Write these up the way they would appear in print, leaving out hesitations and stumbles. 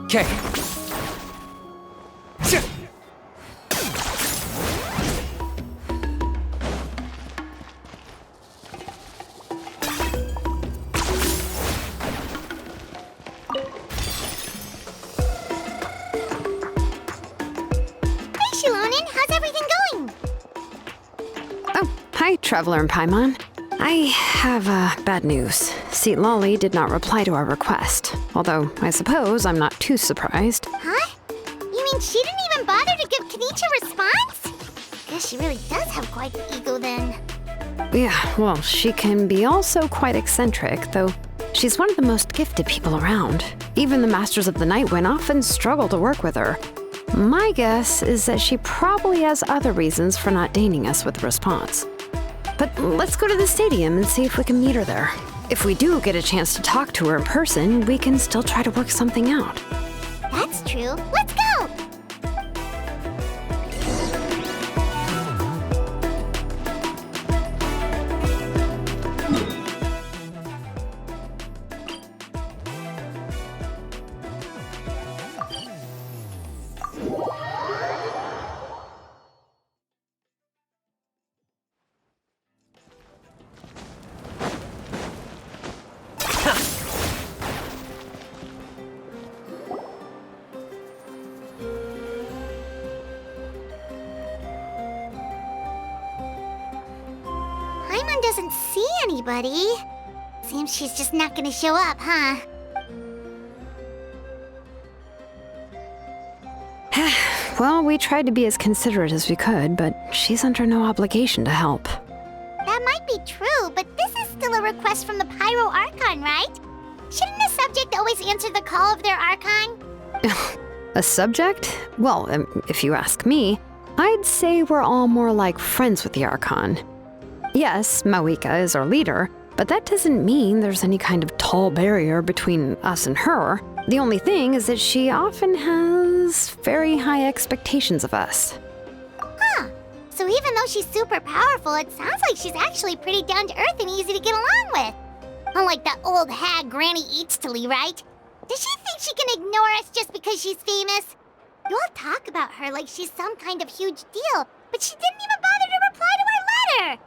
Okay. Hi, Traveler and Paimon. I have bad news. Seat Lolly did not reply to our request, although I suppose I'm not too surprised. Huh? You mean she didn't even bother to give Kenichi a response? Guess she really does have quite the ego then. Yeah, well, she can be also quite eccentric, though she's one of the most gifted people around. Even the Masters of the Night Wind often struggle to work with her. My guess is that she probably has other reasons for not deigning us with a response. But let's go to the stadium and see if we can meet her there. If we do get a chance to talk to her in person, we can still try to work something out. That's true. Let's go! Paimon doesn't see anybody. Seems she's just not gonna show up, huh? Well, we tried to be as considerate as we could, but she's under no obligation to help. That might be true, but this is still a request from the Pyro Archon, right? Shouldn't the subject always answer the call of their Archon? A subject? Well, if you ask me, I'd say we're all more like friends with the Archon. Yes, Mawika is our leader, but that doesn't mean there's any kind of tall barrier between us and her. The only thing is that she often has very high expectations of us. Huh. So even though she's super powerful, it sounds like she's actually pretty down to earth and easy to get along with. Unlike that old hag Granny Eatstily, right? Does she think she can ignore us just because she's famous? You all talk about her like she's some kind of huge deal, but she didn't even bother to reply to our letter!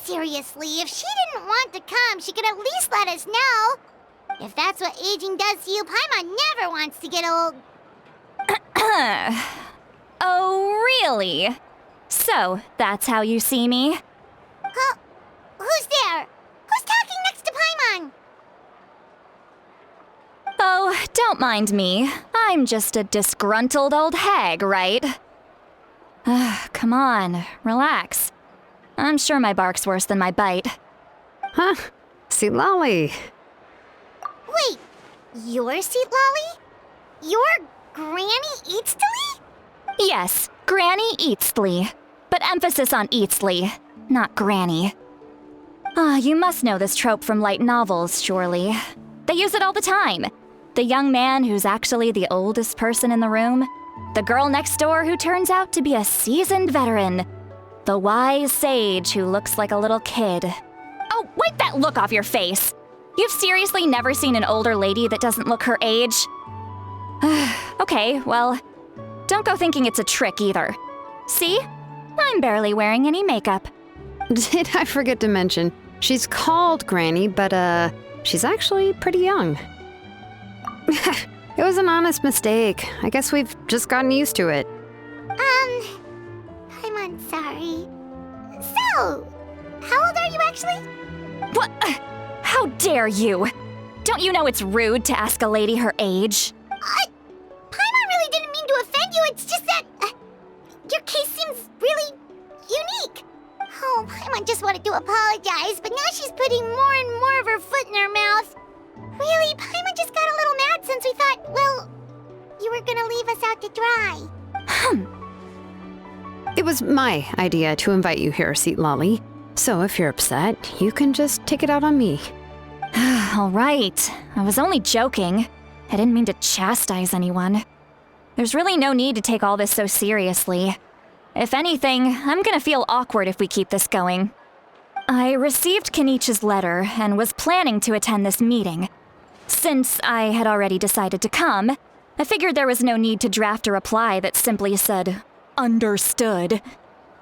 Seriously, if she didn't want to come, she could at least let us know. If that's what aging does to you, Paimon never wants to get old. Oh, really? So, that's how you see me? Huh? Who's there? Who's talking next to Paimon? Oh, don't mind me. I'm just a disgruntled old hag, right? Come on, relax. I'm sure my bark's worse than my bite. Huh? Seat Lolly. Wait, you're Seat Lolly? You're Granny Eatstily? Yes, Granny Eatstly. But emphasis on Eatstly, not Granny. You must know this trope from light novels, surely. They use it all the time. The young man who's actually the oldest person in the room. The girl next door who turns out to be a seasoned veteran. The wise sage who looks like a little kid. Oh, wipe that look off your face! You've seriously never seen an older lady that doesn't look her age? Okay, well, don't go thinking it's a trick either. See? I'm barely wearing any makeup. Did I forget to mention, she's called Granny, but she's actually pretty young. It was an honest mistake. I guess we've just gotten used to it. I'm sorry. So, how old are you actually? What? How dare you? Don't you know it's rude to ask a lady her age? Paimon really didn't mean to offend you, it's just that your case seems really unique. Oh, Paimon just wanted to apologize, but now she's putting more and more of her foot in her mouth. Really, Paimon just got a little mad since we thought, well, you were gonna leave us out to dry. It was my idea to invite you here, Seat Lolly. So if you're upset, you can just take it out on me. All right. I was only joking. I didn't mean to chastise anyone. There's really no need to take all this so seriously. If anything, I'm gonna feel awkward if we keep this going. I received Kenichi's letter and was planning to attend this meeting. Since I had already decided to come, I figured there was no need to draft a reply that simply said, "Understood."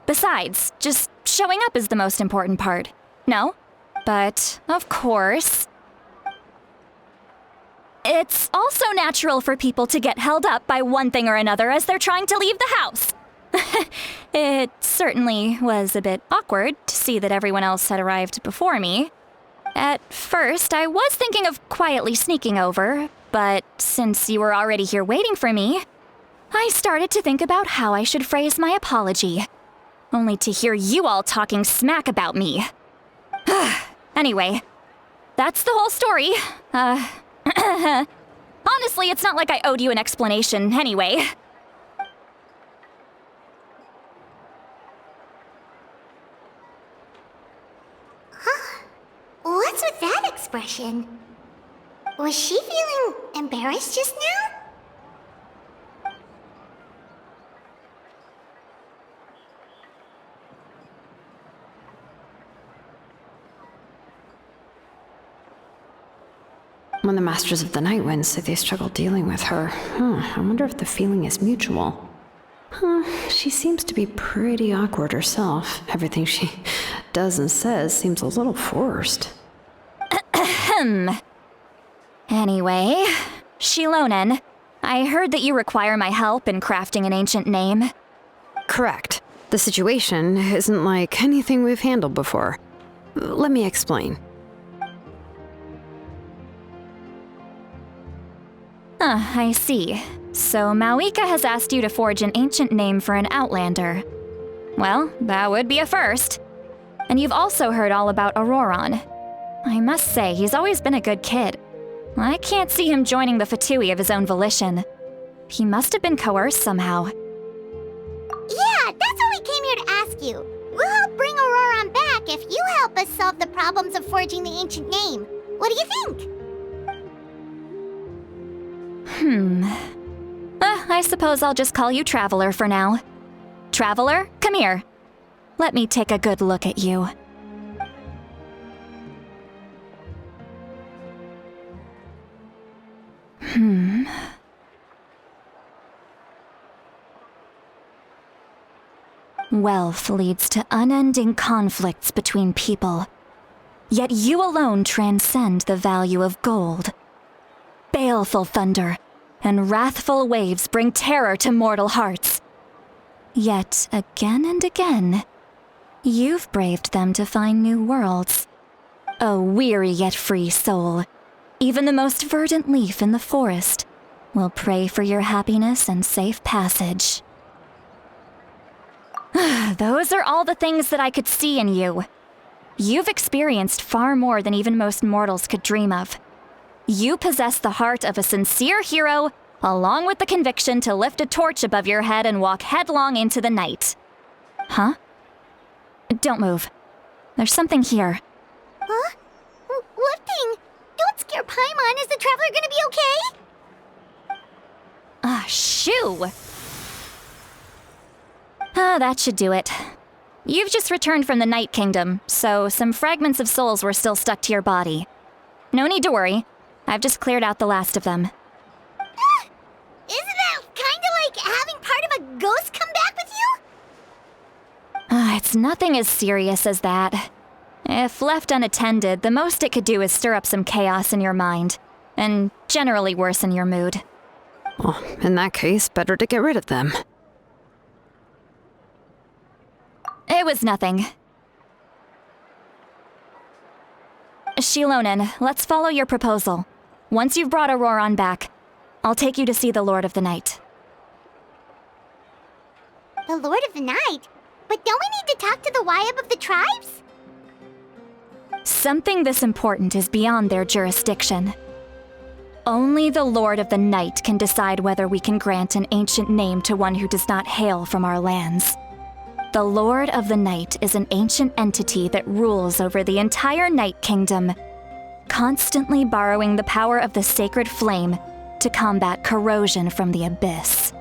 Besides, just showing up is the most important part. No? But, of course... It's also natural for people to get held up by one thing or another as they're trying to leave the house. It certainly was a bit awkward to see that everyone else had arrived before me. At first, I was thinking of quietly sneaking over, but since you were already here waiting for me, I started to think about how I should phrase my apology. Only to hear you all talking smack about me. Anyway, that's the whole story. Honestly, it's not like I owed you an explanation anyway. What's with that expression? Was she feeling embarrassed just now? When the Masters of the Night Wind say they struggle dealing with her, I wonder if the feeling is mutual. She seems to be pretty awkward herself. Everything she does and says seems a little forced. Anyway, Shilonen, I heard that you require my help in crafting an ancient name. Correct. The situation isn't like anything we've handled before. Let me explain. I see. So Mauika has asked you to forge an ancient name for an Outlander. Well, that would be a first. And you've also heard all about Auroron. I must say, he's always been a good kid. I can't see him joining the Fatui of his own volition. He must have been coerced somehow. Yeah, that's what we came here to ask you. We'll help bring Auroron back if you help us solve the problems of forging the ancient name. What do you think? I suppose I'll just call you Traveler for now. Traveler, come here. Let me take a good look at you. Wealth leads to unending conflicts between people. Yet you alone transcend the value of gold. Baleful thunder and wrathful waves bring terror to mortal hearts. Yet again and again, you've braved them to find new worlds. A weary yet free soul, even the most verdant leaf in the forest will pray for your happiness and safe passage. Those are all the things that I could see in you. You've experienced far more than even most mortals could dream of. You possess the heart of a sincere hero, along with the conviction to lift a torch above your head and walk headlong into the night. Huh? Don't move. There's something here. Huh? What thing? Don't scare Paimon. Is the Traveler gonna be okay? Shoo! That should do it. You've just returned from the Night Kingdom, so some fragments of souls were still stuck to your body. No need to worry. I've just cleared out the last of them. Isn't that kinda like having part of a ghost come back with you? It's nothing as serious as that. If left unattended, the most it could do is stir up some chaos in your mind, and generally worsen your mood. Well, in that case, better to get rid of them. It was nothing. Shilonen, let's follow your proposal. Once you've brought Auroron back, I'll take you to see the Lord of the Night. The Lord of the Night? But don't we need to talk to the Wayab of the tribes? Something this important is beyond their jurisdiction. Only the Lord of the Night can decide whether we can grant an ancient name to one who does not hail from our lands. The Lord of the Night is an ancient entity that rules over the entire Night Kingdom, constantly borrowing the power of the sacred flame to combat corrosion from the abyss.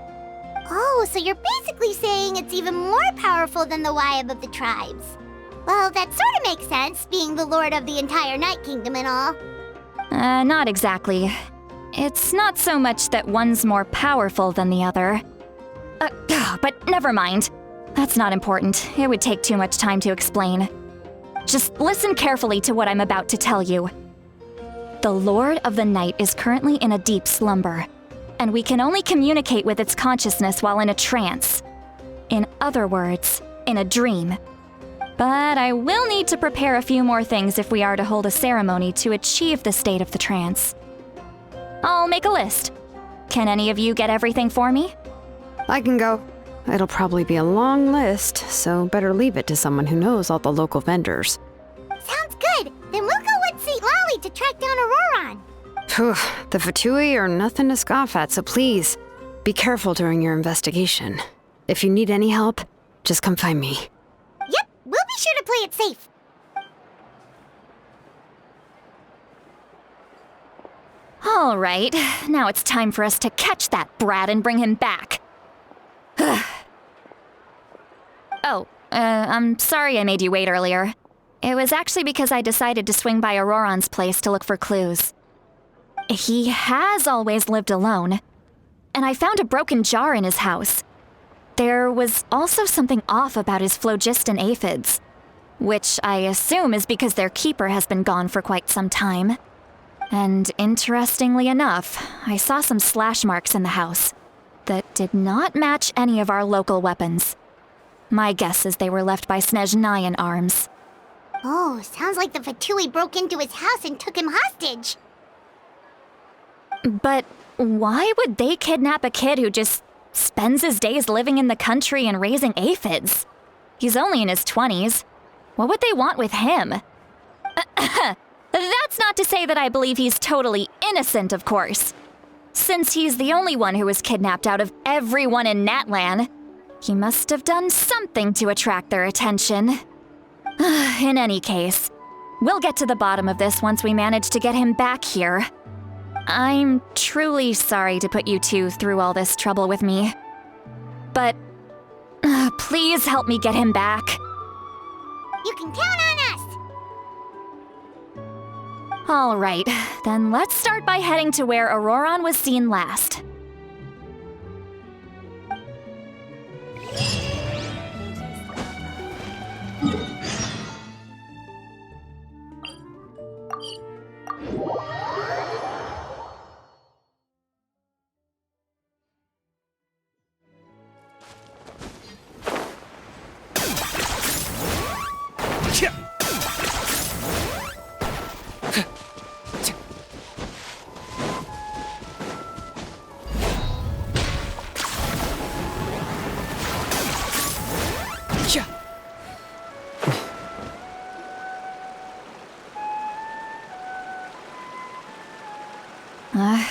Oh, so you're basically saying it's even more powerful than the Wayab of the tribes. Well, that sort of makes sense, being the lord of the entire Night Kingdom and all. Not exactly. It's not so much that one's more powerful than the other. But never mind. That's not important. It would take too much time to explain. Just listen carefully to what I'm about to tell you. The Lord of the Night is currently in a deep slumber, and we can only communicate with its consciousness while in a trance. In other words, in a dream. But I will need to prepare a few more things if we are to hold a ceremony to achieve the state of the trance. I'll make a list. Can any of you get everything for me? I can go. It'll probably be a long list, so better leave it to someone who knows all the local vendors. Sounds good. Then we'll go with St. Lolly to track down Auroron. Phew, the Fatui are nothing to scoff at, so please, be careful during your investigation. If you need any help, just come find me. Yep, we'll be sure to play it safe. All right, now it's time for us to catch that brat and bring him back. I'm sorry I made you wait earlier. It was actually because I decided to swing by Auroron's place to look for clues. He has always lived alone, and I found a broken jar in his house. There was also something off about his phlogiston aphids, which I assume is because their keeper has been gone for quite some time. And interestingly enough, I saw some slash marks in the house that did not match any of our local weapons. My guess is they were left by Snezhnayan arms. Oh, sounds like the Fatui broke into his house and took him hostage. But why would they kidnap a kid who just spends his days living in the country and raising aphids? He's only in his 20s. What would they want with him? That's not to say that I believe he's totally innocent, of course. Since he's the only one who was kidnapped out of everyone in Natlan, he must have done something to attract their attention. In any case, we'll get to the bottom of this once we manage to get him back here. I'm truly sorry to put you two through all this trouble with me. But please help me get him back. You can count on us! All right, then let's start by heading to where Auroron was seen last.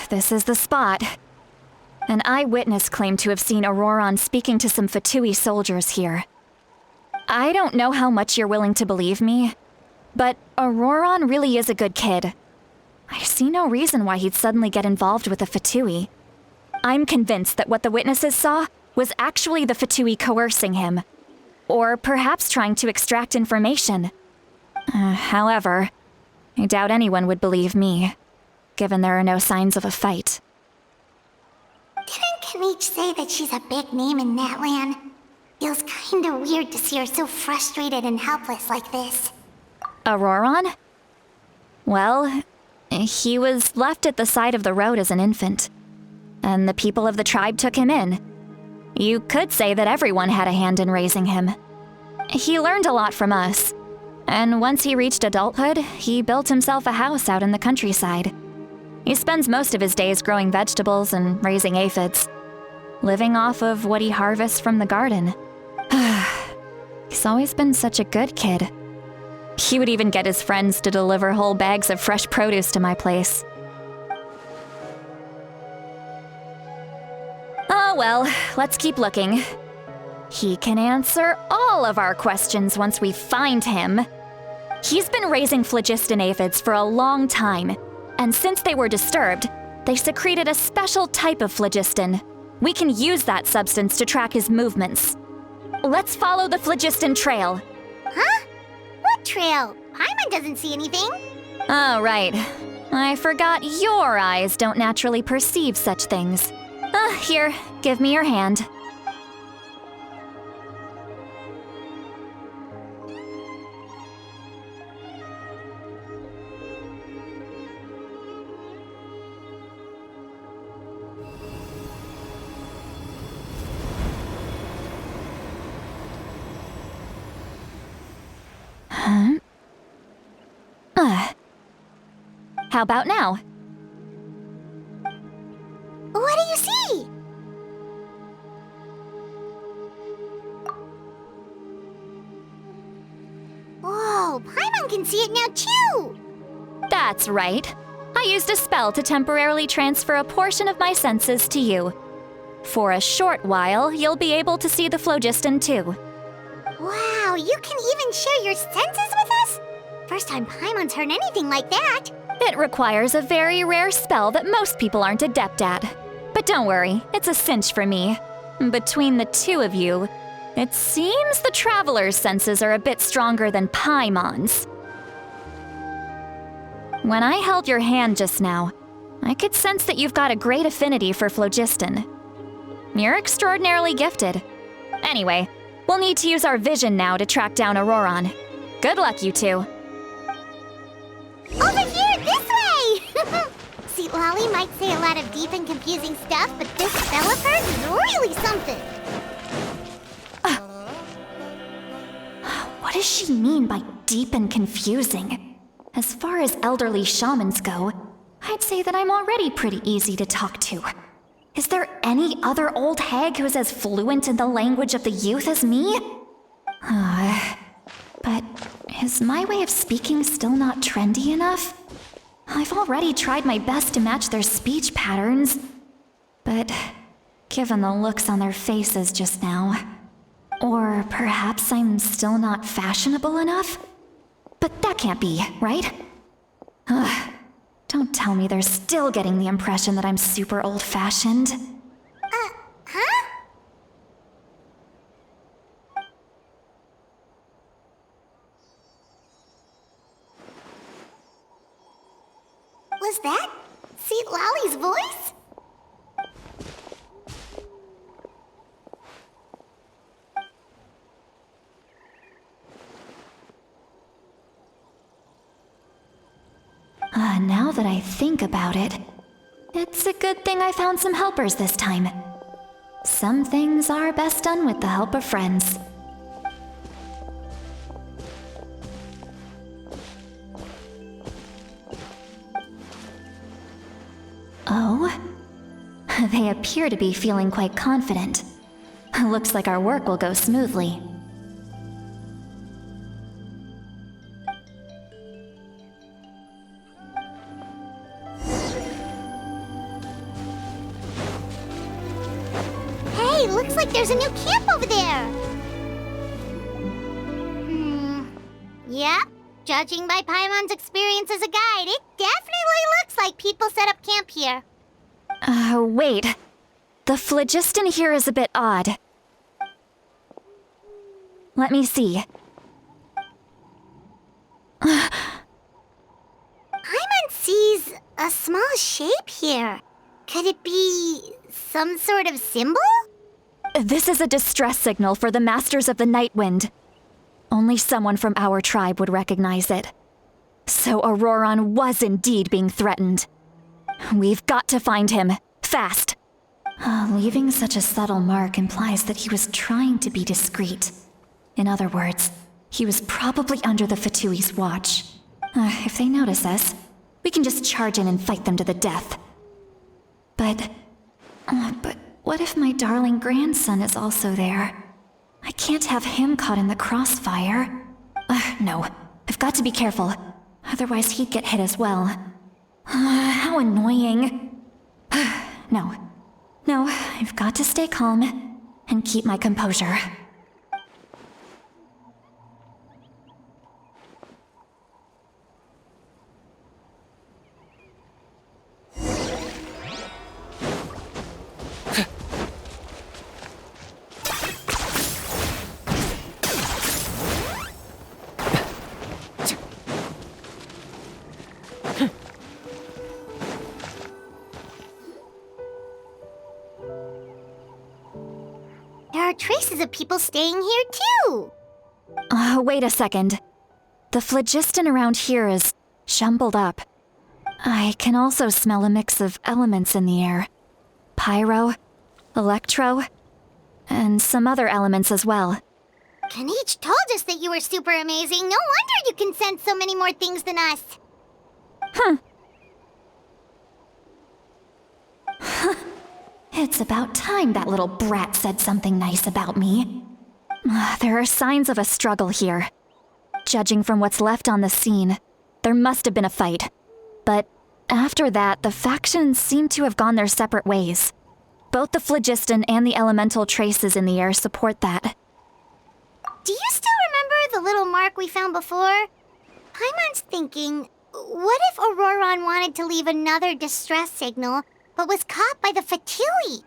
This is the spot. An eyewitness claimed to have seen Auroron speaking to some Fatui soldiers here. I don't know how much you're willing to believe me, but Auroron really is a good kid. I see no reason why he'd suddenly get involved with the Fatui. I'm convinced that what the witnesses saw was actually the Fatui coercing him, or perhaps trying to extract information. However, I doubt anyone would believe me, given there are no signs of a fight. Didn't Kanich say that she's a big name in Natlan? Feels kinda weird to see her so frustrated and helpless like this. Auroron? Well, he was left at the side of the road as an infant, and the people of the tribe took him in. You could say that everyone had a hand in raising him. He learned a lot from us, and once he reached adulthood, he built himself a house out in the countryside. He spends most of his days growing vegetables and raising aphids, living off of what he harvests from the garden. He's always been such a good kid. He would even get his friends to deliver whole bags of fresh produce to my place. Oh well, let's keep looking. He can answer all of our questions once we find him. He's been raising phlogiston aphids for a long time, and since they were disturbed, they secreted a special type of phlogiston. We can use that substance to track his movements. Let's follow the phlogiston trail. Huh? What trail? Paimon doesn't see anything. Oh, right. I forgot your eyes don't naturally perceive such things. Here, give me your hand. How about now? What do you see? Whoa, Paimon can see it now too! That's right. I used a spell to temporarily transfer a portion of my senses to you. For a short while, you'll be able to see the phlogiston too. Wow, you can even share your senses with us? First time Paimon's heard anything like that. It requires a very rare spell that most people aren't adept at. But don't worry, it's a cinch for me. Between the two of you, it seems the Traveler's senses are a bit stronger than Paimon's. When I held your hand just now, I could sense that you've got a great affinity for phlogiston. You're extraordinarily gifted. Anyway, we'll need to use our vision now to track down Auroron. Good luck, you two. Over here, this way! See, Lolly might say a lot of deep and confusing stuff, but this spell of hers is really something. What does she mean by deep and confusing? As far as elderly shamans go, I'd say that I'm already pretty easy to talk to. Is there any other old hag who's as fluent in the language of the youth as me? But is my way of speaking still not trendy enough? I've already tried my best to match their speech patterns. But given the looks on their faces just now, or perhaps I'm still not fashionable enough? But that can't be, right? Don't tell me they're still getting the impression that I'm super old-fashioned. Huh? Was that Seat Lolly's voice? Now that I think about it, it's a good thing I found some helpers this time. Some things are best done with the help of friends. Oh? They appear to be feeling quite confident. Looks like our work will go smoothly. Hey, looks like there's a new camp over there. Yep. Judging by Paimon's experience as a guide, it definitely looks like people set up camp here. Wait. The phlogiston here is a bit odd. Let me see. Paimon sees a small shape here. Could it be some sort of symbol? This is a distress signal for the Masters of the Night Wind. Only someone from our tribe would recognize it. So Auroron was indeed being threatened. We've got to find him, fast. Leaving such a subtle mark implies that he was trying to be discreet. In other words, he was probably under the Fatui's watch. If they notice us, we can just charge in and fight them to the death. But what if my darling grandson is also there? I can't have him caught in the crossfire. No, I've got to be careful. Otherwise he'd get hit as well. How annoying. No, I've got to stay calm and keep my composure. traces of people staying here too. Wait a second. The phlogiston around here is jumbled up. I can also smell a mix of elements in the air. Pyro, electro, and some other elements as well. Kanich told us that you were super amazing. No wonder you can sense so many more things than us. It's about time that little brat said something nice about me. There are signs of a struggle here. Judging from what's left on the scene, there must have been a fight. But after that, the factions seem to have gone their separate ways. Both the phlogiston and the elemental traces in the air support that. Do you still remember the little mark we found before? Paimon's thinking, what if Auroron wanted to leave another distress signal, but was caught by the Fatui?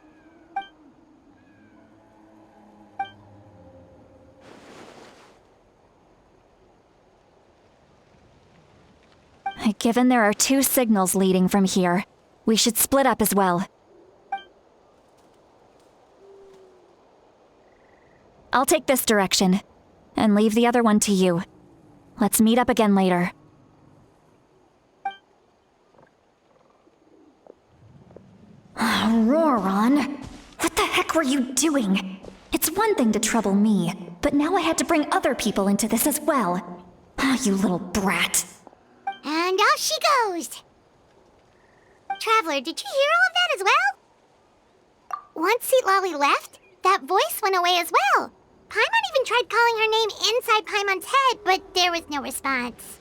Given there are 2 signals leading from here, we should split up as well. I'll take this direction, and leave the other one to you. Let's meet up again later. Auroron, what the heck were you doing? It's one thing to trouble me, but now I had to bring other people into this as well. You little brat. And off she goes. Traveler, did you hear all of that as well? Once Lolly left, that voice went away as well. Paimon even tried calling her name inside Paimon's head, but there was no response.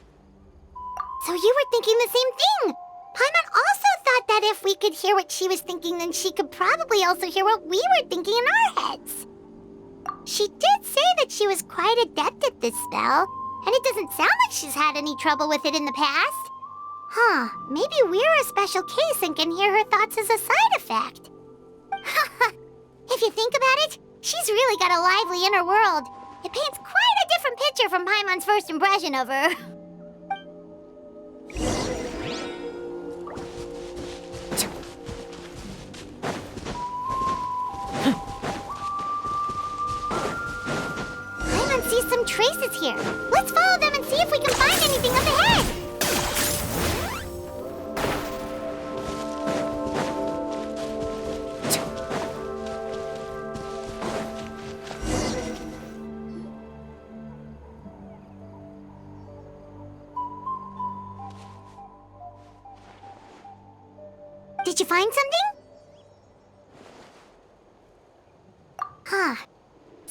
So you were thinking the same thing. Paimon also thought that if we could hear what she was thinking, then she could probably also hear what we were thinking in our heads. She did say that she was quite adept at this spell, and it doesn't sound like she's had any trouble with it in the past. Maybe we're a special case and can hear her thoughts as a side effect. If you think about it, she's really got a lively inner world. It paints quite a different picture from Paimon's first impression of her. Paimon sees some traces here. Let's follow them and see if we can find anything up ahead. Did you find something?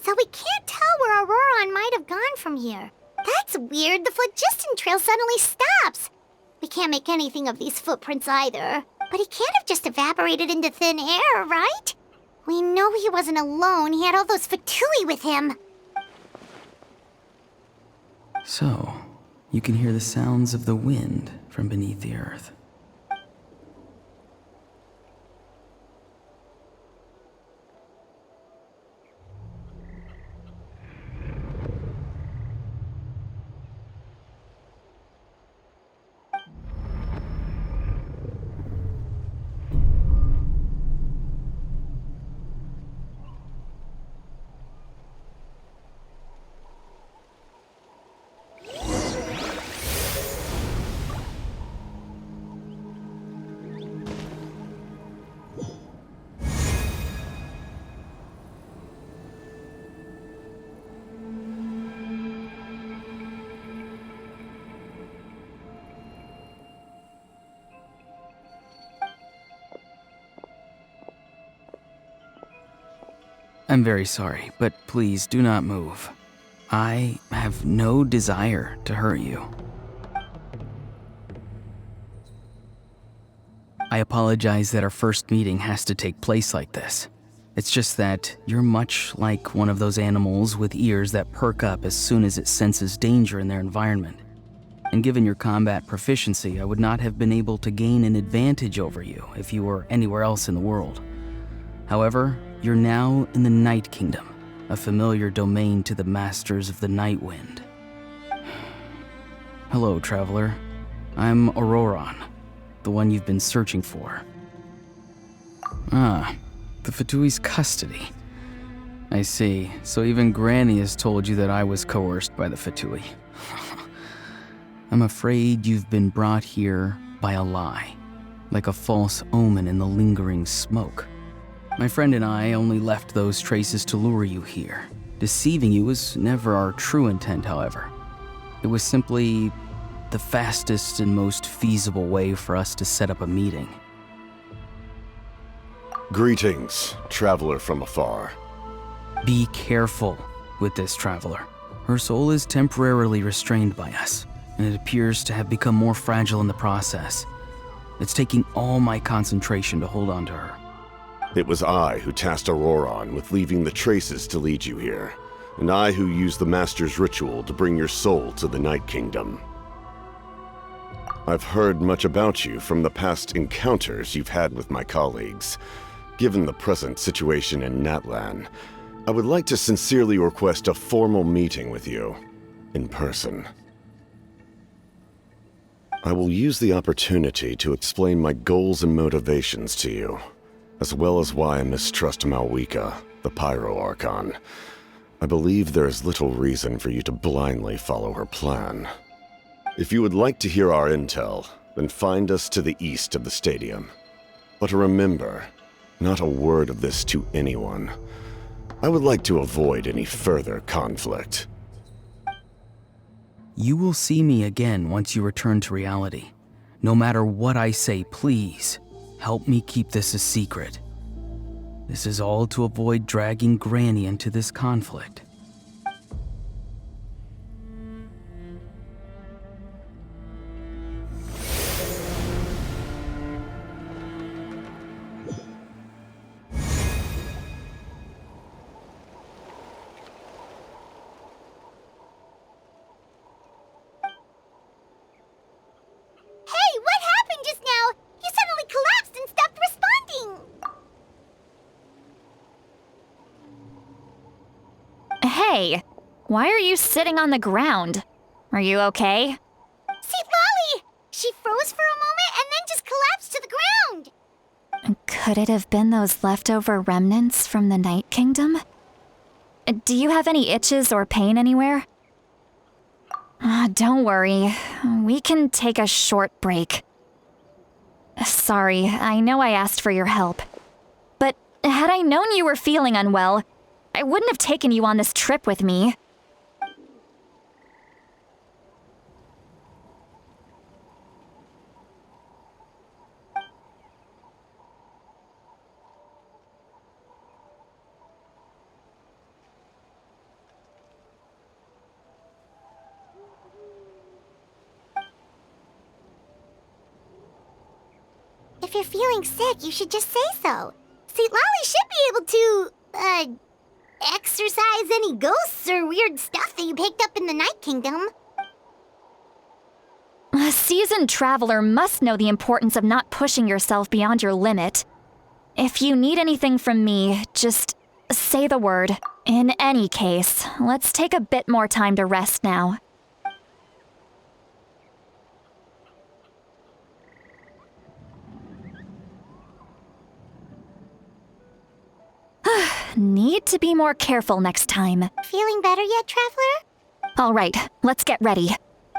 So we can't tell where Auroron might have gone from here. That's weird. The phlogiston trail suddenly stops. We can't make anything of these footprints either. But he can't have just evaporated into thin air, right? We know he wasn't alone. He had all those Fatui with him. So, you can hear the sounds of the wind from beneath the earth. I'm very sorry, but please do not move. I have no desire to hurt you. I apologize that our first meeting has to take place like this. It's just that you're much like one of those animals with ears that perk up as soon as it senses danger in their environment. And given your combat proficiency, I would not have been able to gain an advantage over you if you were anywhere else in the world. However, you're now in the Night Kingdom, a familiar domain to the Masters of the Night Wind. Hello, traveler. I'm Auroron, the one you've been searching for. The Fatui's custody. I see. So even Granny has told you that I was coerced by the Fatui. I'm afraid you've been brought here by a lie, like a false omen in the lingering smoke. My friend and I only left those traces to lure you here. Deceiving you was never our true intent, however. It was simply the fastest and most feasible way for us to set up a meeting. Greetings, traveler from afar. Be careful with this traveler. Her soul is temporarily restrained by us, and it appears to have become more fragile in the process. It's taking all my concentration to hold on to her. It was I who tasked Auroron with leaving the traces to lead you here, and I who used the Master's ritual to bring your soul to the Night Kingdom. I've heard much about you from the past encounters you've had with my colleagues. Given the present situation in Natlan, I would like to sincerely request a formal meeting with you, in person. I will use the opportunity to explain my goals and motivations to you, as well as why I mistrust Malwika, the Pyro Archon. I believe there is little reason for you to blindly follow her plan. If you would like to hear our intel, then find us to the east of the stadium. But remember, not a word of this to anyone. I would like to avoid any further conflict. You will see me again once you return to reality. No matter what I say, please, help me keep this a secret. This is all to avoid dragging Granny into this conflict. Hey, what happened just now? You suddenly collapsed and stopped responding. Hey, why are you sitting on the ground? Are you okay? See, Lolly! She froze for a moment and then just collapsed to the ground. Could it have been those leftover remnants from the Night Kingdom? Do you have any itches or pain anywhere? Don't worry. We can take a short break. Sorry, I know I asked for your help. But had I known you were feeling unwell, I wouldn't have taken you on this trip with me. If you're feeling sick, you should just say so. See, Lolly should be able to, exorcise any ghosts or weird stuff that you picked up in the Night Kingdom. A seasoned traveler must know the importance of not pushing yourself beyond your limit. If you need anything from me, just say the word. In any case, let's take a bit more time to rest now. Need to be more careful next time. Feeling better yet, Traveler? All right, let's get ready.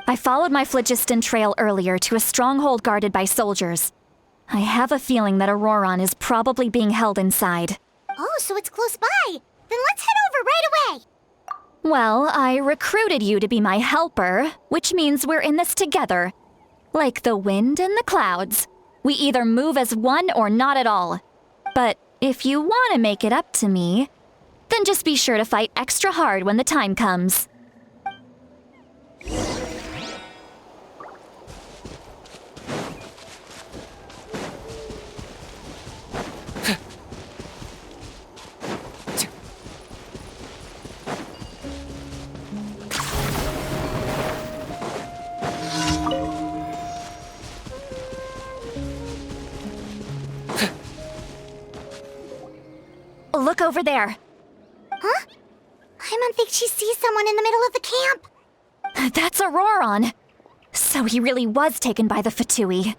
I followed my phlogiston trail earlier to a stronghold guarded by soldiers. I have a feeling that Auroron is probably being held inside. Oh, so it's close by. Then let's head over right away. Well, I recruited you to be my helper, which means we're in this together. Like the wind and the clouds. We either move as one or not at all. But if you want to make it up to me, then just be sure to fight extra hard when the time comes. Look over there. Huh? I don't think she sees someone in the middle of the camp. That's Auroron. So he really was taken by the Fatui.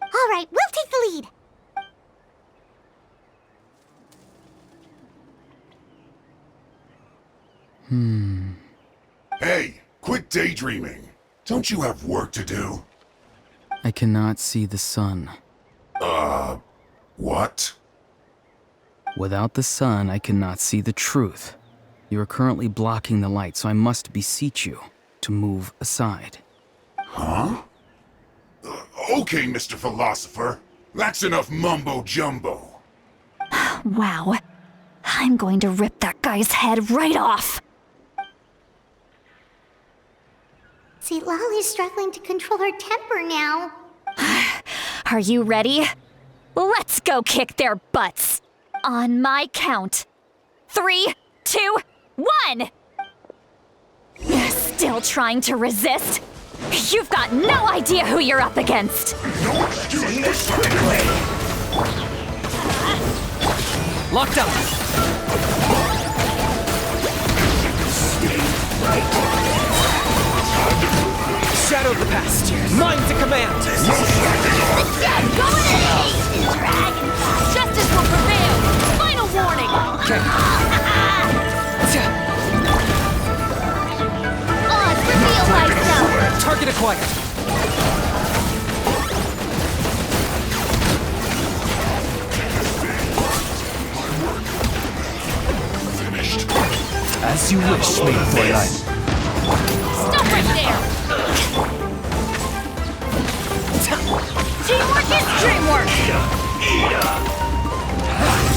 All right, we'll take the lead. Hey, quit daydreaming. Don't you have work to do? I cannot see the sun. What? Without the sun, I cannot see the truth. You are currently blocking the light, so I must beseech you to move aside. Huh? Okay, Mr. Philosopher. That's enough mumbo-jumbo. Wow. I'm going to rip that guy's head right off. See, Lolly's struggling to control her temper now. Are you ready? Let's go kick their butts. On my count. 3, 2, 1! Still trying to resist? You've got no idea who you're up against. Locked up. Shadow of the past. Mine to command. Justice will prevail. Final warning. Okay. Odds reveal myself. Target acquired. As you wish, Maiden Twilight. Stop right there. Teamwork is dreamwork.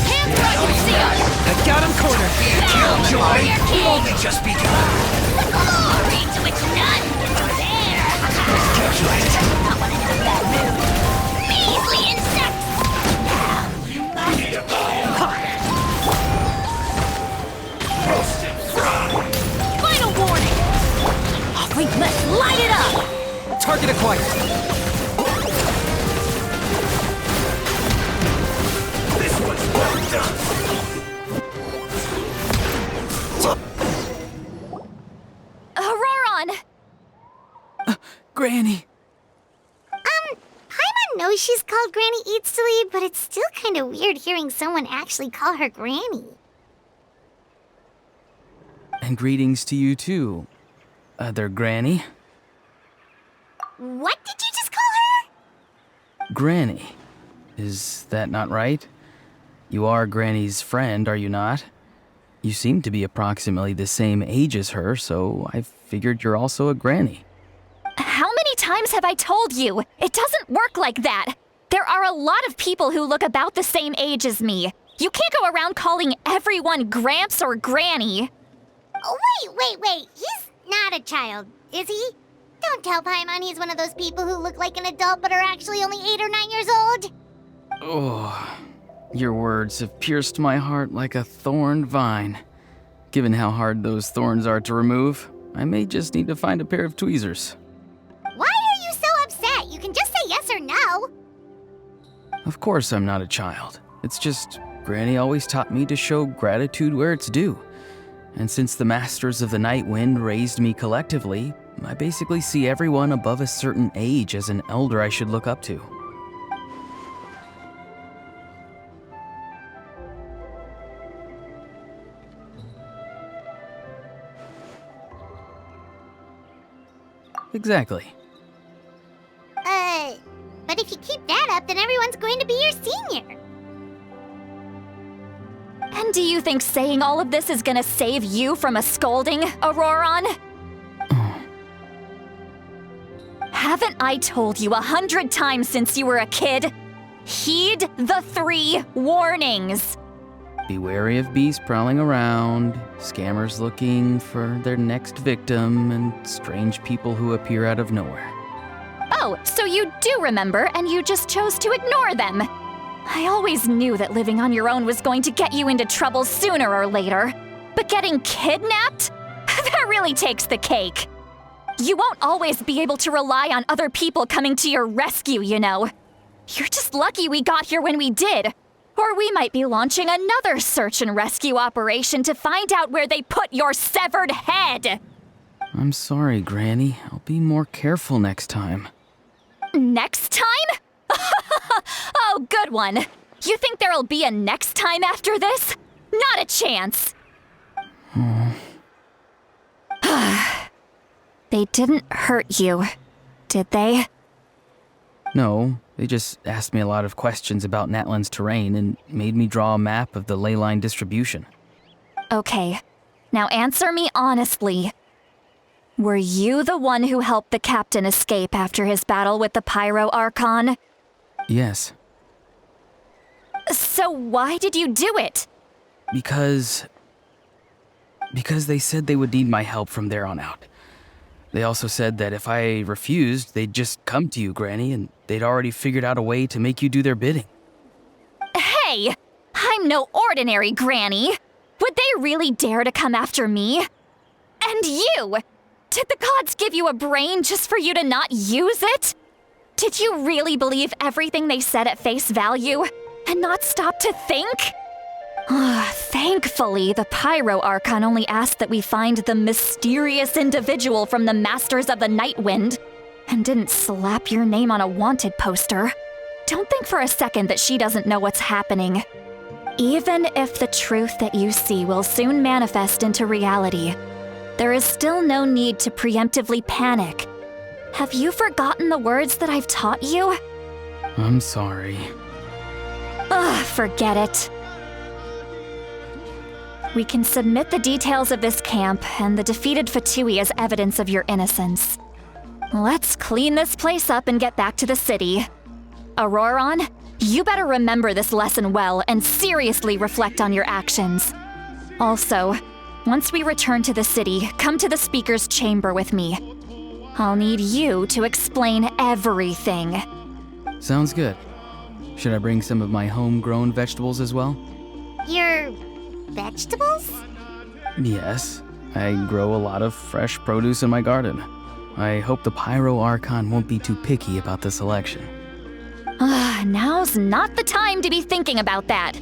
Hands where I can see us. I got him cornered. Warrior King. Only just begun. Glory to its none. There. Not one in a bad mood. Measly insects. Final warning. We must light it up. Target acquired. This one's well done. Auroron. Granny! Paimon knows she's called Granny Eats to Leave, but it's still kind of weird hearing someone actually call her Granny. And greetings to you too, other Granny. What did you just call her? Granny. Is that not right? You are Granny's friend, are you not? You seem to be approximately the same age as her, so I figured you're also a Granny. How many times have I told you? It doesn't work like that. There are a lot of people who look about the same age as me. You can't go around calling everyone Gramps or Granny. Oh, wait. He's not a child, is he? Don't tell Paimon he's one of those people who look like an adult but are actually only 8 or 9 years old. Oh, your words have pierced my heart like a thorned vine. Given how hard those thorns are to remove, I may just need to find a pair of tweezers. Why are you so upset? You can just say yes or no. Of course I'm not a child. It's just Granny always taught me to show gratitude where it's due. And since the Masters of the Night Wind raised me collectively, I basically see everyone above a certain age as an elder I should look up to. Exactly. But if you keep that up, then everyone's going to be your senior. And do you think saying all of this is gonna save you from a scolding, Auroron? Haven't I told you 100 times since you were a kid? Heed the 3 warnings. Be wary of beasts prowling around, scammers looking for their next victim, and strange people who appear out of nowhere. Oh, so you do remember and you just chose to ignore them. I always knew that living on your own was going to get you into trouble sooner or later. But getting kidnapped? That really takes the cake. You won't always be able to rely on other people coming to your rescue, you know. You're just lucky we got here when we did. Or we might be launching another search and rescue operation to find out where they put your severed head. I'm sorry, Granny. I'll be more careful next time. Next time? Oh, good one. You think there'll be a next time after this? Not a chance. They didn't hurt you, did they? No, they just asked me a lot of questions about Natlan's terrain and made me draw a map of the ley line distribution. Okay, now answer me honestly. Were you the one who helped the captain escape after his battle with the Pyro Archon? Yes, So why did you do it? because they said they would need my help from there on out. They also said that if I refused, they'd just come to you, Granny, and they'd already figured out a way to make you do their bidding. Hey, I'm no ordinary Granny. Would they really dare to come after me? And you! Did the gods give you a brain just for you to not use it? Did you really believe everything they said at face value and not stop to think? Thankfully, the Pyro Archon only asked that we find the mysterious individual from the Masters of the Night Wind and didn't slap your name on a wanted poster. Don't think for a second that she doesn't know what's happening. Even if the truth that you see will soon manifest into reality, there is still no need to preemptively panic. Have you forgotten the words that I've taught you? I'm sorry. Forget it. We can submit the details of this camp and the defeated Fatui as evidence of your innocence. Let's clean this place up and get back to the city. Auroron, you better remember this lesson well and seriously reflect on your actions. Also, once we return to the city, come to the speaker's chamber with me. I'll need you to explain everything. Sounds good. Should I bring some of my homegrown vegetables as well? Your vegetables? Yes, I grow a lot of fresh produce in my garden. I hope the Pyro Archon won't be too picky about the selection. Now's not the time to be thinking about that.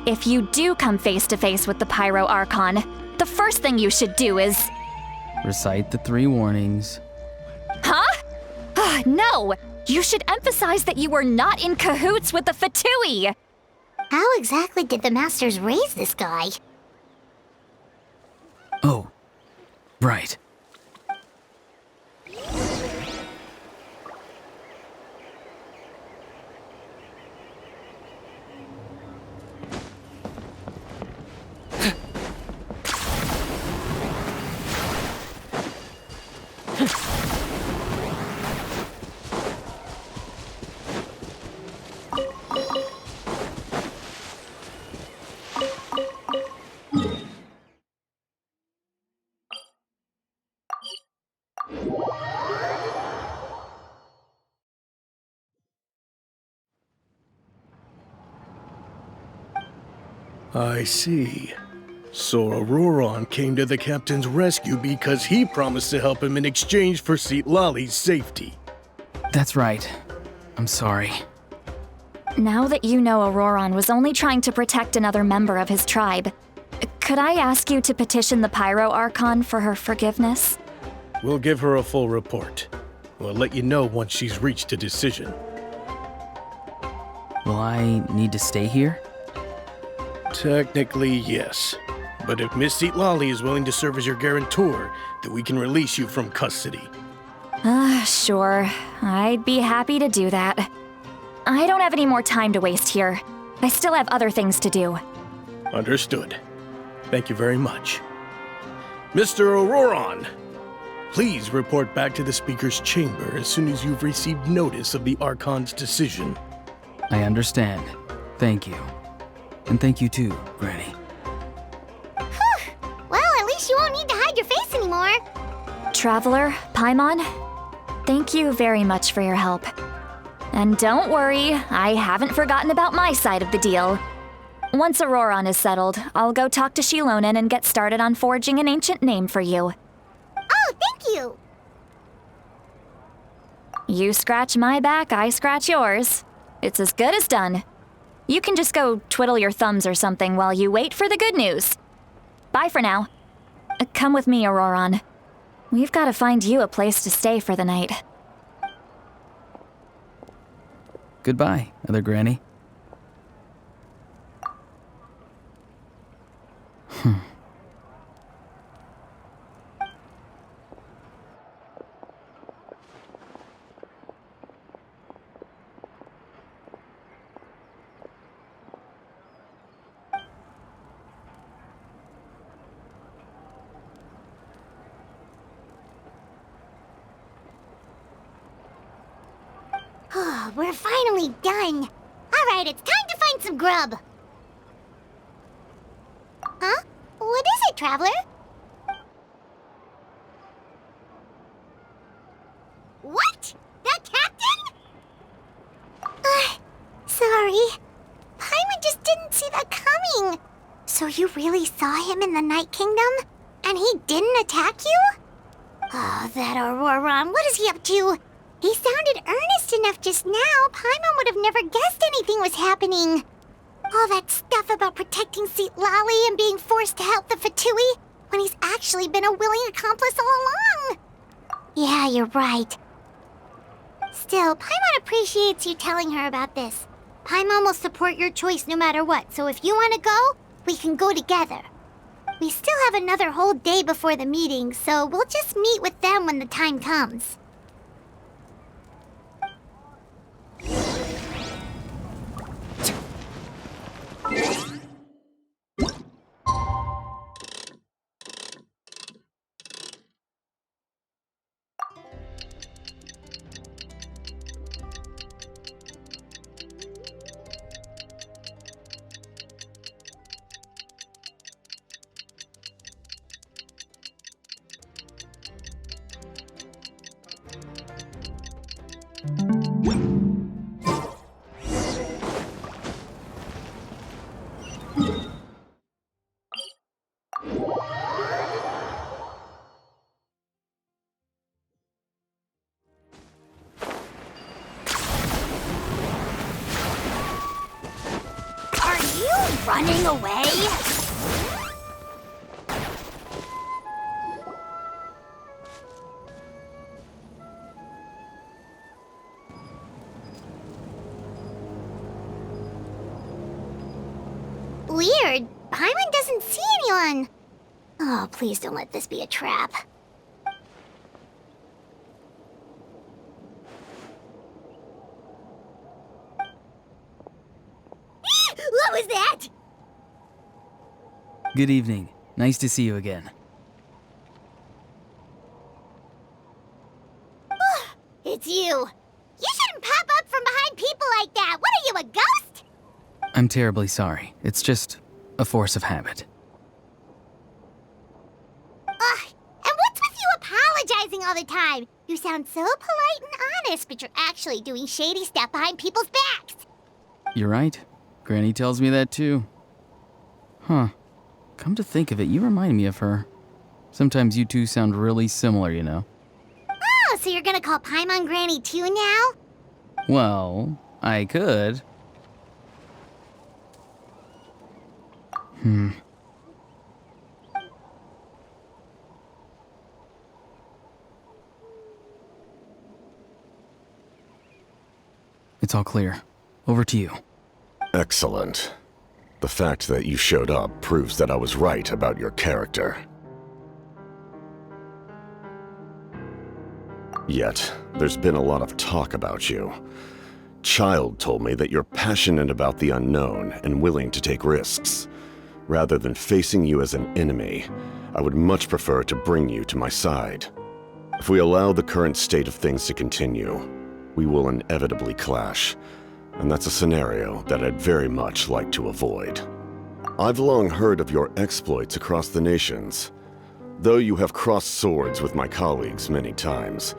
If you do come face to face with the Pyro Archon, the first thing you should do is... Recite the 3 warnings. Huh? No! You should emphasize that you were not in cahoots with the Fatui! How exactly did the Masters raise this guy? Oh, right. I see. So Auroron came to the captain's rescue because he promised to help him in exchange for Citlali's safety. That's right. I'm sorry. Now that you know Auroron was only trying to protect another member of his tribe, could I ask you to petition the Pyro Archon for her forgiveness? We'll give her a full report. We'll let you know once she's reached a decision. Will I need to stay here? Technically, yes. But if Miss Citlali is willing to serve as your guarantor, then we can release you from custody. Sure. I'd be happy to do that. I don't have any more time to waste here. I still have other things to do. Understood. Thank you very much. Mr. Auroron, please report back to the Speaker's chamber as soon as you've received notice of the Archon's decision. I understand. Thank you. And thank you too, Granny. Well, at least you won't need to hide your face anymore. Traveler, Paimon, thank you very much for your help. And don't worry, I haven't forgotten about my side of the deal. Once Auroron is settled, I'll go talk to Shilonen and get started on forging an ancient name for you. Oh, thank you. You scratch my back, I scratch yours. It's as good as done. You can just go twiddle your thumbs or something while you wait for the good news. Bye for now. Come with me, Auroron. We've got to find you a place to stay for the night. Goodbye, other Granny. Oh, we're finally done. Alright, it's time to find some grub. Huh? What is it, Traveler? What? The captain? Sorry. Paimon just didn't see that coming. So you really saw him in the Night Kingdom? And he didn't attack you? Oh, that Auroron, what is he up to? He sounded earnest enough just now. Paimon would have never guessed anything was happening. All that stuff about protecting Seat Lolly and being forced to help the Fatui when he's actually been a willing accomplice all along. Yeah, you're right. Still, Paimon appreciates you telling her about this. Paimon will support your choice no matter what, so if you want to go, we can go together. We still have another whole day before the meeting, so we'll just meet with them when the time comes. Running away? Weird. Paimon doesn't see anyone. Oh, please don't let this be a trap. What was that? Good evening. Nice to see you again. It's you. You shouldn't pop up from behind people like that. What are you, a ghost? I'm terribly sorry. It's just a force of habit. And what's with you apologizing all the time? You sound so polite and honest, but you're actually doing shady stuff behind people's backs. You're right. Granny tells me that too. Huh. Come to think of it, you remind me of her. Sometimes you two sound really similar, you know. Oh, so you're gonna call Paimon Granny too now? Well, I could. It's all clear. Over to you. Excellent. The fact that you showed up proves that I was right about your character. Yet, there's been a lot of talk about you. Child told me that you're passionate about the unknown and willing to take risks. Rather than facing you as an enemy, I would much prefer to bring you to my side. If we allow the current state of things to continue, we will inevitably clash, and that's a scenario that I'd very much like to avoid. I've long heard of your exploits across the nations. Though you have crossed swords with my colleagues many times,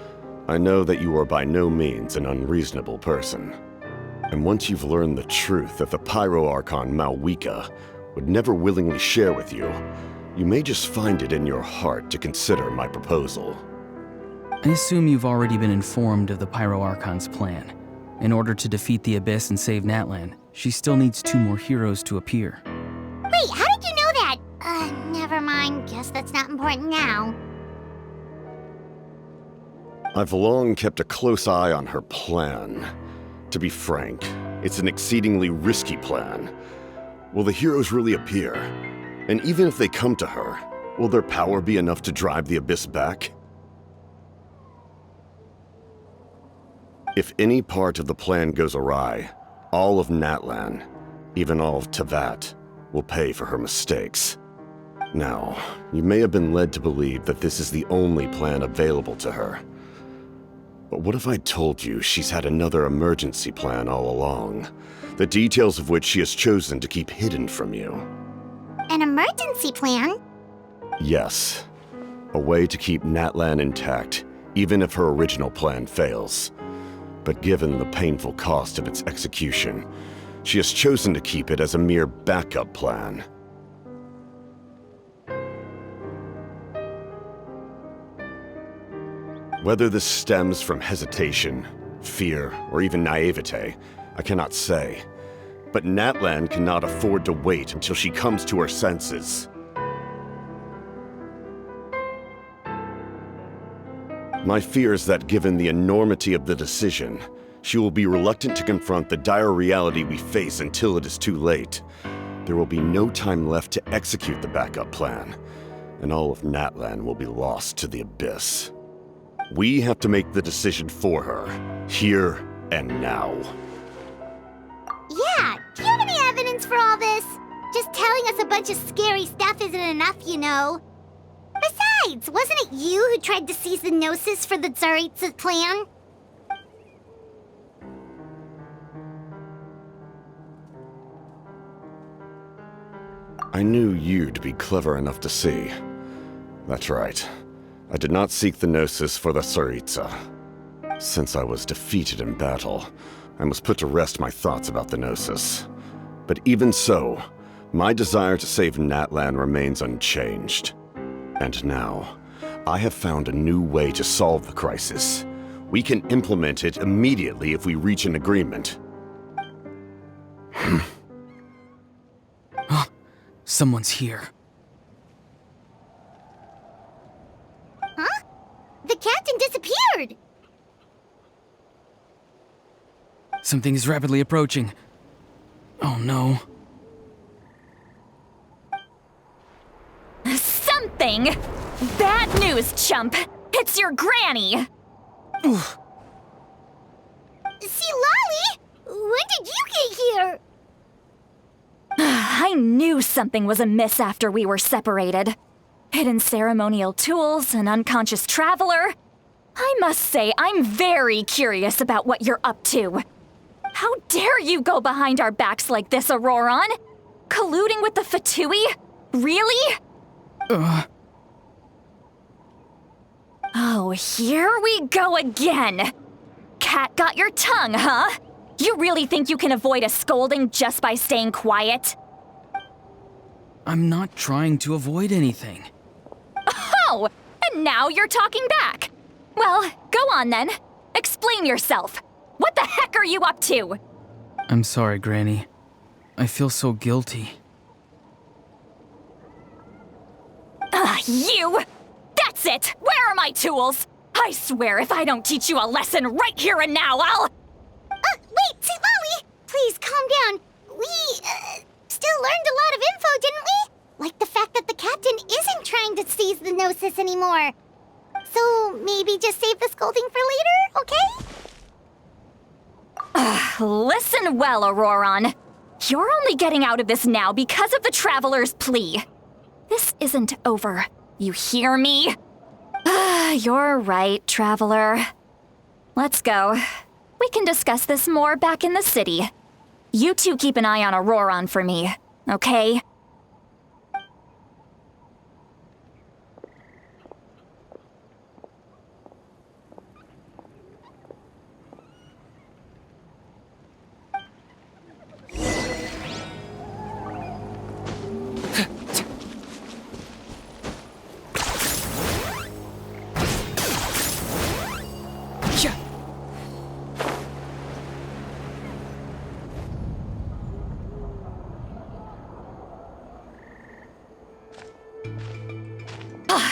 I know that you are by no means an unreasonable person. And once you've learned the truth that the Pyro Archon Malwika would never willingly share with you, you may just find it in your heart to consider my proposal. I assume you've already been informed of the Pyro Archon's plan. In order to defeat the Abyss and save Natlan, she still needs 2 more heroes to appear. Wait, how did you know that? Never mind. Guess that's not important now. I've long kept a close eye on her plan. To be frank, it's an exceedingly risky plan. Will the heroes really appear? And even if they come to her, will their power be enough to drive the Abyss back? If any part of the plan goes awry, all of Natlan, even all of Teyvat, will pay for her mistakes. Now, you may have been led to believe that this is the only plan available to her. But what if I told you she's had another emergency plan all along? The details of which she has chosen to keep hidden from you. An emergency plan? Yes. A way to keep Natlan intact, even if her original plan fails. But given the painful cost of its execution, she has chosen to keep it as a mere backup plan. Whether this stems from hesitation, fear, or even naivete, I cannot say. But Natlan cannot afford to wait until she comes to her senses. My fear is that given the enormity of the decision, she will be reluctant to confront the dire reality we face until it is too late. There will be no time left to execute the backup plan, and all of Natlan will be lost to the abyss. We have to make the decision for her, here and now. Yeah, do you have any evidence for all this? Just telling us a bunch of scary stuff isn't enough, you know. Besides, wasn't it you who tried to seize the Gnosis for the Tsaritsa plan? I knew you'd be clever enough to see. That's right. I did not seek the Gnosis for the Tsaritsa. Since I was defeated in battle, I must put to rest my thoughts about the Gnosis. But even so, my desire to save Natlan remains unchanged. And now, I have found a new way to solve the crisis. We can implement it immediately if we reach an agreement. Someone's here. Huh? The captain disappeared! Something is rapidly approaching. Oh no. Something? Bad news, chump! It's your granny! Oof. See, Lolly? When did you get here? I knew something was amiss after we were separated. Hidden ceremonial tools, an unconscious traveler. I must say, I'm very curious about what you're up to. How dare you go behind our backs like this, Auroron? Colluding with the Fatui? Really? Oh, here we go again. Cat got your tongue, huh? You really think you can avoid a scolding just by staying quiet? I'm not trying to avoid anything. Oh, and now you're talking back. Well, go on then. Explain yourself. What the heck are you up to? I'm sorry, Granny. I feel so guilty. You! That's it! Where are my tools? I swear if I don't teach you a lesson right here and now, I'll... Wait, see, Lolly! Please, calm down. We, still learned a lot of info, didn't we? Like the fact that the captain isn't trying to seize the Gnosis anymore. So, maybe just save the scolding for later, okay? Listen well, Auroron. You're only getting out of this now because of the Traveler's plea. This isn't over. You hear me? You're right, Traveler. Let's go. We can discuss this more back in the city. You two keep an eye on Auroron for me, okay?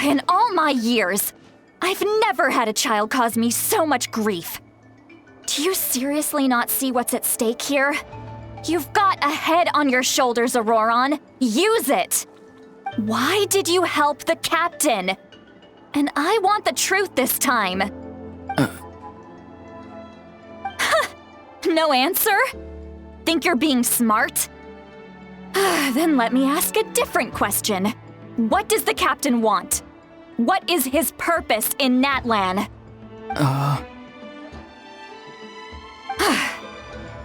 In all my years, I've never had a child cause me so much grief. Do you seriously not see what's at stake here? You've got a head on your shoulders, Auroron. Use it! Why did you help the captain? And I want the truth this time. No answer? Think you're being smart? Then let me ask a different question. What does the captain want? What is his purpose in Natlan?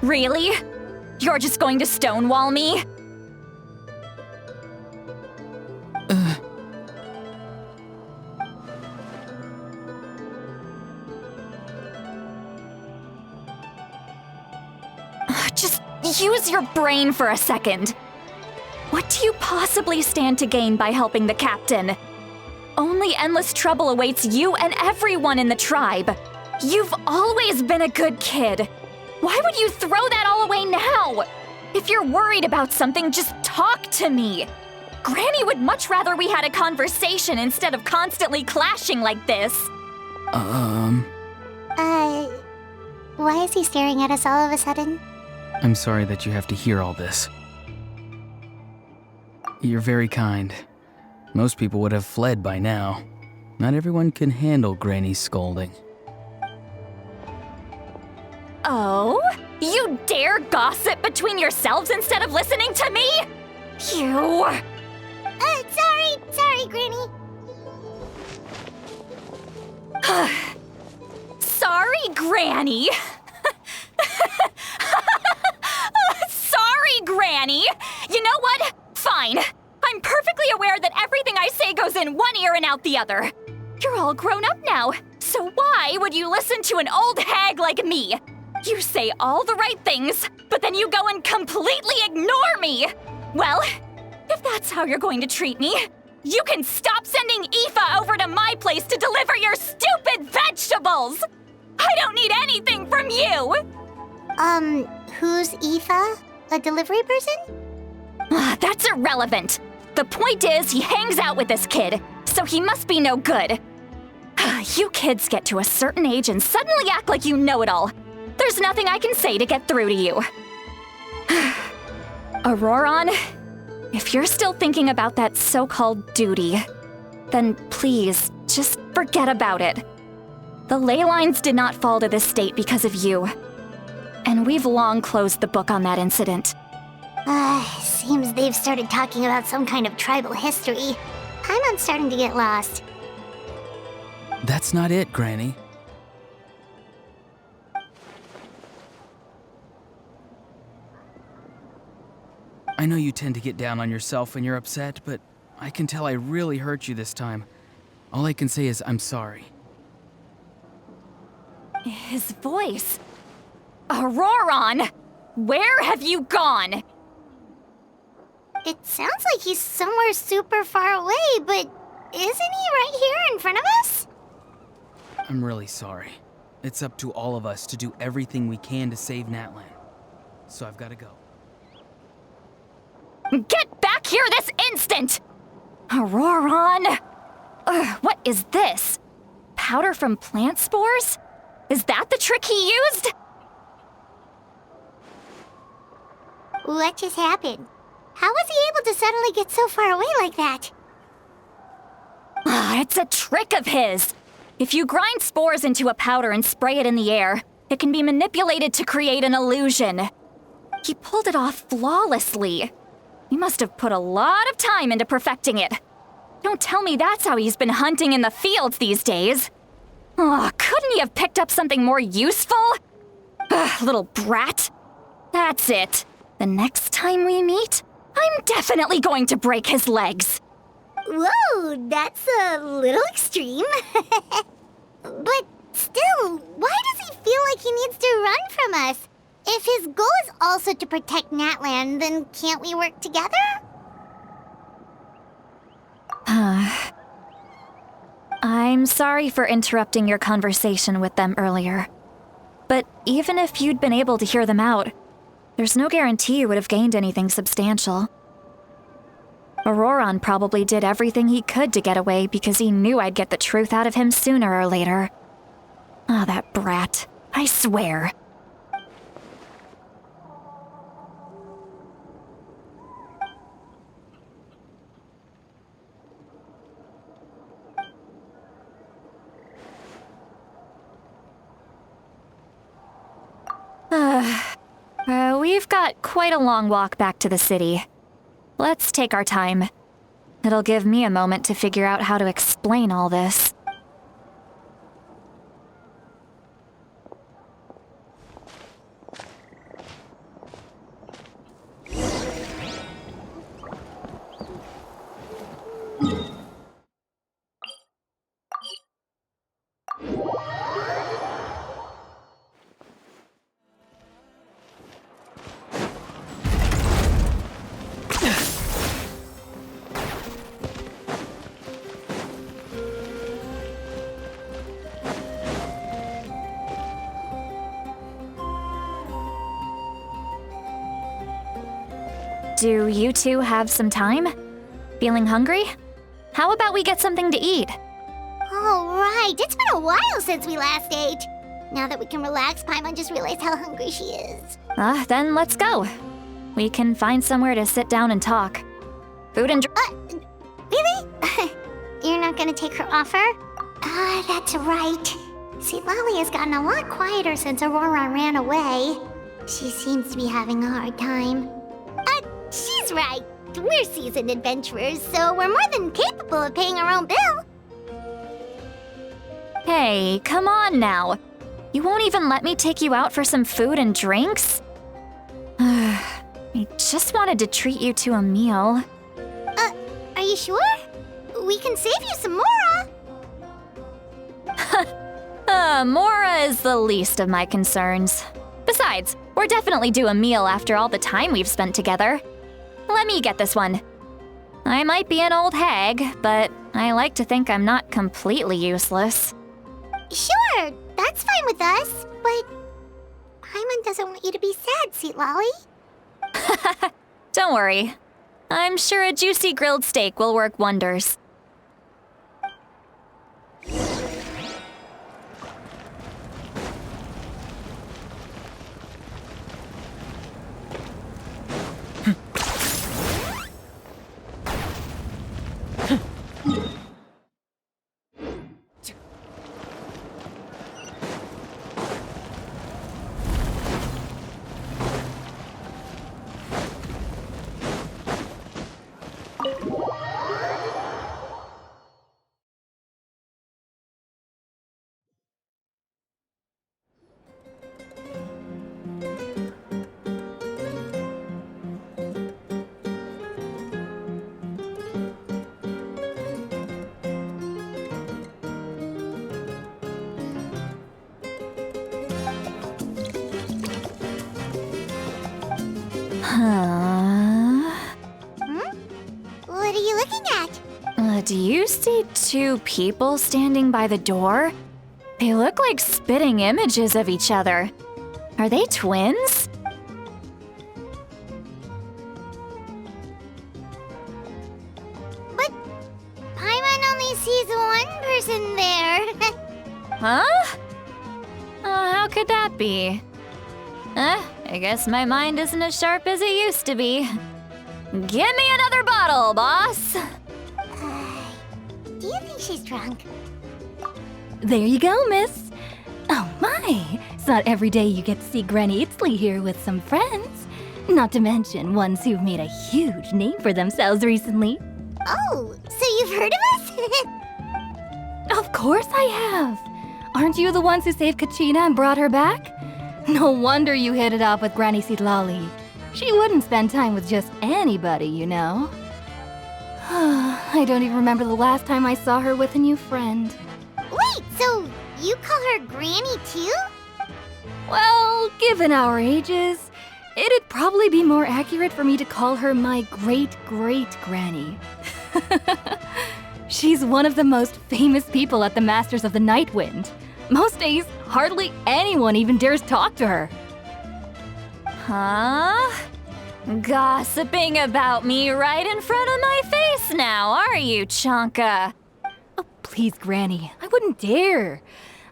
Really? You're just going to stonewall me? Just use your brain for a second. What do you possibly stand to gain by helping the captain? Only endless trouble awaits you and everyone in the tribe. You've always been a good kid. Why would you throw that all away now? If you're worried about something, just talk to me. Granny would much rather we had a conversation instead of constantly clashing like this. Why is he staring at us all of a sudden? I'm sorry that you have to hear all this. You're very kind. Most people would have fled by now. Not everyone can handle Granny's scolding. Oh? You dare gossip between yourselves instead of listening to me? You... Sorry, Granny. Sorry, Granny. Sorry, Granny. You know what? Fine. I'm perfectly aware that everything I say goes in one ear and out the other. You're all grown up now, so why would you listen to an old hag like me? You say all the right things, but then you go and completely ignore me. Well, if that's how you're going to treat me, you can stop sending Aoife over to my place to deliver your stupid vegetables! I don't need anything from you! Who's Aoife? A delivery person? That's irrelevant. The point is, he hangs out with this kid, so he must be no good. You kids get to a certain age and suddenly act like you know it all. There's nothing I can say to get through to you. Auroron, if you're still thinking about that so-called duty, then please, just forget about it. The ley lines did not fall to this state because of you. And we've long closed the book on that incident. Seems they've started talking about some kind of tribal history. I'm starting to get lost. That's not it, Granny. I know you tend to get down on yourself when you're upset, but I can tell I really hurt you this time. All I can say is I'm sorry. His voice. Auroron! Where have you gone? It sounds like he's somewhere super far away, but isn't he right here in front of us? I'm really sorry. It's up to all of us to do everything we can to save Natlan. So I've got to go. Get back here this instant! Auroron! What is this? Powder from plant spores? Is that the trick he used? What just happened? How was he able to suddenly get so far away like that? It's a trick of his. If you grind spores into a powder and spray it in the air, it can be manipulated to create an illusion. He pulled it off flawlessly. He must have put a lot of time into perfecting it. Don't tell me that's how he's been hunting in the fields these days. Couldn't he have picked up something more useful? Little brat. That's it. The next time we meet, I'm definitely going to break his legs. Whoa, that's a little extreme. But still, why does he feel like he needs to run from us? If his goal is also to protect Natlan, then can't we work together? I'm sorry for interrupting your conversation with them earlier. But even if you'd been able to hear them out, there's no guarantee you would have gained anything substantial. Auroron probably did everything he could to get away because he knew I'd get the truth out of him sooner or later. That brat. I swear. We've got quite a long walk back to the city. Let's take our time. It'll give me a moment to figure out how to explain all this. Do you two have some time? Feeling hungry? How about we get something to eat? Oh, right. It's been a while since we last ate. Now that we can relax, Paimon just realized how hungry she is. Then let's go. We can find somewhere to sit down and talk. Food and Really? You're not gonna take her offer? That's right. See, Lolly has gotten a lot quieter since Aurora ran away. She seems to be having a hard time. She's right. We're seasoned adventurers, so we're more than capable of paying our own bill. Hey, come on now. You won't even let me take you out for some food and drinks? I just wanted to treat you to a meal. Are you sure? We can save you some Mora. Mora is the least of my concerns. Besides, we're definitely due a meal after all the time we've spent together. Let me get this one. I might be an old hag, but I like to think I'm not completely useless. Sure, that's fine with us, but Paimon doesn't want you to be sad, Sweet Lolly. Don't worry. I'm sure a juicy grilled steak will work wonders. What are you looking at? Do you see two people standing by the door? They look like spitting images of each other. Are they twins? But Paimon only sees one person there. Huh? How could that be? I guess my mind isn't as sharp as it used to be. Give me another bottle, boss! Do you think she's drunk? There you go, miss. Oh my, it's not every day you get to see Granny Itzley here with some friends. Not to mention ones who've made a huge name for themselves recently. Oh, so you've heard of us? Of course I have. Aren't you the ones who saved Kachina and brought her back? No wonder you hit it off with Granny Sidlali. She wouldn't spend time with just anybody, you know. I don't even remember the last time I saw her with a new friend. Wait, so you call her Granny too? Well, given our ages, it'd probably be more accurate for me to call her my great-great-granny. She's one of the most famous people at the Masters of the Nightwind. Most days, hardly anyone even dares talk to her. Huh? Gossiping about me right in front of my face now, are you, Chonka? Oh, please, Granny, I wouldn't dare.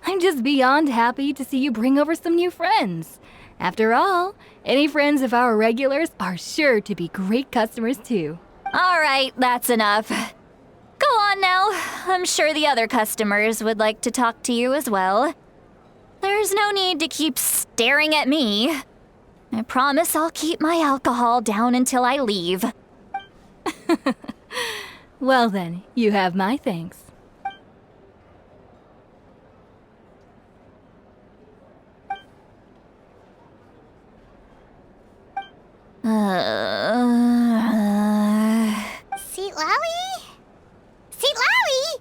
I'm just beyond happy to see you bring over some new friends. After all, any friends of our regulars are sure to be great customers too. All right, that's enough. Go on now. I'm sure the other customers would like to talk to you as well. There's no need to keep staring at me. I promise I'll keep my alcohol down until I leave. Well then, you have my thanks. Seat Lowy? Seat Lowy?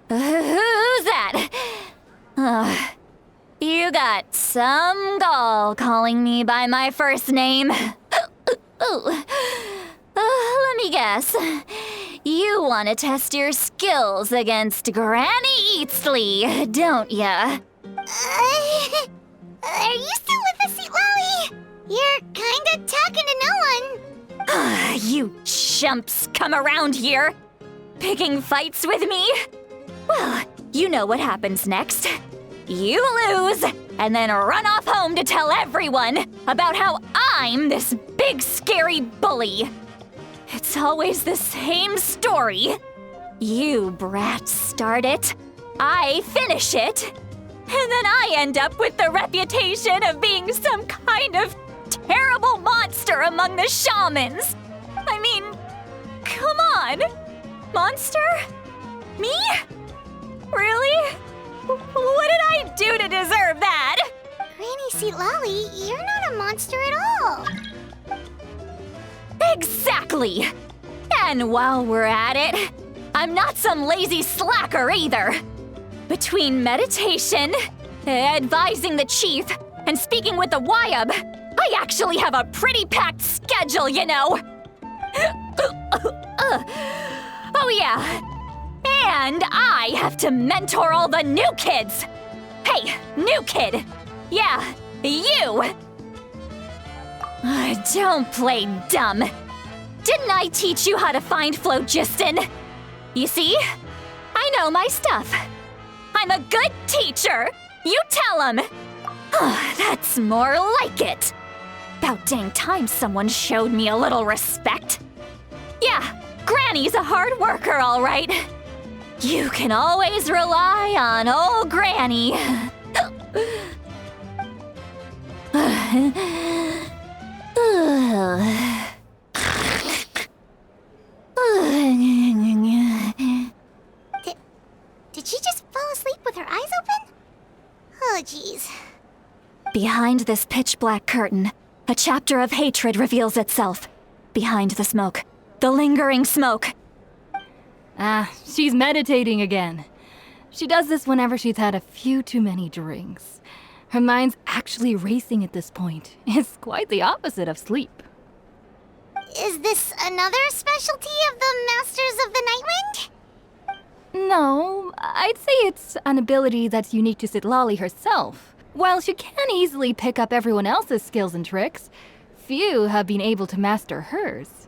Who's that? You got some gall calling me by my first name. Let me guess. You want to test your skills against Granny Eatsley, don't ya? Are you still with us, Seat Lowy? You're kinda talking to You chumps come around here, picking fights with me? Well, you know what happens next. You lose, and then run off home to tell everyone about how I'm this big scary bully. It's always the same story. You brats start it, I finish it, and then I end up with the reputation of being some kind of terrible monster among the shamans. I mean, come on. Monster? Me? Really? What did I do to deserve that? Granny Seatlali, you're not a monster at all. Exactly! And while we're at it, I'm not some lazy slacker either. Between meditation, advising the chief, and speaking with the Wyab, I actually have a pretty packed schedule, you know. Oh yeah. And I have to mentor all the new kids. Hey, new kid. Yeah, you. Don't play dumb. Didn't I teach you how to find phlogiston? You see? I know my stuff. I'm a good teacher. You tell him. That's more like it. About dang time someone showed me a little respect. Yeah, Granny's a hard worker, all right. You can always rely on old Granny. Did she just fall asleep with her eyes open? Oh, jeez. Behind this pitch-black curtain, a chapter of hatred reveals itself. Behind the smoke, the lingering smoke. She's meditating again. She does this whenever she's had a few too many drinks. Her mind's actually racing at this point. It's quite the opposite of sleep. Is this another specialty of the Masters of the Nightwind? No, I'd say it's an ability that's unique to Seatlali herself. While she can easily pick up everyone else's skills and tricks, few have been able to master hers.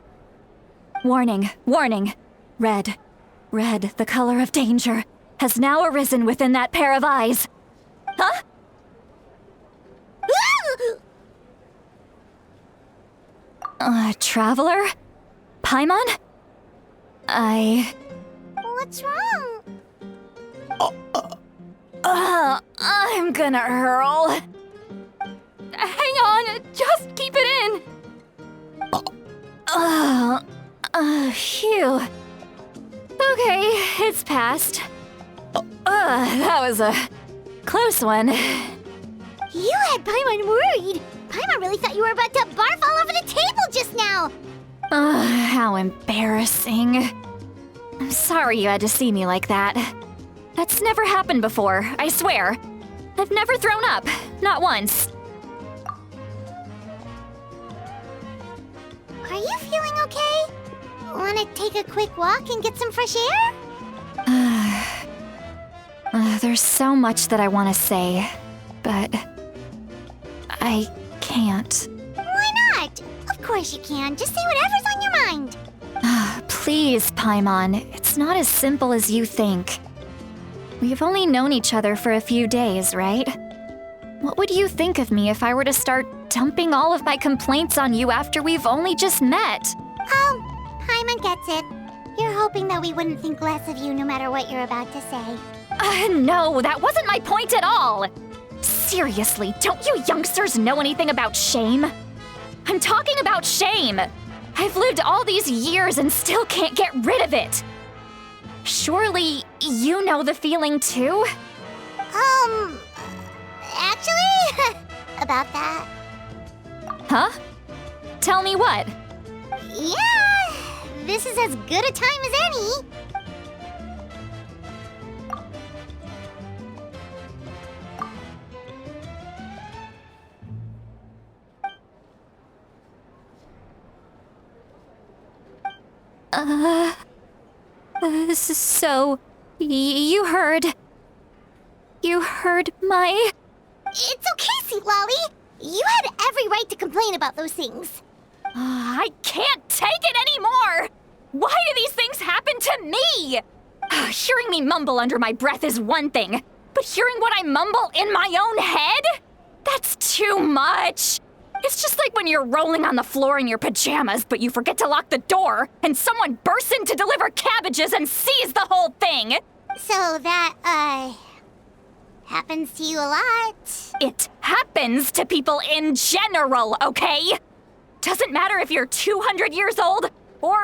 Warning, warning. Red, the color of danger, has now arisen within that pair of eyes. Huh? Traveler? Paimon? What's wrong? I'm gonna hurl. Hang on, just keep it in. Phew. Okay, it's passed. That was a close one. You had Paimon worried. Paimon really thought you were about to barf all over the table just now. How embarrassing. I'm sorry you had to see me like that. That's never happened before, I swear. I've never thrown up, not once. Are you feeling okay? Wanna take a quick walk and get some fresh air? There's so much that I want to say, but I can't. Why not? Of course you can. Just say whatever's on your mind. Please, Paimon, it's not as simple as you think. We've only known each other for a few days, right? What would you think of me if I were to start dumping all of my complaints on you after we've only just met? Oh, Paimon gets it. You're hoping that we wouldn't think less of you no matter what you're about to say. No, that wasn't my point at all. Seriously, don't you youngsters know anything about shame? I'm talking about shame. I've lived all these years and still can't get rid of it. Surely, you know the feeling too? Actually, about that. Huh? Tell me what? Yeah, this is as good a time as any. So, you heard my... It's okay, Seatlali. You had every right to complain about those things. I can't take it anymore! Why do these things happen to me? Hearing me mumble under my breath is one thing, but hearing what I mumble in my own head? That's too much. It's just like when you're rolling on the floor in your pajamas, but you forget to lock the door, and someone bursts in to deliver cabbages and sees the whole thing. So that, happens to you a lot? It happens to people in general, okay? Doesn't matter if you're 200 years old or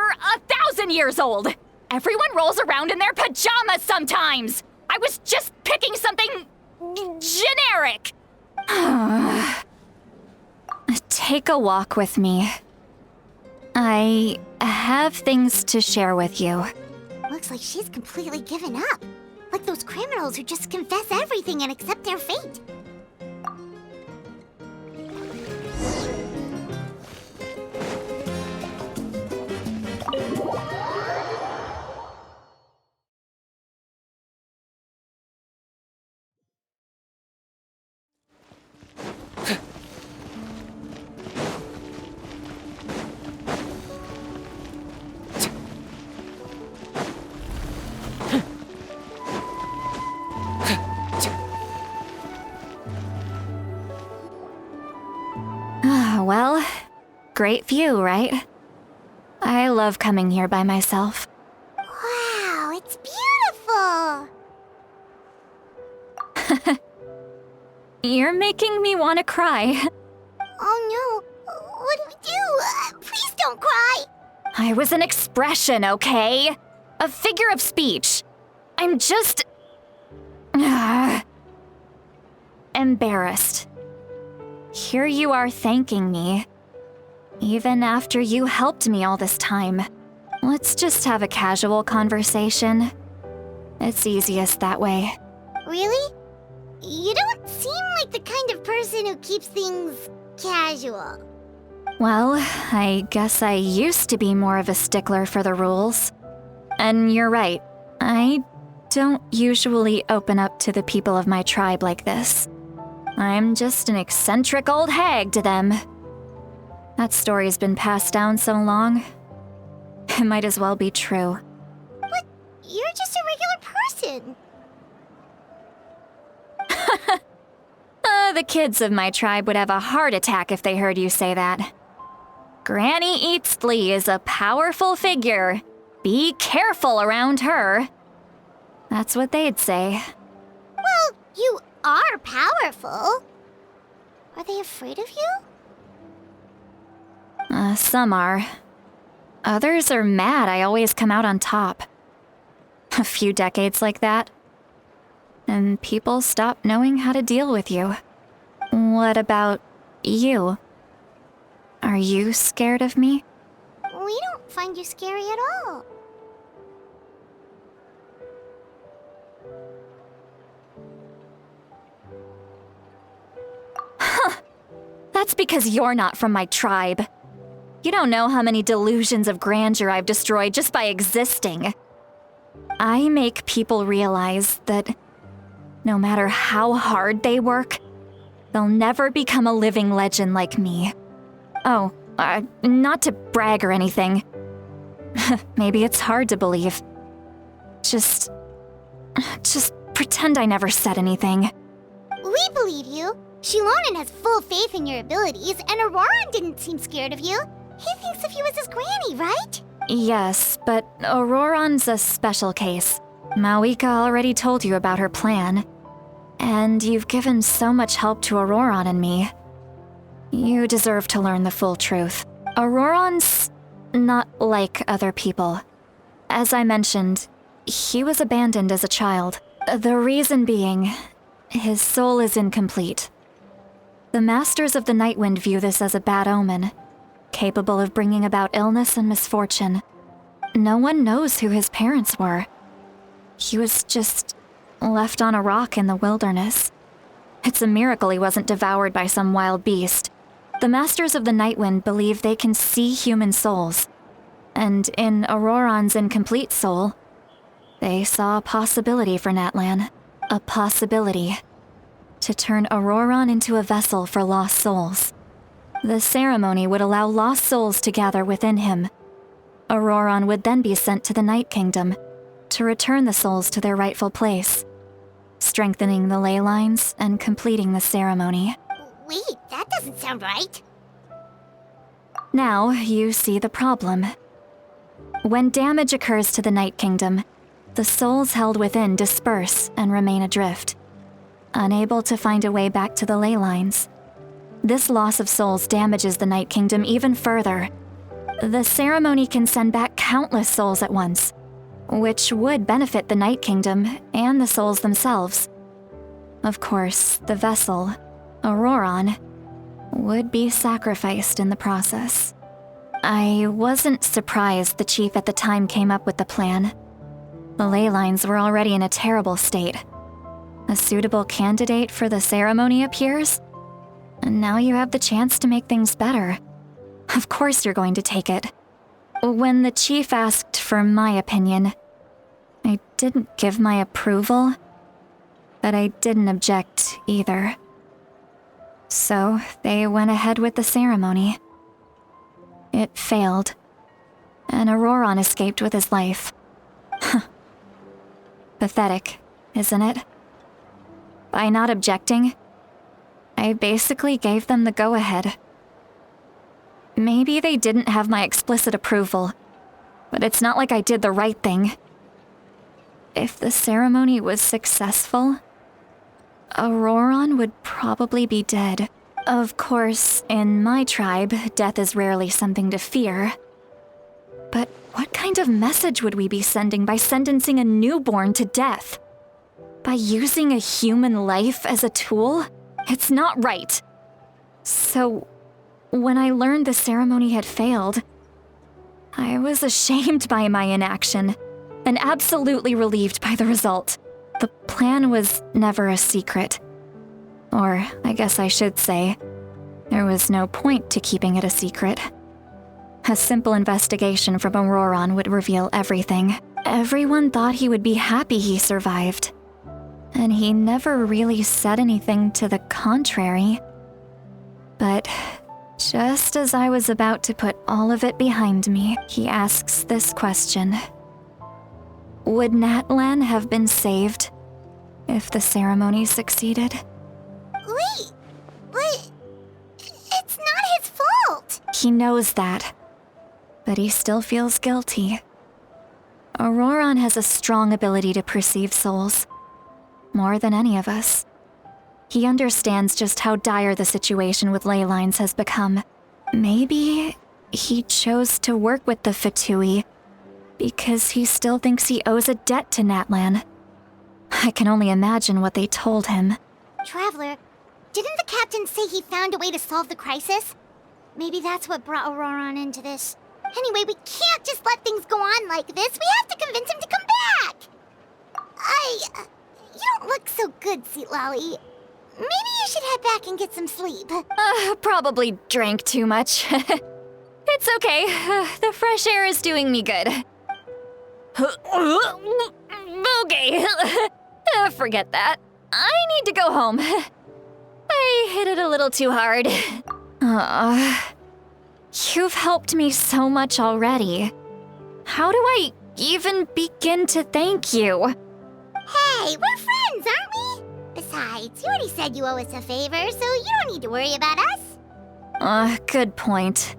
1,000 years old. Everyone rolls around in their pajamas sometimes. I was just picking something generic. Take a walk with me. I have things to share with you. Looks like she's completely given up. Like those criminals who just confess everything and accept their fate. Well, great view, right? I love coming here by myself. Wow, it's beautiful! You're making me want to cry. Oh no, what do we do? Please don't cry! I was an expression, okay? A figure of speech. I'm just... embarrassed. Here you are thanking me. Even after you helped me all this time. Let's just have a casual conversation. It's easiest that way. Really? You don't seem like the kind of person who keeps things casual. Well, I guess I used to be more of a stickler for the rules. And you're right, I don't usually open up to the people of my tribe like this. I'm just an eccentric old hag to them. That story's been passed down so long. It might as well be true. But you're just a regular person. The kids of my tribe would have a heart attack if they heard you say that. Granny Eatsley is a powerful figure. Be careful around her. That's what they'd say. Well, you are powerful. Are they afraid of you? Some are. Others are mad I always come out on top. A few decades like that, and people stop knowing how to deal with you. What about you? Are you scared of me? We don't find you scary at all. That's because you're not from my tribe. You don't know how many delusions of grandeur I've destroyed just by existing. I make people realize that no matter how hard they work, they'll never become a living legend like me. Oh, not to brag or anything. Maybe it's hard to believe. Just pretend I never said anything. We believe you. Shilonen has full faith in your abilities, and Auroran didn't seem scared of you. He thinks of you as his granny, right? Yes, but Auroran's a special case. Mawika already told you about her plan. And you've given so much help to Auroran and me. You deserve to learn the full truth. Auroran's not like other people. As I mentioned, he was abandoned as a child. The reason being, his soul is incomplete. The Masters of the Nightwind view this as a bad omen, capable of bringing about illness and misfortune. No one knows who his parents were. He was just left on a rock in the wilderness. It's a miracle he wasn't devoured by some wild beast. The Masters of the Nightwind believe they can see human souls. And in Auroran's incomplete soul, they saw a possibility for Natlan. A possibility to turn Auroran into a vessel for lost souls. The ceremony would allow lost souls to gather within him. Auroron would then be sent to the Night Kingdom to return the souls to their rightful place, strengthening the ley lines and completing the ceremony. Wait, that doesn't sound right. Now you see the problem. When damage occurs to the Night Kingdom, the souls held within disperse and remain adrift, unable to find a way back to the ley lines. This loss of souls damages the Night Kingdom even further. The ceremony can send back countless souls at once, which would benefit the Night Kingdom and the souls themselves. Of course, the vessel, Auroron, would be sacrificed in the process. I wasn't surprised the chief at the time came up with the plan. The ley lines were already in a terrible state. A suitable candidate for the ceremony appears, and now you have the chance to make things better. Of course you're going to take it. When the chief asked for my opinion, I didn't give my approval, but I didn't object either. So they went ahead with the ceremony. It failed, and Auroron escaped with his life. Pathetic, isn't it? By not objecting, I basically gave them the go-ahead. Maybe they didn't have my explicit approval, but it's not like I did the right thing. If the ceremony was successful, Auroron would probably be dead. Of course, in my tribe, death is rarely something to fear. But what kind of message would we be sending by sentencing a newborn to death? By using a human life as a tool? It's not right. So, when I learned the ceremony had failed, I was ashamed by my inaction, and absolutely relieved by the result. The plan was never a secret. Or, I guess I should say, there was no point to keeping it a secret. A simple investigation from Auroron would reveal everything. Everyone thought he would be happy he survived. And he never really said anything to the contrary. But just as I was about to put all of it behind me, he asks this question. Would Natlan have been saved if the ceremony succeeded? Wait, but it's not his fault. He knows that, but he still feels guilty. Auroron has a strong ability to perceive souls, more than any of us. He understands just how dire the situation with ley lines has become. Maybe he chose to work with the Fatui because he still thinks he owes a debt to Natlan. I can only imagine what they told him. Traveler, didn't the captain say he found a way to solve the crisis? Maybe that's what brought Auroron into this. Anyway, we can't just let things go on like this. We have to convince him to come back. You don't look so good, Sweet Lolly. Maybe you should head back and get some sleep. Probably drank too much. It's okay. The fresh air is doing me good. Okay. Forget that. I need to go home. I hit it a little too hard. You've helped me so much already. How do I even begin to thank you? Hey, we're friends, aren't we? Besides, you already said you owe us a favor, so you don't need to worry about us. Good point.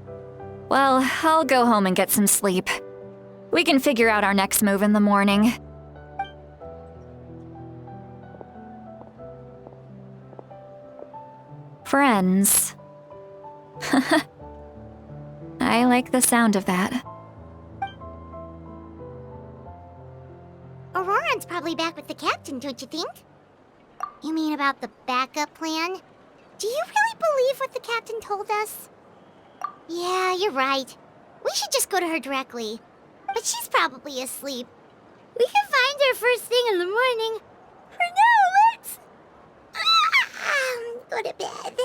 Well, I'll go home and get some sleep. We can figure out our next move in the morning. Friends. I like the sound of that. Auroron's probably back with the captain, don't you think? You mean about the backup plan? Do you really believe what the captain told us? Yeah, you're right. We should just go to her directly. But she's probably asleep. We can find her first thing in the morning. For now, let's... go to bed.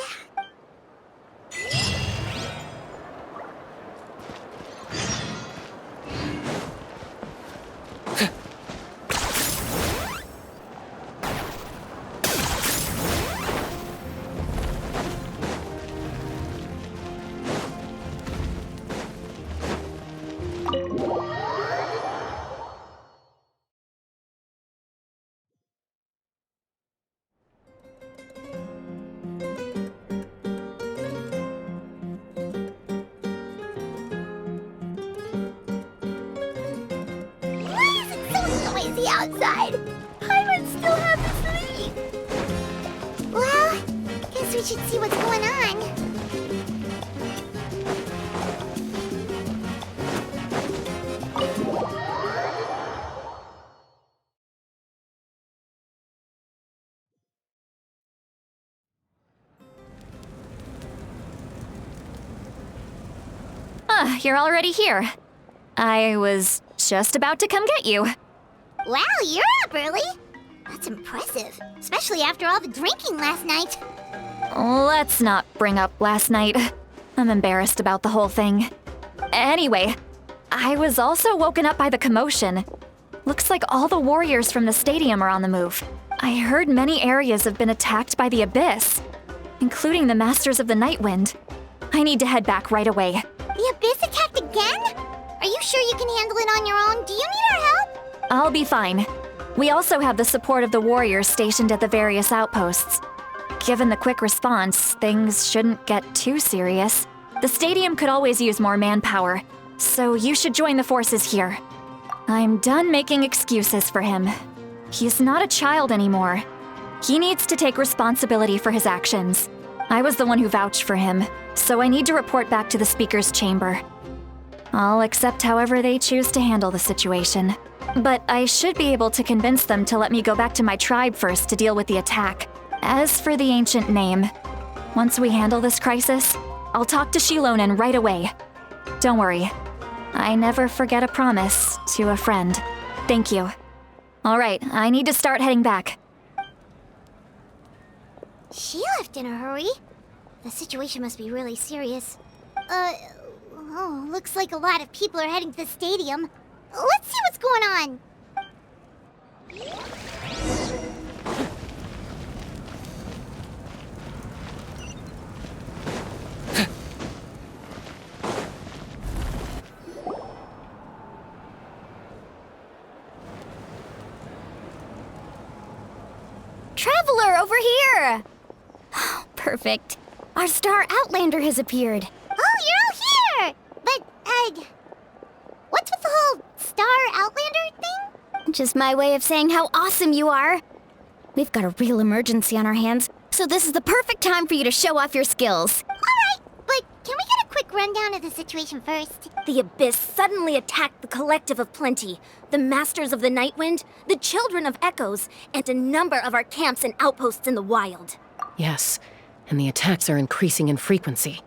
outside. Pirates still have to sleep. Well, guess we should see what's going on. You're already here. I was just about to come get you. Wow, you're up early. That's impressive, especially after all the drinking last night. Let's not bring up last night. I'm embarrassed about the whole thing. Anyway, I was also woken up by the commotion. Looks like all the warriors from the stadium are on the move. I heard many areas have been attacked by the Abyss, including the Masters of the Nightwind. I need to head back right away. The Abyss attacked again? Are you sure you can handle it on your own? Do you need our help? I'll be fine. We also have the support of the warriors stationed at the various outposts. Given the quick response, things shouldn't get too serious. The stadium could always use more manpower, so you should join the forces here. I'm done making excuses for him. He's not a child anymore. He needs to take responsibility for his actions. I was the one who vouched for him, so I need to report back to the Speaker's chamber. I'll accept however they choose to handle the situation. But I should be able to convince them to let me go back to my tribe first to deal with the attack. As for the ancient name, once we handle this crisis, I'll talk to Shilonen right away. Don't worry, I never forget a promise to a friend. Thank you. All right, I need to start heading back. She left in a hurry. The situation must be really serious. Looks like a lot of people are heading to the stadium. Let's see what's going on. Traveler, over here! Perfect. Our star Outlander has appeared. Oh, you're all here! But, what's with the whole Star Outlander thing? Just my way of saying how awesome you are. We've got a real emergency on our hands, so this is the perfect time for you to show off your skills. Alright, but can we get a quick rundown of the situation first? The Abyss suddenly attacked the Collective of Plenty, the Masters of the Nightwind, the Children of Echoes, and a number of our camps and outposts in the wild. Yes, and the attacks are increasing in frequency.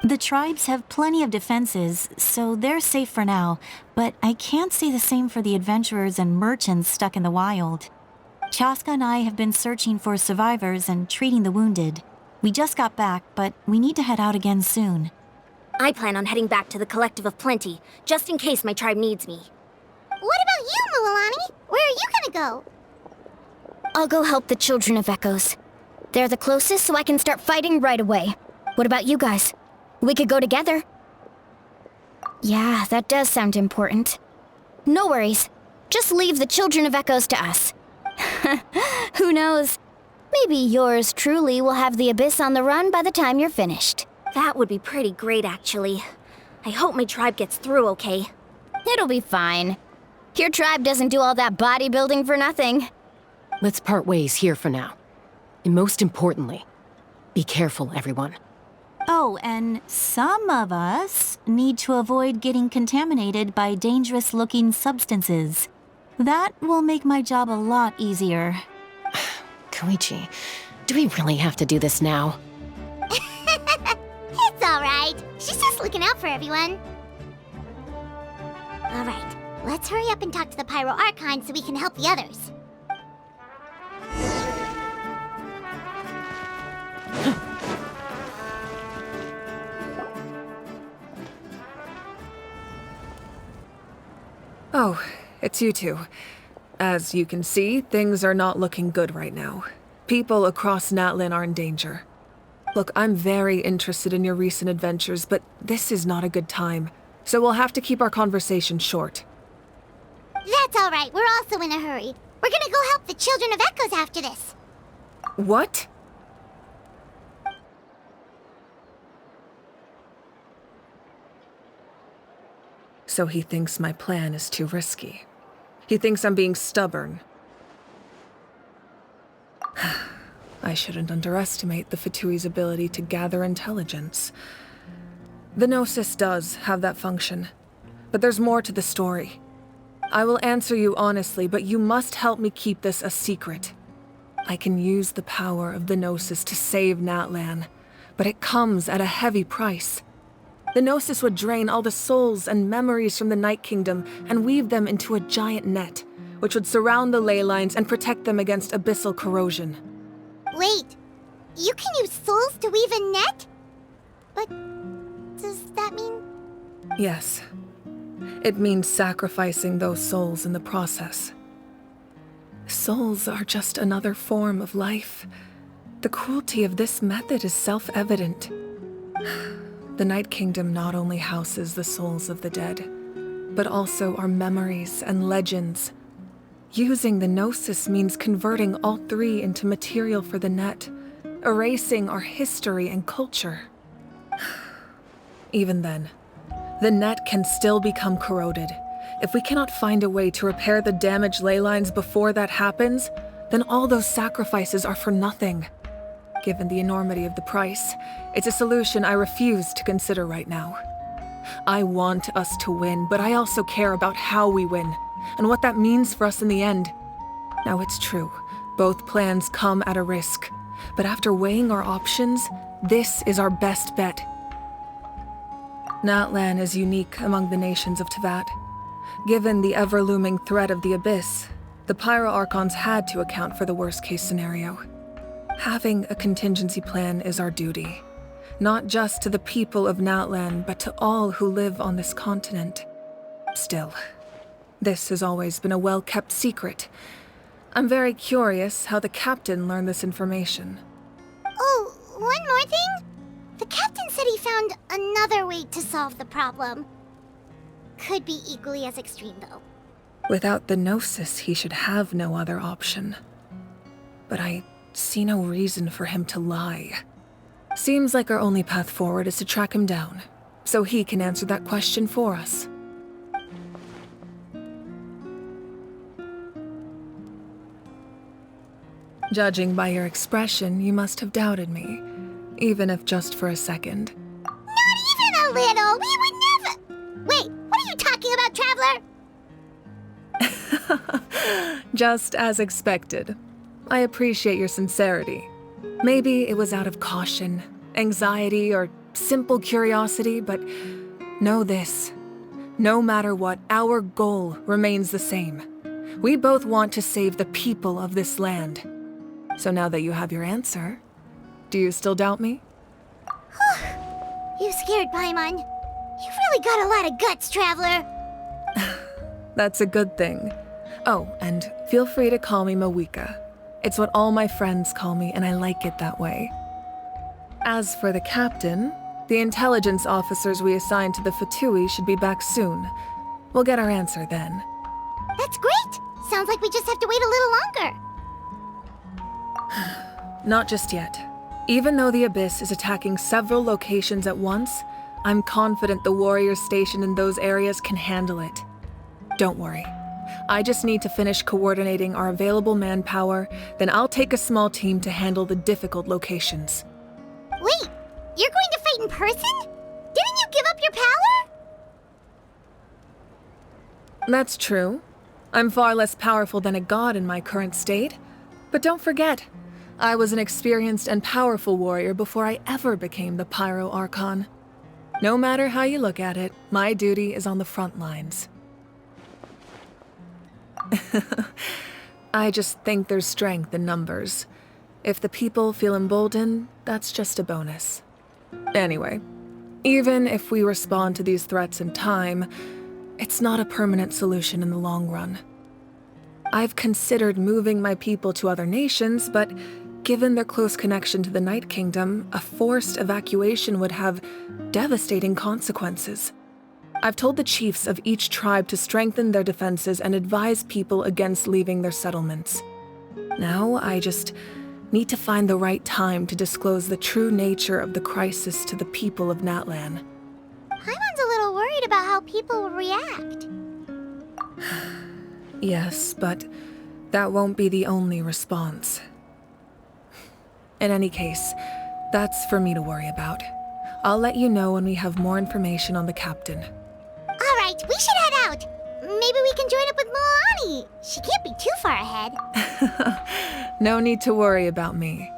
The tribes have plenty of defenses, so they're safe for now, but I can't say the same for the adventurers and merchants stuck in the wild. Chaska and I have been searching for survivors and treating the wounded. We just got back, but we need to head out again soon. I plan on heading back to the Collective of Plenty, just in case my tribe needs me. What about you, Mualani? Where are you gonna go? I'll go help the Children of Echoes. They're the closest, so I can start fighting right away. What about you guys? We could go together. Yeah, that does sound important. No worries. Just leave the Children of Echoes to us. Who knows? Maybe yours truly will have the Abyss on the run by the time you're finished. That would be pretty great, actually. I hope my tribe gets through okay. It'll be fine. Your tribe doesn't do all that bodybuilding for nothing. Let's part ways here for now. And most importantly, be careful, everyone. Oh, and some of us need to avoid getting contaminated by dangerous-looking substances. That will make my job a lot easier. Koichi, do we really have to do this now? It's alright. She's just looking out for everyone. Alright, let's hurry up and talk to the Pyro Archon so we can help the others. Oh, it's you two. As you can see, things are not looking good right now. People across Natlin are in danger. Look, I'm very interested in your recent adventures, but this is not a good time, so we'll have to keep our conversation short. That's alright, we're also in a hurry. We're gonna go help the Children of Echoes after this. What? So he thinks my plan is too risky. He thinks I'm being stubborn. I shouldn't underestimate the Fatui's ability to gather intelligence. The Gnosis does have that function, but there's more to the story. I will answer you honestly, but you must help me keep this a secret. I can use the power of the Gnosis to save Natlan, but it comes at a heavy price. The Gnosis would drain all the souls and memories from the Night Kingdom and weave them into a giant net, which would surround the ley lines and protect them against abyssal corrosion. Wait, you can use souls to weave a net? But does that mean... Yes. It means sacrificing those souls in the process. Souls are just another form of life. The cruelty of this method is self-evident. The Night Kingdom not only houses the souls of the dead, but also our memories and legends. Using the Gnosis means converting all three into material for the net, erasing our history and culture. Even then, the net can still become corroded. If we cannot find a way to repair the damaged ley lines before that happens, then all those sacrifices are for nothing. Given the enormity of the price, it's a solution I refuse to consider right now. I want us to win, but I also care about how we win, and what that means for us in the end. Now it's true, both plans come at a risk, but after weighing our options, this is our best bet. Natlan is unique among the nations of Teyvat. Given the ever-looming threat of the Abyss, the Pyro Archons had to account for the worst-case scenario. Having a contingency plan is our duty, not just to the people of Natlan, but to all who live on this continent. Still, this has always been a well-kept secret. I'm very curious how the captain learned this information. Oh, one more thing? The captain said he found another way to solve the problem. Could be equally as extreme, though. Without the Gnosis, he should have no other option. But I see no reason for him to lie. Seems like our only path forward is to track him down, so he can answer that question for us. Judging by your expression, you must have doubted me, even if just for a second. Not even a little! We would never... Wait, what are you talking about, Traveler? Just as expected. I appreciate your sincerity. Maybe it was out of caution, anxiety, or simple curiosity, but know this. No matter what, our goal remains the same. We both want to save the people of this land. So now that you have your answer, do you still doubt me? You scared Paimon. You've really got a lot of guts, Traveler. That's a good thing. Oh, and feel free to call me Mawika. It's what all my friends call me, and I like it that way. As for the captain, the intelligence officers we assigned to the Fatui should be back soon. We'll get our answer then. That's great! Sounds like we just have to wait a little longer. Not just yet. Even though the Abyss is attacking several locations at once, I'm confident the warriors stationed in those areas can handle it. Don't worry. I just need to finish coordinating our available manpower, then I'll take a small team to handle the difficult locations. Wait, you're going to fight in person? Didn't you give up your power? That's true. I'm far less powerful than a god in my current state. But don't forget, I was an experienced and powerful warrior before I ever became the Pyro Archon. No matter how you look at it, my duty is on the front lines. I just think there's strength in numbers. If the people feel emboldened, that's just a bonus. Anyway, even if we respond to these threats in time, it's not a permanent solution in the long run. I've considered moving my people to other nations, but given their close connection to the Night Kingdom, a forced evacuation would have devastating consequences. I've told the chiefs of each tribe to strengthen their defenses and advise people against leaving their settlements. Now, I just need to find the right time to disclose the true nature of the crisis to the people of Natlan. Paimon's a little worried about how people will react. Yes, but that won't be the only response. In any case, that's for me to worry about. I'll let you know when we have more information on the captain. Alright, we should head out. Maybe we can join up with Milani. She can't be too far ahead. No need to worry about me.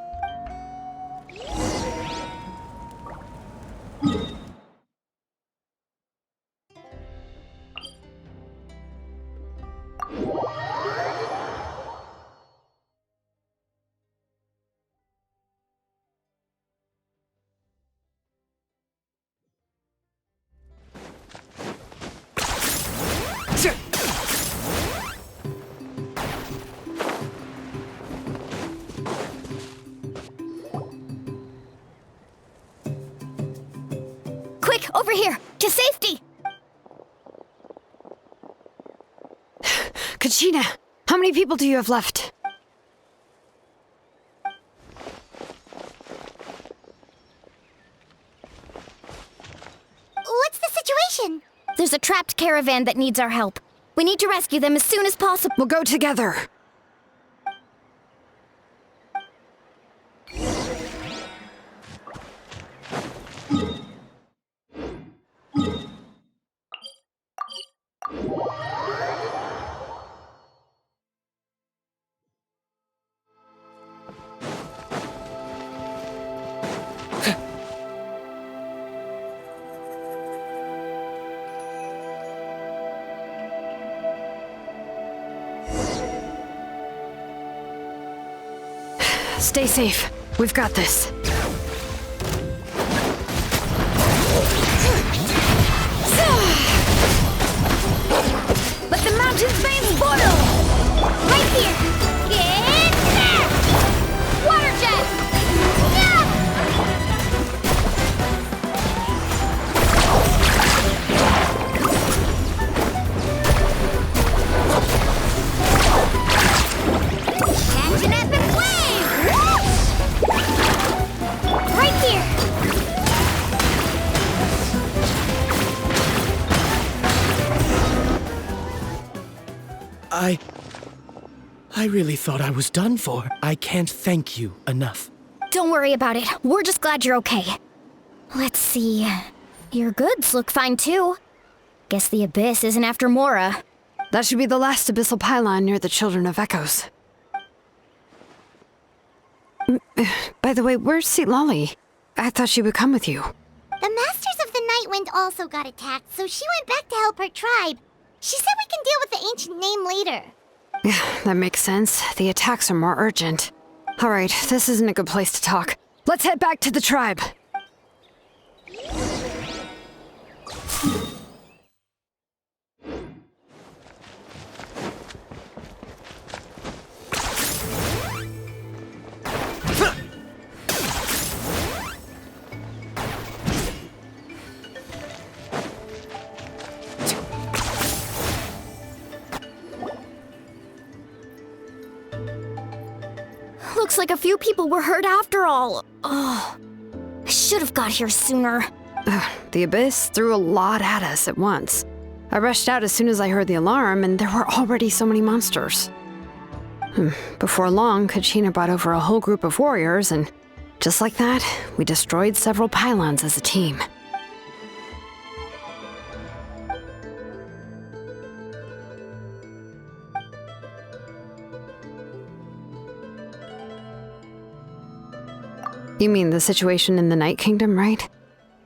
Quick, over here! To safety! Kachina, how many people do you have left? What's the situation? There's a trapped caravan that needs our help. We need to rescue them as soon as possible. We'll go together. Stay safe. We've got this. Let the mountain's veins boil! Right here! Get there! Water jet! Yeah! Catch an epic wave! Right here! I really thought I was done for. I can't thank you enough. Don't worry about it. We're just glad you're okay. Let's see. Your goods look fine too. Guess the Abyss isn't after Mora. That should be the last abyssal pylon near the Children of Echoes. By the way, where's Lolly? I thought she would come with you. The Masters of the Night Wind also got attacked, so she went back to help her tribe. She said we can deal with the ancient name later. Yeah, that makes sense. The attacks are more urgent. All right, this isn't a good place to talk. Let's head back to the tribe. Looks like a few people were hurt after all. Oh, I should have got here sooner. The Abyss threw a lot at us at once. I rushed out as soon as I heard the alarm, and there were already so many monsters. Before long, Kachina brought over a whole group of warriors, and just like that, we destroyed several pylons as a team. You mean the situation in the Night Kingdom, right?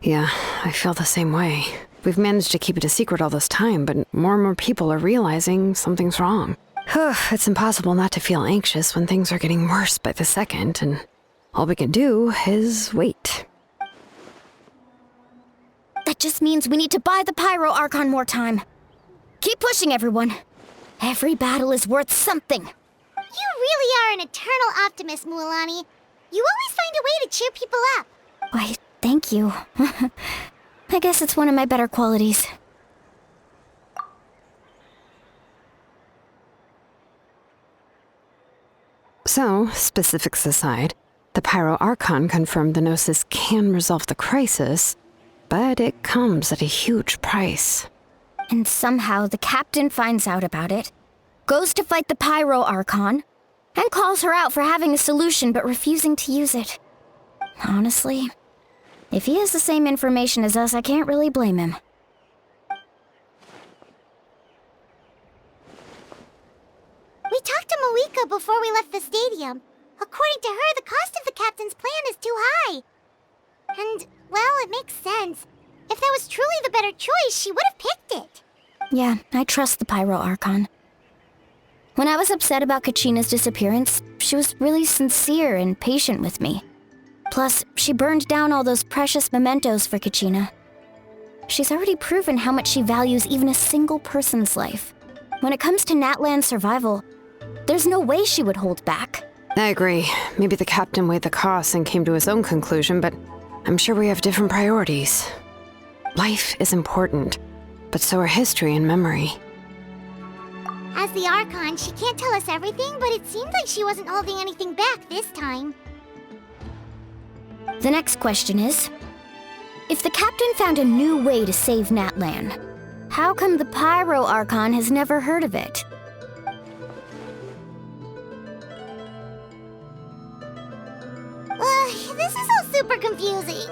Yeah, I feel the same way. We've managed to keep it a secret all this time, but more and more people are realizing something's wrong. It's impossible not to feel anxious when things are getting worse by the second, and all we can do is wait. That just means we need to buy the Pyro Archon more time. Keep pushing, everyone. Every battle is worth something. You really are an eternal optimist, Mualani. You always find a way to cheer people up. Why, thank you. I guess it's one of my better qualities. So, specifics aside, the Pyro Archon confirmed the Gnosis can resolve the crisis, but it comes at a huge price. And somehow the captain finds out about it, goes to fight the Pyro Archon, and calls her out for having a solution but refusing to use it. Honestly, if he has the same information as us, I can't really blame him. We talked to Moika before we left the stadium. According to her, the cost of the captain's plan is too high. And, well, it makes sense. If that was truly the better choice, she would have picked it. Yeah, I trust the Pyro Archon. When I was upset about Kachina's disappearance, she was really sincere and patient with me. Plus, she burned down all those precious mementos for Kachina. She's already proven how much she values even a single person's life. When it comes to Natlan's survival, there's no way she would hold back. I agree. Maybe the captain weighed the costs and came to his own conclusion, but I'm sure we have different priorities. Life is important, but so are history and memory. As the Archon, she can't tell us everything, but it seemed like she wasn't holding anything back this time. The next question is, if the captain found a new way to save Natlan, how come the Pyro Archon has never heard of it? This is all super confusing.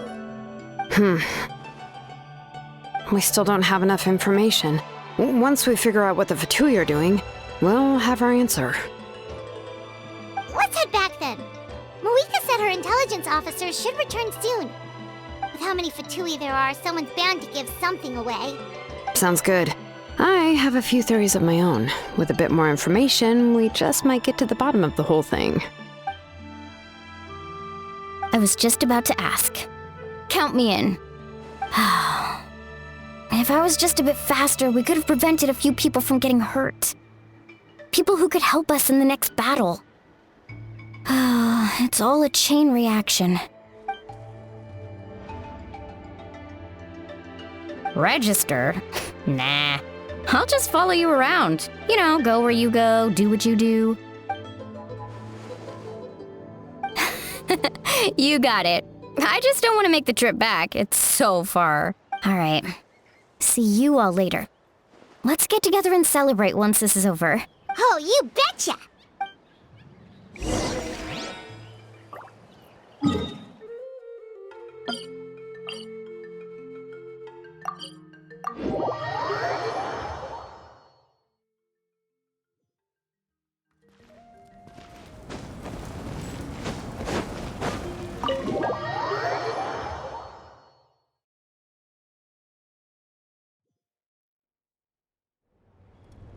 We still don't have enough information. Once we figure out what the Fatui are doing, we'll have our answer. Let's head back then. Moika said her intelligence officers should return soon. With how many Fatui there are, someone's bound to give something away. Sounds good. I have a few theories of my own. With a bit more information, we just might get to the bottom of the whole thing. I was just about to ask. Count me in. If I was just a bit faster, we could have prevented a few people from getting hurt. People who could help us in the next battle. It's all a chain reaction. Register? Nah. I'll just follow you around. You know, go where you go, do what you do. You got it. I just don't want to make the trip back. It's so far. All right. See you all later. Let's get together and celebrate once this is over. Oh, you betcha!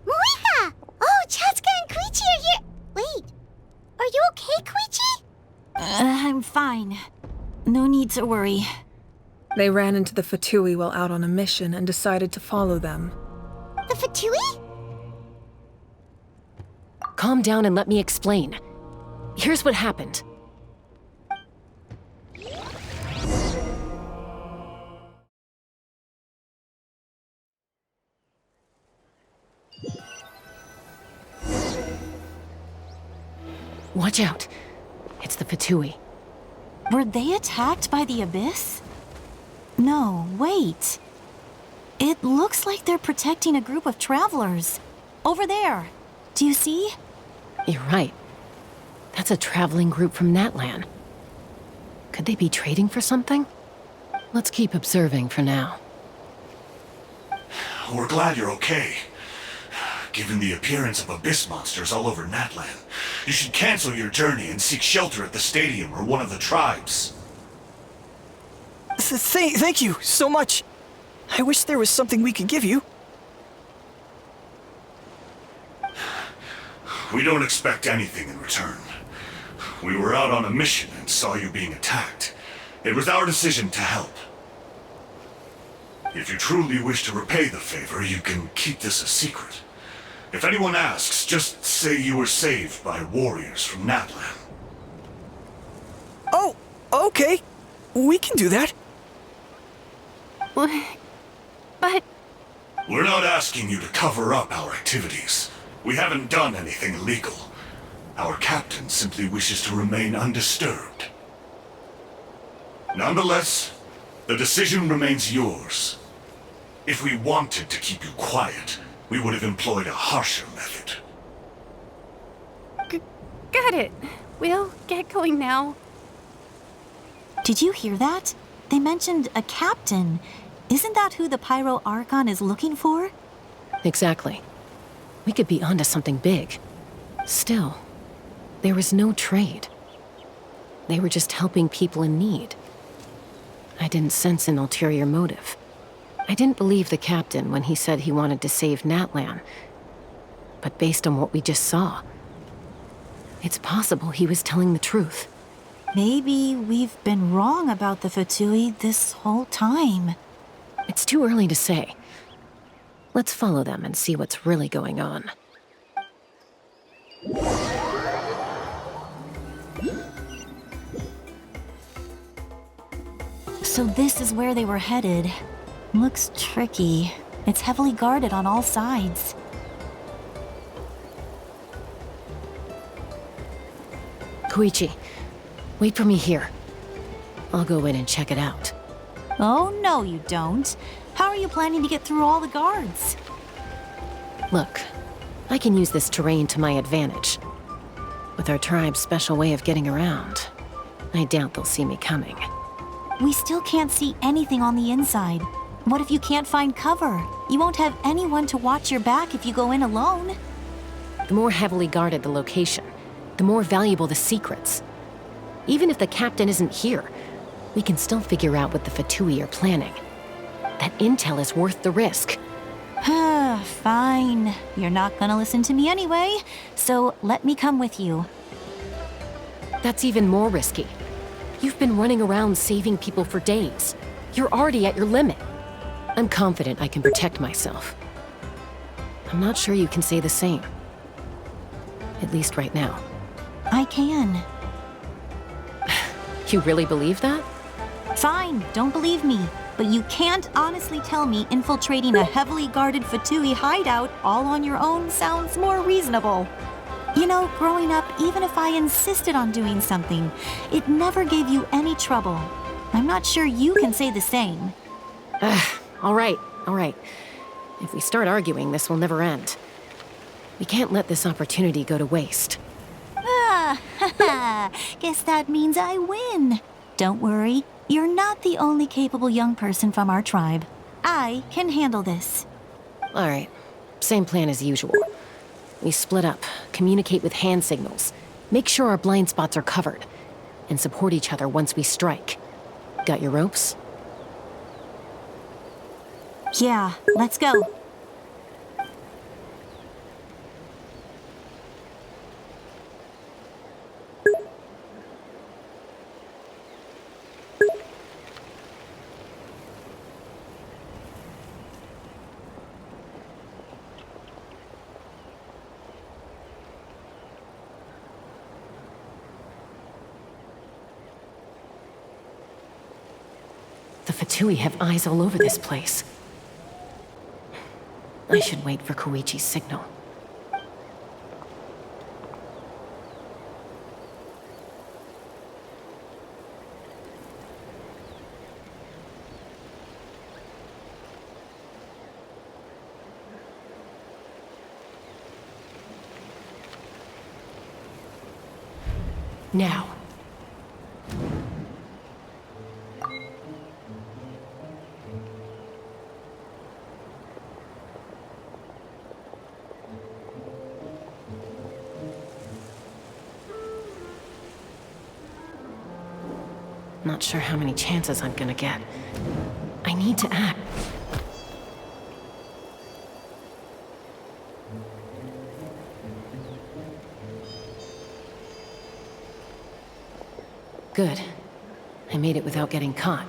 Moika! Oh, Chaska and Koichi are here! Wait, are you okay, Koichi? I'm fine. No need to worry. They ran into the Fatui while out on a mission and decided to follow them. The Fatui? Calm down and let me explain. Here's what happened. Watch out. It's the Fatui. Were they attacked by the Abyss? No, wait. It looks like they're protecting a group of travelers. Over there. Do you see? You're right. That's a traveling group from Natlan. Could they be trading for something? Let's keep observing for now. We're glad you're okay. Given the appearance of abyss monsters all over Natlan, you should cancel your journey and seek shelter at the stadium or one of the tribes. Thank you so much. I wish there was something we could give you. We don't expect anything in return. We were out on a mission and saw you being attacked. It was our decision to help. If you truly wish to repay the favor, you can keep this a secret. If anyone asks, just say you were saved by warriors from Natlan. Oh, okay. We can do that. But... We're not asking you to cover up our activities. We haven't done anything illegal. Our captain simply wishes to remain undisturbed. Nonetheless, the decision remains yours. If we wanted to keep you quiet, we would have employed a harsher method. Forget it. We'll get going now. Did you hear that? They mentioned a captain. Isn't that who the Pyro Archon is looking for? Exactly. We could be onto something big. Still, there was no trade. They were just helping people in need. I didn't sense an ulterior motive. I didn't believe the captain when he said he wanted to save Natlan. But based on what we just saw, it's possible he was telling the truth. Maybe we've been wrong about the Fatui this whole time. It's too early to say. Let's follow them and see what's really going on. So this is where they were headed. Looks tricky. It's heavily guarded on all sides. Koichi, wait for me here. I'll go in and check it out. Oh, no you don't. How are you planning to get through all the guards? Look, I can use this terrain to my advantage. With our tribe's special way of getting around, I doubt they'll see me coming. We still can't see anything on the inside. What if you can't find cover? You won't have anyone to watch your back if you go in alone. The more heavily guarded the location, the more valuable the secrets. Even if the captain isn't here, we can still figure out what the Fatui are planning. That intel is worth the risk. Fine. You're not gonna listen to me anyway, so let me come with you. That's even more risky. You've been running around saving people for days. You're already at your limit. I'm confident I can protect myself. I'm not sure you can say the same. At least right now. I can. You really believe that? Fine, don't believe me. But you can't honestly tell me infiltrating a heavily guarded Fatui hideout all on your own sounds more reasonable. You know, growing up, even if I insisted on doing something, it never gave you any trouble. I'm not sure you can say the same. All right. If we start arguing, this will never end. We can't let this opportunity go to waste. Guess that means I win. Don't worry, you're not the only capable young person from our tribe. I can handle this. All right, same plan as usual. We split up, communicate with hand signals, make sure our blind spots are covered, and support each other once we strike. Got your ropes? Yeah, let's go. The Fatui have eyes all over this place. I should wait for Koichi's signal. Now. Not sure how many chances I'm gonna get. I need to act. Good. I made it without getting caught.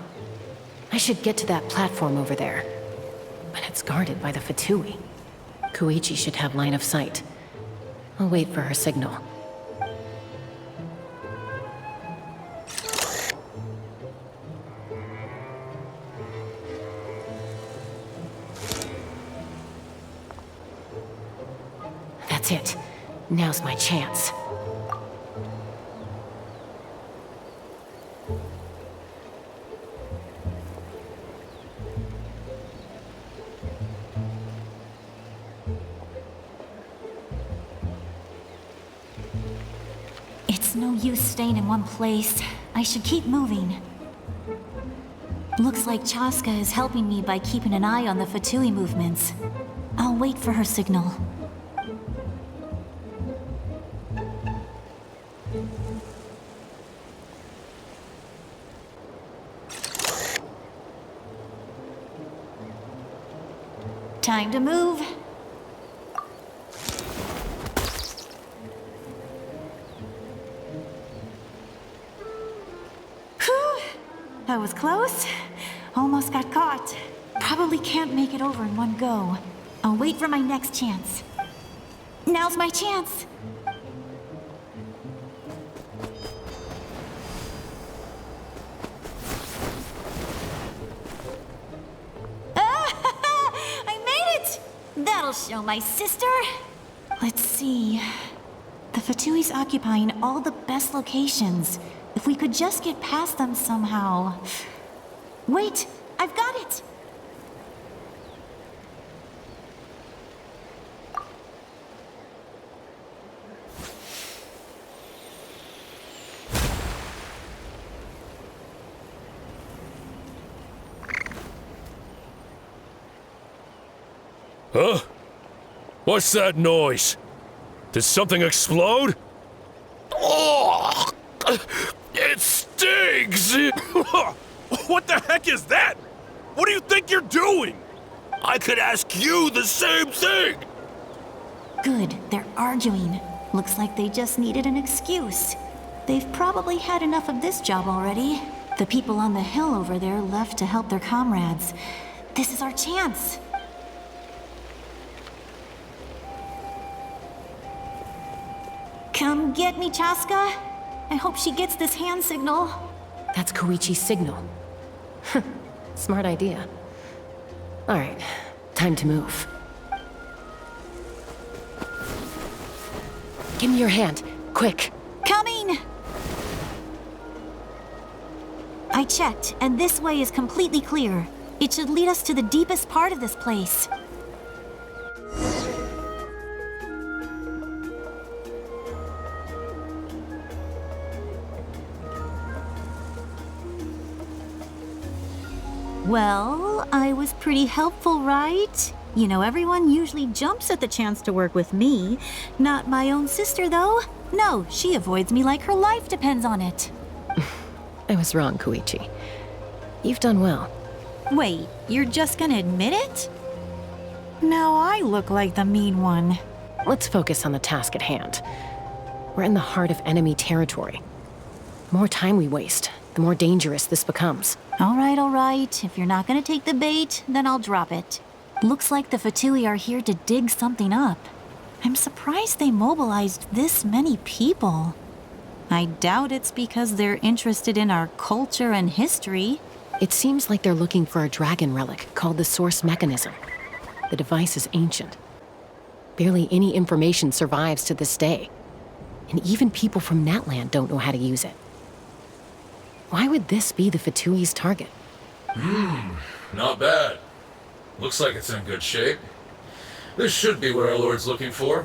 I should get to that platform over there. But it's guarded by the Fatui. Koichi should have line of sight. I'll wait for her signal. That's it. Now's my chance. It's no use staying in one place. I should keep moving. Looks like Chaska is helping me by keeping an eye on the Fatui movements. I'll wait for her signal. Time to move. Whew! That was close. Almost got caught. Probably can't make it over in one go. I'll wait for my next chance. Now's my chance. I made it! That'll show my sister. Let's see. The Fatui's occupying all the best locations. If we could just get past them somehow. Wait, I've got it! Huh? What's that noise? Did something explode? Oh! It stings! What the heck is that? What do you think you're doing? I could ask you the same thing! Good, they're arguing. Looks like they just needed an excuse. They've probably had enough of this job already. The people on the hill over there left to help their comrades. This is our chance. Come get me, Chaska. I hope she gets this hand signal. That's Koichi's signal. Smart idea. Alright, time to move. Give me your hand, quick. Coming! I checked, and this way is completely clear. It should lead us to the deepest part of this place. Well, I was pretty helpful, right? You know, everyone usually jumps at the chance to work with me. Not my own sister, though. No, she avoids me like her life depends on it. I was wrong, Koichi. You've done well. Wait, you're just gonna admit it? Now I look like the mean one. Let's focus on the task at hand. We're in the heart of enemy territory. The more time we waste, the more dangerous this becomes. All right. If you're not gonna take the bait, then I'll drop it. Looks like the Fatui are here to dig something up. I'm surprised they mobilized this many people. I doubt it's because they're interested in our culture and history. It seems like they're looking for a dragon relic called the Source Mechanism. The device is ancient. Barely any information survives to this day. And even people from Natlan don't know how to use it. Why would this be the Fatui's target? Not bad. Looks like it's in good shape. This should be what our Lord's looking for.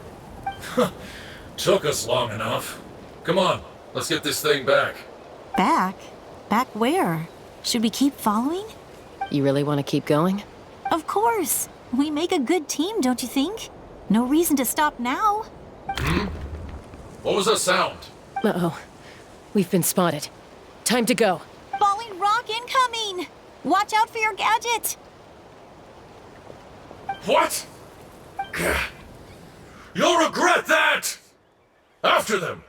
Took us long enough. Come on, let's get this thing back. Back? Back where? Should we keep following? You really want to keep going? Of course. We make a good team, don't you think? No reason to stop now. What was that sound? Uh-oh. We've been spotted. Time to go. Falling rock incoming! Watch out for your gadget! What? You'll regret that! After them!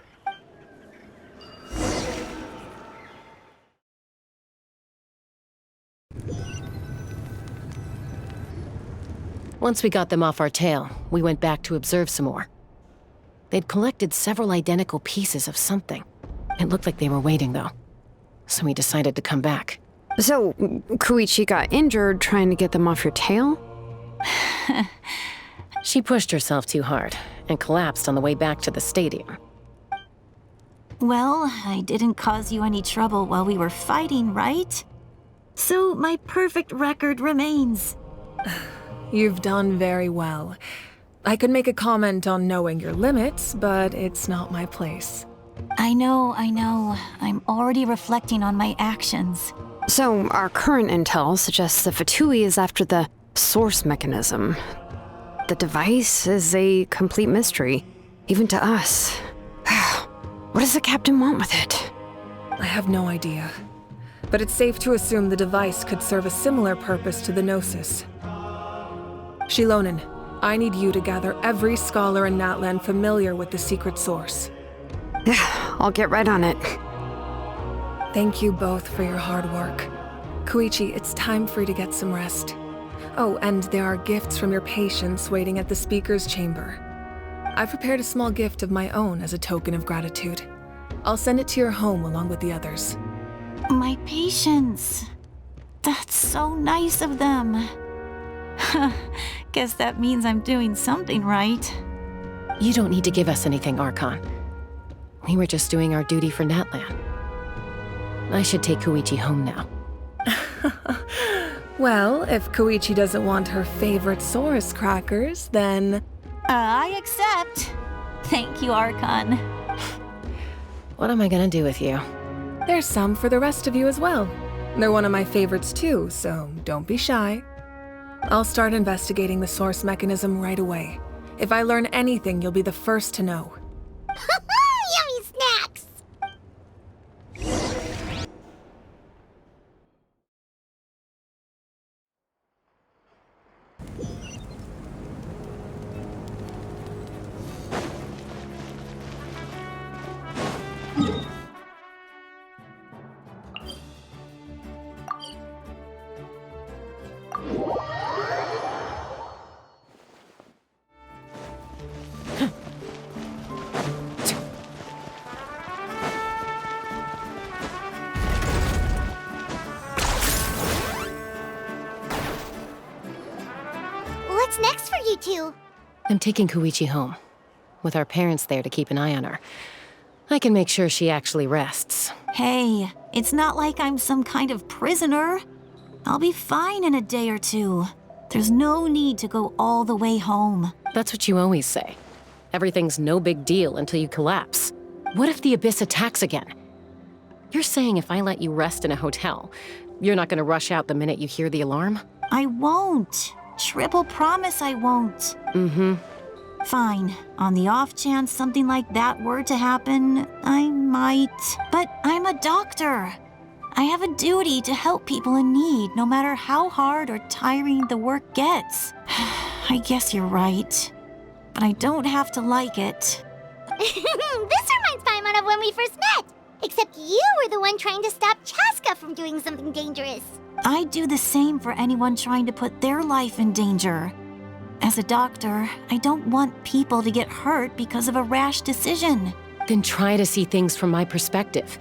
Once we got them off our tail, we went back to observe some more. They'd collected several identical pieces of something. It looked like they were waiting, though. So we decided to come back. So, Koichi got injured trying to get them off your tail? She pushed herself too hard and collapsed on the way back to the stadium. Well, I didn't cause you any trouble while we were fighting, right? So my perfect record remains. You've done very well. I could make a comment on knowing your limits, but it's not my place. I know. I'm already reflecting on my actions. So, our current intel suggests that Fatui is after the source mechanism. The device is a complete mystery, even to us. What does the captain want with it? I have no idea. But it's safe to assume the device could serve a similar purpose to the Gnosis. Shilonen, I need you to gather every scholar in Natlan familiar with the secret source. I'll get right on it. Thank you both for your hard work. Koichi, it's time for you to get some rest. Oh, and there are gifts from your patients waiting at the speaker's chamber. I've prepared a small gift of my own as a token of gratitude. I'll send it to your home along with the others. My patients. That's so nice of them. Guess that means I'm doing something right. You don't need to give us anything, Archon. We were just doing our duty for Natlan. I should take Koichi home now. Well, if Koichi doesn't want her favorite Saurus crackers, then... I accept. Thank you, Archon. What am I gonna do with you? There's some for the rest of you as well. They're one of my favorites too, so don't be shy. I'll start investigating the source mechanism right away. If I learn anything, you'll be the first to know. Yummy snacks! What's next for you two? I'm taking Koichi home, with our parents there to keep an eye on her. I can make sure she actually rests. Hey, it's not like I'm some kind of prisoner. I'll be fine in a day or two. There's no need to go all the way home. That's what you always say. Everything's no big deal until you collapse. What if the Abyss attacks again? You're saying if I let you rest in a hotel, you're not gonna rush out the minute you hear the alarm? I won't. Triple promise I won't. Mm-hmm. Fine. On the off chance something like that were to happen, I might. But I'm a doctor. I have a duty to help people in need, no matter how hard or tiring the work gets. I guess you're right. But I don't have to like it. This reminds Paimon of when we first met. Except you were the one trying to stop Chaska from doing something dangerous. I'd do the same for anyone trying to put their life in danger. As a doctor, I don't want people to get hurt because of a rash decision. Then try to see things from my perspective.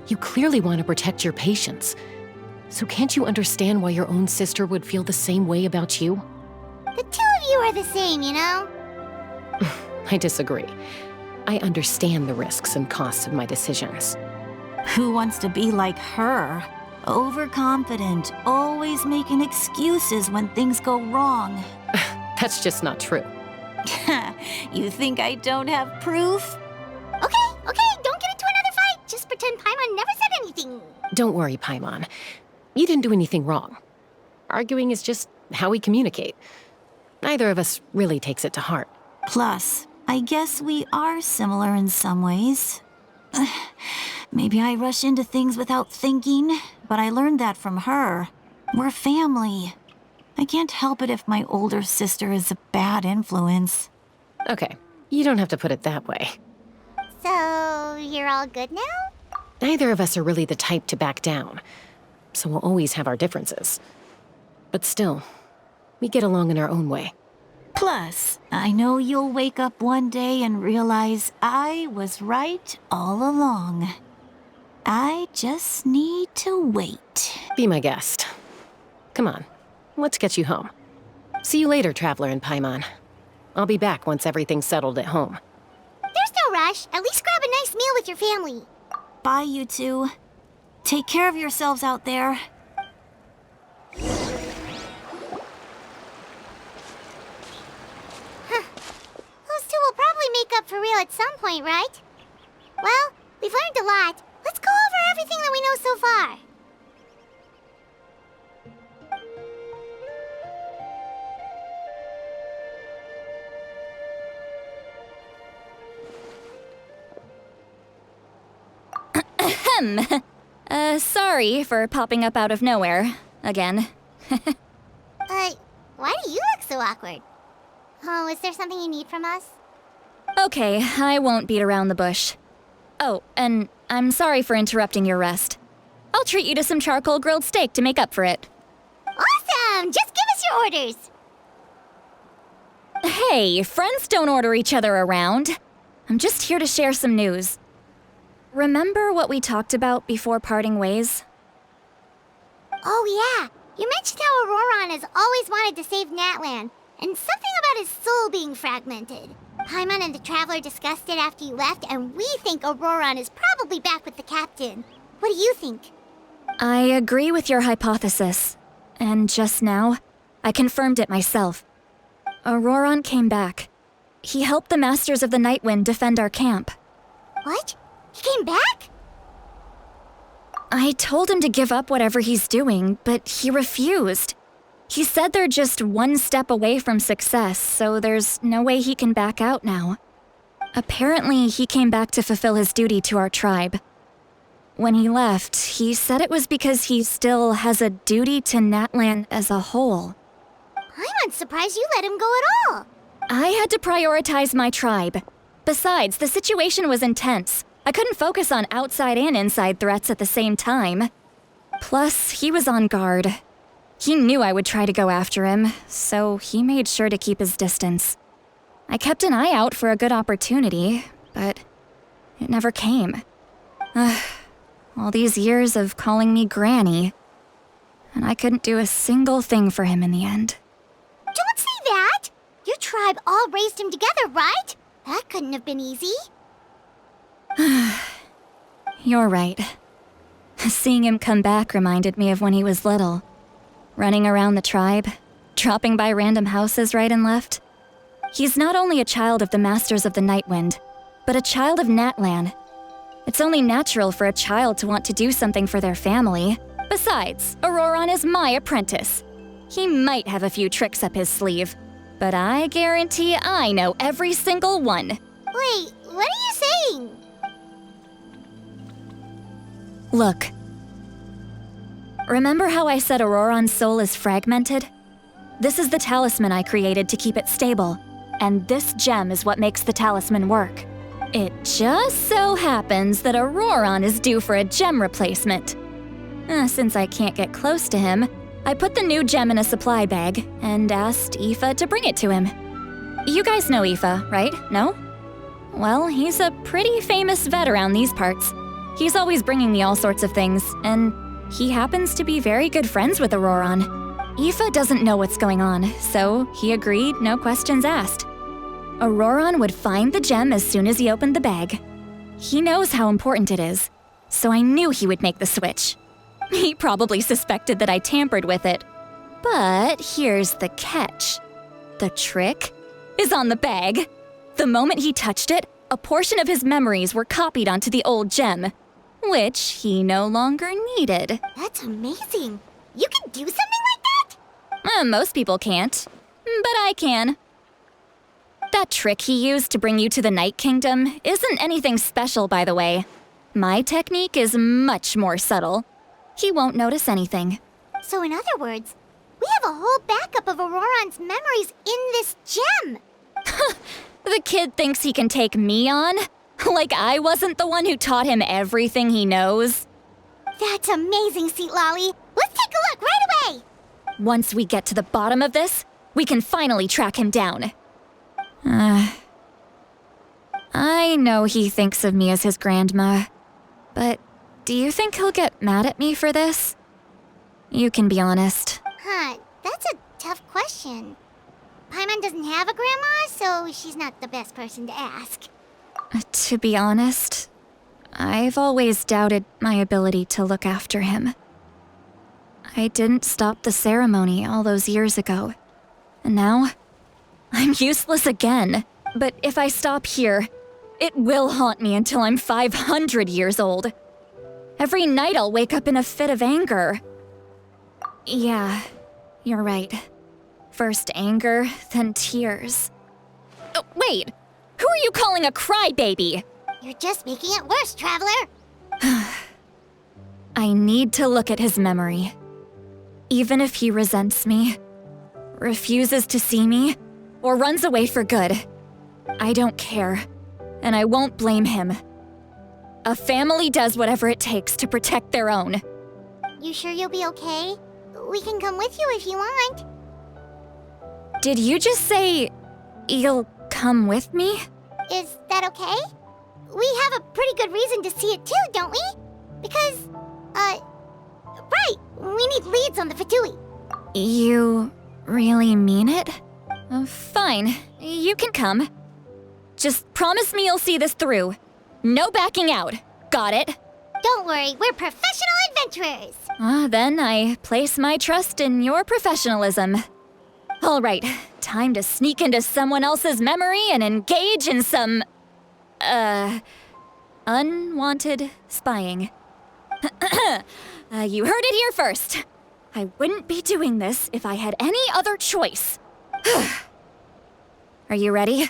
You clearly want to protect your patients. So can't you understand why your own sister would feel the same way about you? The two of you are the same, you know? I disagree. I understand the risks and costs of my decisions. Who wants to be like her? Overconfident, always making excuses when things go wrong. That's just not true. You think I don't have proof? Okay, don't get into another fight. Just pretend Paimon never said anything. Don't worry, Paimon. You didn't do anything wrong. Arguing is just how we communicate. Neither of us really takes it to heart. Plus, I guess we are similar in some ways. Maybe I rush into things without thinking, but I learned that from her. We're family. I can't help it if my older sister is a bad influence. Okay, you don't have to put it that way. So, you're all good now? Neither of us are really the type to back down, so we'll always have our differences. But still, we get along in our own way. Plus, I know you'll wake up one day and realize I was right all along. I just need to wait. Be my guest. Come on, let's get you home. See you later, Traveler and Paimon. I'll be back once everything's settled at home. There's no rush. At least grab a nice meal with your family. Bye, you two. Take care of yourselves out there. Those two will probably make up for real at some point, right? Well, we've learned a lot. Let's go over everything that we know so far. Ahem. Sorry for popping up out of nowhere. Again. Why do you look so awkward? Oh, is there something you need from us? Okay, I won't beat around the bush. Oh, and I'm sorry for interrupting your rest. I'll treat you to some charcoal grilled steak to make up for it. Awesome! Just give us your orders! Hey, friends don't order each other around. I'm just here to share some news. Remember what we talked about before parting ways? Oh yeah, you mentioned how Auroron has always wanted to save Natlan, and something about his soul being fragmented. Paimon and the Traveler discussed it after you left, and we think Auroron is probably back with the Captain. What do you think? I agree with your hypothesis. And just now, I confirmed it myself. Auroron came back. He helped the Masters of the Nightwind defend our camp. What? He came back? I told him to give up whatever he's doing, but he refused. He said they're just one step away from success, so there's no way he can back out now. Apparently, he came back to fulfill his duty to our tribe. When he left, he said it was because he still has a duty to Natlan as a whole. I'm surprised you let him go at all. I had to prioritize my tribe. Besides, the situation was intense. I couldn't focus on outside and inside threats at the same time. Plus, he was on guard. He knew I would try to go after him, so he made sure to keep his distance. I kept an eye out for a good opportunity, but it never came. All these years of calling me Granny, and I couldn't do a single thing for him in the end. Don't say that! Your tribe all raised him together, right? That couldn't have been easy. You're right. Seeing him come back reminded me of when he was little. Running around the tribe, dropping by random houses right and left. He's not only a child of the Masters of the Nightwind, but a child of Natlan. It's only natural for a child to want to do something for their family. Besides, Auroron is my apprentice. He might have a few tricks up his sleeve, but I guarantee I know every single one. Wait, what are you saying? Look. Remember how I said Auroron's soul is fragmented? This is the talisman I created to keep it stable, and this gem is what makes the talisman work. It just so happens that Auroron is due for a gem replacement. Since I can't get close to him, I put the new gem in a supply bag and asked Aoife to bring it to him. You guys know Aoife, right? No? Well, he's a pretty famous vet around these parts. He's always bringing me all sorts of things, and he happens to be very good friends with Auroron. Aoife doesn't know what's going on, so he agreed, no questions asked. Auroron would find the gem as soon as he opened the bag. He knows how important it is, so I knew he would make the switch. He probably suspected that I tampered with it. But here's the catch. The trick is on the bag. The moment he touched it, a portion of his memories were copied onto the old gem, which he no longer needed. That's amazing. You can do something like that? Most people can't, but I can. That trick he used to bring you to the Night Kingdom isn't anything special, by the way. My technique is much more subtle. He won't notice anything. So in other words, we have a whole backup of Auroron's memories in this gem. The kid thinks he can take me on? Like I wasn't the one who taught him everything he knows? That's amazing, Seat Lolly. Let's take a look right away. Once we get to the bottom of this, we can finally track him down. I know he thinks of me as his grandma, but do you think he'll get mad at me for this? You can be honest. That's a tough question. Paimon doesn't have a grandma, so she's not the best person to ask. To be honest, I've always doubted my ability to look after him. I didn't stop the ceremony all those years ago, and now I'm useless again. But if I stop here, It will haunt me until I'm 500 years old. Every night I'll wake up in a fit of anger. Yeah, you're right. First anger, then tears. Oh, wait! Who are you calling a crybaby? You're just making it worse, Traveler. I need to look at his memory. Even if he resents me, refuses to see me, or runs away for good, I don't care, and I won't blame him. A family does whatever it takes to protect their own. You sure you'll be okay? We can come with you if you want. Did you just say you'll come with me? Is that okay? We have a pretty good reason to see it too, don't we? Because, right, we need leads on the Fatui. You really mean it? Fine, you can come. Just promise me you'll see this through. No backing out. Got it? Don't worry, we're professional adventurers. Then I place my trust in your professionalism. All right, time to sneak into someone else's memory and engage in some, unwanted spying. You heard it here first. I wouldn't be doing this if I had any other choice. Are you ready?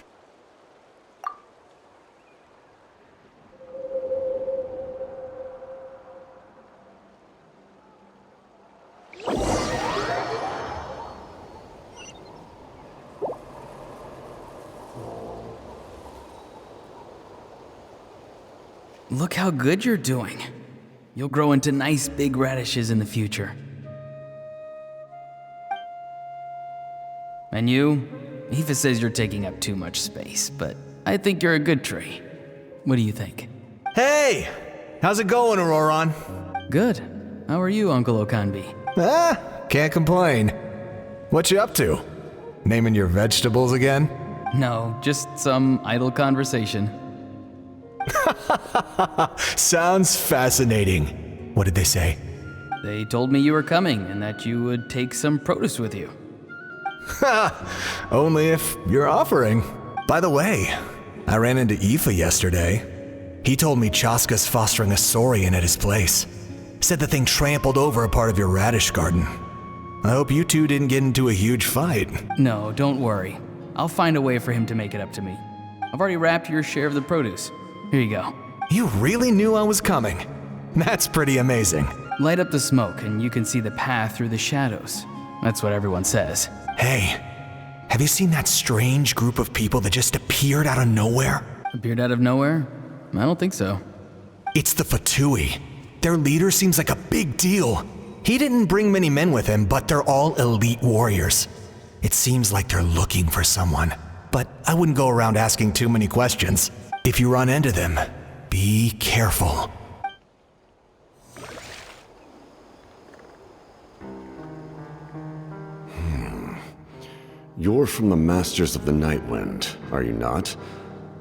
Look how good you're doing. You'll grow into nice big radishes in the future. And you? Aoife says you're taking up too much space, but I think you're a good tree. What do you think? Hey! How's it going, Auroron? Good. How are you, Uncle Okanbi? Can't complain. What you up to? Naming your vegetables again? No, just some idle conversation. Sounds fascinating. What did they say? They told me you were coming and that you would take some produce with you. Only if you're offering. By the way, I ran into Aoife yesterday. He told me Chaska's fostering a saurian at his place. Said the thing trampled over a part of your radish garden. I hope you two didn't get into a huge fight. No, don't worry. I'll find a way for him to make it up to me. I've already wrapped your share of the produce. Here you go. You really knew I was coming. That's pretty amazing. Light up the smoke and you can see the path through the shadows. That's what everyone says. Hey, have you seen that strange group of people that just appeared out of nowhere? Appeared out of nowhere? I don't think so. It's the Fatui. Their leader seems like a big deal. He didn't bring many men with him, but they're all elite warriors. It seems like they're looking for someone, but I wouldn't go around asking too many questions. If you run into them, be careful. You're from the Masters of the Nightwind, are you not?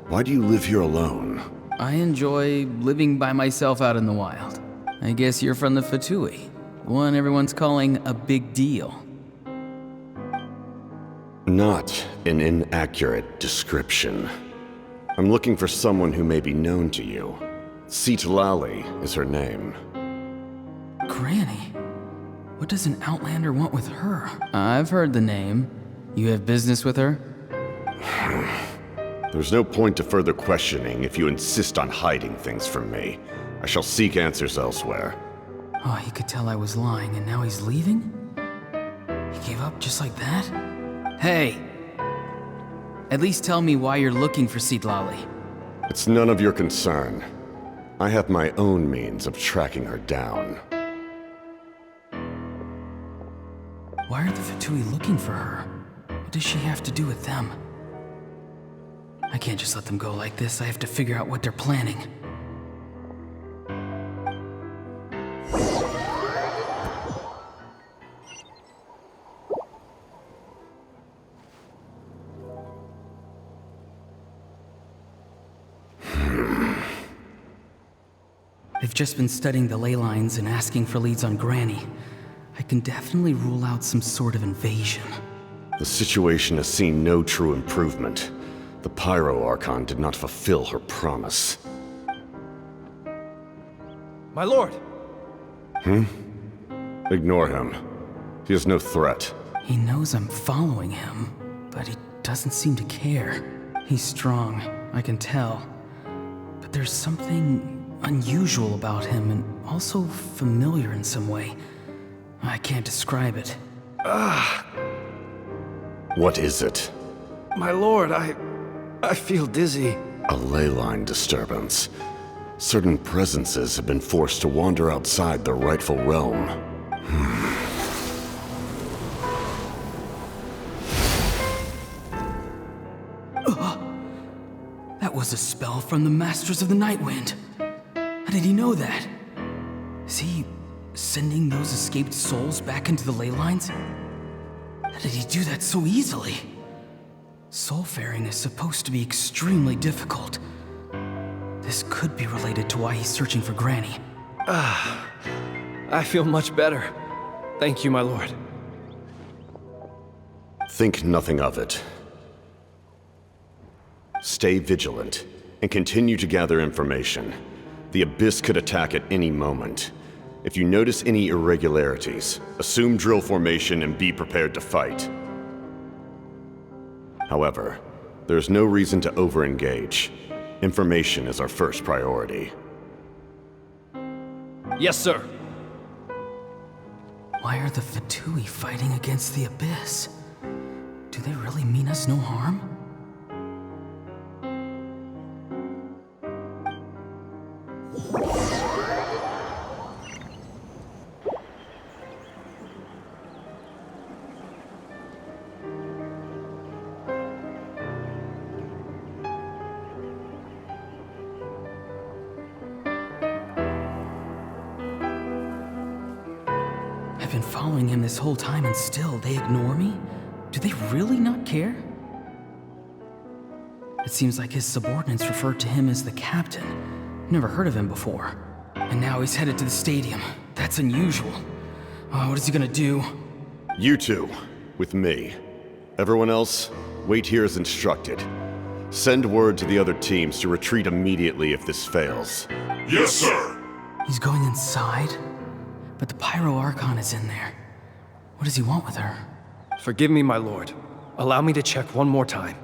Why do you live here alone? I enjoy living by myself out in the wild. I guess you're from the Fatui, the one everyone's calling a big deal. Not an inaccurate description. I'm looking for someone who may be known to you. Citlali is her name. Granny? What does an Outlander want with her? I've heard the name. You have business with her? There's no point to further questioning if you insist on hiding things from me. I shall seek answers elsewhere. Oh, he could tell I was lying and now he's leaving? He gave up just like that? Hey! At least tell me why you're looking for Citlali. It's none of your concern. I have my own means of tracking her down. Why are the Fatui looking for her? What does she have to do with them? I can't just let them go like this. I have to figure out what they're planning. I've just been studying the ley lines and asking for leads on Granny. I can definitely rule out some sort of invasion. The situation has seen no true improvement. The Pyro Archon did not fulfill her promise. My lord! Ignore him. He is no threat. He knows I'm following him, but he doesn't seem to care. He's strong, I can tell. But there's something unusual about him and also familiar in some way. I can't describe it. What is it? My lord, I feel dizzy. A ley line disturbance. Certain presences have been forced to wander outside their rightful realm. That was a spell from the Masters of the Nightwind. How did he know that? Is he sending those escaped souls back into the ley lines? How did he do that so easily? Soulfaring is supposed to be extremely difficult. This could be related to why he's searching for Granny. I feel much better. Thank you, my lord. Think nothing of it. Stay vigilant, and continue to gather information. The Abyss could attack at any moment. If you notice any irregularities, assume drill formation and be prepared to fight. However, there's no reason to over-engage. Information is our first priority. Yes, sir. Why are the Fatui fighting against the Abyss? Do they really mean us no harm? I've been following him this whole time and still they ignore me? Do they really not care? It seems like his subordinates referred to him as the captain. Never heard of him before. And now he's headed to the stadium. That's unusual. What is he gonna do? You two, with me. Everyone else, wait here as instructed. Send word to the other teams to retreat immediately if this fails. Yes, sir! He's going inside? But the Pyro Archon is in there. What does he want with her? Forgive me, my lord. Allow me to check one more time.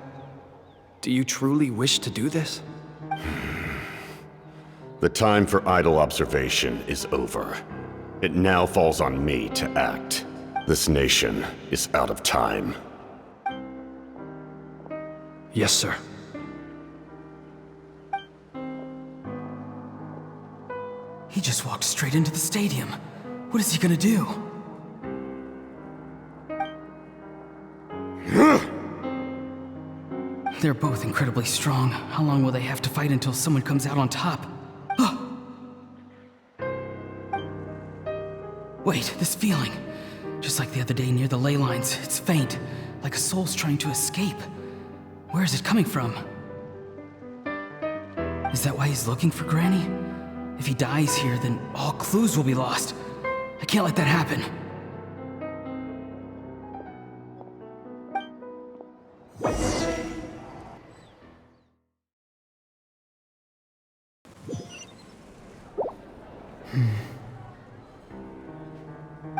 Do you truly wish to do this? The time for idle observation is over. It now falls on me to act. This nation is out of time. Yes, sir. He just walked straight into the stadium. What is he gonna do? They're both incredibly strong. How long will they have to fight until someone comes out on top? Wait, this feeling. Just like the other day near the ley lines, it's faint, like a soul's trying to escape. Where is it coming from? Is that why he's looking for Granny? If he dies here, then all clues will be lost. I can't let that happen.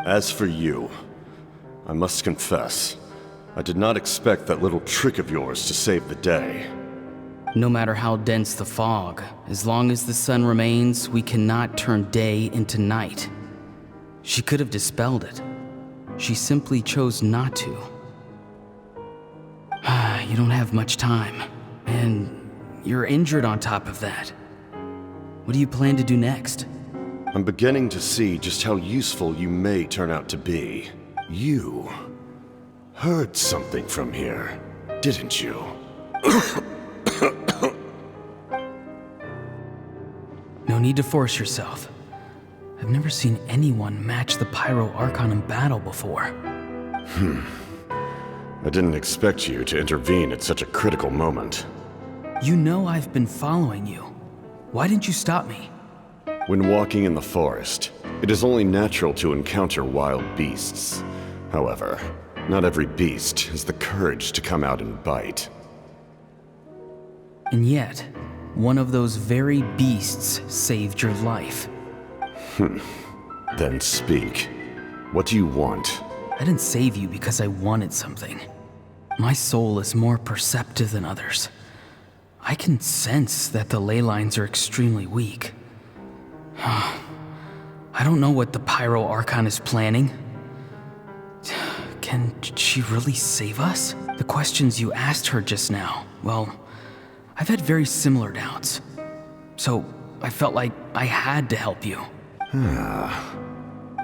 As for you, I must confess, I did not expect that little trick of yours to save the day. No matter how dense the fog, as long as the sun remains, we cannot turn day into night. She could have dispelled it. She simply chose not to. You don't have much time, and you're injured on top of that. What do you plan to do next? I'm beginning to see just how useful you may turn out to be. You heard something from here, didn't you? No need to force yourself. I've never seen anyone match the Pyro Archon in battle before. I didn't expect you to intervene at such a critical moment. You know I've been following you. Why didn't you stop me? When walking in the forest, it is only natural to encounter wild beasts. However, not every beast has the courage to come out and bite. And yet, one of those very beasts saved your life. Then speak. What do you want? I didn't save you because I wanted something. My soul is more perceptive than others. I can sense that the ley lines are extremely weak. I don't know what the Pyro Archon is planning. Can she really save us? The questions you asked her just now, well, I've had very similar doubts. So I felt like I had to help you.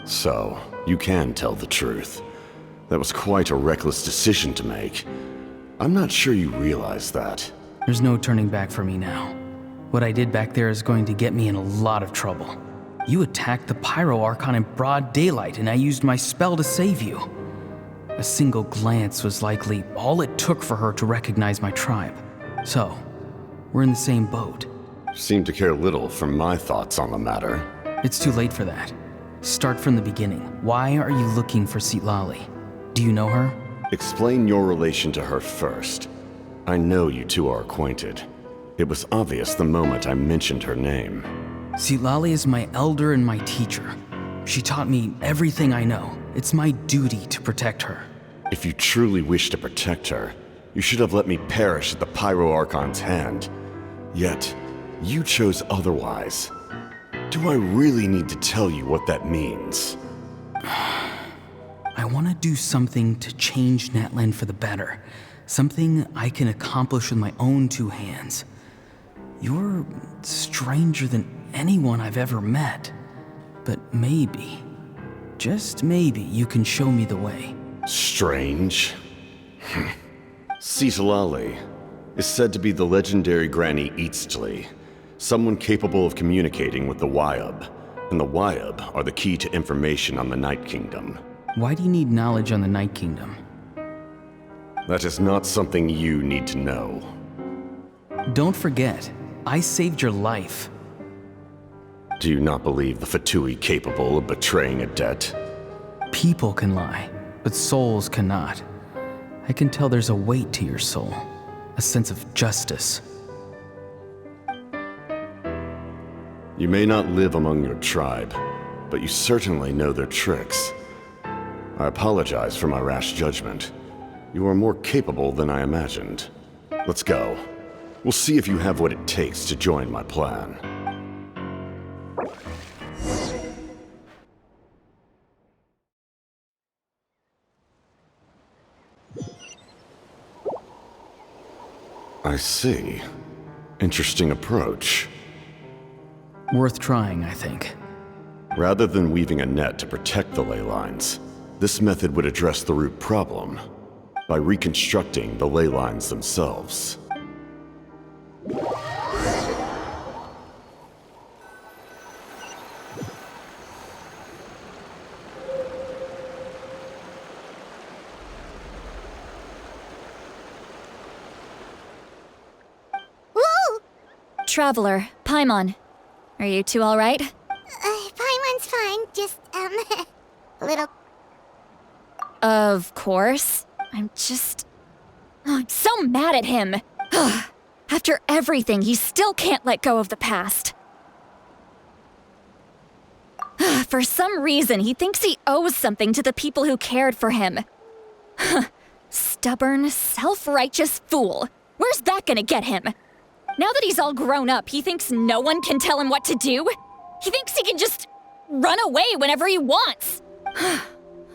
So, you can tell the truth. That was quite a reckless decision to make. I'm not sure you realize that. There's no turning back for me now. What I did back there is going to get me in a lot of trouble. You attacked the Pyro Archon in broad daylight, and I used my spell to save you. A single glance was likely all it took for her to recognize my tribe. So, we're in the same boat. Seem to care little for my thoughts on the matter. It's too late for that. Start from the beginning. Why are you looking for Citlali? Do you know her? Explain your relation to her first. I know you two are acquainted. It was obvious the moment I mentioned her name. Citlali is my elder and my teacher. She taught me everything I know. It's my duty to protect her. If you truly wish to protect her, you should have let me perish at the Pyro Archon's hand. Yet, you chose otherwise. Do I really need to tell you what that means? I want to do something to change Natlan for the better. Something I can accomplish with my own two hands. You're stranger than anyone I've ever met. But maybe, just maybe, you can show me the way. Strange? Citlali is said to be the legendary Granny Eastly, someone capable of communicating with the Wyub, and the Wyub are the key to information on the Night Kingdom. Why do you need knowledge on the Night Kingdom? That is not something you need to know. Don't forget, I saved your life. Do you not believe the Fatui capable of betraying a debt? People can lie, but souls cannot. I can tell there's a weight to your soul, a sense of justice. You may not live among your tribe, but you certainly know their tricks. I apologize for my rash judgment. You are more capable than I imagined. Let's go. We'll see if you have what it takes to join my plan. I see. Interesting approach. Worth trying, I think. Rather than weaving a net to protect the ley lines, this method would address the root problem by reconstructing the ley lines themselves. Traveler, Paimon. Are you two alright? Paimon's fine, just, a little... Of course. I'm so mad at him. After everything, he still can't let go of the past. For some reason, he thinks he owes something to the people who cared for him. Stubborn, self-righteous fool. Where's that gonna get him? Now that he's all grown up, he thinks no one can tell him what to do? He thinks he can just run away whenever he wants.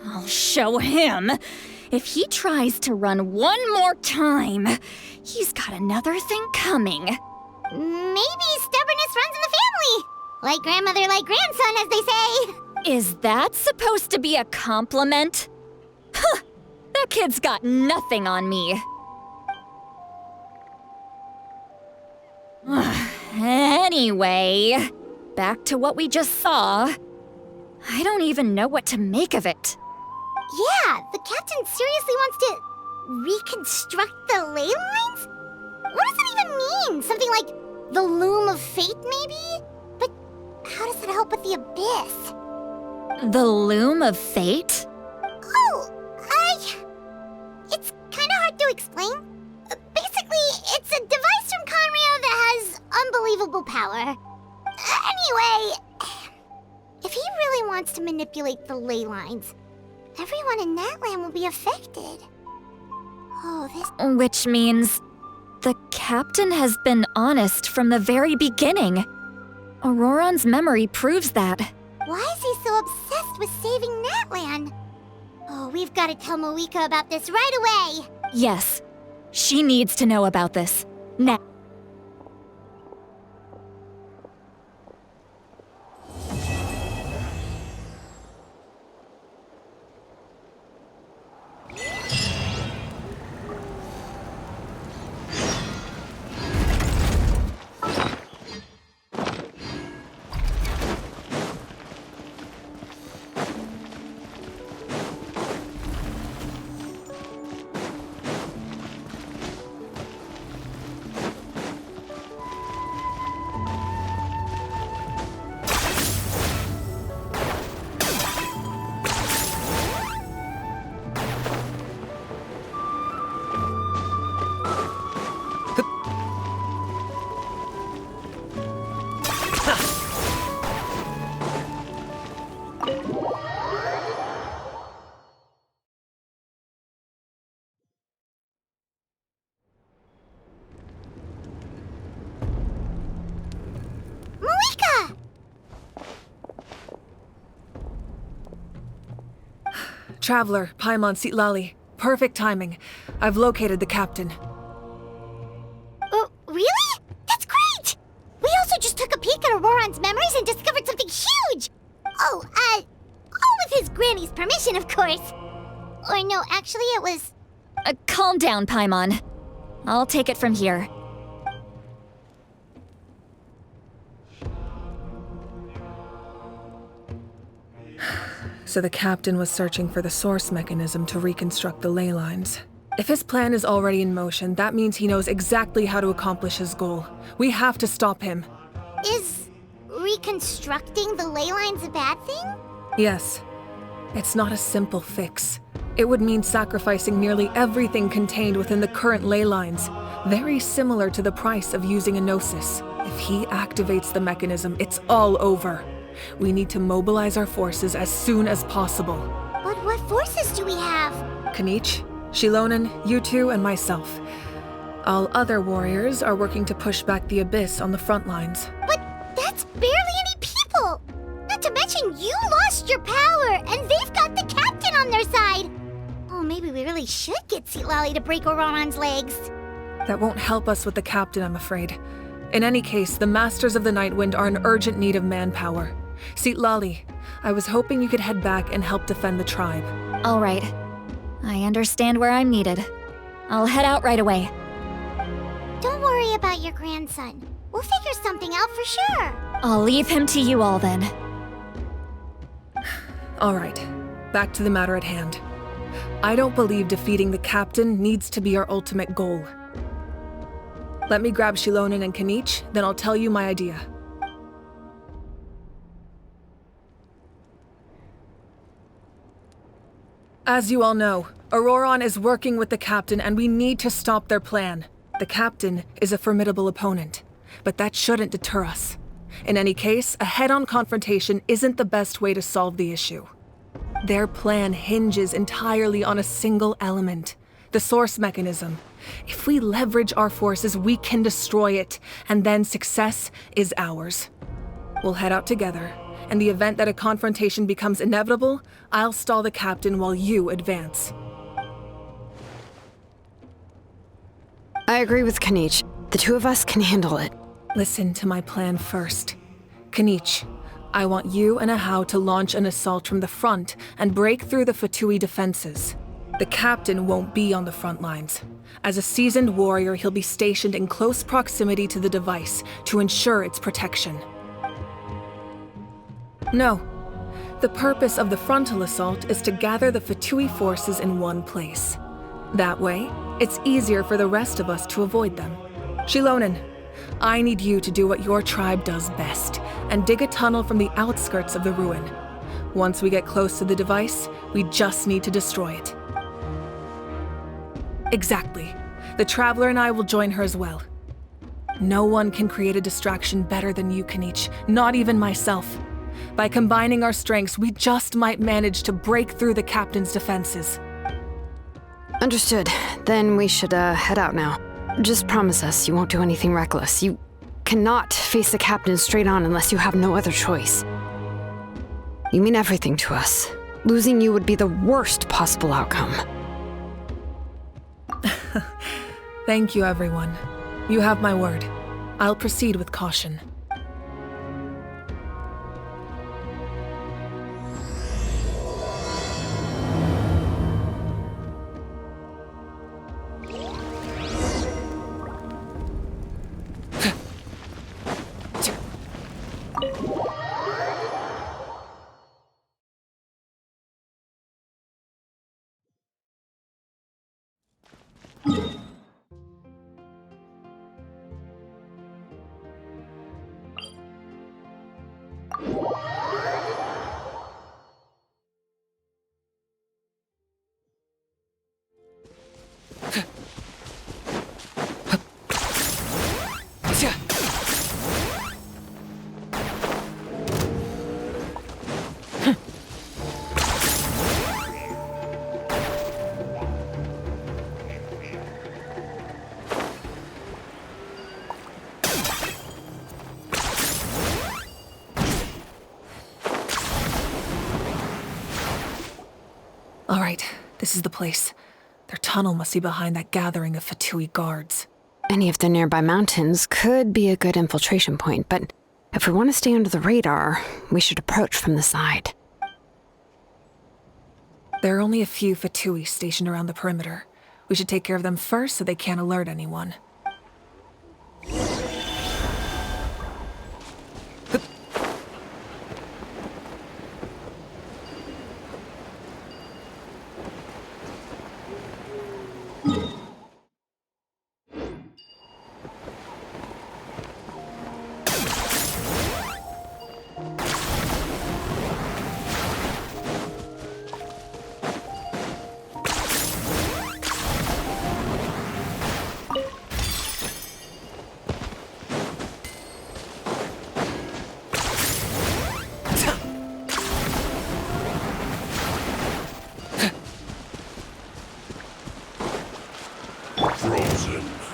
I'll show him. If he tries to run one more time, he's got another thing coming. Maybe stubbornness runs in the family. Like grandmother, like grandson, as they say. Is that supposed to be a compliment? Huh, that kid's got nothing on me. Anyway, back to what we just saw. I don't even know what to make of it. Yeah, the captain seriously wants to reconstruct the ley lines? What does it even mean? Something like the loom of fate, maybe? But how does that help with the abyss? The loom of fate? Oh, it's kind of hard to explain. Basically, it's a device from Conria unbelievable power. Anyway, if he really wants to manipulate the ley lines, everyone in Natlan will be affected. Oh, this... Which means the captain has been honest from the very beginning. Auroron's memory proves that. Why is he so obsessed with saving Natlan? Oh, we've got to tell Moika about this right away. Yes, she needs to know about this. Now. Traveler, Paimon Sitlali. Perfect timing. I've located the captain. Oh, really? That's great! We also just took a peek at Auroron's memories and discovered something huge! Oh, all with his granny's permission, of course. Or no, actually it was... Calm down, Paimon. I'll take it from here. So the captain was searching for the source mechanism to reconstruct the ley lines. If his plan is already in motion, that means he knows exactly how to accomplish his goal. We have to stop him. Is reconstructing the ley lines a bad thing? Yes. It's not a simple fix. It would mean sacrificing nearly everything contained within the current ley lines, very similar to the price of using a Gnosis. If he activates the mechanism, it's all over. We need to mobilize our forces as soon as possible. But what forces do we have? Kanich, Shilonen, you two, and myself. All other warriors are working to push back the Abyss on the front lines. But that's barely any people! Not to mention you lost your power, and they've got the captain on their side! Oh, maybe we really should get Sitlali to break Auroron's legs. That won't help us with the captain, I'm afraid. In any case, the Masters of the Nightwind are in urgent need of manpower. Sitlali, I was hoping you could head back and help defend the tribe. All right. I understand where I'm needed. I'll head out right away. Don't worry about your grandson. We'll figure something out for sure. I'll leave him to you all then. All right. Back to the matter at hand. I don't believe defeating the captain needs to be our ultimate goal. Let me grab Shilonen and Kanich, then I'll tell you my idea. As you all know, Auroron is working with the captain and we need to stop their plan. The captain is a formidable opponent, but that shouldn't deter us. In any case, a head-on confrontation isn't the best way to solve the issue. Their plan hinges entirely on a single element, the source mechanism. If we leverage our forces, we can destroy it, and then success is ours. We'll head out together. In the event that a confrontation becomes inevitable, I'll stall the captain while you advance. I agree with Kanich. The two of us can handle it. Listen to my plan first. Kanich, I want you and Ahau to launch an assault from the front and break through the Fatui defenses. The captain won't be on the front lines. As a seasoned warrior, he'll be stationed in close proximity to the device to ensure its protection. No. The purpose of the frontal assault is to gather the Fatui forces in one place. That way, it's easier for the rest of us to avoid them. Shilonen, I need you to do what your tribe does best, and dig a tunnel from the outskirts of the ruin. Once we get close to the device, we just need to destroy it. Exactly. The Traveler and I will join her as well. No one can create a distraction better than you, Kenichi, not even myself. By combining our strengths, we just might manage to break through the captain's defenses. Understood. Then we should head out now. Just promise us you won't do anything reckless. You cannot face the captain straight on unless you have no other choice. You mean everything to us. Losing you would be the worst possible outcome. Thank you, everyone. You have my word. I'll proceed with caution. All right, this is the place. Their tunnel must be behind that gathering of Fatui guards. Any of the nearby mountains could be a good infiltration point, but if we want to stay under the radar, we should approach from the side. There are only a few Fatui stationed around the perimeter. We should take care of them first so they can't alert anyone.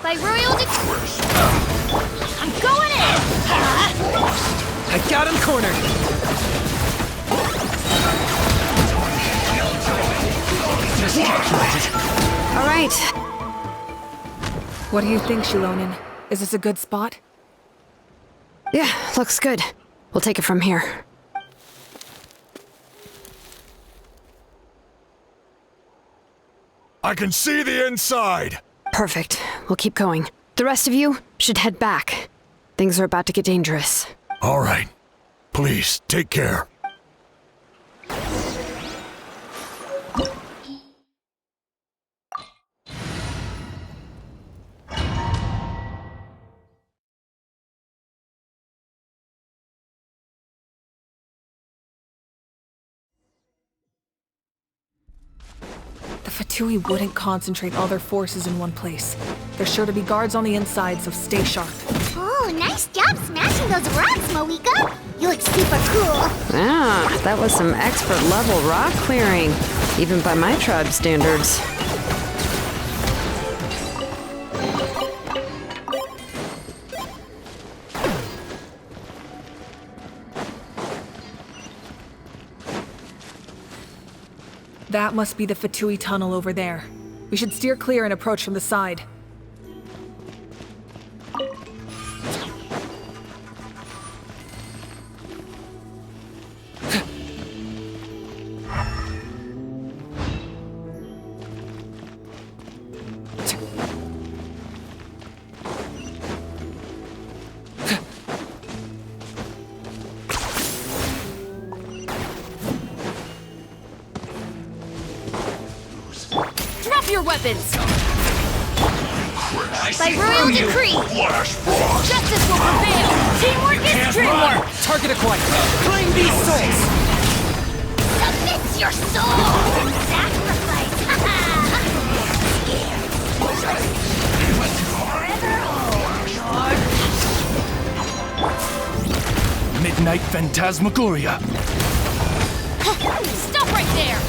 By royal decree, I'm going in! I got him cornered! All right. What do you think, Shilonin? Is this a good spot? Yeah, looks good. We'll take it from here. I can see the inside! Perfect. We'll keep going. The rest of you should head back. Things are about to get dangerous. All right. Please, take care. The Fatui wouldn't concentrate all their forces in one place. There's sure to be guards on the inside, so stay sharp. Oh, nice job smashing those rocks, Moika! You look super cool! Ah, that was some expert level rock clearing, even by my tribe standards. That must be the Fatui tunnel over there. We should steer clear and approach from the side. Drop your weapons! By royal decree, justice will prevail! Teamwork is dreamwork! Target acquired! Claim these souls! Submit your soul! Sacrifice! Forever hold your night phantasmagoria. Stop right there!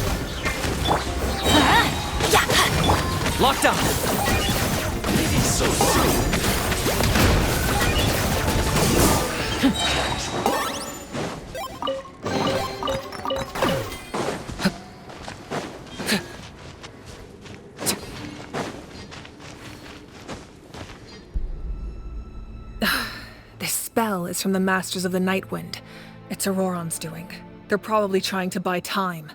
Locked on! Maybe so soon. This spell is from the Masters of the Night Wind. It's Auroron's doing. They're probably trying to buy time.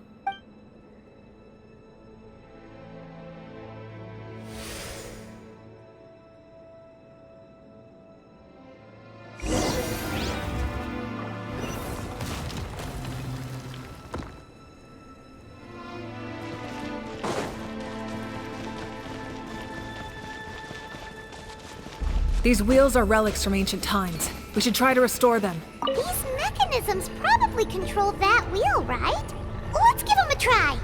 These wheels are relics from ancient times. We should try to restore them. These mechanisms probably control that wheel, right? Let's give them a try.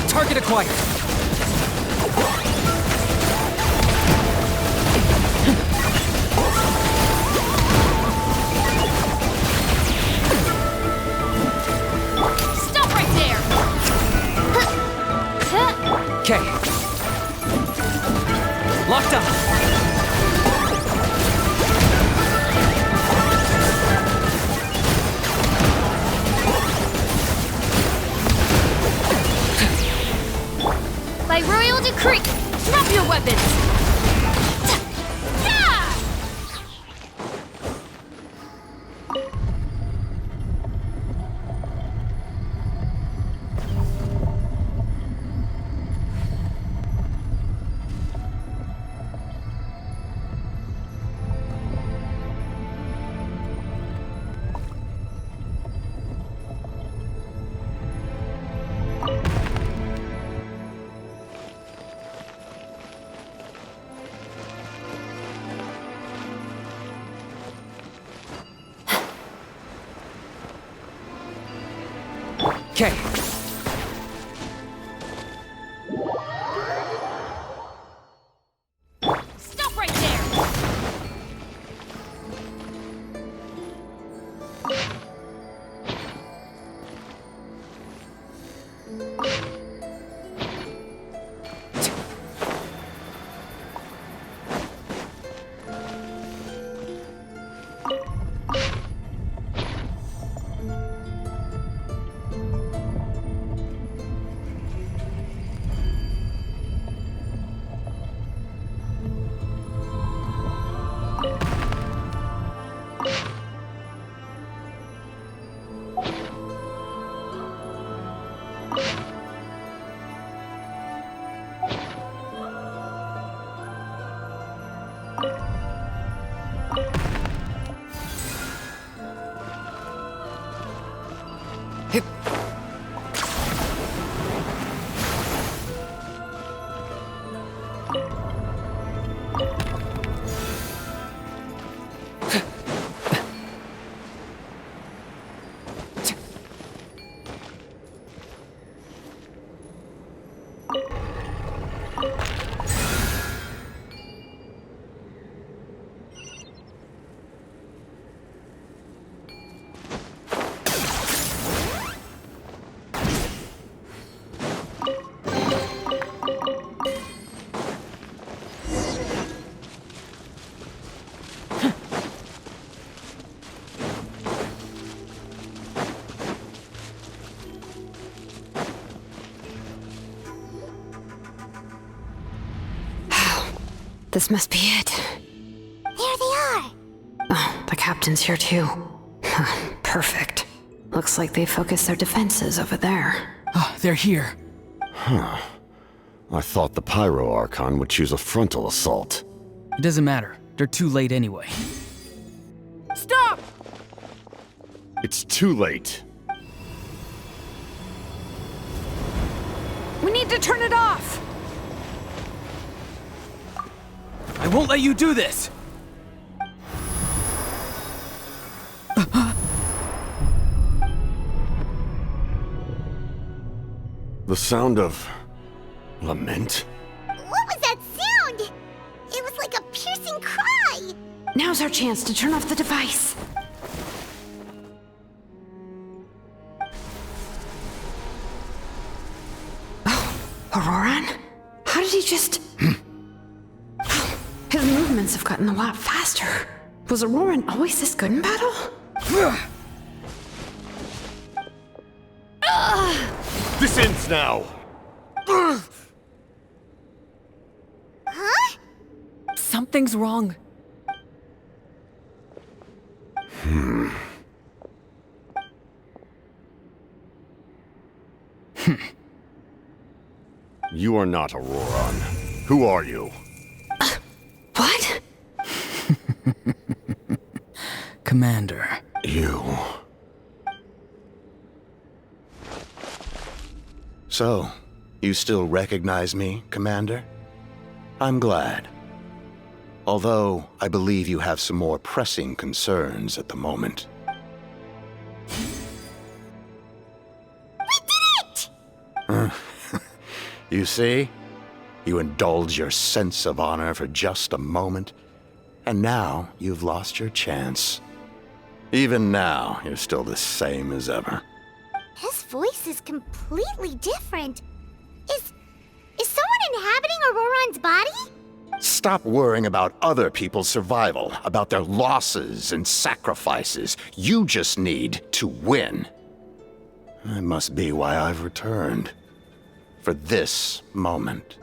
Target acquired. Stop right there! Okay. Locked on. By royal decree, drop your weapons! Okay. This must be it. There they are! Oh, the captain's here too. Perfect. Looks like they focused their defenses over there. Oh, they're here. Huh. I thought the Pyro Archon would choose a frontal assault. It doesn't matter. They're too late anyway. Stop! It's too late. We need to turn it off! I won't let you do this! The sound of... lament? What was that sound? It was like a piercing cry! Now's our chance to turn off the device. Oh, Auroran? How did he just... His movements have gotten a lot faster. Was Auroran always this good in battle? This ends now! Huh? Something's wrong. You are not Auroran. Who are you? What? Commander. You. So, you still recognize me, Commander? I'm glad. Although, I believe you have some more pressing concerns at the moment. We did it! You see? You indulge your sense of honor for just a moment, and now you've lost your chance. Even now, you're still the same as ever. His voice is completely different. Is someone inhabiting Auroran's body? Stop worrying about other people's survival, about their losses and sacrifices. You just need to win. That must be why I've returned. For this moment.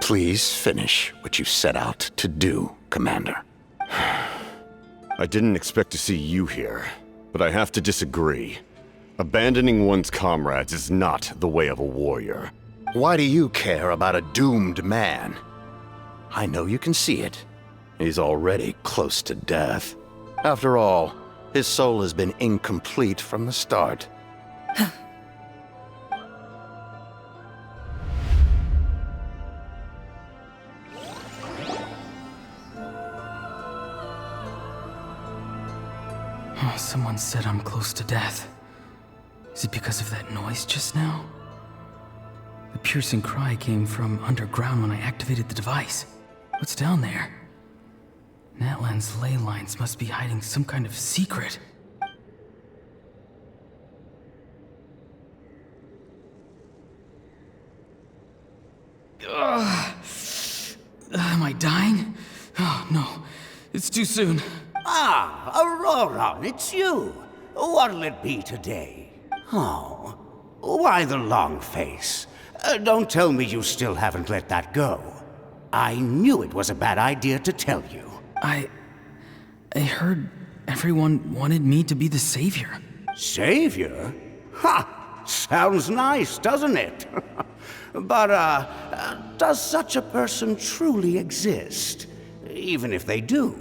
Please finish what you set out to do, Commander. I didn't expect to see you here, but I have to disagree. Abandoning one's comrades is not the way of a warrior. Why do you care about a doomed man? I know you can see it. He's already close to death. After all, his soul has been incomplete from the start. Someone said I'm close to death. Is it because of that noise just now? The piercing cry came from underground when I activated the device. What's down there? Natlan's ley lines must be hiding some kind of secret. Am I dying? Oh, no. It's too soon. Ah, Auroran, it's you. What'll it be today? Oh, why the long face? Don't tell me you still haven't let that go. I knew it was a bad idea to tell you. I heard everyone wanted me to be the savior. Savior? Ha! Sounds nice, doesn't it? But, does such a person truly exist? Even if they do,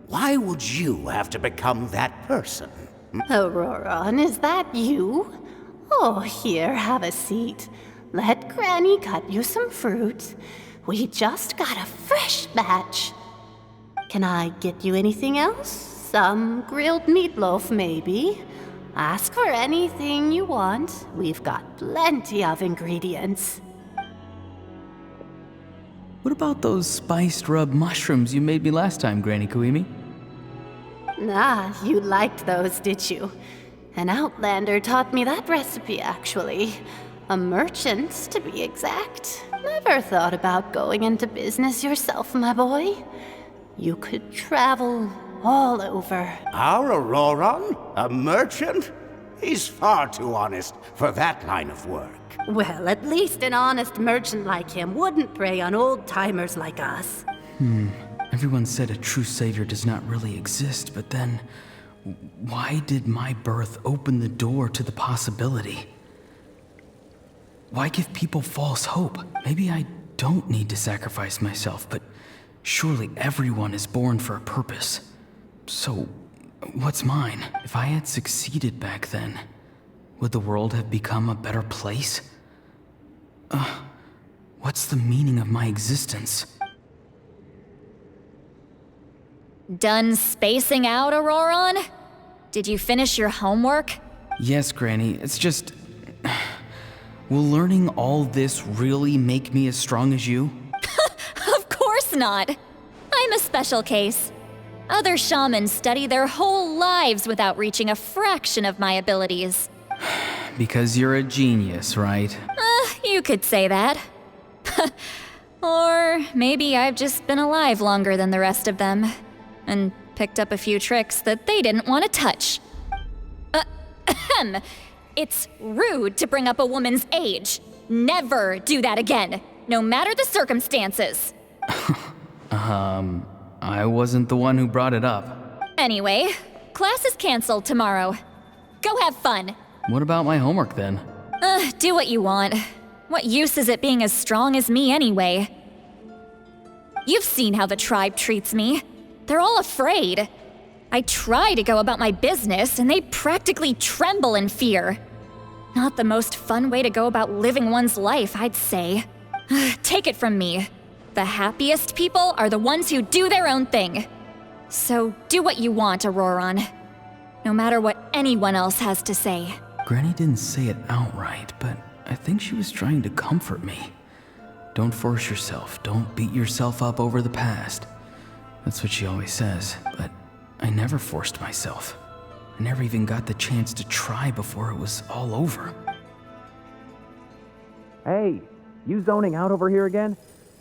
why would you have to become that person? Auroran, is that you? Oh, here, have a seat. Let Granny cut you some fruit. We just got a fresh batch. Can I get you anything else? Some grilled meatloaf, maybe? Ask for anything you want. We've got plenty of ingredients. What about those spiced rub mushrooms you made me last time, Granny Kuimi? Ah, you liked those, did you? An outlander taught me that recipe, actually. A merchant, to be exact. Never thought about going into business yourself, my boy. You could travel all over. Our Auroron? A merchant? He's far too honest for that line of work. Well, at least an honest merchant like him wouldn't prey on old-timers like us. Everyone said a true savior does not really exist, but then why did my birth open the door to the possibility? Why give people false hope? Maybe I don't need to sacrifice myself, but surely everyone is born for a purpose. So, what's mine? If I had succeeded back then, would the world have become a better place? What's the meaning of my existence? Done spacing out, Auroron? Did you finish your homework? Yes, Granny, it's just... Will learning all this really make me as strong as you? Of course not. I'm a special case. Other shamans study their whole lives without reaching a fraction of my abilities. Because you're a genius, right? You could say that. Or maybe I've just been alive longer than the rest of them, and picked up a few tricks that they didn't want to touch. It's rude to bring up a woman's age. Never do that again, no matter the circumstances. I wasn't the one who brought it up. Anyway, class is canceled tomorrow. Go have fun. What about my homework then? Do what you want. What use is it being as strong as me anyway? You've seen how the tribe treats me. They're all afraid. I try to go about my business, and they practically tremble in fear. Not the most fun way to go about living one's life, I'd say. Take it from me. The happiest people are the ones who do their own thing. So do what you want, Auroron. No matter what anyone else has to say. Granny didn't say it outright, but I think she was trying to comfort me. Don't force yourself. Don't beat yourself up over the past. That's what she always says, but I never forced myself. I never even got the chance to try before it was all over. Hey, you zoning out over here again?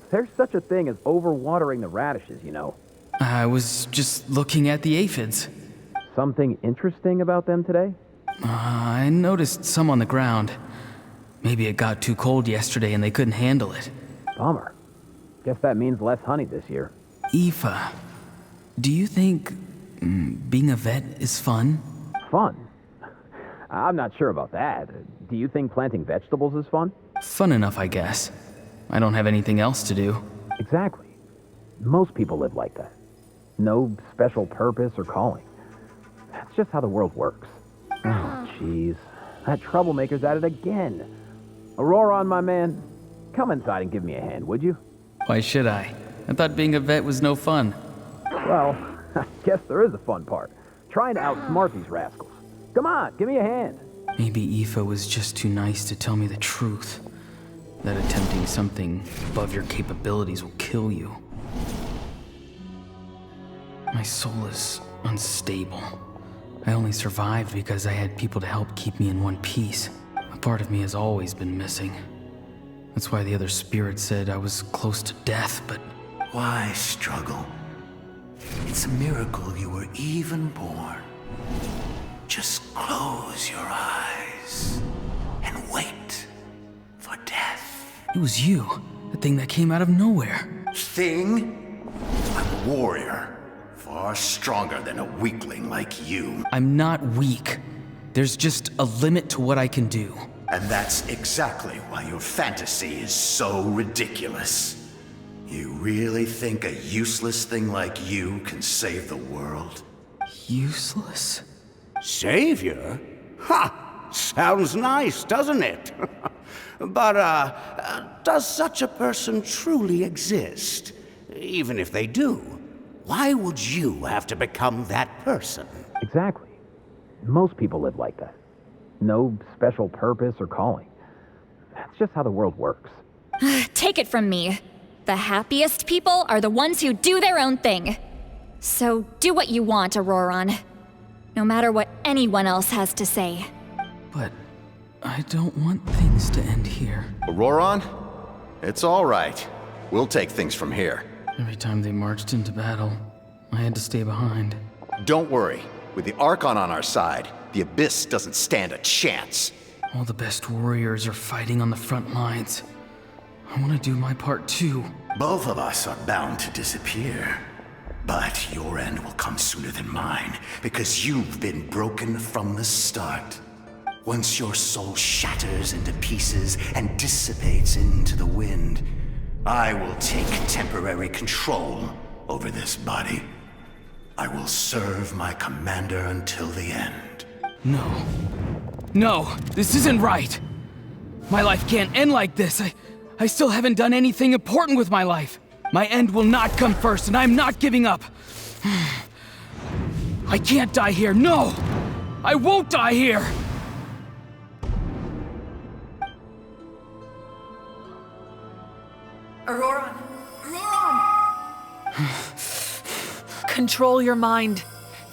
There's such a thing as overwatering the radishes, you know. I was just looking at the aphids. Something interesting about them today? I noticed some on the ground. Maybe it got too cold yesterday and they couldn't handle it. Bummer. Guess that means less honey this year. Aoife, do you think being a vet is fun? Fun? I'm not sure about that. Do you think planting vegetables is fun? Fun enough, I guess. I don't have anything else to do. Exactly. Most people live like that. No special purpose or calling. That's just how the world works. Oh, jeez. That troublemaker's at it again. Auroron, my man, come inside and give me a hand, would you? Why should I? I thought being a vet was no fun. Well, I guess there is a fun part. Trying to outsmart these rascals. Come on, give me a hand. Maybe Aoife was just too nice to tell me the truth. That attempting something above your capabilities will kill you. My soul is unstable. I only survived because I had people to help keep me in one piece. A part of me has always been missing. That's why the other spirits said I was close to death, but... Why struggle? It's a miracle you were even born. Just close your eyes and wait for death. It was you, the thing that came out of nowhere. Thing? I'm a warrior. Far stronger than a weakling like you. I'm not weak. There's just a limit to what I can do. And that's exactly why your fantasy is so ridiculous. You really think a useless thing like you can save the world? Useless? Savior? Ha! Sounds nice, doesn't it? But, does such a person truly exist? Even if they do, why would you have to become that person? Exactly. Most people live like that. No special purpose or calling. That's just how the world works. Take it from me. The happiest people are the ones who do their own thing. So do what you want, Auroron. No matter what anyone else has to say. But I don't want things to end here. Auroron? It's all right. We'll take things from here. Every time they marched into battle, I had to stay behind. Don't worry. With the Archon on our side, the Abyss doesn't stand a chance. All the best warriors are fighting on the front lines. I want to do my part too. Both of us are bound to disappear. But your end will come sooner than mine, because you've been broken from the start. Once your soul shatters into pieces and dissipates into the wind, I will take temporary control over this body. I will serve my commander until the end. No. No, this isn't right. My life can't end like this. I still haven't done anything important with my life. My end will not come first, and I'm not giving up. I can't die here. No! I won't die here! Auroron! Control your mind.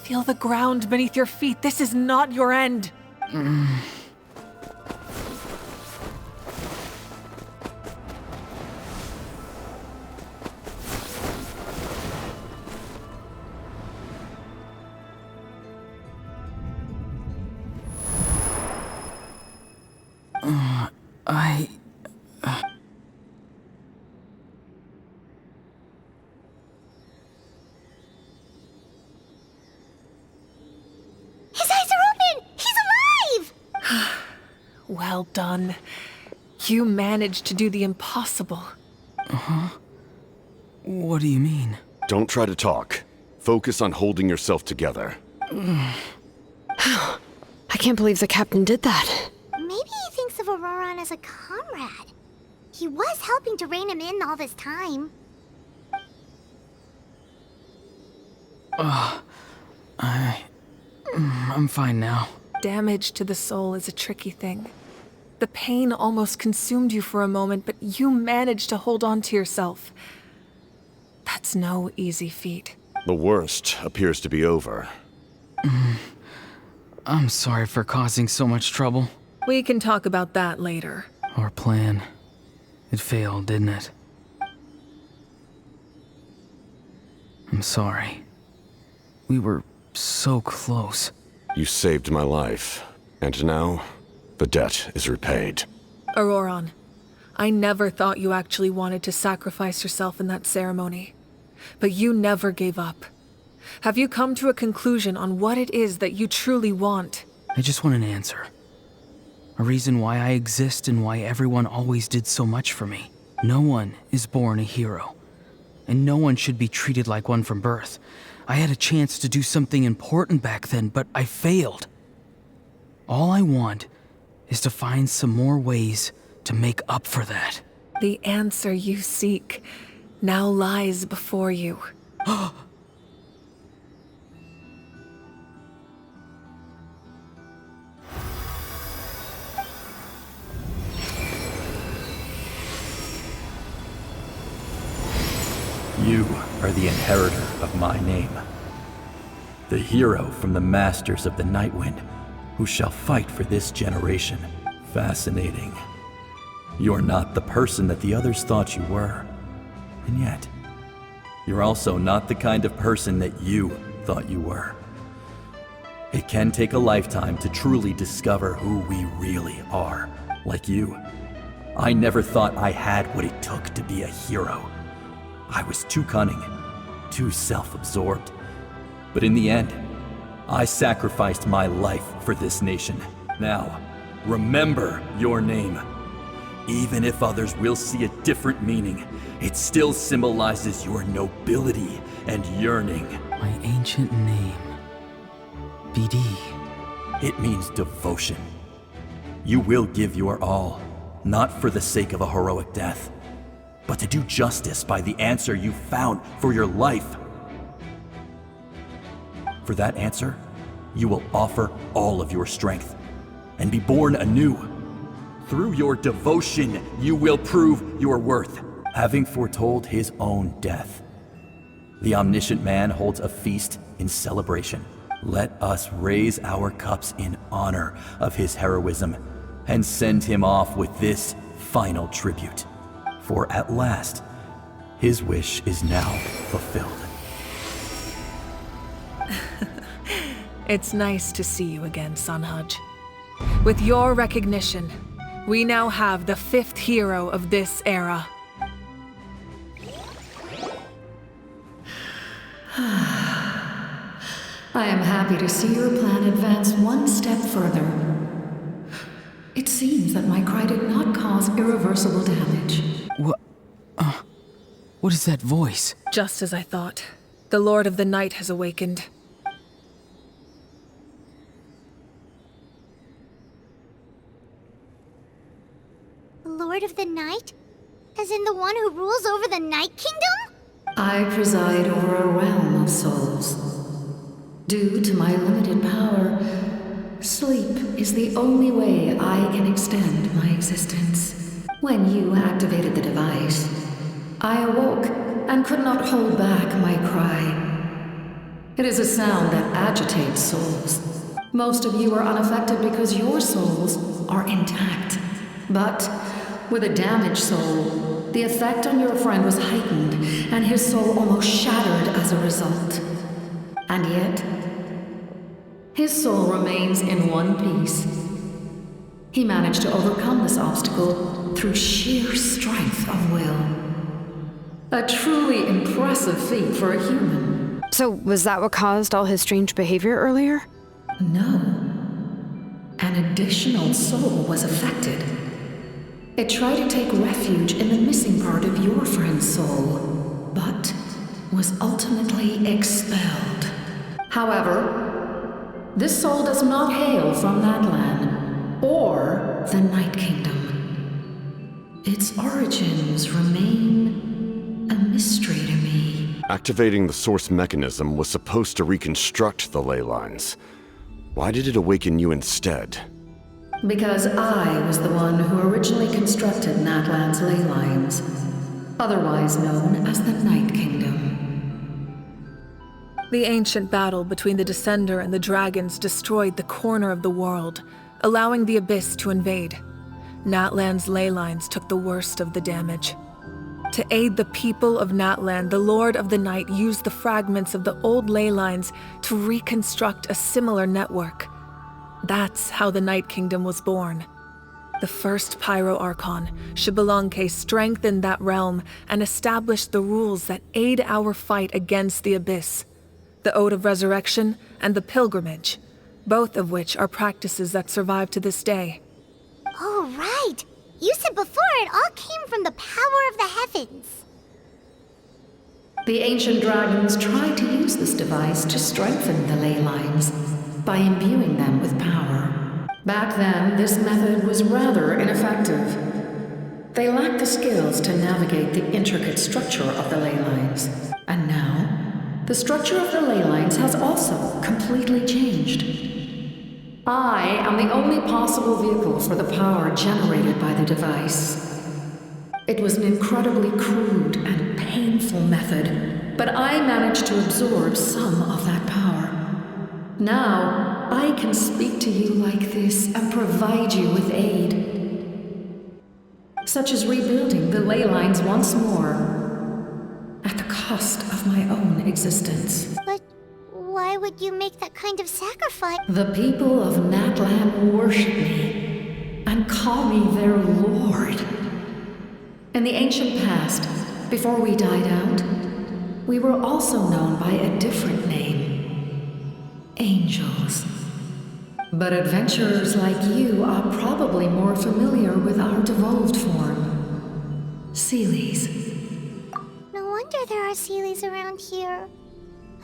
Feel the ground beneath your feet. This is not your end. His eyes are open! He's alive! Well done. You managed to do the impossible. Uh-huh. What do you mean? Don't try to talk. Focus on holding yourself together. I can't believe the captain did that. Maybe he thinks of Auroron as a comrade. He was helping to rein him in all this time. I'm fine now. Damage to the soul is a tricky thing. The pain almost consumed you for a moment, but you managed to hold on to yourself. That's no easy feat. The worst appears to be over. I'm sorry for causing so much trouble. We can talk about that later. Our plan. It failed, didn't it? I'm sorry. We were so close. You saved my life, and now the debt is repaid. Auroron, I never thought you actually wanted to sacrifice yourself in that ceremony. But you never gave up. Have you come to a conclusion on what it is that you truly want? I just want an answer. A reason why I exist and why everyone always did so much for me. No one is born a hero. And no one should be treated like one from birth. I had a chance to do something important back then, but I failed. All I want is to find some more ways to make up for that. The answer you seek now lies before you. You are the inheritor of my name. The hero from the Masters of the Nightwind, who shall fight for this generation. Fascinating. You're not the person that the others thought you were. And yet, you're also not the kind of person that you thought you were. It can take a lifetime to truly discover who we really are. Like you, I never thought I had what it took to be a hero. I was too cunning, too self-absorbed. But in the end, I sacrificed my life for this nation. Now, remember your name. Even if others will see a different meaning, it still symbolizes your nobility and yearning. My ancient name. BD. It means devotion, You will give your all, not for the sake of a heroic death, but to do justice by the answer you found for your life. For that answer, you will offer all of your strength and be born anew. Through your devotion, you will prove your worth, having foretold his own death. The omniscient man holds a feast in celebration. Let us raise our cups in honor of his heroism and send him off with this final tribute. For at last, his wish is now fulfilled. It's nice to see you again, Sunhudge. With your recognition, we now have the 5th hero of this era. I am happy to see your plan advance one step further. It seems that my cry did not cause irreversible damage. What is that voice? Just as I thought. The Lord of the Night has awakened. Lord of the Night? As in the one who rules over the Night Kingdom? I preside over a realm of souls. Due to my limited power, sleep is the only way I can extend my existence. When you activated the device, I awoke and could not hold back my cry. It is a sound that agitates souls. Most of you are unaffected because your souls are intact. But with a damaged soul, the effect on your friend was heightened, and his soul almost shattered as a result. And yet, his soul remains in one piece. He managed to overcome this obstacle through sheer strength of will. A truly impressive feat for a human. So, was that what caused all his strange behavior earlier? No. An additional soul was affected. It tried to take refuge in the missing part of your friend's soul, but was ultimately expelled. However, this soul does not hail from Natlan or the Night Kingdom. Its origins remain a mystery to me. Activating the source mechanism was supposed to reconstruct the ley lines. Why did it awaken you instead? Because I was the one who originally constructed Natlan's ley lines, otherwise known as the Night Kingdom. The ancient battle between the Descender and the dragons destroyed the corner of the world, allowing the Abyss to invade. Natlan's ley lines took the worst of the damage. To aid the people of Natlan, the Lord of the Night used the fragments of the old ley lines to reconstruct a similar network. That's how the Night Kingdom was born. The first Pyro Archon, Xbalanque, strengthened that realm and established the rules that aid our fight against the Abyss. The Ode of Resurrection and the Pilgrimage, both of which are practices that survive to this day. Oh, right! You said before it all came from the power of the heavens. The ancient dragons tried to use this device to strengthen the ley lines by imbuing them with power. Back then, this method was rather ineffective. They lacked the skills to navigate the intricate structure of the ley lines. And now, the structure of the ley lines has also completely changed. I am the only possible vehicle for the power generated by the device. It was an incredibly crude and painful method, but I managed to absorb some of that power. Now, I can speak to you like this and provide you with aid, such as rebuilding the ley lines once more, at the cost of my own existence. But why would you make that kind of sacrifice? The people of Natlan worship me and call me their lord. In the ancient past, before we died out, we were also known by a different name. Angels. But adventurers like you are probably more familiar with our devolved form. Seelies. No wonder there are Seelies around here.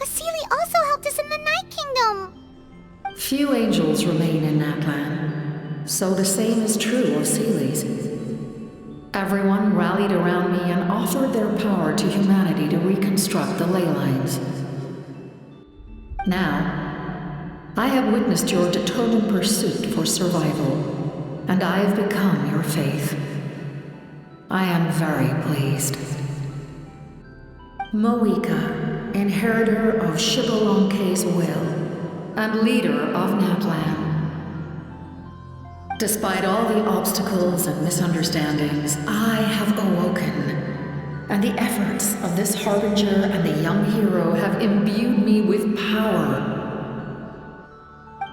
A Seelie also helped us in the Night Kingdom! Few angels remain in Natlan. so the same is true of Seelis. Everyone rallied around me and offered their power to humanity to reconstruct the ley lines. Now, I have witnessed your determined pursuit for survival, and I have become your faith. I am very pleased. Moika, inheritor of Shibalonke's will, and leader of Natlan. Despite all the obstacles and misunderstandings, I have awoken, and the efforts of this harbinger and the young hero have imbued me with power.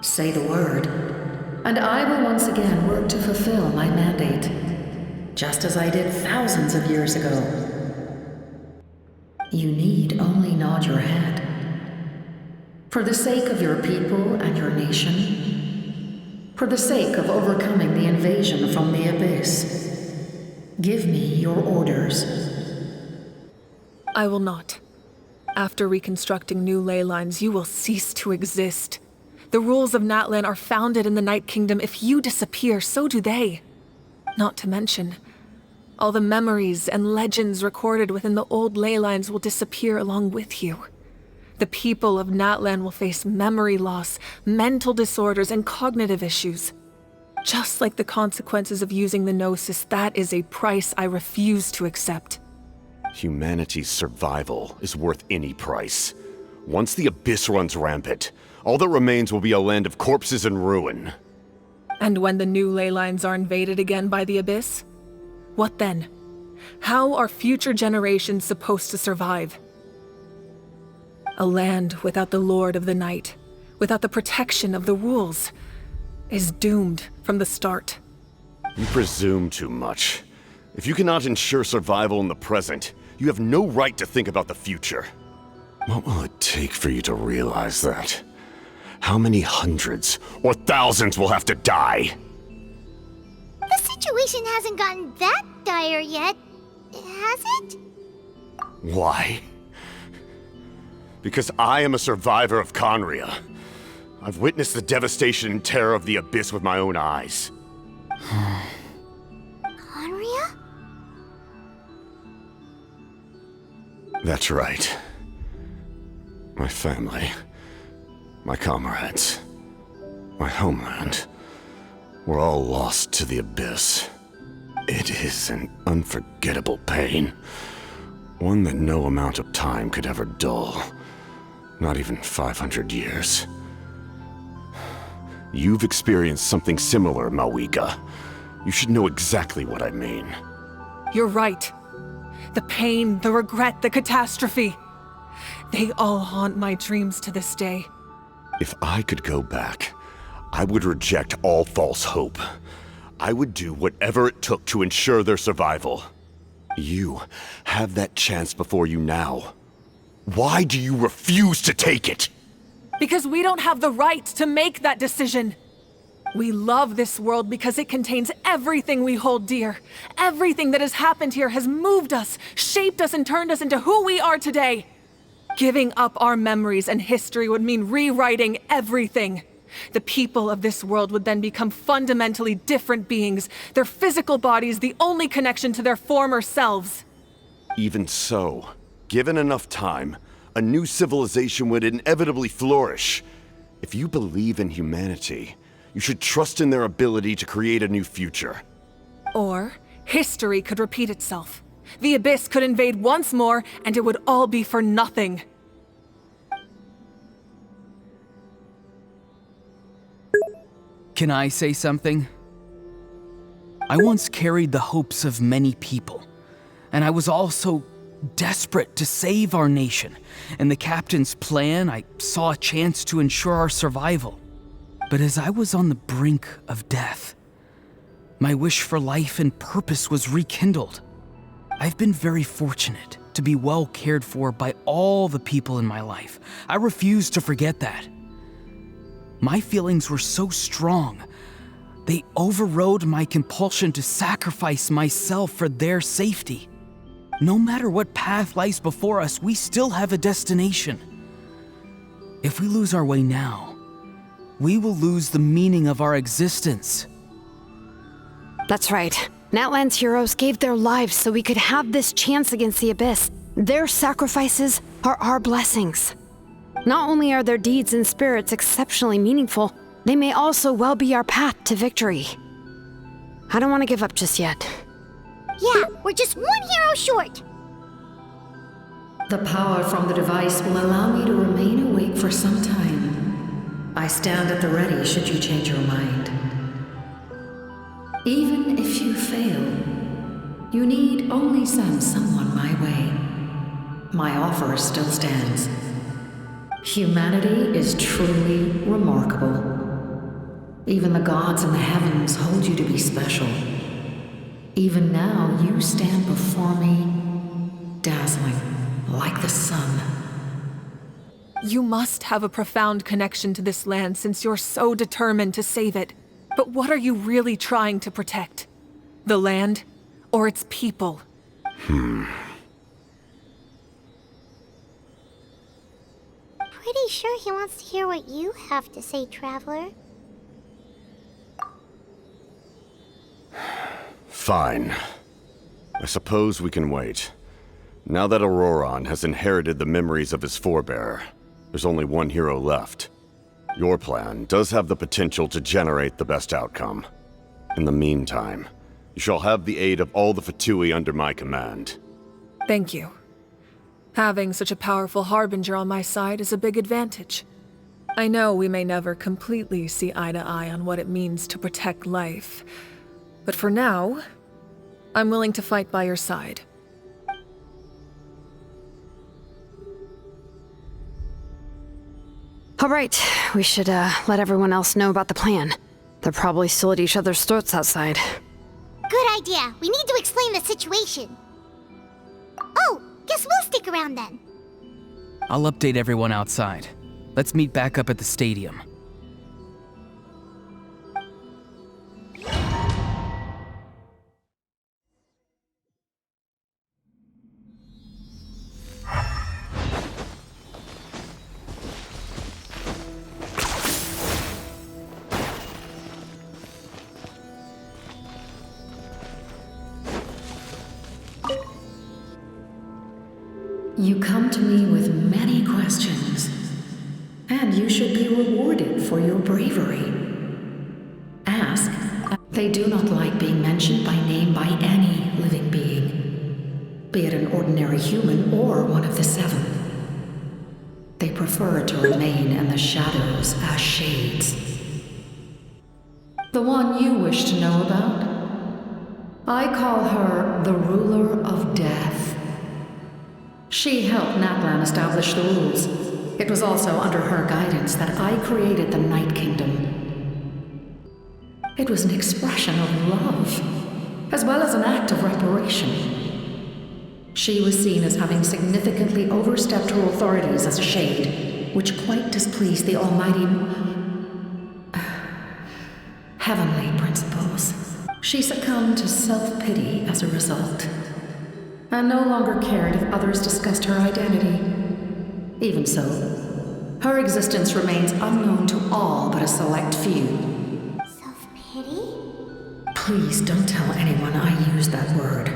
Say the word, and I will once again work to fulfill my mandate, just as I did thousands of years ago. You need only nod your head. For the sake of your people and your nation, for the sake of overcoming the invasion from the Abyss, give me your orders. I will not. After reconstructing new ley lines, you will cease to exist. The rules of Natlan are founded in the Night Kingdom. If you disappear, so do they. Not to mention, all the memories and legends recorded within the old ley lines will disappear along with you. The people of Natlan will face memory loss, mental disorders, and cognitive issues. Just like the consequences of using the Gnosis, that is a price I refuse to accept. Humanity's survival is worth any price. Once the Abyss runs rampant, all that remains will be a land of corpses and ruin. And when the new ley lines are invaded again by the Abyss? What then? How are future generations supposed to survive? A land without the Lord of the Night, without the protection of the rules, is doomed from the start. You presume too much. If you cannot ensure survival in the present, you have no right to think about the future. What will it take for you to realize that? How many hundreds or thousands will have to die? The situation hasn't gotten that dire yet, has it? Why? Because I am a survivor of Conria. I've witnessed the devastation and terror of the Abyss with my own eyes. Conria? That's right. My family, my comrades, my homeland, were all lost to the Abyss. It is an unforgettable pain. One that no amount of time could ever dull. Not even 500 years. You've experienced something similar, Mawika. You should know exactly what I mean. You're right. The pain, the regret, the catastrophe. They all haunt my dreams to this day. If I could go back, I would reject all false hope. I would do whatever it took to ensure their survival. You have that chance before you now. Why do you refuse to take it? Because we don't have the right to make that decision. We love this world because it contains everything we hold dear. Everything that has happened here has moved us, shaped us, and turned us into who we are today. Giving up our memories and history would mean rewriting everything. The people of this world would then become fundamentally different beings, their physical bodies the only connection to their former selves. Even so, given enough time, a new civilization would inevitably flourish. If you believe in humanity, you should trust in their ability to create a new future. Or, history could repeat itself. The Abyss could invade once more, and it would all be for nothing. Can I say something? I once carried the hopes of many people, and I was also desperate to save our nation. In the captain's plan, I saw a chance to ensure our survival. But as I was on the brink of death, my wish for life and purpose was rekindled. I've been very fortunate to be well cared for by all the people in my life. I refuse to forget that. My feelings were so strong, they overrode my compulsion to sacrifice myself for their safety. No matter what path lies before us, we still have a destination. If we lose our way now, we will lose the meaning of our existence. That's right. Natlan's heroes gave their lives so we could have this chance against the Abyss. Their sacrifices are our blessings. Not only are their deeds and spirits exceptionally meaningful, they may also well be our path to victory. I don't want to give up just yet. Yeah, we're just one hero short. The power from the device will allow me to remain awake for some time. I stand at the ready should you change your mind. Even if you fail, you need only send someone my way. My offer still stands. Humanity is truly remarkable. Even the gods in the heavens hold you to be special. Even now, you stand before me, dazzling, like the sun. You must have a profound connection to this land since you're so determined to save it. But what are you really trying to protect? The land, or its people? Pretty sure he wants to hear what you have to say, Traveler. Fine. I suppose we can wait. Now that Auroron has inherited the memories of his forebear, there's only one hero left. Your plan does have the potential to generate the best outcome. In the meantime, you shall have the aid of all the Fatui under my command. Thank you. Having such a powerful harbinger on my side is a big advantage. I know we may never completely see eye to eye on what it means to protect life, but for now, I'm willing to fight by your side. All right, we should let everyone else know about the plan. They're probably still at each other's throats outside. Good idea. We need to explain the situation. Oh, guess we'll stick around then. I'll update everyone outside. Let's meet back up at the stadium. You come to me with many questions, and you should be rewarded for your bravery. Ask. They do not like being mentioned by name by any living being, be it an ordinary human or one of the seven. They prefer to remain in the shadows as shades. The one you wish to know about? I call her the ruler of death. She helped Natlan establish the rules. It was also under her guidance that I created the Night Kingdom. It was an expression of love, as well as an act of reparation. She was seen as having significantly overstepped her authorities as a shade, which quite displeased the almighty heavenly principles. She succumbed to self-pity as a result, and no longer cared if others discussed her identity. Even so, her existence remains unknown to all but a select few. Self-pity? Please don't tell anyone I use that word.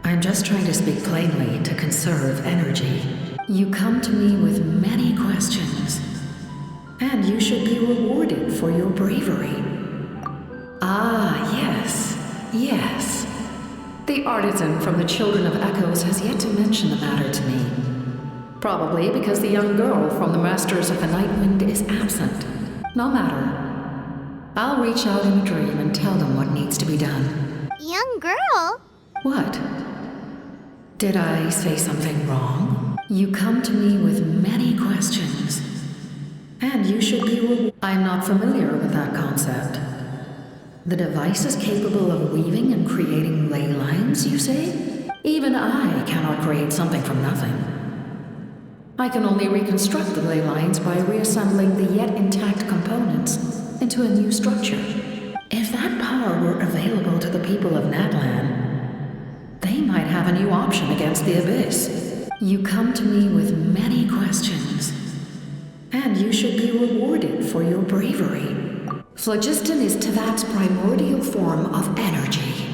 I'm just trying to speak plainly to conserve energy. You come to me with many questions, and you should be rewarded for your bravery. Ah, yes, yes. The artisan from the Children of Echoes has yet to mention the matter to me. Probably because the young girl from the Masters of the Nightwind is absent. No matter. I'll reach out in a dream and tell them what needs to be done. Young girl? What? Did I say something wrong? You come to me with many questions, and you should be I'm not familiar with that concept. The device is capable of weaving and creating ley lines, you say? Even I cannot create something from nothing. I can only reconstruct the ley lines by reassembling the yet intact components into a new structure. If that power were available to the people of Natlan, they might have a new option against the Abyss. You come to me with many questions, and you should be rewarded for your bravery. Phlogiston is Tevat's primordial form of energy.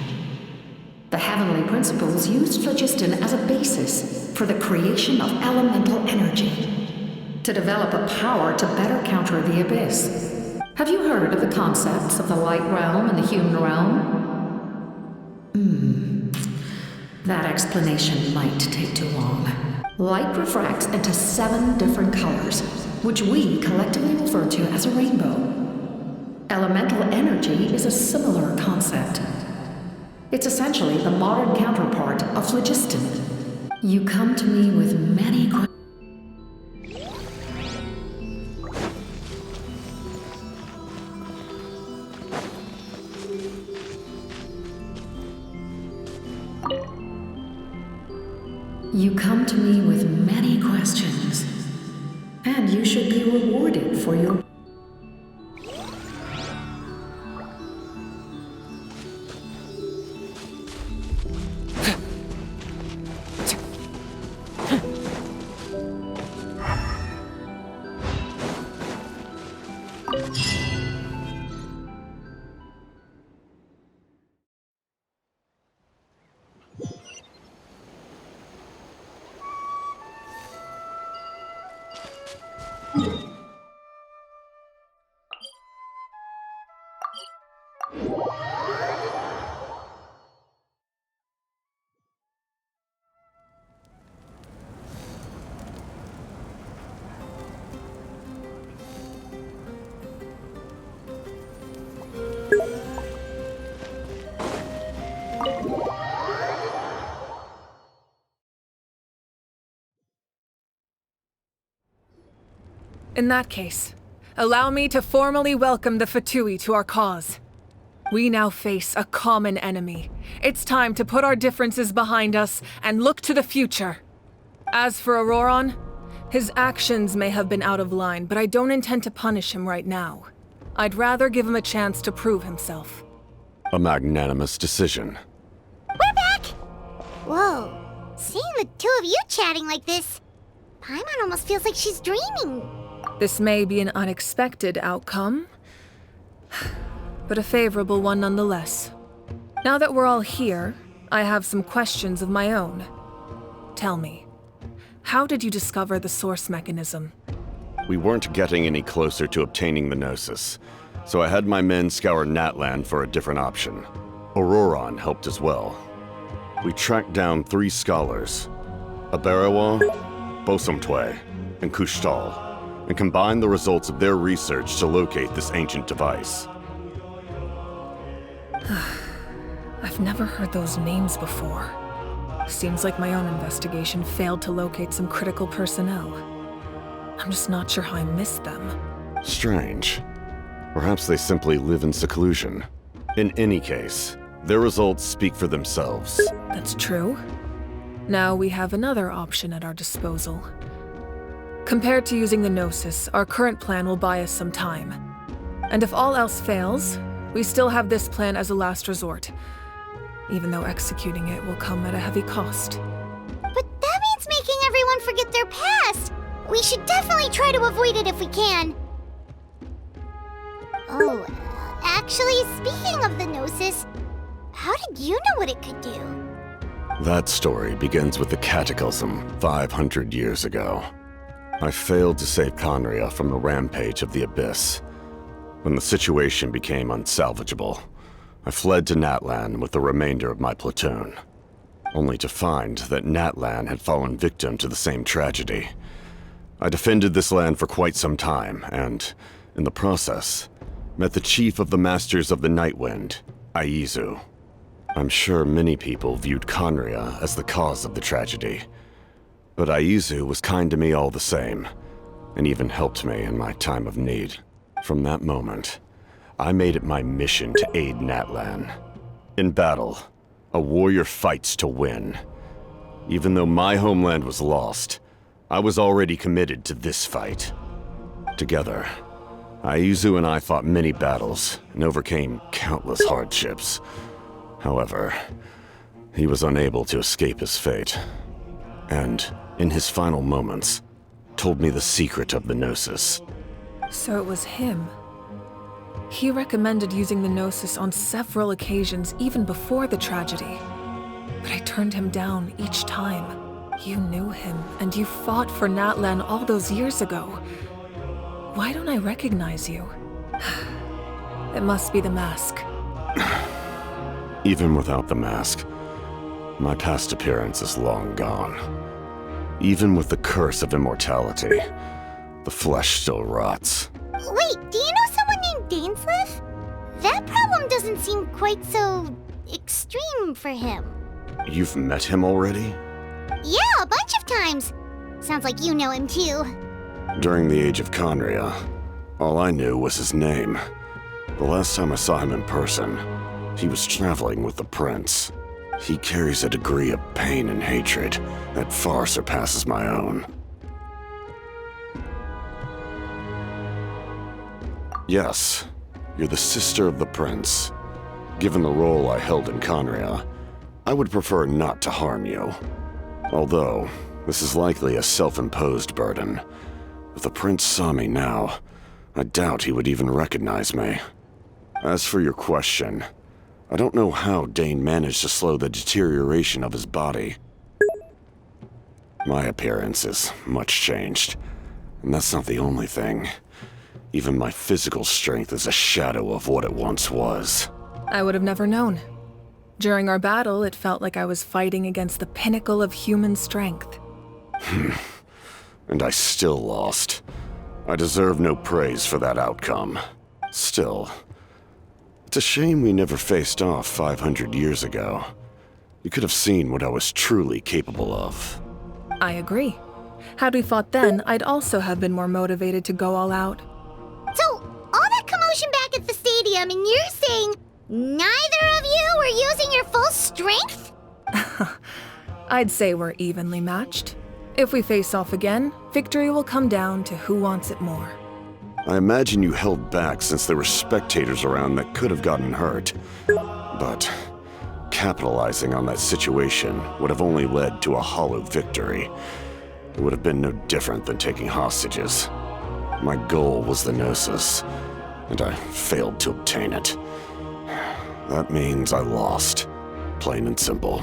The heavenly principles used phlogiston as a basis for the creation of elemental energy, to develop a power to better counter the abyss. Have you heard of the concepts of the light realm and the human realm? That explanation might take too long. Light refracts into 7 different colors, which we collectively refer to as a rainbow. Elemental energy is a similar concept. It's essentially the modern counterpart of phlogiston. You come to me with many questions. You come to me with many questions, and you should be rewarded for your... In that case, allow me to formally welcome the Fatui to our cause. We now face a common enemy. It's time to put our differences behind us and look to the future. As for Auroron, his actions may have been out of line, but I don't intend to punish him right now. I'd rather give him a chance to prove himself. A magnanimous decision. We're back! Whoa. Seeing the two of you chatting like this, Paimon almost feels like she's dreaming. This may be an unexpected outcome, but a favorable one nonetheless. Now that we're all here, I have some questions of my own. Tell me, how did you discover the source mechanism? We weren't getting any closer to obtaining the Gnosis, so I had my men scour Natlan for a different option. Auroron helped as well. We tracked down 3 scholars, Aberawa, Bosumtwe, and Kushtal, and combined the results of their research to locate this ancient device. I've never heard those names before. Seems like my own investigation failed to locate some critical personnel. I'm just not sure how I missed them. Strange. Perhaps they simply live in seclusion. In any case, their results speak for themselves. That's true. Now we have another option at our disposal. Compared to using the Gnosis, our current plan will buy us some time. And if all else fails, we still have this plan as a last resort, even though executing it will come at a heavy cost. But that means making everyone forget their past! We should definitely try to avoid it if we can. Oh, actually, speaking of the Gnosis, how did you know what it could do? That story begins with the Cataclysm 500 years ago. I failed to save Conria from the rampage of the Abyss. When the situation became unsalvageable, I fled to Natlan with the remainder of my platoon, only to find that Natlan had fallen victim to the same tragedy. I defended this land for quite some time, and, in the process, met the chief of the Masters of the Nightwind, Aizu. I'm sure many people viewed Conria as the cause of the tragedy, but Aizu was kind to me all the same, and even helped me in my time of need. From that moment, I made it my mission to aid Natlan. In battle, a warrior fights to win. Even though my homeland was lost, I was already committed to this fight. Together, Aizu and I fought many battles and overcame countless hardships. However, he was unable to escape his fate, and, in his final moments, told me the secret of the Gnosis. So it was him. He recommended using the Gnosis on several occasions, even before the tragedy. But I turned him down each time. You knew him, and you fought for Natlan all those years ago. Why don't I recognize you? It must be the mask. Even without the mask, my past appearance is long gone. Even with the curse of immortality, the flesh still rots. Wait, do you know someone named Dainsleif? That problem doesn't seem quite so extreme for him. You've met him already? Yeah, a bunch of times. Sounds like you know him too. During the Age of Conria, all I knew was his name. The last time I saw him in person, he was traveling with the prince. He carries a degree of pain and hatred that far surpasses my own. Yes, you're the sister of the prince. Given the role I held in Conria, I would prefer not to harm you. Although, this is likely a self-imposed burden. If the prince saw me now, I doubt he would even recognize me. As for your question, I don't know how Dane managed to slow the deterioration of his body. My appearance is much changed, and that's not the only thing. Even my physical strength is a shadow of what it once was. I would have never known. During our battle, it felt like I was fighting against the pinnacle of human strength. And I still lost. I deserve no praise for that outcome. Still, it's a shame we never faced off 500 years ago. You could have seen what I was truly capable of. I agree. Had we fought then, I'd also have been more motivated to go all out. So, all that commotion back at the stadium, and you're saying neither of you were using your full strength? I'd say we're evenly matched. If we face off again, victory will come down to who wants it more. I imagine you held back since there were spectators around that could have gotten hurt. But capitalizing on that situation would have only led to a hollow victory. It would have been no different than taking hostages. My goal was the Gnosis, and I failed to obtain it. That means I lost, plain and simple.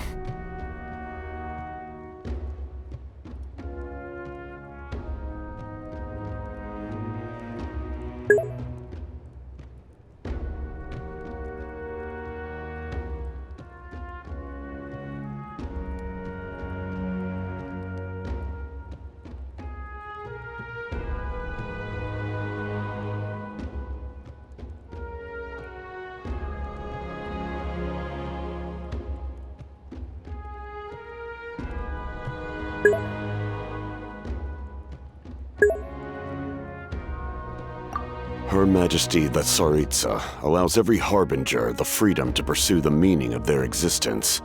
Her Majesty the Tsaritsa allows every Harbinger the freedom to pursue the meaning of their existence.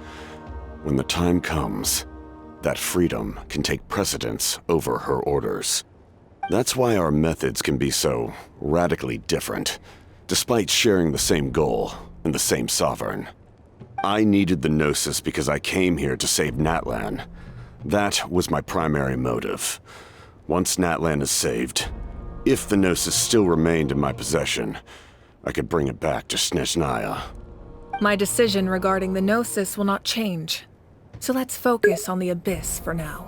When the time comes, that freedom can take precedence over her orders. That's why our methods can be so radically different, despite sharing the same goal and the same sovereign. I needed the Gnosis because I came here to save Natlan. That was my primary motive. Once Natlan is saved, if the Gnosis still remained in my possession, I could bring it back to Snezhnaya. My decision regarding the Gnosis will not change. So let's focus on the Abyss for now.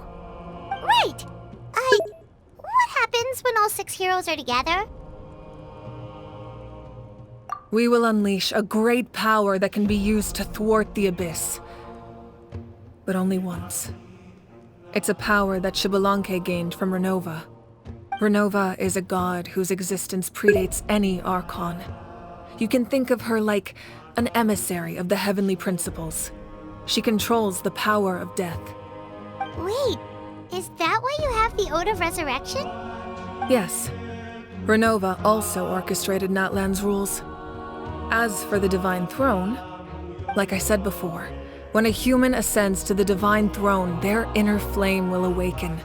Right! What happens when all 6 heroes are together? We will unleash a great power that can be used to thwart the Abyss. But only once. It's a power that Xbalanque gained from Renova. Renova is a god whose existence predates any Archon. You can think of her like an emissary of the heavenly principles. She controls the power of death. Wait, is that why you have the Ode of Resurrection? Yes. Renova also orchestrated Natlan's rules. As for the Divine Throne, like I said before, when a human ascends to the Divine Throne, their inner flame will awaken.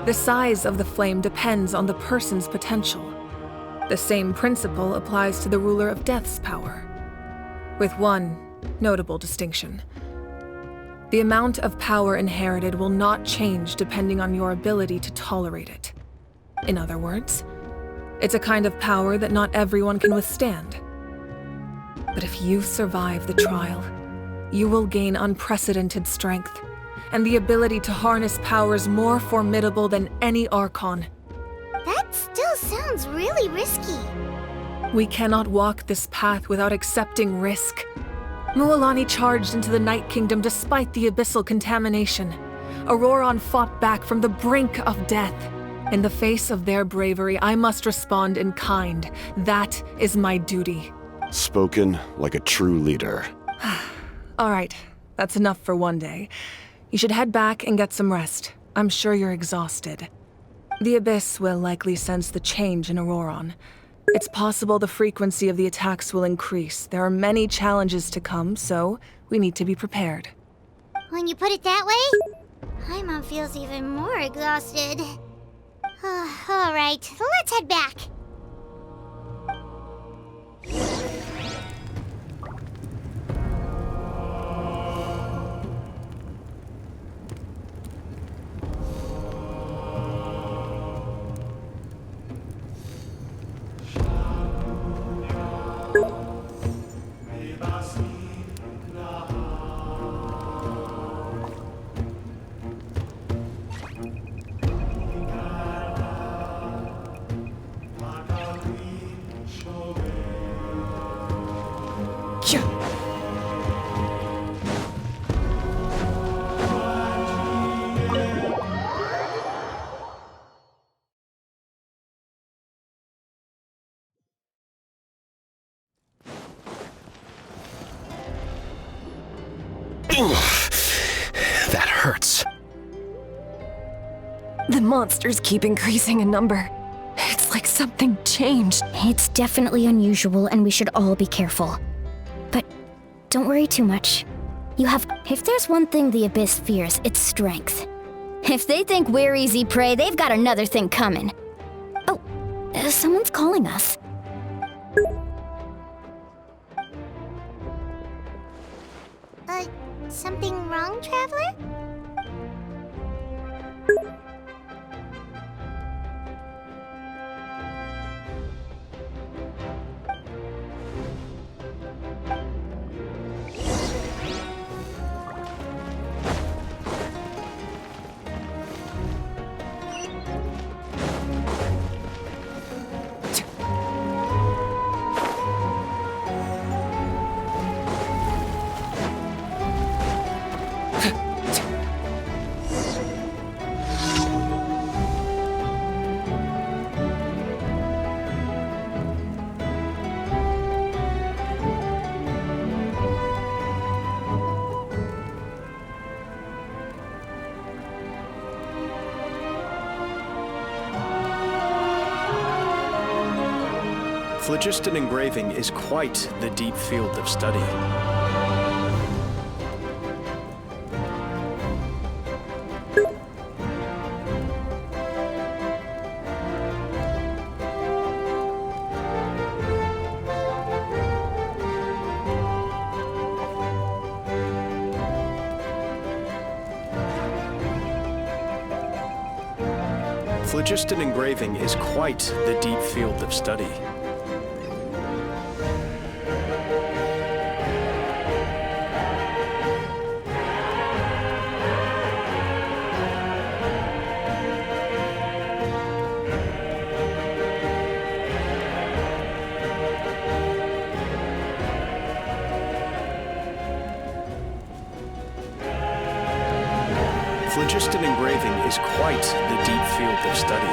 The size of the flame depends on the person's potential. The same principle applies to the ruler of Death's power, with one notable distinction. The amount of power inherited will not change depending on your ability to tolerate it. In other words, It's a kind of power that not everyone can withstand. But if you survive the trial, you will gain unprecedented strength and the ability to harness powers more formidable than any Archon. That still sounds really risky. We cannot walk this path without accepting risk. Mualani charged into the Night Kingdom despite the abyssal contamination. Auroron fought back from the brink of death. In the face of their bravery, I must respond in kind. That is my duty. Spoken like a true leader. All right, that's enough for one day. You should head back and get some rest. I'm sure you're exhausted. The Abyss will likely sense the change in Auroron. It's possible the frequency of the attacks will increase. There are many challenges to come, so we need to be prepared. When you put it that way, Paimon feels even more exhausted. All right, let's head back. That hurts. The monsters keep increasing in number. It's like something changed. It's definitely unusual, and we should all be careful. But don't worry too much. If there's one thing the Abyss fears, it's strength. If they think we're easy prey, they've got another thing coming. Oh, someone's calling us. Something wrong, Traveler? Phlogiston engraving is quite the deep field of study. Phlogiston engraving is quite the deep field of study. Phlogiston engraving is quite the deep field of study.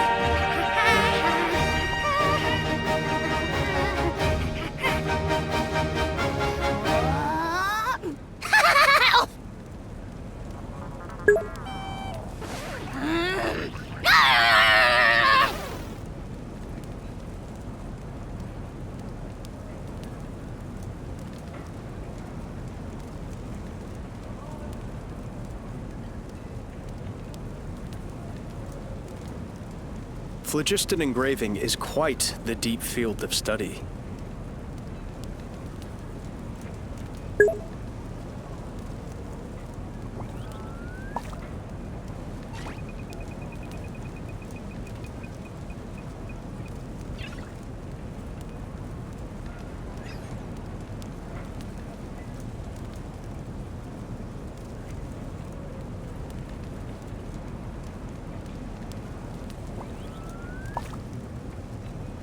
Phlogiston engraving is quite the deep field of study.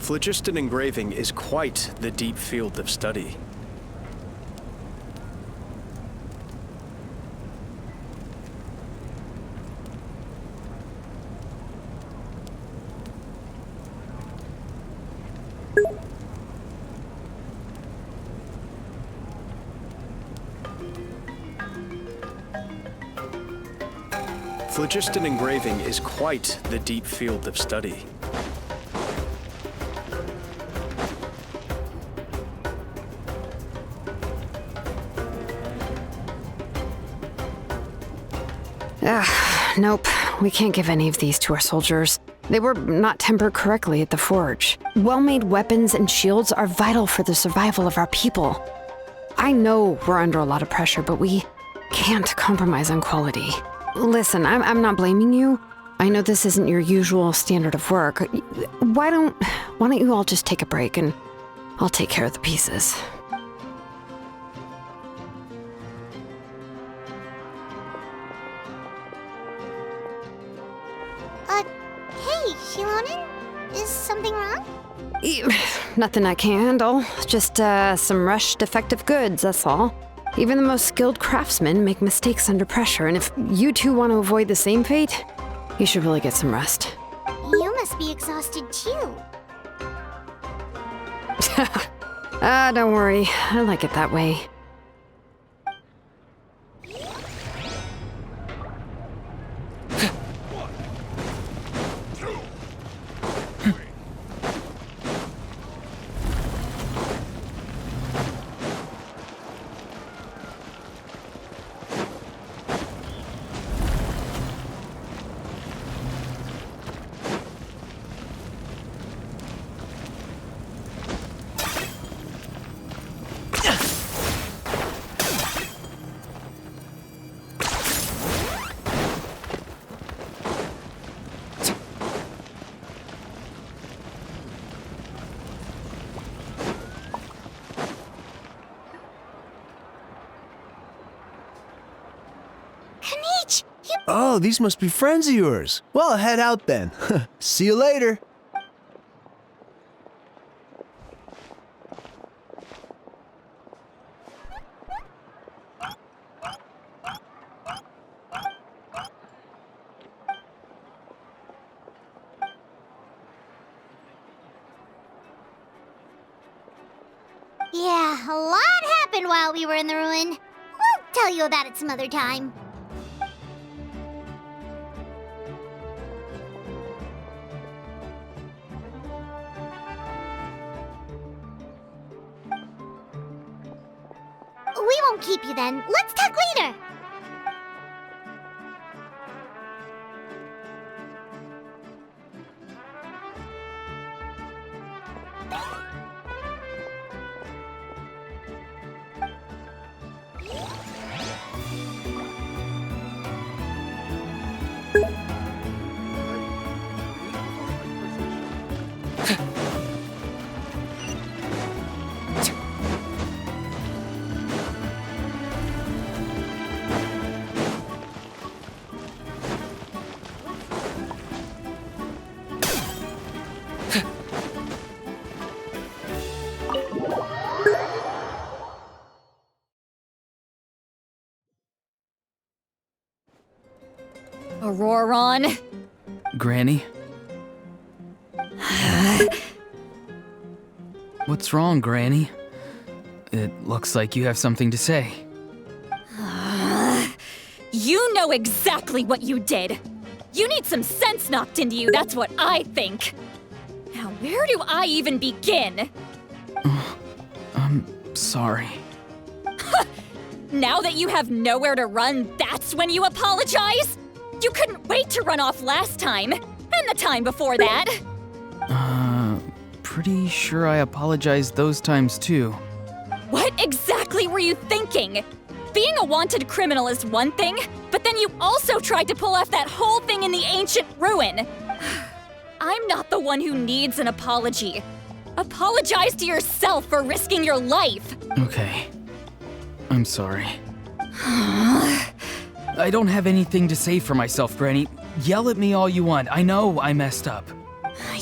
Phlogiston engraving is quite the deep field of study. Phlogiston engraving is quite the deep field of study. Nope. We can't give any of these to our soldiers. They were not tempered correctly at the forge. Well-made weapons and shields are vital for the survival of our people. I know we're under a lot of pressure, but we can't compromise on quality. Listen, I'm not blaming you. I know this isn't your usual standard of work. Why don't you all just take a break and I'll take care of the pieces. Hey, Shilonin? Is something wrong? Nothing I can't handle. Just some rushed defective goods, that's all. Even the most skilled craftsmen make mistakes under pressure, and if you two want to avoid the same fate, you should really get some rest. You must be exhausted too. Don't worry. I like it that way. Oh, these must be friends of yours. Well, head out then. See you later. Yeah, a lot happened while we were in the ruin. We'll tell you about it some other time. We won't keep you then. Let's talk later. Auroron. Granny? What's wrong, Granny? It looks like you have something to say. You know exactly what you did. You need some sense knocked into you, that's what I think. Now, where do I even begin? I'm sorry. Now that you have nowhere to run, that's when you apologize? You couldn't wait to run off last time, and the time before that. Pretty sure I apologized those times too. What exactly were you thinking? Being a wanted criminal is one thing, but then you also tried to pull off that whole thing in the ancient ruin. I'm not the one who needs an apology. Apologize to yourself for risking your life. Okay. I'm sorry. I don't have anything to say for myself, Granny. Yell at me all you want. I know I messed up.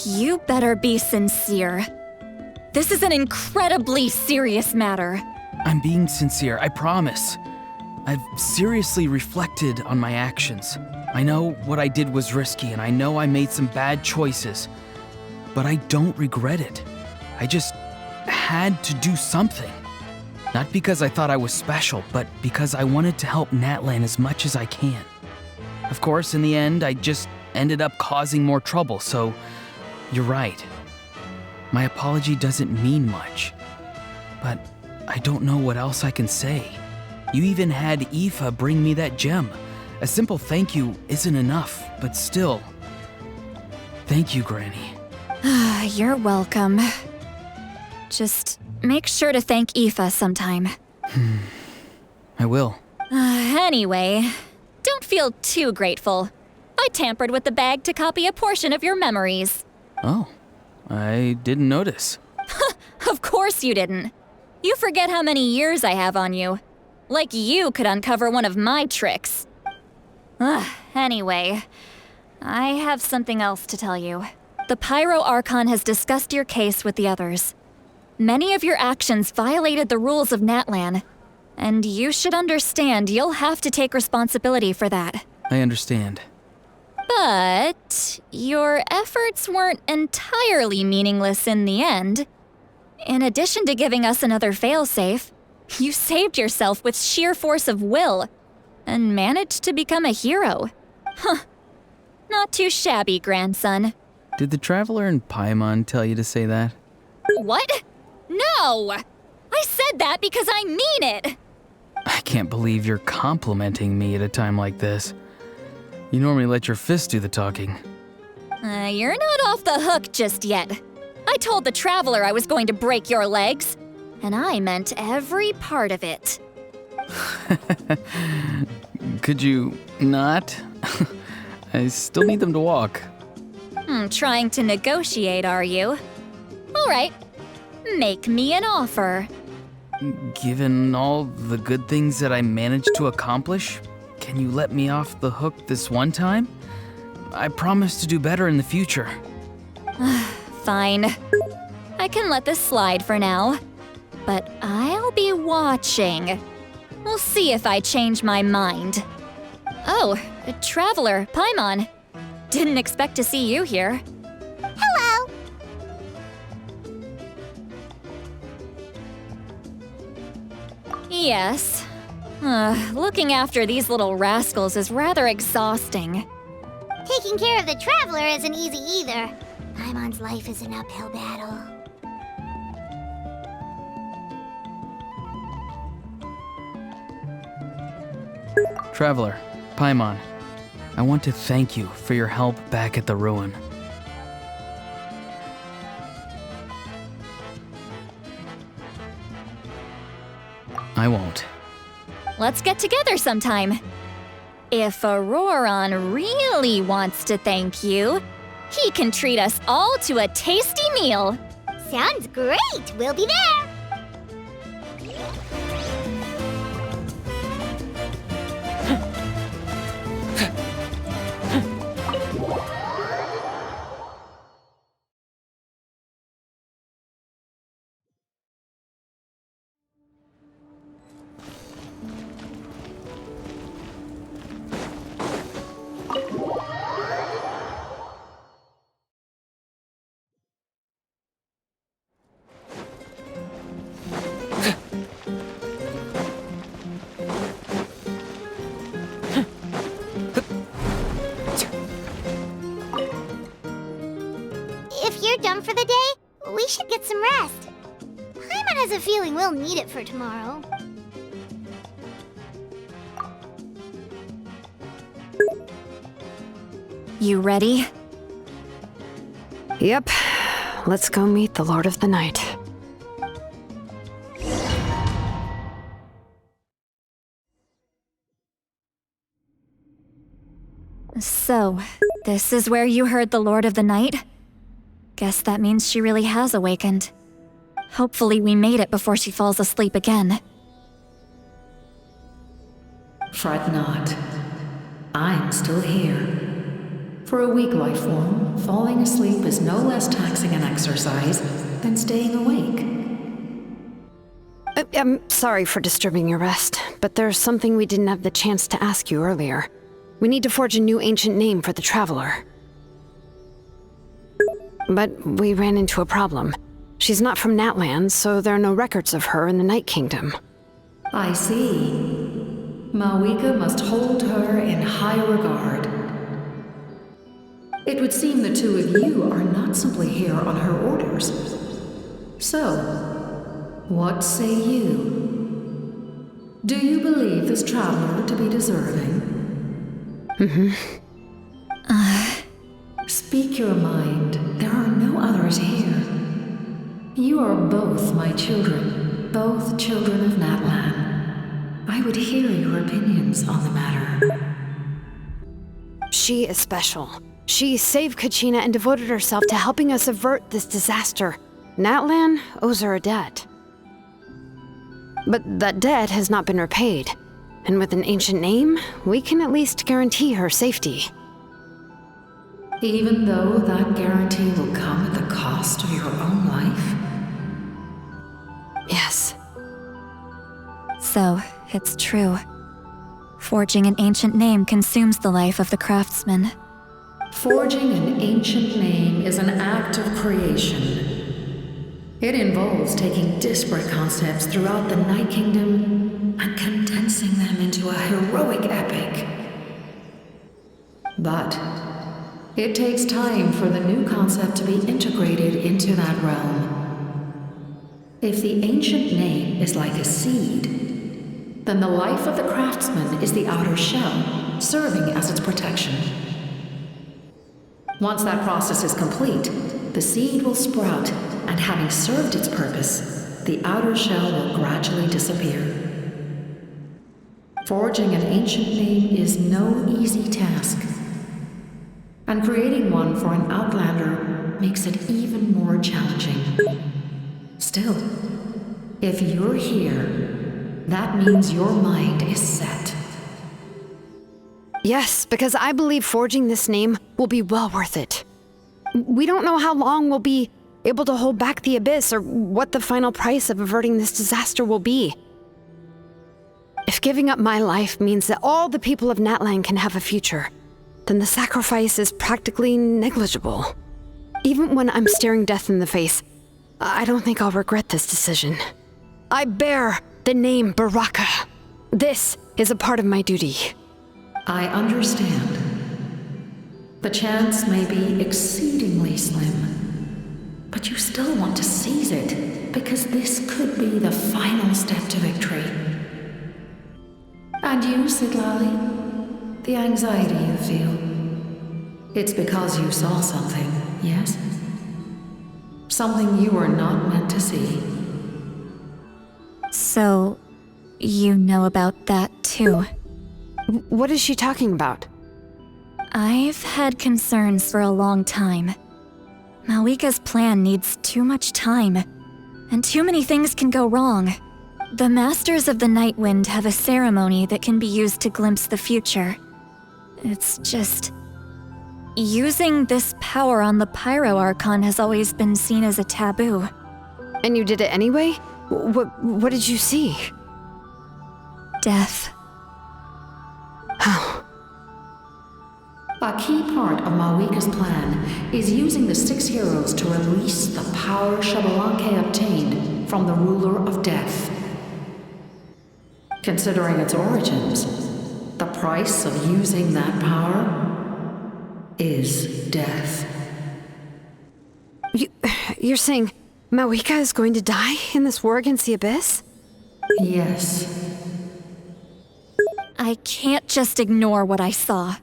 You better be sincere. This is an incredibly serious matter. I'm being sincere, I promise. I've seriously reflected on my actions. I know what I did was risky, and I know I made some bad choices. But I don't regret it. I just had to do something. Not because I thought I was special, but because I wanted to help Natlan as much as I can. Of course, in the end, I just ended up causing more trouble, so you're right. My apology doesn't mean much, but I don't know what else I can say. You even had Aoife bring me that gem. A simple thank you isn't enough, but still. Thank you, Granny. You're welcome. Just make sure to thank Aoife sometime. I will. Anyway, don't feel too grateful. I tampered with the bag to copy a portion of your memories. Oh, I didn't notice. Of course you didn't. You forget how many years I have on you. Like you could uncover one of my tricks. Anyway, I have something else to tell you. The Pyro Archon has discussed your case with the others. Many of your actions violated the rules of Natlan, and you should understand you'll have to take responsibility for that. I understand. But your efforts weren't entirely meaningless in the end. In addition to giving us another failsafe, you saved yourself with sheer force of will and managed to become a hero. Not too shabby, grandson. Did the Traveler in Paimon tell you to say that? What? No! I said that because I mean it! I can't believe you're complimenting me at a time like this. You normally let your fist do the talking. You're not off the hook just yet. I told the Traveler I was going to break your legs, and I meant every part of it. Could you not? I still need them to walk. Trying to negotiate, are you? All right, make me an offer. Given all the good things that I managed to accomplish, can you let me off the hook this one time? I promise to do better in the future. Fine. I can let this slide for now. But I'll be watching. We'll see if I change my mind. Oh, Traveler, Paimon. Didn't expect to see you here. Hello! Yes. Looking after these little rascals is rather exhausting. Taking care of the Traveler isn't easy either. Paimon's life is an uphill battle. Traveler, Paimon, I want to thank you for your help back at the ruin. I won't. Let's get together sometime. If Auroron really wants to thank you, he can treat us all to a tasty meal. Sounds great! We'll be there! If you're done for the day, we should get some rest. Paimon has a feeling we'll need it for tomorrow. You ready? Yep. Let's go meet the Lord of the Night. So, this is where you heard the Lord of the Night? Guess that means she really has awakened. Hopefully we made it before she falls asleep again. Fret not. I'm still here. For a weak life form, falling asleep is no less taxing an exercise than staying awake. I'm sorry for disturbing your rest, but there's something we didn't have the chance to ask you earlier. We need to forge a new ancient name for the Traveler. But we ran into a problem. She's not from Natlan, so there are no records of her in the Night Kingdom. I see. Mawika must hold her in high regard. It would seem the two of you are not simply here on her orders. So, what say you? Do you believe this traveler to be deserving? Speak your mind. There are no others here. You are both my children, both children of Natlan. I would hear your opinions on the matter. She is special. She saved Kachina and devoted herself to helping us avert this disaster. Natlan owes her a debt. But that debt has not been repaid. And with an ancient name, we can at least guarantee her safety. Even though that guarantee will come at the cost of your own life? Yes. So, it's true. Forging an ancient name consumes the life of the craftsman. Forging an ancient name is an act of creation. It involves taking disparate concepts throughout the Night Kingdom and condensing them into a heroic epic. But it takes time for the new concept to be integrated into that realm. If the ancient name is like a seed, then the life of the craftsman is the outer shell, serving as its protection. Once that process is complete, the seed will sprout, and having served its purpose, the outer shell will gradually disappear. Forging an ancient name is no easy task, and creating one for an outlander makes it even more challenging. Still, if you're here, that means your mind is set. Yes, because I believe forging this name will be well worth it. We don't know how long we'll be able to hold back the Abyss or what the final price of averting this disaster will be. If giving up my life means that all the people of Natlan can have a future, then the sacrifice is practically negligible. Even when I'm staring death in the face, I don't think I'll regret this decision. I bear the name Baraka. This is a part of my duty. I understand. The chance may be exceedingly slim, but you still want to seize it, because this could be the final step to victory. And you, Siglali, the anxiety you feel, it's because you saw something, yes? Something you were not meant to see. So, you know about that too. What is she talking about? I've had concerns for a long time. Mawika's plan needs too much time, and too many things can go wrong. The Masters of the Night Wind have a ceremony that can be used to glimpse the future. It's just... using this power on the Pyro Archon has always been seen as a taboo. And you did it anyway? What did you see? Death. How? A key part of Mawika's plan is using the 6 heroes to release the power Xbalanque obtained from the ruler of death. Considering its origins, the price of using that power is death. You're saying Mawika is going to die in this war against the Abyss? Yes. I can't just ignore what I saw.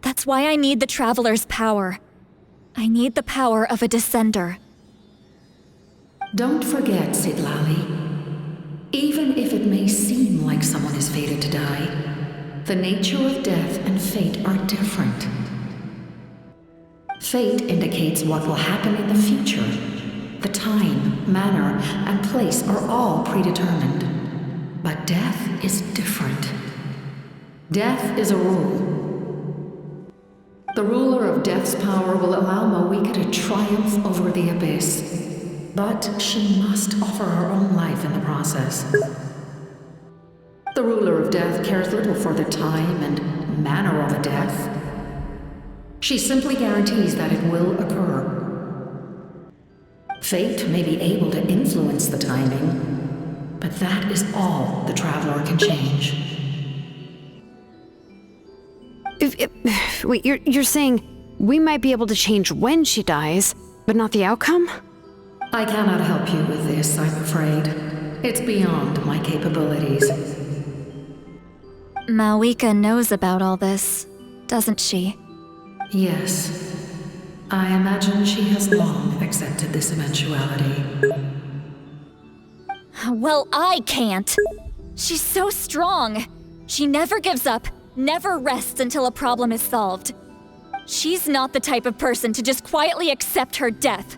That's why I need the Traveler's power. I need the power of a Descender. Don't forget, Siglali. Even if it may seem like someone is fated to die, the nature of death and fate are different. Fate indicates what will happen in the future. The time, manner, and place are all predetermined. But death is different. Death is a rule. The ruler of Death's power will allow Mawika to triumph over the Abyss, but she must offer her own life in the process. The ruler of Death cares little for the time and manner of a death. She simply guarantees that it will occur. Fate may be able to influence the timing, but that is all the Traveler can change. Wait, you're saying we might be able to change when she dies, but not the outcome? I cannot help you with this, I'm afraid. It's beyond my capabilities. Mawika knows about all this, doesn't she? Yes. I imagine she has long accepted this eventuality. Well, I can't. She's so strong. She never gives up, never rests until a problem is solved. She's not the type of person to just quietly accept her death.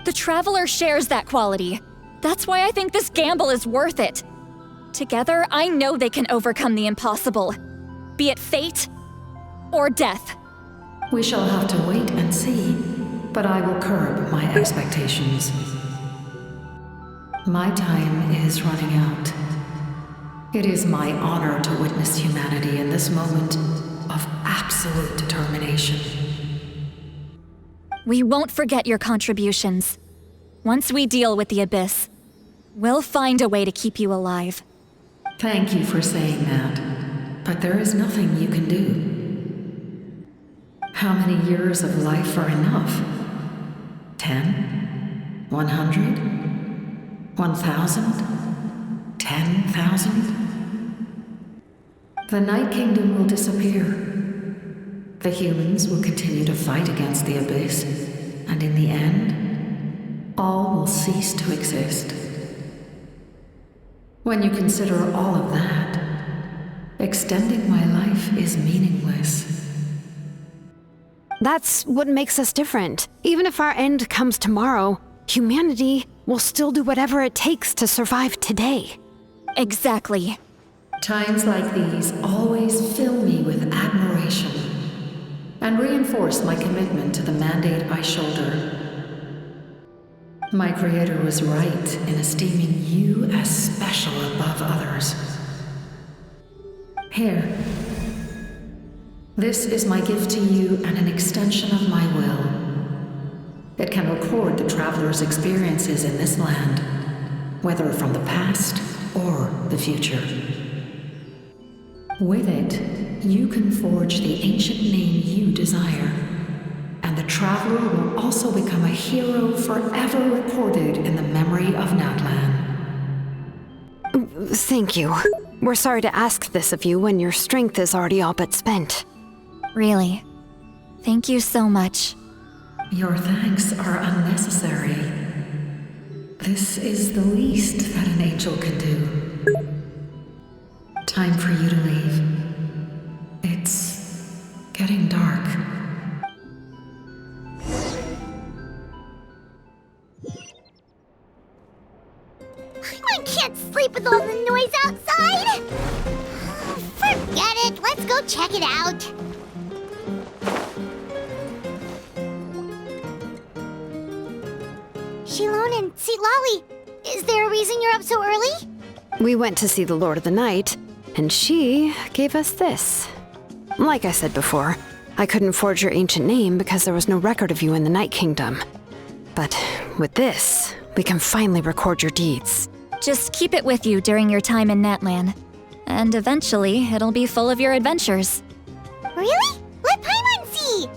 The Traveler shares that quality. That's why I think this gamble is worth it. Together, I know they can overcome the impossible. Be it fate or death. We shall have to wait and see, but I will curb my expectations. My time is running out. It is my honor to witness humanity in this moment of absolute determination. We won't forget your contributions. Once we deal with the Abyss, we'll find a way to keep you alive. Thank you for saying that, but there is nothing you can do. How many years of life are enough? 10? 100? 1,000? 10,000? The Night Kingdom will disappear. The humans will continue to fight against the Abyss, and in the end, all will cease to exist. When you consider all of that, extending my life is meaningless. That's what makes us different. Even if our end comes tomorrow, humanity will still do whatever it takes to survive today. Exactly. Times like these always fill me with admiration and reinforce my commitment to the mandate I shoulder. My Creator was right in esteeming you as special above others. Here. This is my gift to you and an extension of my will. It can record the Traveler's experiences in this land, whether from the past or the future. With it, you can forge the ancient name you desire, and the Traveler will also become a hero forever recorded in the memory of Natlan. Thank you. We're sorry to ask this of you when your strength is already all but spent. Really. Thank you so much. Your thanks are unnecessary. This is the least that an angel can do. Time for you to leave. It's getting dark. I can't sleep with all the noise outside! Forget it, let's go check it out. Shilon and Sitlali, is there a reason you're up so early? We went to see the Lord of the Night, and she gave us this. Like I said before, I couldn't forge your ancient name because there was no record of you in the Night Kingdom. But with this, we can finally record your deeds. Just keep it with you during your time in Natlan. And eventually, it'll be full of your adventures. Really? Let Paimon see!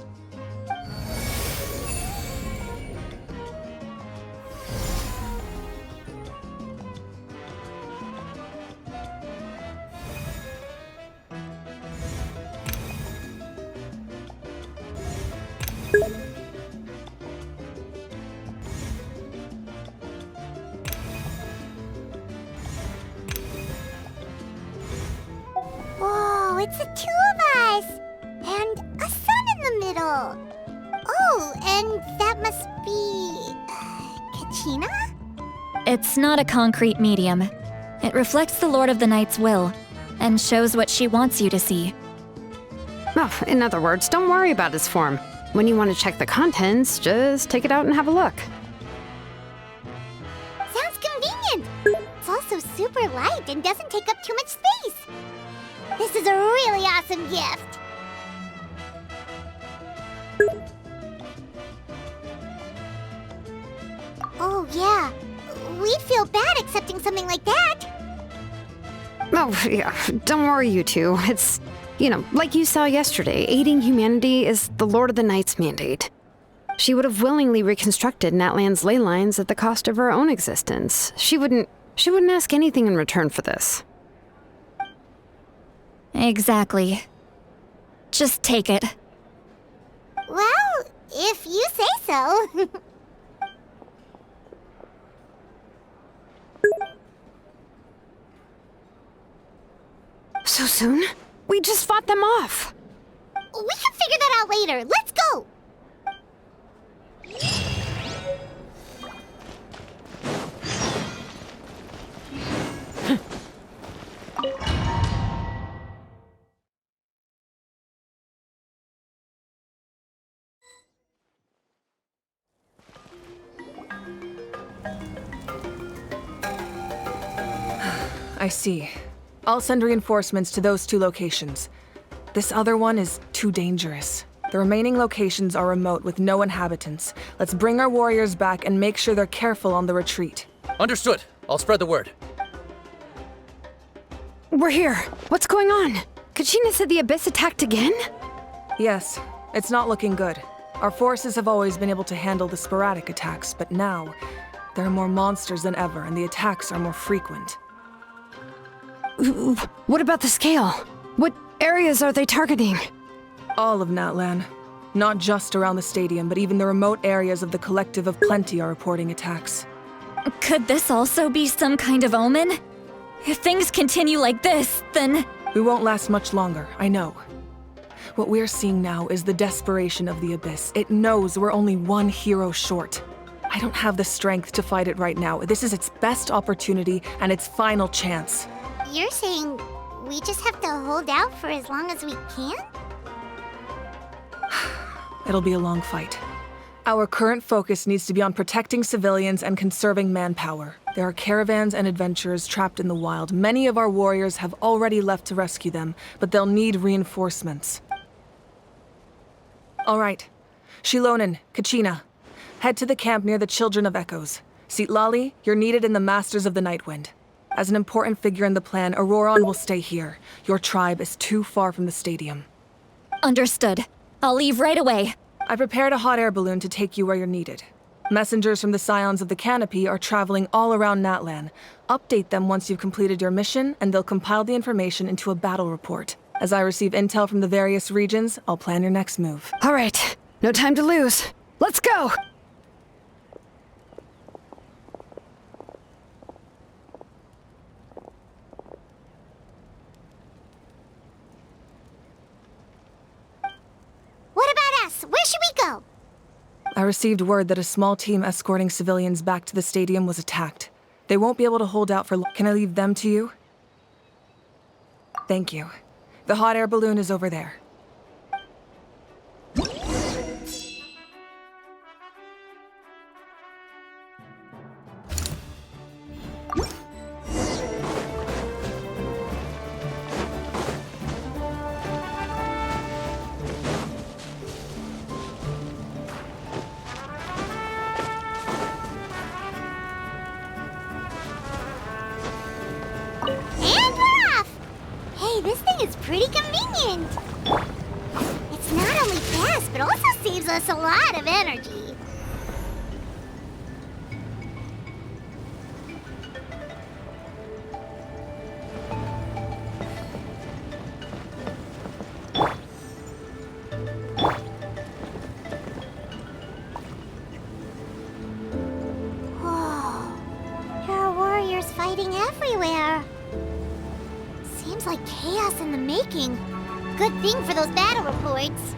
Whoa, it's the two of us! And a sun in the middle! Oh, and that must be... Kachina? It's not a concrete medium. It reflects the Lord of the Night's will, and shows what she wants you to see. Well, in other words, don't worry about his form. When you want to check the contents, just take it out and have a look. Sounds convenient. It's also super light and doesn't take up too much space. This is a really awesome gift. Oh, yeah. We'd feel bad accepting something like that. Oh, yeah, don't worry, you two. It's, like you saw yesterday, aiding humanity is the Lord of the Night's mandate. She would have willingly reconstructed Natlan's ley lines at the cost of her own existence. She wouldn't ask anything in return for this. Exactly. Just take it. Well, if you say so. So soon? We just fought them off. We can figure that out later. Let's go! I see. I'll send reinforcements to those 2 locations. This other one is too dangerous. The remaining locations are remote with no inhabitants. Let's bring our warriors back and make sure they're careful on the retreat. Understood. I'll spread the word. We're here. What's going on? Kachina said the Abyss attacked again? Yes, it's not looking good. Our forces have always been able to handle the sporadic attacks, but now there are more monsters than ever and the attacks are more frequent. What about the scale? What areas are they targeting? All of Natlan. Not just around the stadium, but even the remote areas of the Collective of Plenty are reporting attacks. Could this also be some kind of omen? If things continue like this, then... We won't last much longer, I know. What we're seeing now is the desperation of the Abyss. It knows we're only one hero short. I don't have the strength to fight it right now. This is its best opportunity and its final chance. You're saying we just have to hold out for as long as we can? It'll be a long fight. Our current focus needs to be on protecting civilians and conserving manpower. There are caravans and adventurers trapped in the wild. Many of our warriors have already left to rescue them, but they'll need reinforcements. All right. Shilonen, Kachina, head to the camp near the Children of Echoes. Citlali, you're needed in the Masters of the Nightwind. As an important figure in the plan, Auroron will stay here. Your tribe is too far from the stadium. Understood. I'll leave right away. I prepared a hot air balloon to take you where you're needed. Messengers from the Scions of the Canopy are traveling all around Natlan. Update them once you've completed your mission, and they'll compile the information into a battle report. As I receive intel from the various regions, I'll plan your next move. All right. No time to lose. Let's go! What about us? Where should we go? I received word that a small team escorting civilians back to the stadium was attacked. They won't be able to hold out for long. Can I leave them to you? Thank you. The hot air balloon is over there. And we're off! Hey, this thing is pretty convenient. It's not only fast, but also saves us a lot of energy. Whoa. There are warriors fighting everywhere. Seems like chaos in the making. Good thing for those battle reports.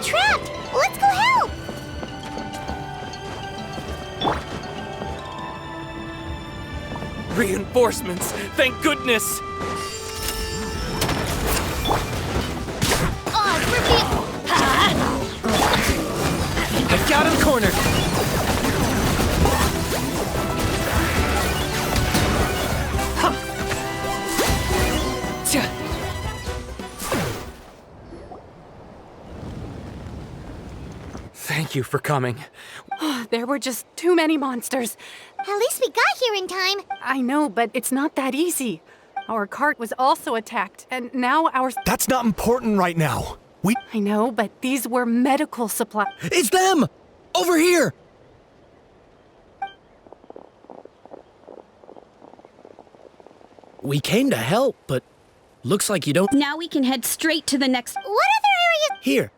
get trapped! Let's go help! Reinforcements! Thank goodness! I got him cornered! Thank you for coming. There were just too many monsters. At least we got here in time. I know, but it's not that easy. Our cart was also attacked, and now our... That's not important right now. I know, but these were medical supplies. It's them! Over here! We came to help, but looks like you don't... Now we can head straight to the next... What other areas? Here.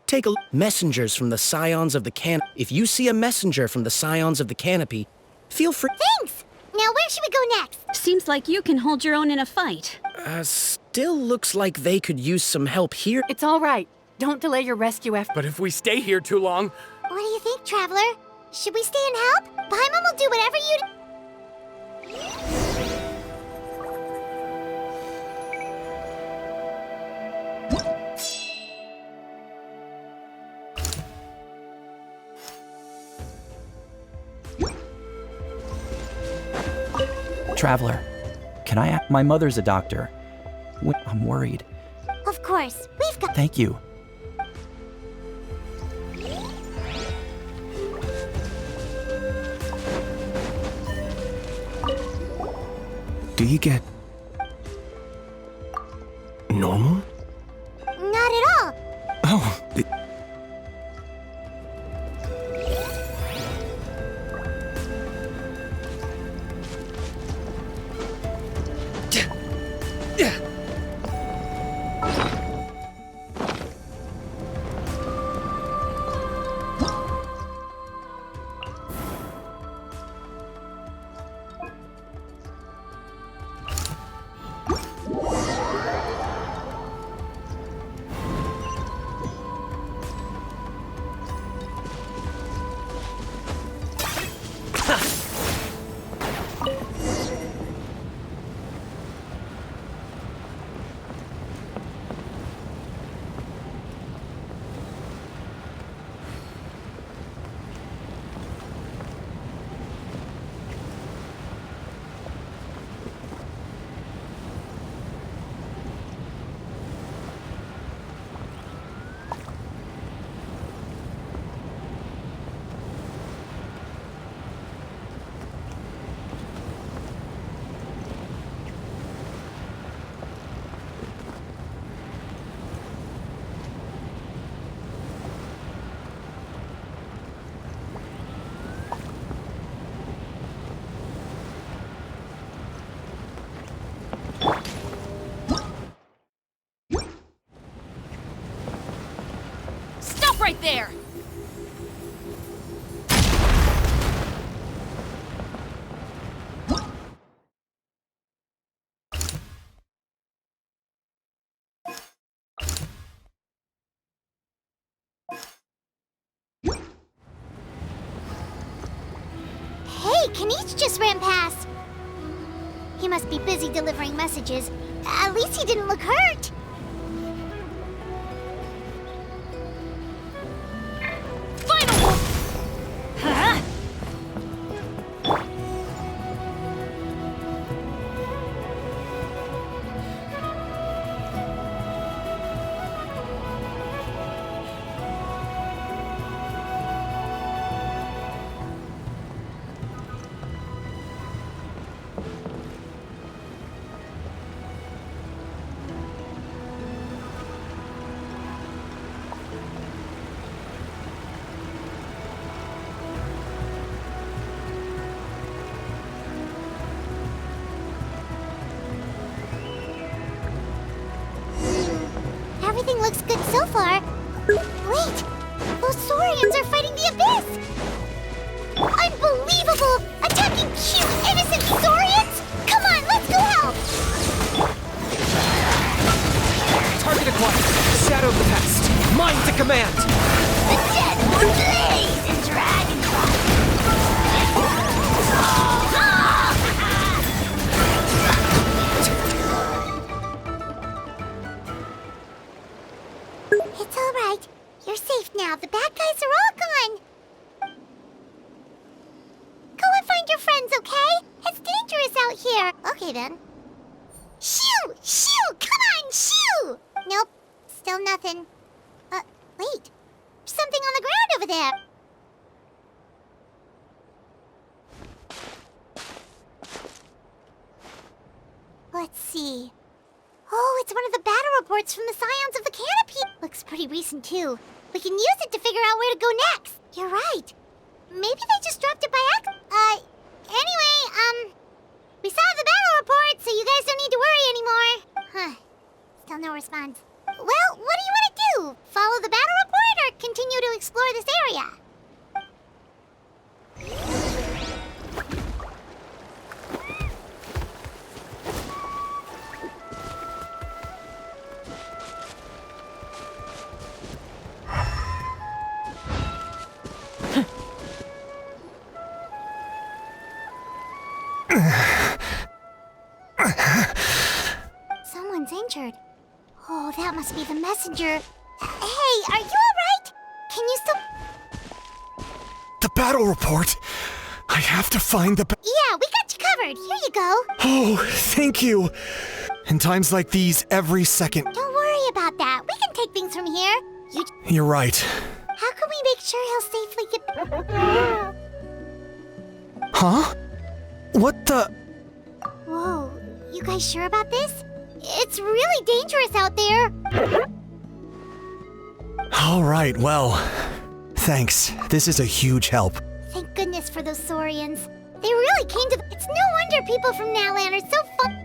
Take a look. Messengers from the Scions of the Canopy. If you see a messenger from the Scions of the Canopy, feel free... Thanks! Now where should we go next? Seems like you can hold your own in a fight. Still looks like they could use some help here. It's all right. Don't delay your rescue effort. But if we stay here too long... What do you think, Traveler? Should we stay and help? Paimon will do whatever you... Traveler, can I ask? My mother's a doctor. I'm worried. Of course, we've got... Thank you. Do you get... normal? Not at all. Oh, Right there! Hey, Kaniche just ran past. He must be busy delivering messages. At least he didn't look hurt. Everything looks good so far. Wait! Those Saurians are fighting the Abyss! Unbelievable! Attacking cute, innocent Saurians? Come on, let's go help! Target acquired. Shadow of the past. Mine to command! The dead will blaze in dragon It's all right. You're safe now. The bad guys are all gone. Go and find your friends, okay? It's dangerous out here. Okay, then. Shoo! Shoo! Come on, shoo! Nope. Still nothing. Wait. There's something on the ground over there. Let's see. Oh, it's one of the battle reports from the Scions of the Canopy. Looks pretty recent, too. We can use it to figure out where to go next. You're right. Maybe they just dropped it by accident. Anyway, we saw the battle report, so you guys don't need to worry anymore. Huh. Still no response. Well, what do you want to do? Follow the battle report or continue to explore this area? Someone's injured. Oh, that must be the messenger. Hey, are you alright? Can you still... The battle report! I have to find the... Yeah, we got you covered. Here you go. Oh, thank you! In times like these, every second... Don't worry about that. We can take things from here. You're right. How can we make sure he'll safely get... Huh? What the... Whoa, you guys sure about this? It's really dangerous out there. All right, well, thanks. This is a huge help. Thank goodness for those Saurians. They really came to... It's no wonder people from Natlan are so fun...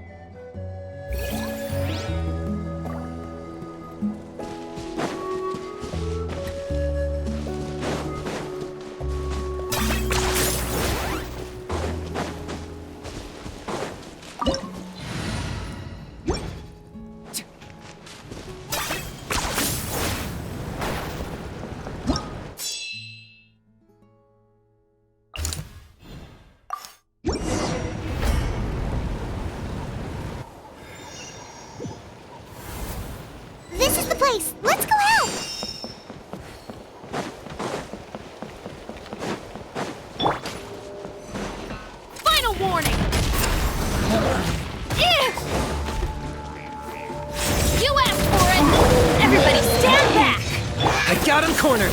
This is the place! Let's go help! Final warning! You asked for it! Everybody stand back! I got him cornered!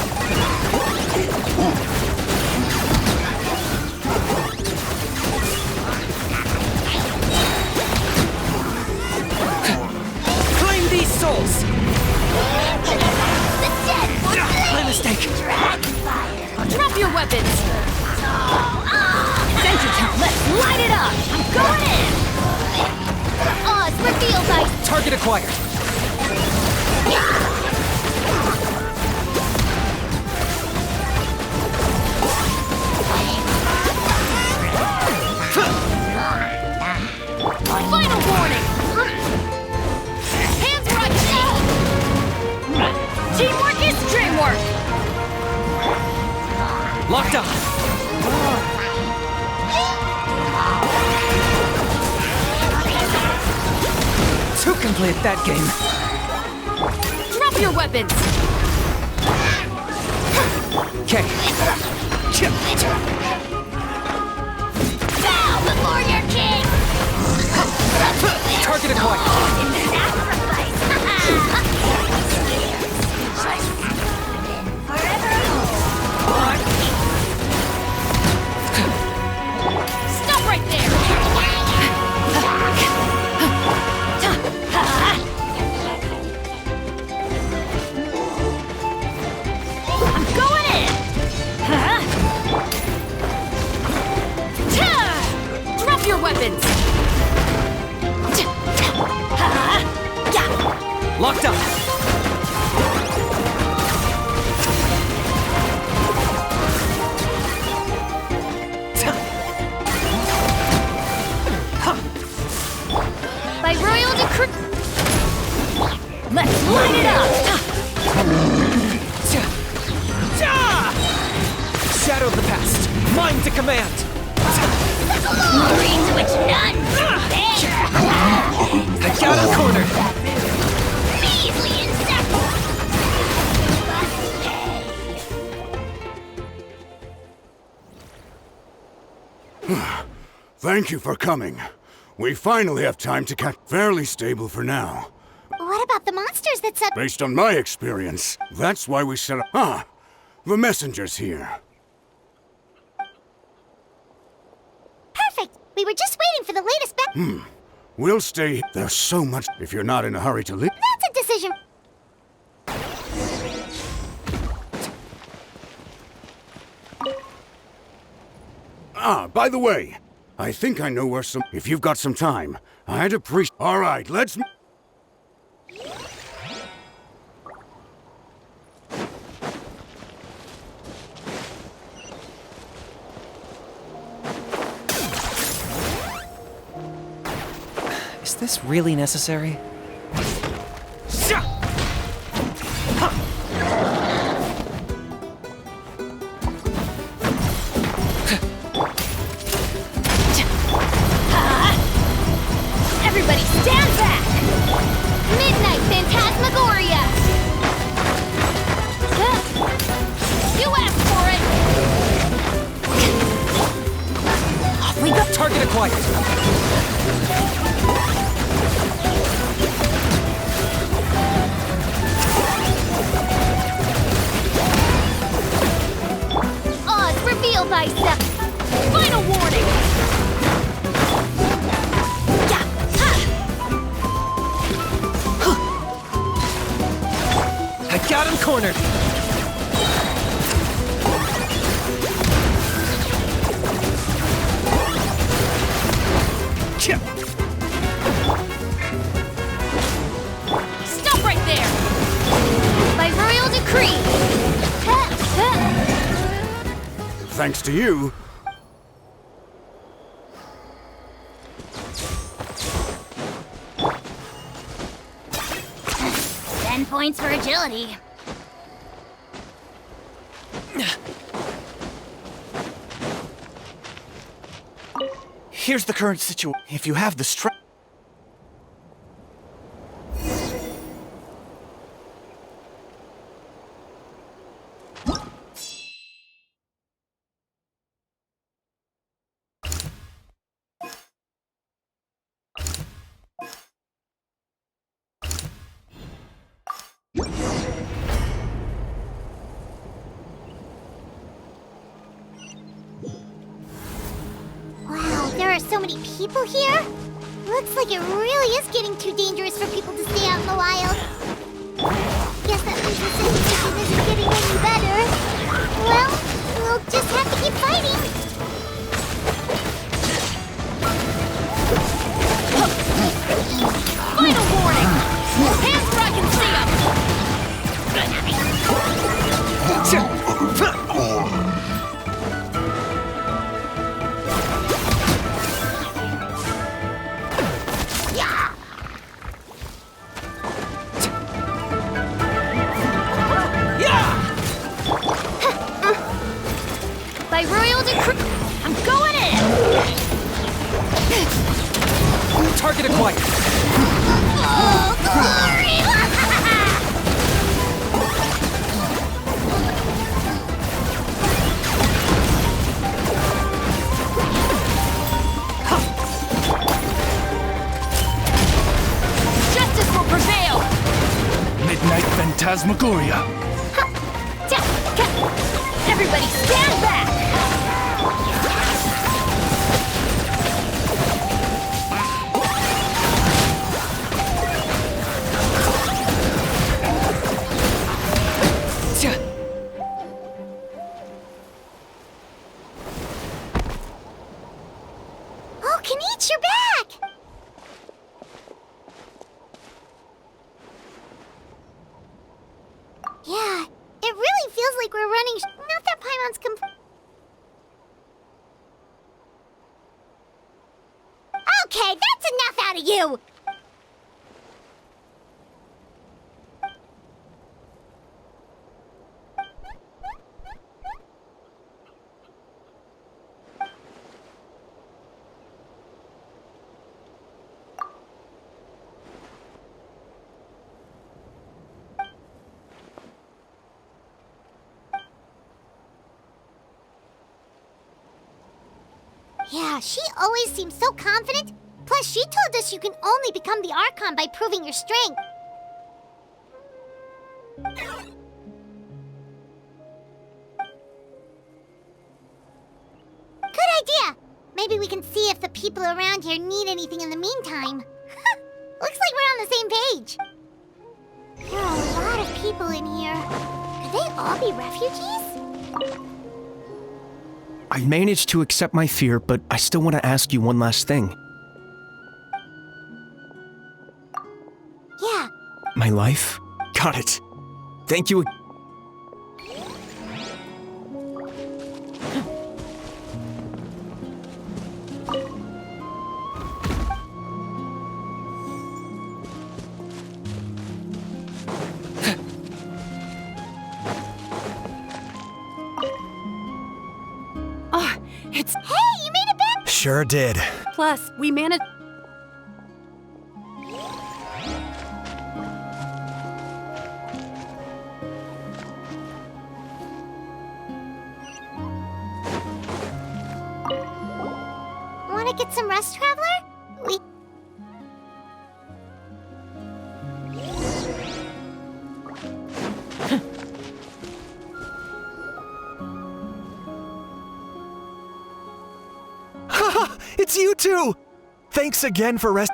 Claim these souls! My mistake! Drop your weapons! Sentry count, let's light it up! I'm going in! Oz, reveal dice! Target acquired! Final warning! Hands where I can aim! Teamwork is dreamwork! Locked up! Two can play at that game. Drop your weapons! Okay. Bow before your king! Target acquired! Stop right there! I'm going in! Drop your weapons! Locked up! By royal decree... Let's light it up! shadow of the past, mine to command! Glory to which none I got him cornered! measly insect! Thank you for coming. We finally have time to catch. Fairly stable for now. What about the monsters that said? Based on my experience, that's why we set up. Ah, the messenger's here. Perfect. We were just waiting for the latest We'll stay. There's so much. If you're not in a hurry to leave. That's a decision. Ah, by the way, I think I know where some. If you've got some time, I'd appreciate. All right, let's. Is this really necessary? Everybody stand back! Midnight Phantasmagoria! You asked for it! Off we go! Target acquired! Oz, reveal thyself! Final warning! I got him cornered! Stop right there! By royal decree! Thanks to you. 10 points for agility. Here's the current situation. If you have the strength. Wow, there are so many people here. Looks like it really is getting too dangerous for people to stay out in the wild. Guess that means the situation isn't getting any better. Well, we'll just have to keep fighting. Final warning! Hands where I can see them! By royal decree, I'm going in! Target acquired! Oh, glory! Justice will prevail! Midnight Phantasmagoria. Everybody stand back! Oh, Kanichi, you're back! Yeah, it really feels like we're running. Not that Paimon's Okay, that's enough out of you! Yeah, she always seems so confident. Plus, she told us you can only become the Archon by proving your strength. Good idea! Maybe we can see if the people around here need anything in the meantime. Looks like we're on the same page. There are a lot of people in here. Could they all be refugees? I managed to accept my fear, but I still want to ask you one last thing. Yeah. My life? Got it. Thank you. Oh, it's... Hey, you made it back! Sure did. Plus, we managed... Wanna get some rest, Traveler? We... Haha, it's you two! Thanks again for rest.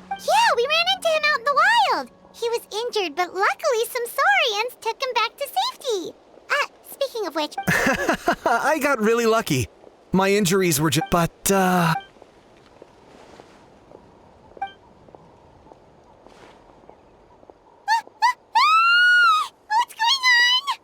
Yeah, we ran into him out in the wild. He was injured, but luckily some Saurians took him back to safety. Speaking of which... I got really lucky. My injuries were just... But, What's going on?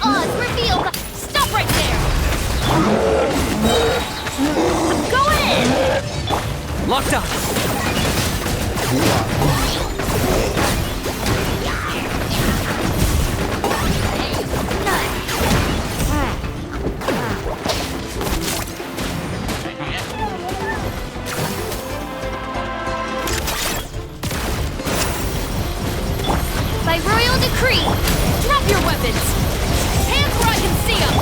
Oh, it's revealed! Stop right there! I'm going in! Locked up! By royal decree, drop your weapons! Hands where I can see them!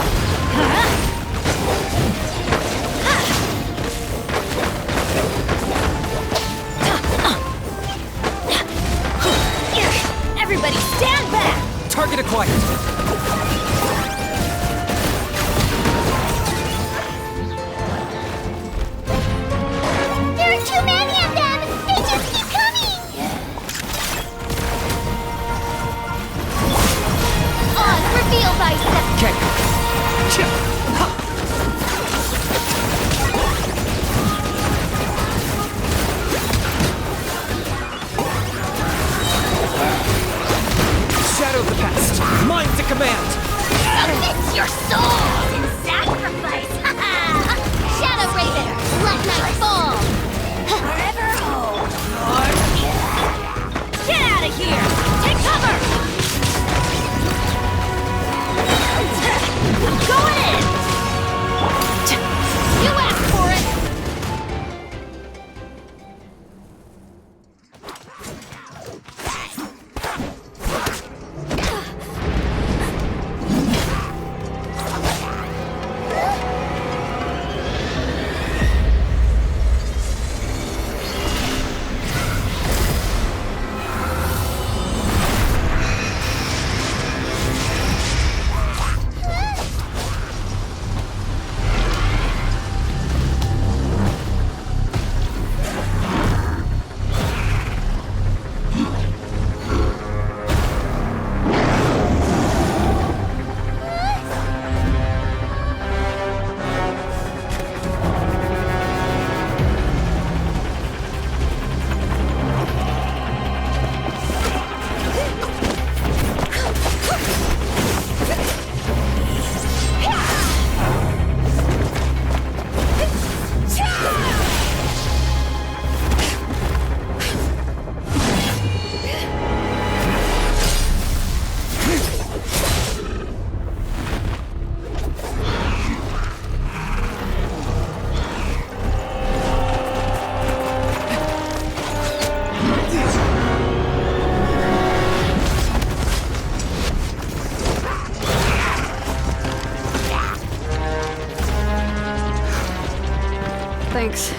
Thanks.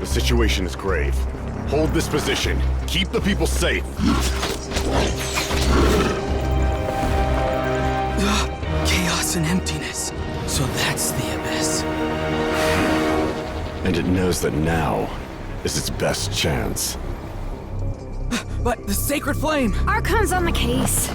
The situation is grave. Hold this position. Keep the people safe. Chaos and emptiness. So that's the abyss. And it knows that now is its best chance. But the sacred flame! Archon's on the case.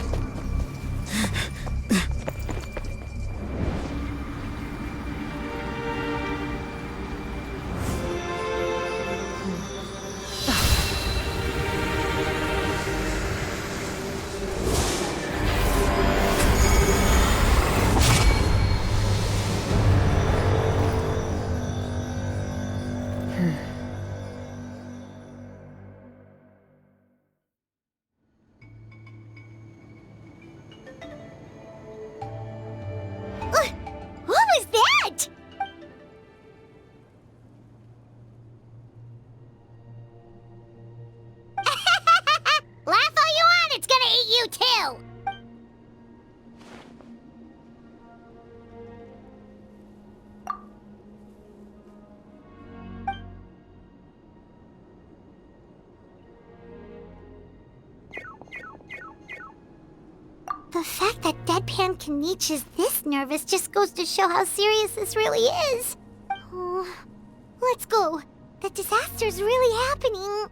What was that? Laugh all you want, it's gonna eat you too! The fact that Deadpan Kanich is this nervous just goes to show how serious this really is. Oh, let's go. The disaster's really happening.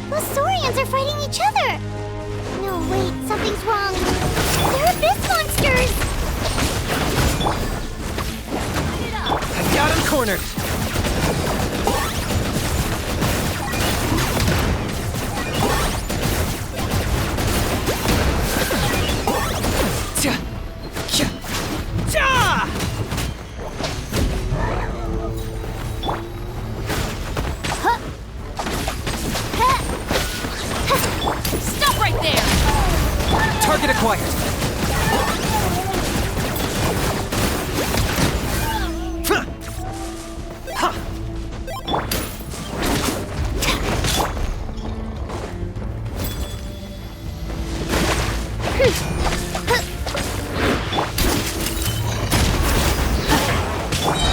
Those Saurians are fighting each other! No, wait, something's wrong. They're abyss monsters! I've got him cornered! Stop right there! Target acquired!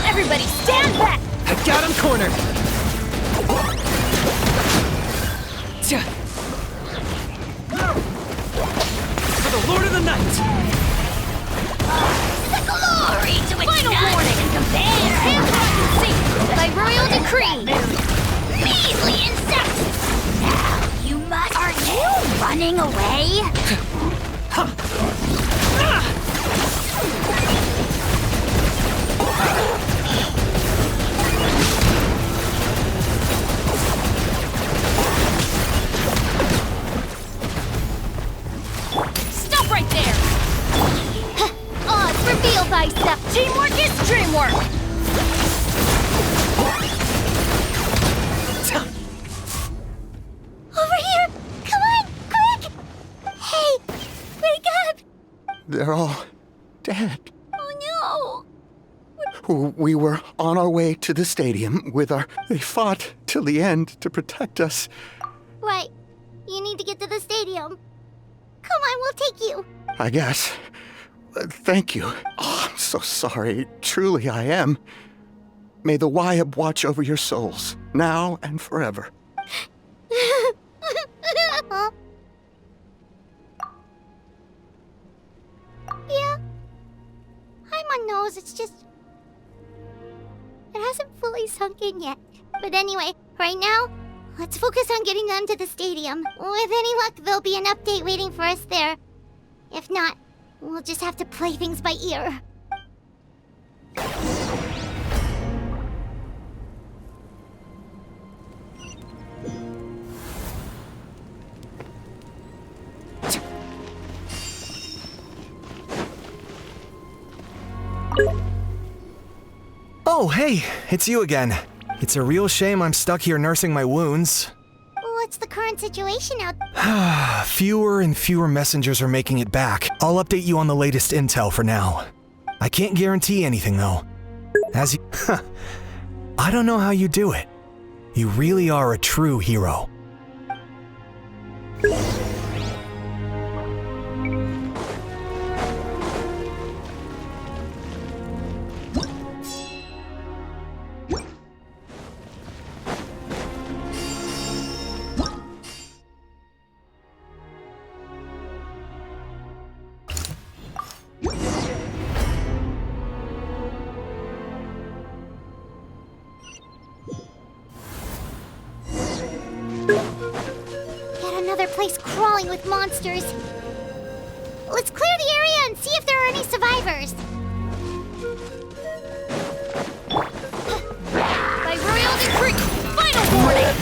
Everybody stand back! I've got him cornered! For the Lord of the Night! The glory to which final warning can compare! Hands up and see! By royal decree! Measly insects! Now you must... Are you running away? Stop right there! Odds reveal thyself! Teamwork is dreamwork! Over here! Come on! Quick! Hey! Wake up! They're all dead. Oh We were on our way to the stadium with our... They fought till the end to protect us. no! Right. You need to get to the stadium. Come on, we'll take you. I guess. Thank you. Oh, I'm so sorry. Truly I am. May the Wyab watch over your souls, now and forever. Huh? Yeah. I'm on nose, it's just... It hasn't fully sunk in yet. But anyway, right now, let's focus on getting them to the stadium. With any luck, there'll be an update waiting for us there. If not, we'll just have to play things by ear. Oh, hey, it's you again. It's a real shame I'm stuck here nursing my wounds. What's the current situation out? Fewer and fewer messengers are making it back. I'll update you on the latest intel for now. I can't guarantee anything, though. As you... I don't know how you do it. You really are a true hero. Place crawling with monsters. Let's clear the area and see if there are any survivors. By royal decree, final warning!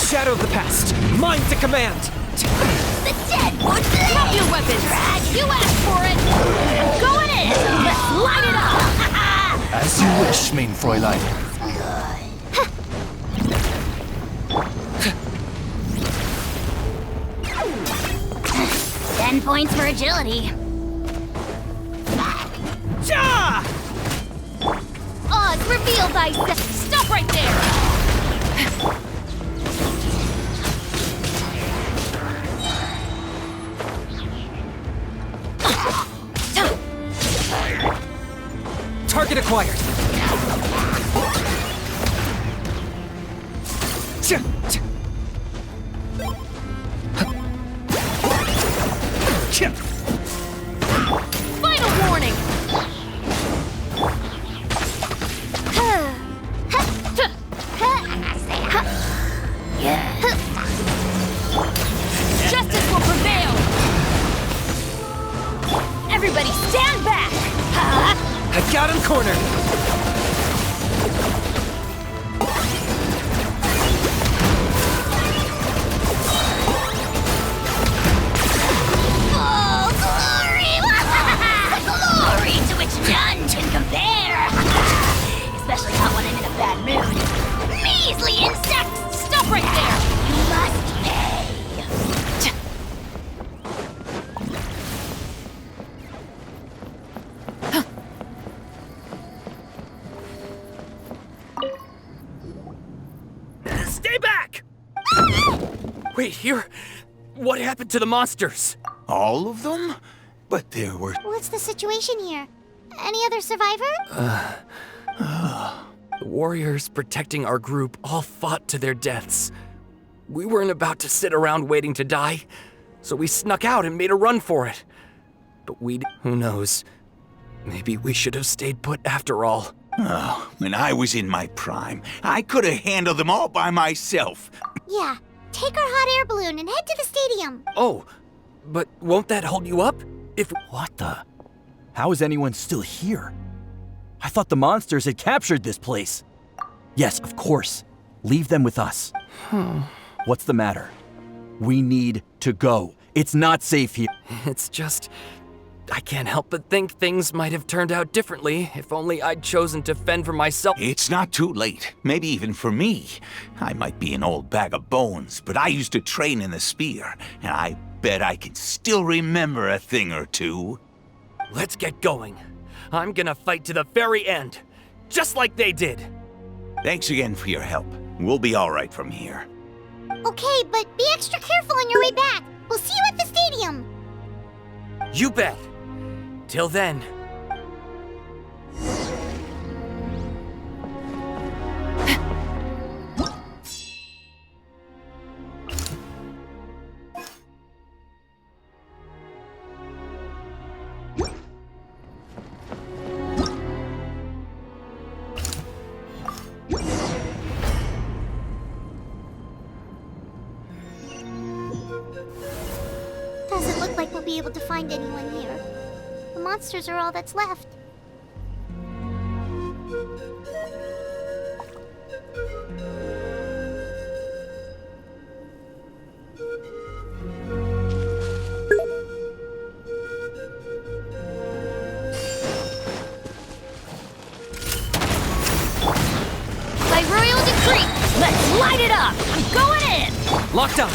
Shadow of the past, mine to command! The dead would drop your weapons! You asked for it! I'm going in! Let's light it up! As you wish, mein Fräulein. 10 points for agility. Ja! Oz, reveal thyself! Stop right there! Target acquired. Final warning! Justice will prevail! Everybody stand back! I got him cornered! Oh, glory! Glory to which none can compare! Especially not when I'm in a bad mood. Measly insects! Stop right there! You must pay! Stay back! Wait, here? What happened to the monsters? All of them? But there were... What's the situation here? Any other survivor? The warriors protecting our group all fought to their deaths. We weren't about to sit around waiting to die, so we snuck out and made a run for it. But who knows? Maybe we should have stayed put after all. Oh, when I was in my prime, I could have handled them all by myself. Yeah, take our hot air balloon and head to the stadium. Oh, but won't that hold you up? If... What the? How is anyone still here? I thought the monsters had captured this place. Yes, of course. Leave them with us. What's the matter? We need to go. It's not safe here. It's just... I can't help but think things might have turned out differently if only I'd chosen to fend for myself. It's not too late. Maybe even for me. I might be an old bag of bones, but I used to train in the spear, and I bet I can still remember a thing or two. Let's get going. I'm gonna fight to the very end, just like they did. Thanks again for your help. We'll be all right from here. Okay, but be extra careful on your way back. We'll see you at the stadium. You bet. Till then. Doesn't look like we'll be able to find anyone here. The monsters are all that's left. Light it up! I'm going in! Locked on.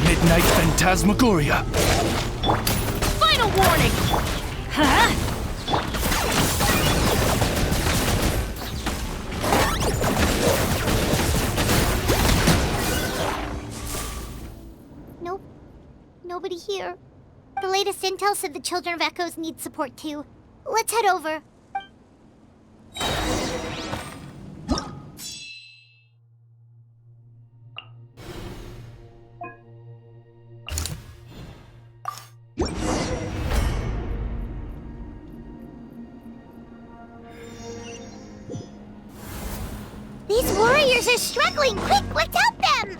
Midnight Phantasmagoria. Final warning! Huh? Nope. Nobody here. The latest intel said the Children of Echoes need support too. Let's head over. These warriors are struggling! Quick, let's help them!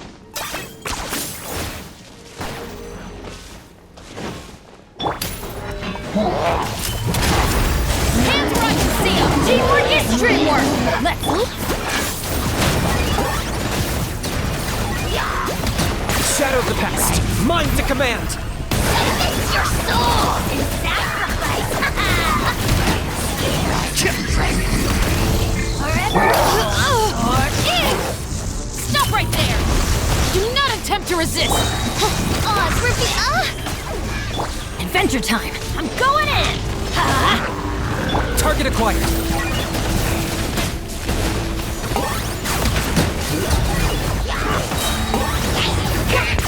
Hands where I can see 'em! Teamwork is dreamwork! Let's... Shadow of the past. Mine to command. It's your soul in sacrifice! Forever! Stop right there! Do not attempt to resist! Adventure time! I'm going in! Target acquired.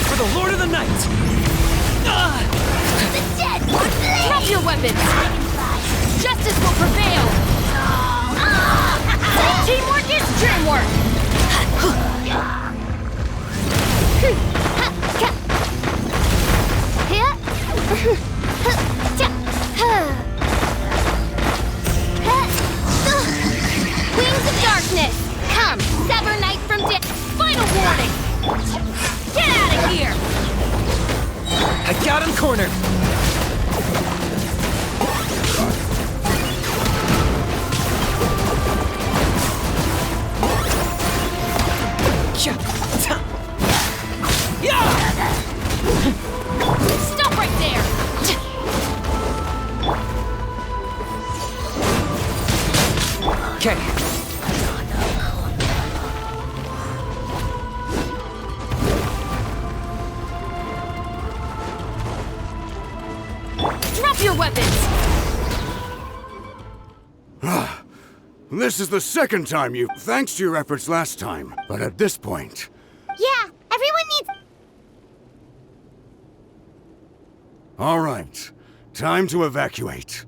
For the Lord of the Night! The dead! Drop your weapons! Justice will prevail! Teamwork is dreamwork! Wings of darkness! Come, sever night from death! Final warning! Get out of here! I got him cornered. Stop right there! Okay. Drop your weapons! This is the second time you... Thanks to your efforts last time, but at this point... Yeah, everyone needs... All right, time to evacuate.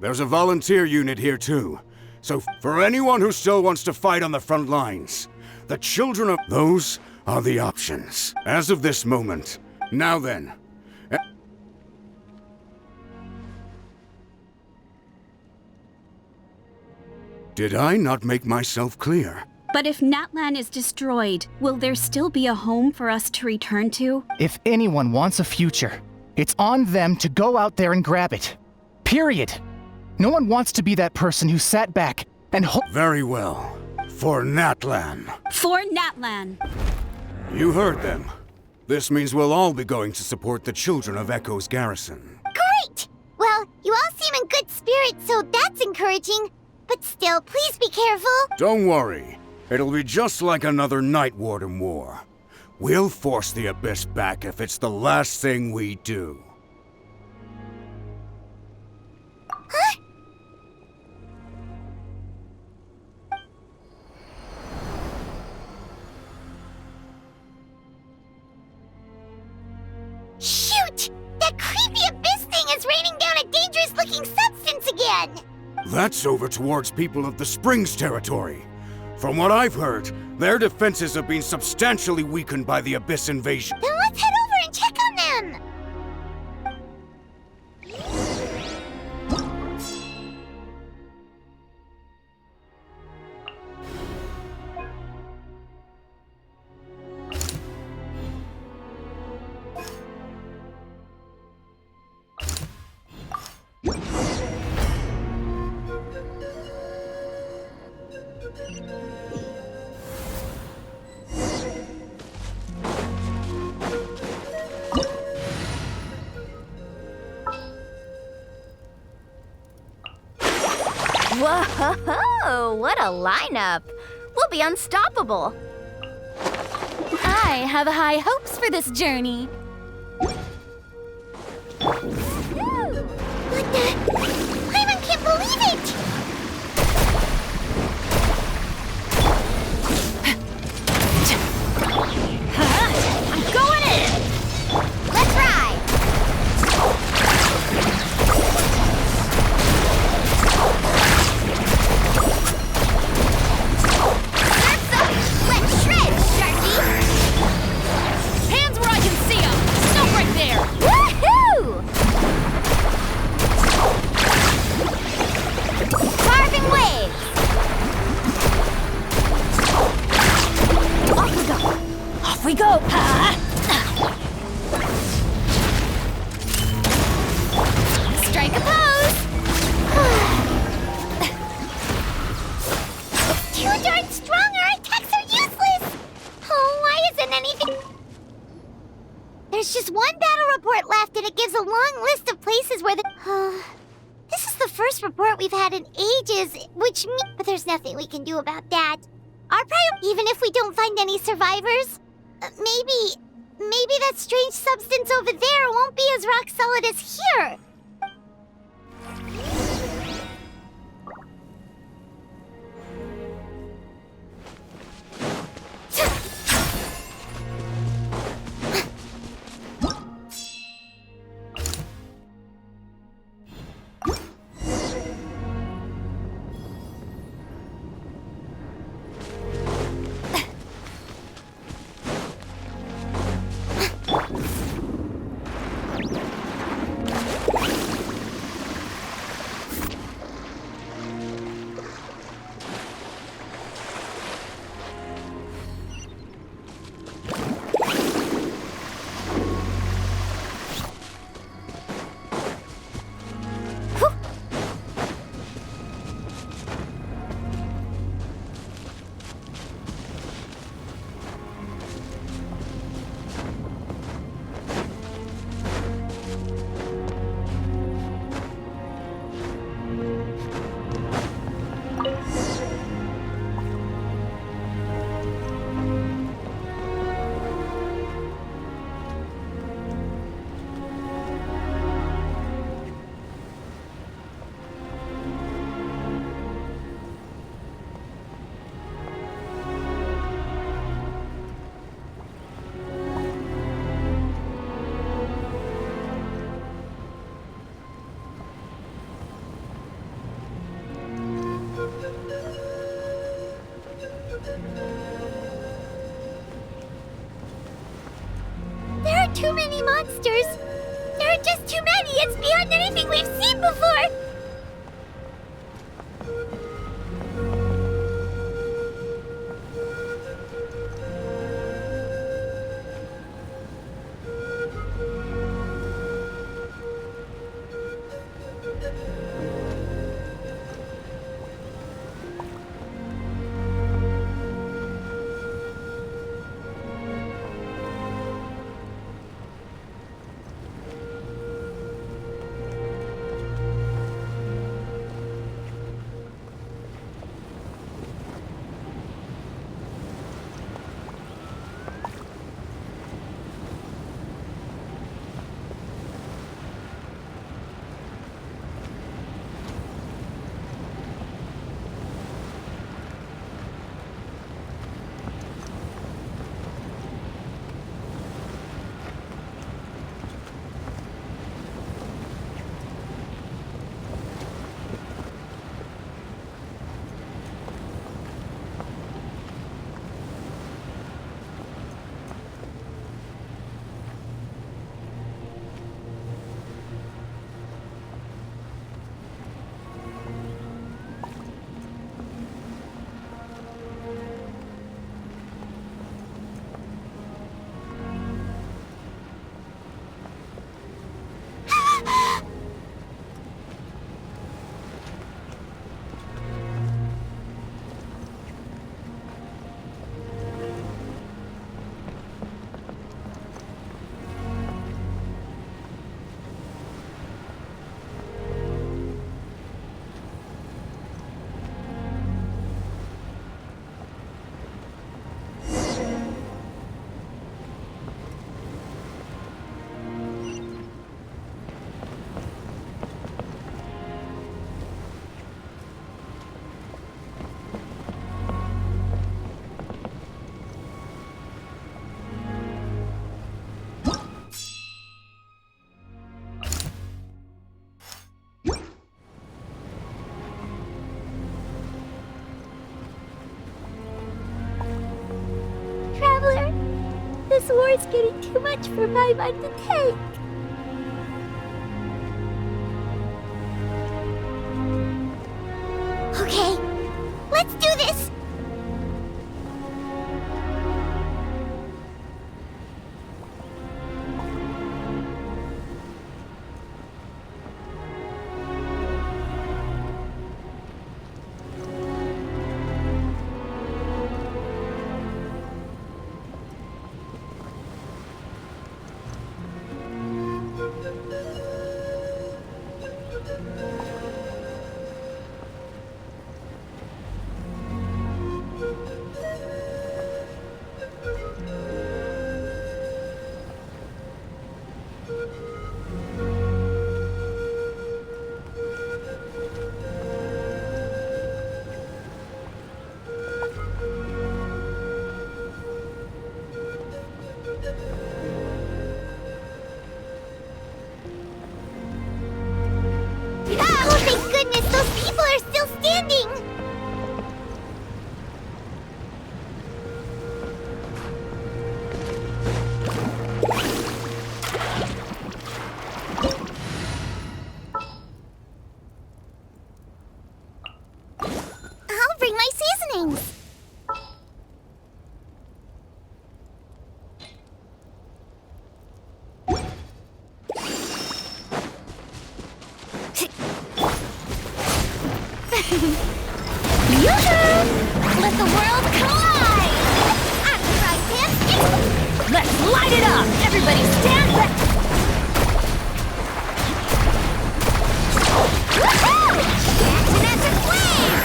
There's a volunteer unit here too. So for anyone who still wants to fight on the front lines, the children of... Those are the options. As of this moment. Now then. Did I not make myself clear? But if Natlan is destroyed, will there still be a home for us to return to? If anyone wants a future, it's on them to go out there and grab it. Period. No one wants to be that person who sat back and Very well. For Natlan. For Natlan. You heard them. This means we'll all be going to support the children of Echo's garrison. Great! Well, you all seem in good spirits, so that's encouraging. But still, please be careful. Don't worry. It'll be just like another Night Warden war. We'll force the Abyss back if it's the last thing we do. Huh? Shoot! That creepy Abyss thing is raining down a dangerous-looking substance again! That's over towards people of the Springs territory. From what I've heard, their defenses have been substantially weakened by the Abyss invasion. Then let's head over and check on them! Whoa, what a lineup! We'll be unstoppable. I have high hopes for this journey. What the? Paimon can't believe it! I'm going in! Let's ride! Surf's up! Let's shred, Sharky! Hands where I can see them! Stop right there! Woohoo! Carving waves! Off we go! Off we go! Strike a pose! It's too darn strong, our attacks are useless! Oh, why isn't anything... There's just one battle report left, and it gives a long list of places where the... This is the first report we've had in ages, which means... But there's nothing we can do about that. Our priority... Even if we don't find any survivors... Maybe that strange substance over there won't be as rock solid as here. There are too many monsters. There are just too many. It's beyond anything we've seen before. This war's getting too much for my mind to take. Okay, let's do this! Oh, thank goodness, those people are still standing! I'll bring my seasonings! Let the world collide! Let's light it up! Everybody stand back! Woohoo! Action after flare!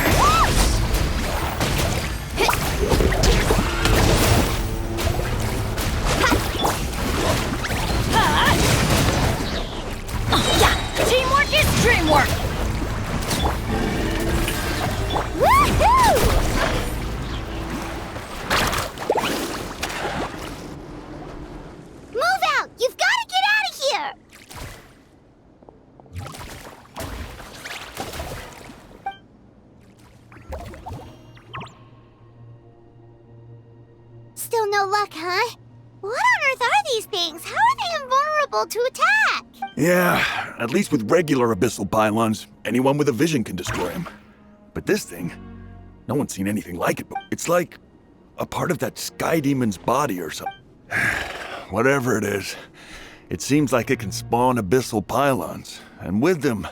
Yeah! Teamwork is dreamwork! Woohoo! Move out! You've got to get out of here! Still no luck, huh? What on earth are these things? How are they invulnerable to attack? Yeah, at least with regular abyssal pylons, anyone with a vision can destroy them. But this thing, no one's seen anything like it. It's like a part of that sky demon's body or something. Whatever it is, it seems like it can spawn abyssal pylons, and with them,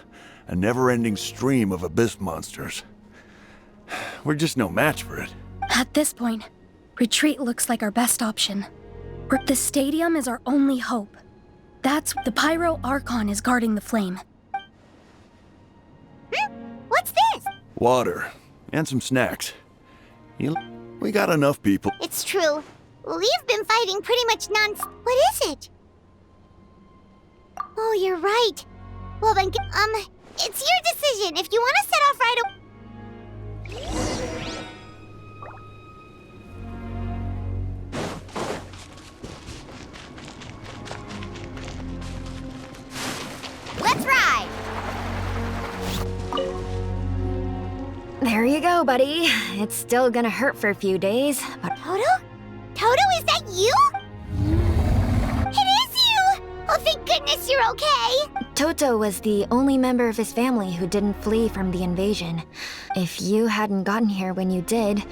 a never-ending stream of abyss monsters. We're just no match for it. At this point, retreat looks like our best option. The stadium is our only hope. That's the Pyro Archon is guarding the flame. What's this? Water, and some snacks. We got enough people. It's true. We've been fighting pretty much What is it? Oh, you're right. Well then, it's your decision. If you want to set off right away. Let's ride! There you go, buddy. It's still gonna hurt for a few days, but... Toto? Toto, is that you? It is you! Oh, thank goodness you're okay! Toto was the only member of his family who didn't flee from the invasion. If you hadn't gotten here when you did,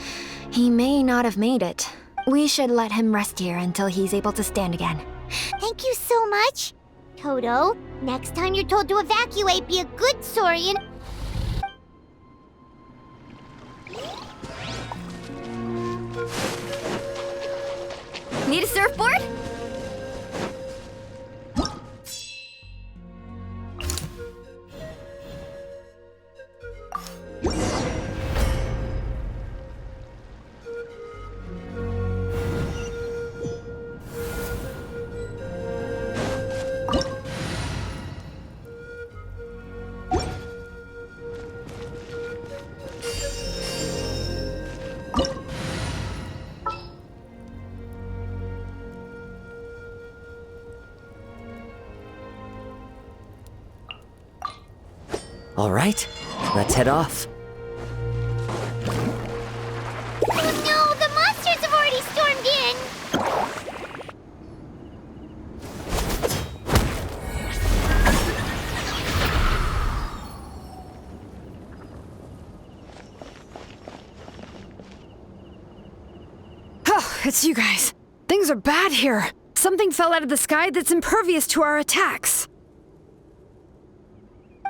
he may not have made it. We should let him rest here until he's able to stand again. Thank you so much. Toto, next time you're told to evacuate, be a good saurian. Need a surfboard? All right, let's head off. Oh no, the monsters have already stormed in! It's you guys. Things are bad here. Something fell out of the sky that's impervious to our attacks.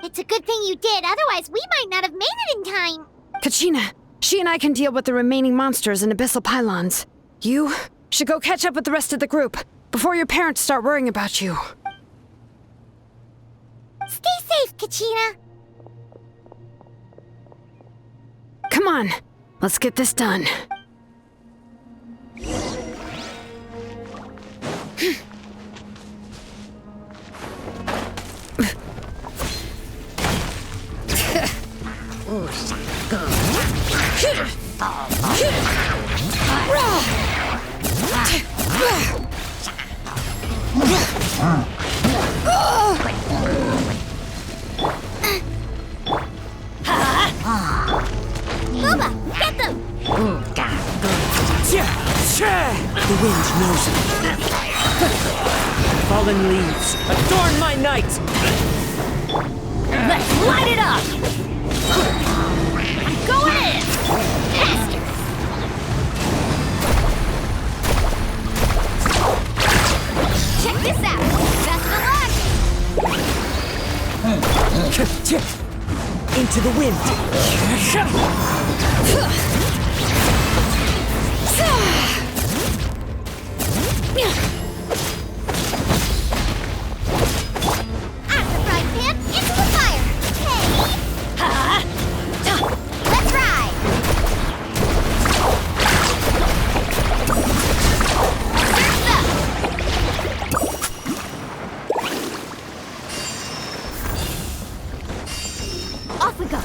It's a good thing you did, otherwise we might not have made it in time. Kachina, she and I can deal with the remaining monsters and abyssal pylons. You should go catch up with the rest of the group before your parents start worrying about you. Stay safe, Kachina. Come on, let's get this done. Booba, get them! The wind knows it. Fallen leaves, adorn my night! Let's light it up! Go in! Faster! Check this out! Best of luck! Into the wind! Out of the frying pan, into the fire! Hey! Let's ride! Surf's up! Off we go!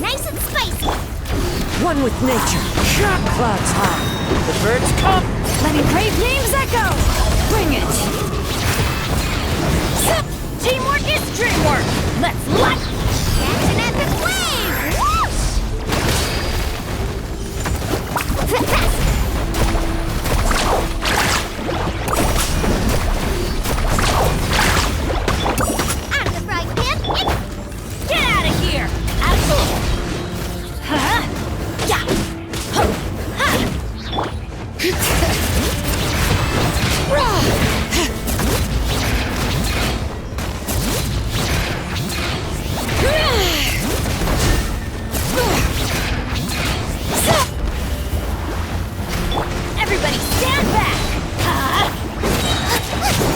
Nice and spicy! One with nature. Clouds high. The birds come. Letting great names echo! Bring it! Teamwork is dreamwork! Let's light! Catch an epic wave! Whoosh! Out of the frying pan, get out of here! Absolutely! Yeah! Everybody stand back!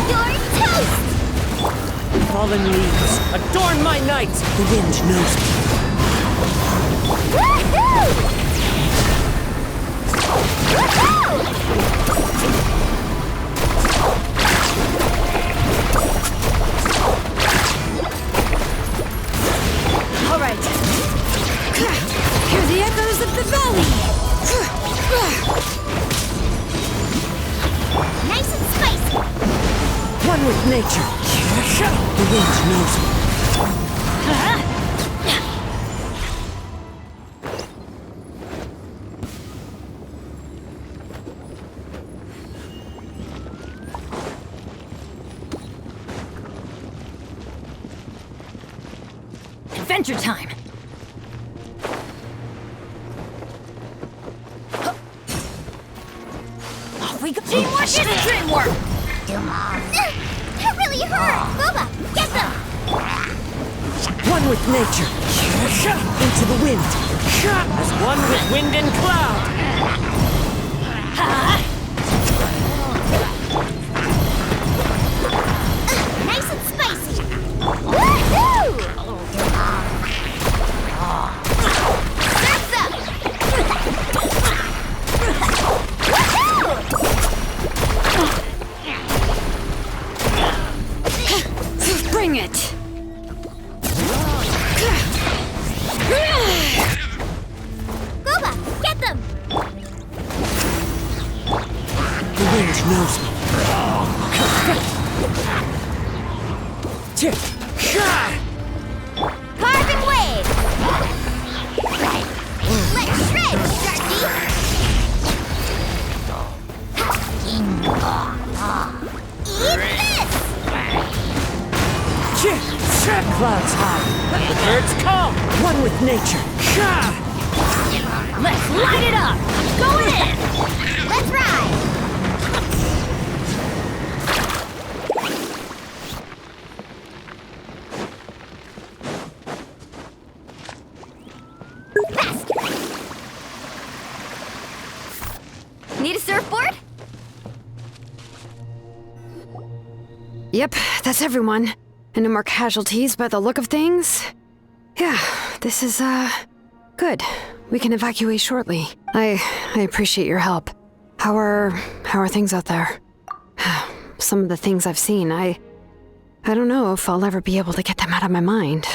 You're toast! Fallen leaves, adorn my night! The wind knows me. Woohoo! Woohoo! All right. Hear the echoes of the valley. Nice and spicy! One with nature. The wind knows me. Adventure time! Off we go! Teamwork is dreamwork! That really hurt! Booba, get them! One with nature. Into the wind. As one with wind and cloud. Nice and spicy! Woohoo! Surf's up! Woohoo! Bring it! Booba, get them! The wind knows me. Carving wave! Let's shred, Sharky! Clouds high, the birds call. One with nature. Let's light it up! Going in! Let's ride! Faster! Need a surfboard? Yep, that's everyone. And no more casualties by the look of things. Yeah, this is, good. We can evacuate shortly. I appreciate your help. How are things out there? Some of the things I've seen, I don't know if I'll ever be able to get them out of my mind.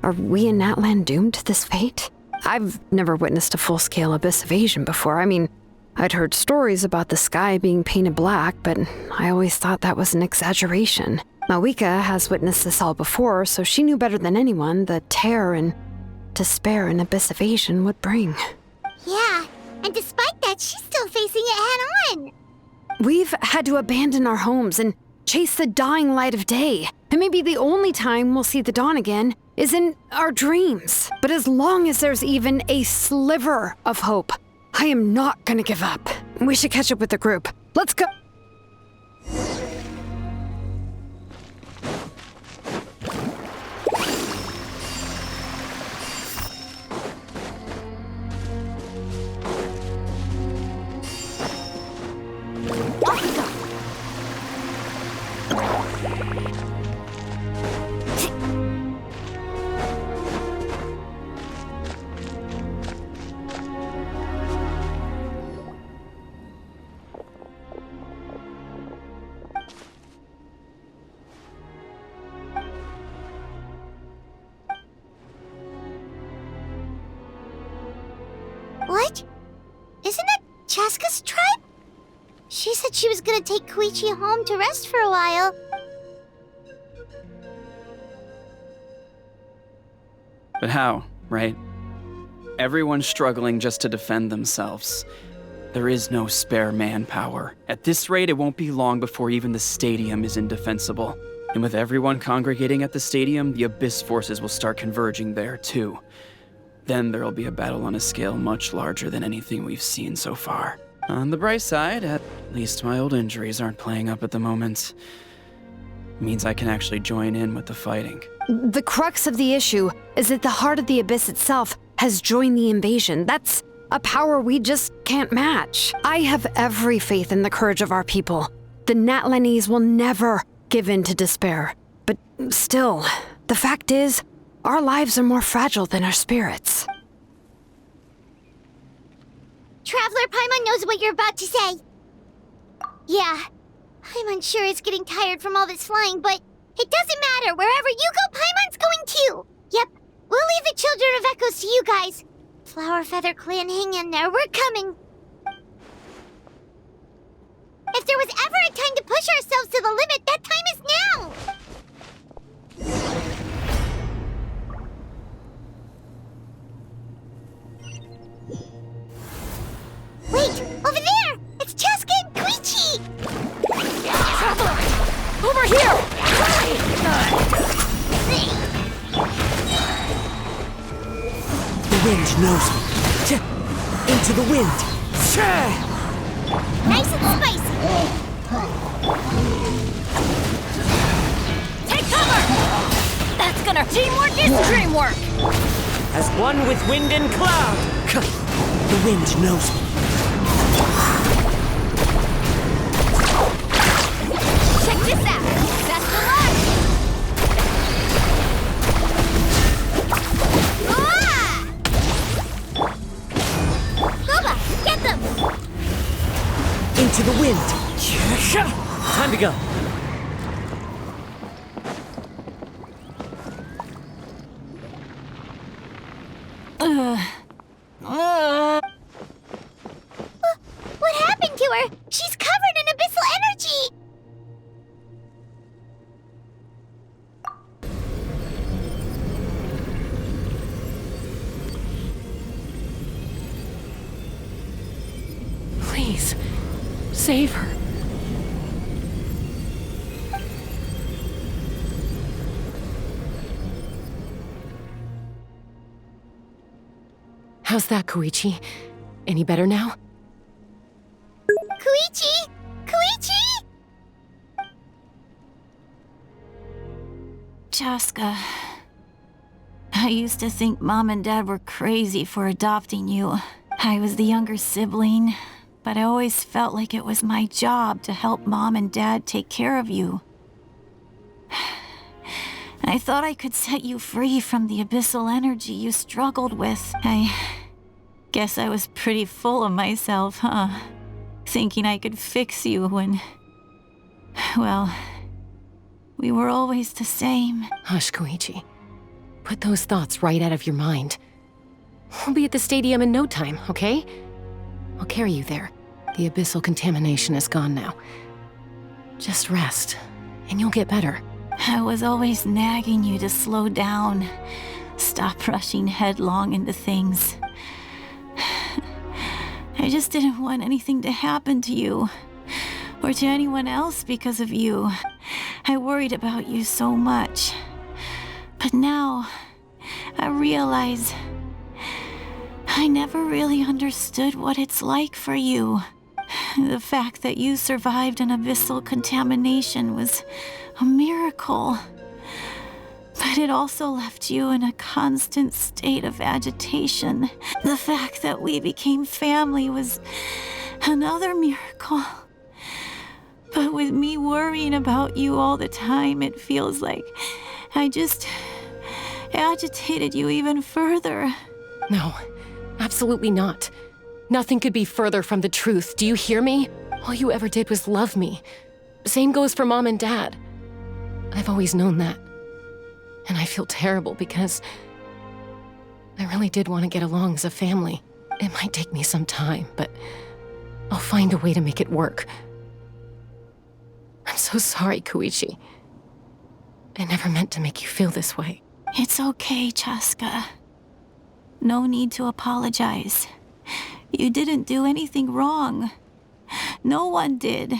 Are we in Natlan doomed to this fate? I've never witnessed a full-scale abyss invasion before. I mean, I'd heard stories about the sky being painted black, but I always thought that was an exaggeration. Malwika has witnessed this all before, so she knew better than anyone the terror and despair an abyss invasion would bring. Yeah, and despite that, she's still facing it head-on. We've had to abandon our homes and chase the dying light of day. And maybe the only time we'll see the dawn again is in our dreams. But as long as there's even a sliver of hope, I am not gonna give up. We should catch up with the group. Let's go. What? Isn't that Chaska's tribe? She said she was gonna take Koichi home to rest for a while. But how, right? Everyone's struggling just to defend themselves. There is no spare manpower. At this rate, it won't be long before even the stadium is indefensible. And with everyone congregating at the stadium, the Abyss forces will start converging there, too. Then there'll be a battle on a scale much larger than anything we've seen so far. On the bright side, at least my old injuries aren't playing up at the moment. Means I can actually join in with the fighting. The crux of the issue is that the heart of the Abyss itself has joined the invasion. That's a power we just can't match. I have every faith in the courage of our people. The Natlanese will never give in to despair. But still, the fact is, our lives are more fragile than our spirits. Traveler Paimon knows what you're about to say. Yeah, Paimon's sure is getting tired from all this flying, but it doesn't matter. Wherever you go, Paimon's going too. Yep, we'll leave the Children of Echoes to you guys. Flower Feather Clan, hang in there. We're coming. If there was ever a time to push ourselves to the limit, that time is now. Wait, over there! It's Chaska and Koichi! Traveler! Over here! The wind knows me. Into the wind. Nice and spicy! Take cover! That's gonna teamwork is dreamwork! As one with wind and cloud. The wind knows me. Check this out! That's the luck! Ah! Boba, get them! Into the wind. Time to go. What happened to her? She's covered in abyssal energy! Please, save her. How's that, Koichi? Any better now? Koichi! Koichi! Chaska, I used to think Mom and Dad were crazy for adopting you. I was the younger sibling, but I always felt like it was my job to help Mom and Dad take care of you. I thought I could set you free from the abyssal energy you struggled with. I guess I was pretty full of myself, huh? Thinking I could fix you when... well, we were always the same. Hush, Koichi. Put those thoughts right out of your mind. We'll be at the stadium in no time, okay? I'll carry you there. The abyssal contamination is gone now. Just rest, and you'll get better. I was always nagging you to slow down. Stop rushing headlong into things. I just didn't want anything to happen to you, or to anyone else because of you. I worried about you so much. But now, I realize I never really understood what it's like for you. The fact that you survived an abyssal contamination was a miracle. But it also left you in a constant state of agitation. The fact that we became family was another miracle. But with me worrying about you all the time, it feels like I just agitated you even further. No, absolutely not. Nothing could be further from the truth. Do you hear me? All you ever did was love me. Same goes for Mom and Dad. I've always known that. And I feel terrible because I really did want to get along as a family. It might take me some time, but I'll find a way to make it work. I'm so sorry, Koichi. I never meant to make you feel this way. It's okay, Chaska. No need to apologize. You didn't do anything wrong. No one did.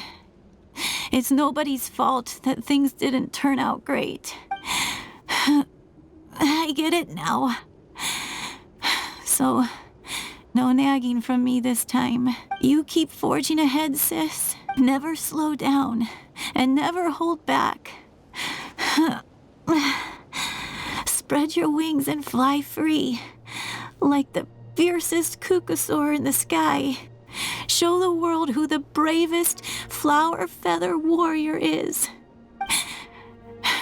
It's nobody's fault that things didn't turn out great. I get it now. So, no nagging from me this time. You keep forging ahead, sis. Never slow down, and never hold back. Spread your wings and fly free, like the fiercest kukusaur in the sky. Show the world who the bravest flower feather warrior is.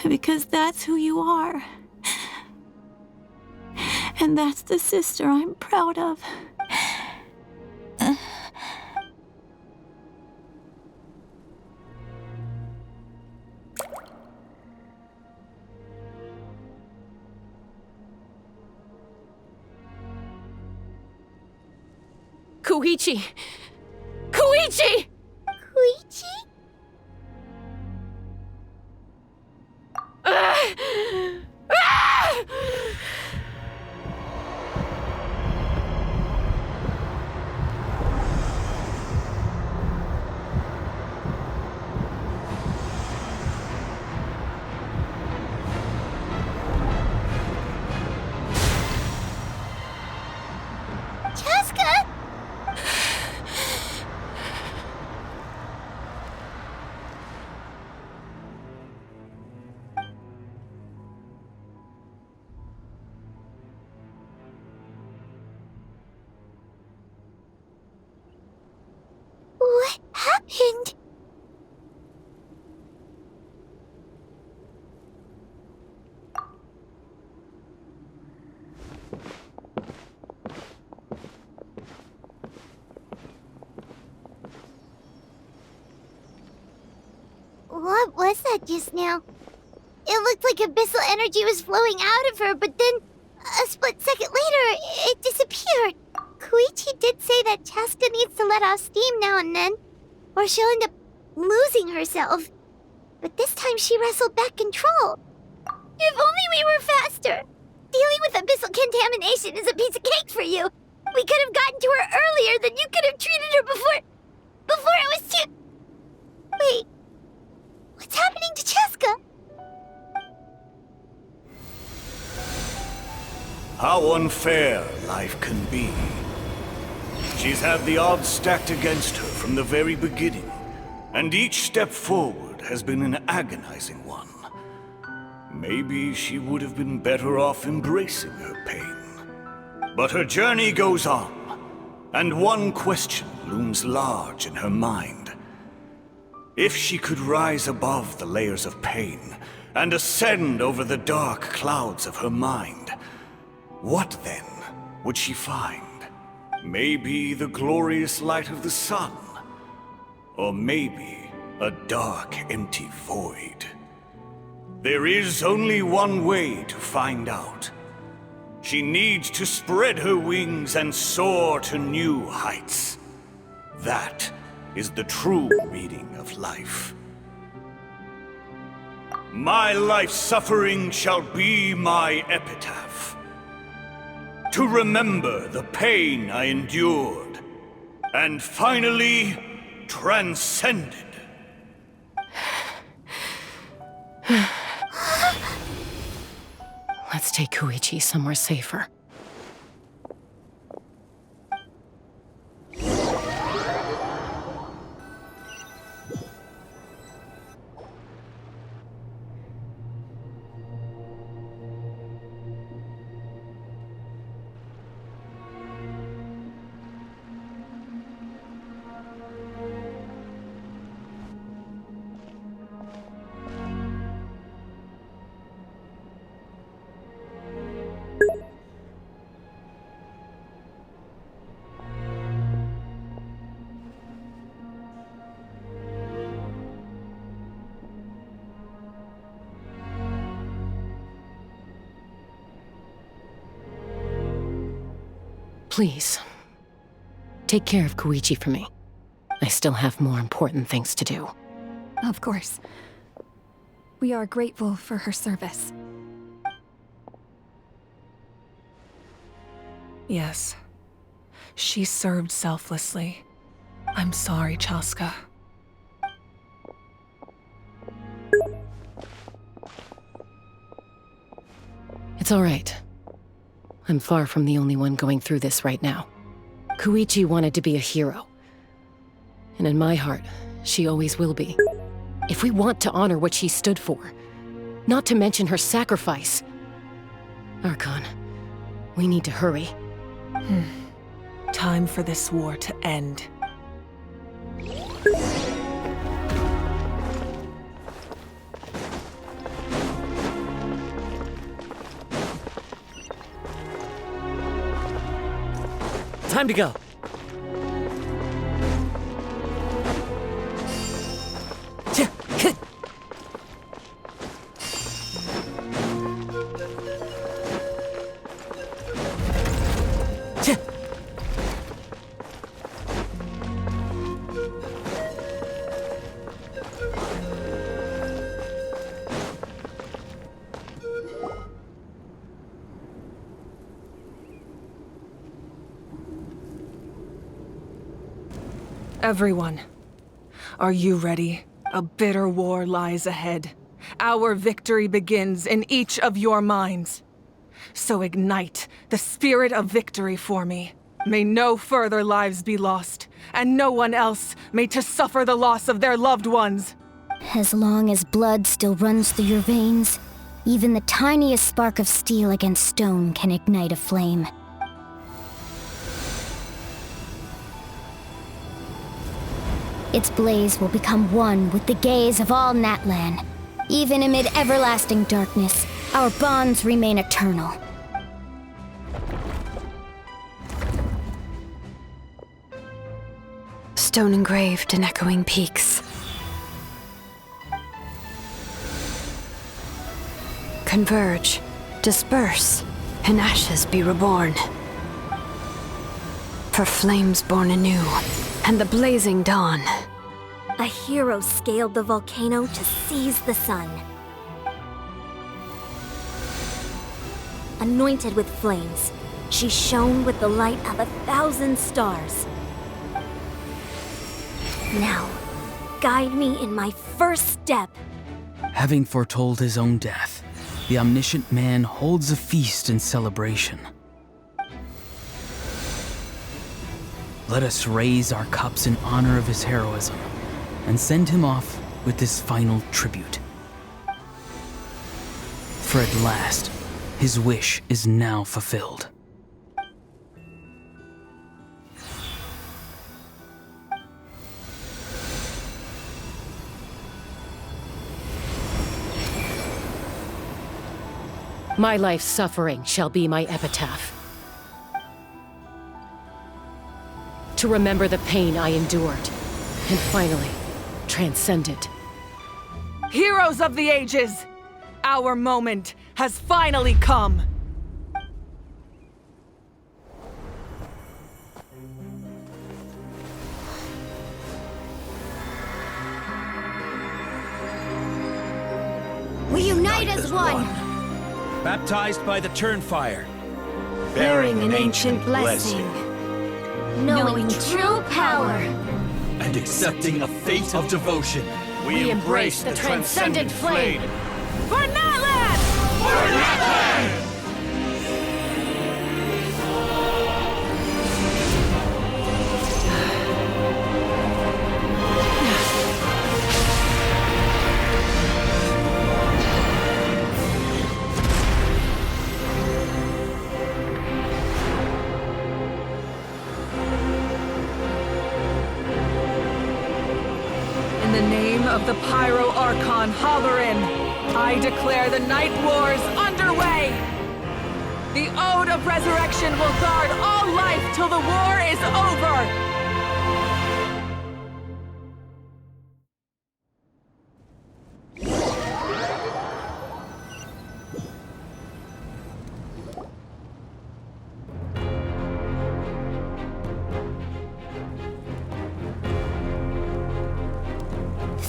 Because that's who you are. And that's the sister I'm proud of. Koichi! Koichi! Koichi? Chaska? What happened? What was that just now? It looked like abyssal energy was flowing out of her, but then a split second later, it disappeared. Koichi did say that Chaska needs to let off steam now and then, or she'll end up losing herself. But this time she wrestled back control. If only we were faster! Dealing with abyssal contamination is a piece of cake for you. We could have gotten to her earlier, then you could have treated her before it was too... Wait, what's happening to Chaska? How unfair life can be. She's had the odds stacked against her from the very beginning, and each step forward has been an agonizing one. Maybe she would have been better off embracing her pain. But her journey goes on, and one question looms large in her mind. If she could rise above the layers of pain and ascend over the dark clouds of her mind, what then would she find? Maybe the glorious light of the sun, or maybe a dark, empty void. There is only one way to find out. She needs to spread her wings and soar to new heights. That is the true meaning of life. My life's suffering shall be my epitaph. To remember the pain I endured, and finally transcended. Let's take Koichi somewhere safer. Please, take care of Koichi for me. I still have more important things to do. Of course. We are grateful for her service. Yes. She served selflessly. I'm sorry, Chaska. It's all right. I'm far from the only one going through this right now. Koichi wanted to be a hero. And in my heart, she always will be. If we want to honor what she stood for, not to mention her sacrifice. Archon, we need to hurry. Time for this war to end. Time to go. Everyone, are you ready? A bitter war lies ahead. Our victory begins in each of your minds. So ignite the spirit of victory for me. May no further lives be lost, and no one else may to suffer the loss of their loved ones. As long as blood still runs through your veins, even the tiniest spark of steel against stone can ignite a flame. Its blaze will become one with the gaze of all Natlan. Even amid everlasting darkness, our bonds remain eternal. Stone engraved in echoing peaks. Converge, disperse, and ashes be reborn. For flames born anew, and the blazing dawn. A hero scaled the volcano to seize the sun. Anointed with flames, she shone with the light of 1,000 stars. Now, guide me in my first step. Having foretold his own death, the omniscient man holds a feast in celebration. Let us raise our cups in honor of his heroism and send him off with this final tribute. For at last, his wish is now fulfilled. My life's suffering shall be my epitaph. To remember the pain I endured, and finally, transcend it. Heroes of the ages! Our moment has finally come! We unite as one! Baptized by the Turnfire. Bearing an ancient blessing. Knowing true power. And accepting a fate of devotion. We embrace the transcendent flame. For Natlan! For Natlan! In the name of the Pyro Archon Halloran, I declare the Night Wars underway! The Ode of Resurrection will guard all life till the war is over!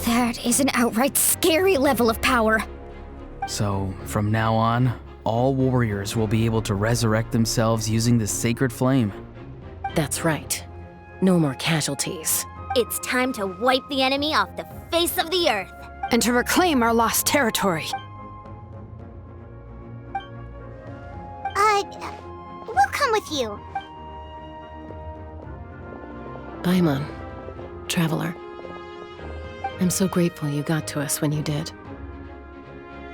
That is an outright scary level of power. So, from now on, all warriors will be able to resurrect themselves using this sacred flame. That's right. No more casualties. It's time to wipe the enemy off the face of the earth. And to reclaim our lost territory. We'll come with you. Paimon, Traveler. I'm so grateful you got to us when you did.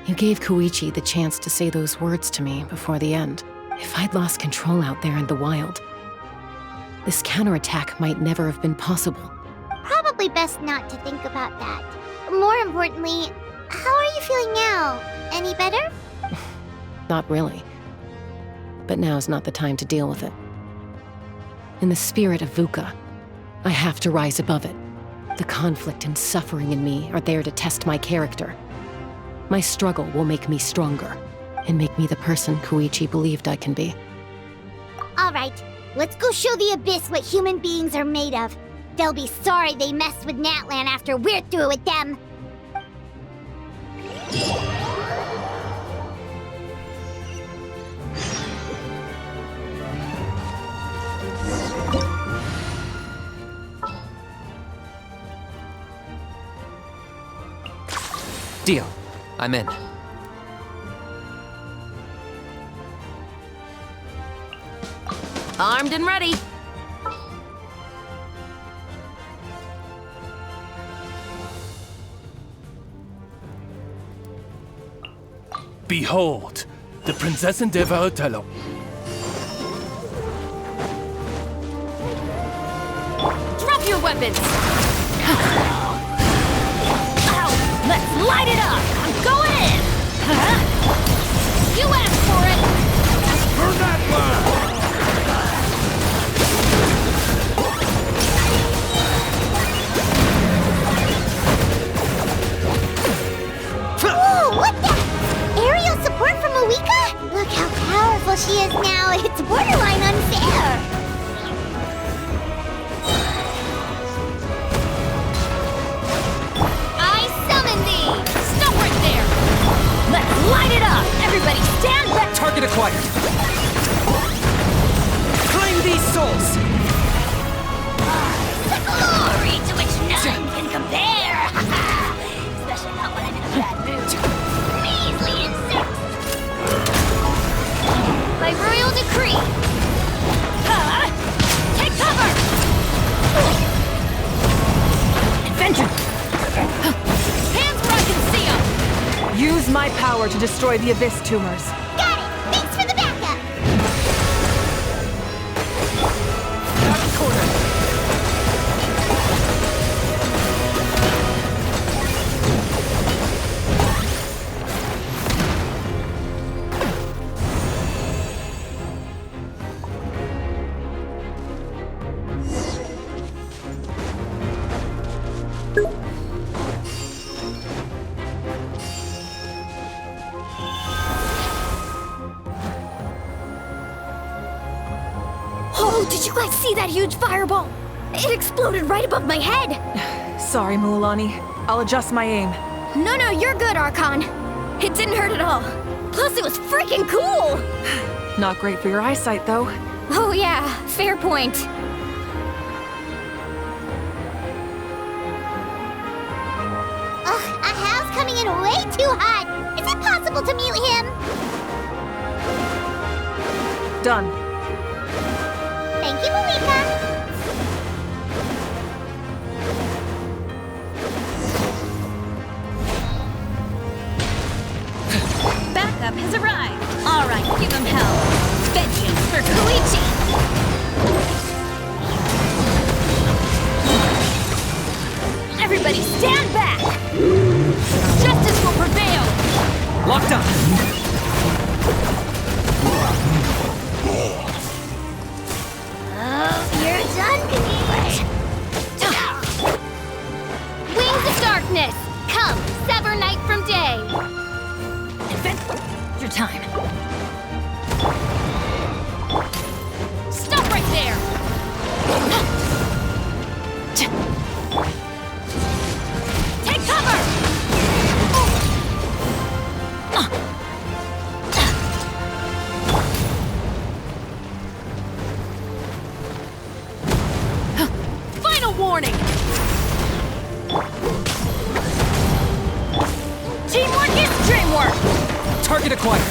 You gave Koichi the chance to say those words to me before the end. If I'd lost control out there in the wild, this counterattack might never have been possible. Probably best not to think about that. More importantly, how are you feeling now? Any better? Not really. But now's not the time to deal with it. In the spirit of VUCA, I have to rise above it. The conflict and suffering in me are there to test my character. My struggle will make me stronger, and make me the person Koichi believed I can be. Alright, let's go show the Abyss what human beings are made of. They'll be sorry they messed with Natlan after we're through with them. Deal. I'm in. Armed and ready. Behold, the Prinzessin de Varotelo. Drop your weapons! Let's light it up! I'm going in! You asked for it! For Natlan! Whoa, what the? Aerial support from Awika? Look how powerful she is now. It's borderline unfair. Light it up! Everybody stand back! Target acquired! Claim these souls! The glory to which none can compare! Especially not when I'm in a bad mood. Measly insects! core to destroy the Abyss tumors. Got it! Thanks for the backup! Out of corner. Oh, did you guys see that huge fireball? It exploded right above my head! Sorry, Mualani. I'll adjust my aim. No, you're good, Archon. It didn't hurt at all. Plus, it was freaking cool! Not great for your eyesight, though. Oh yeah, fair point. Ugh, Ahal's coming in way too hot! Is it possible to mute him? Done. Thank you, Malika! Backup has arrived. All right, give him hell. Vengeance for Koichi. Everybody stand back. Justice will prevail. Locked up. Oh, you're done, Kanish! Wings of darkness! Come, sever night from day! Your time. Stop right there! Take cover! Final warning! Teamwork is dreamwork! Target acquired.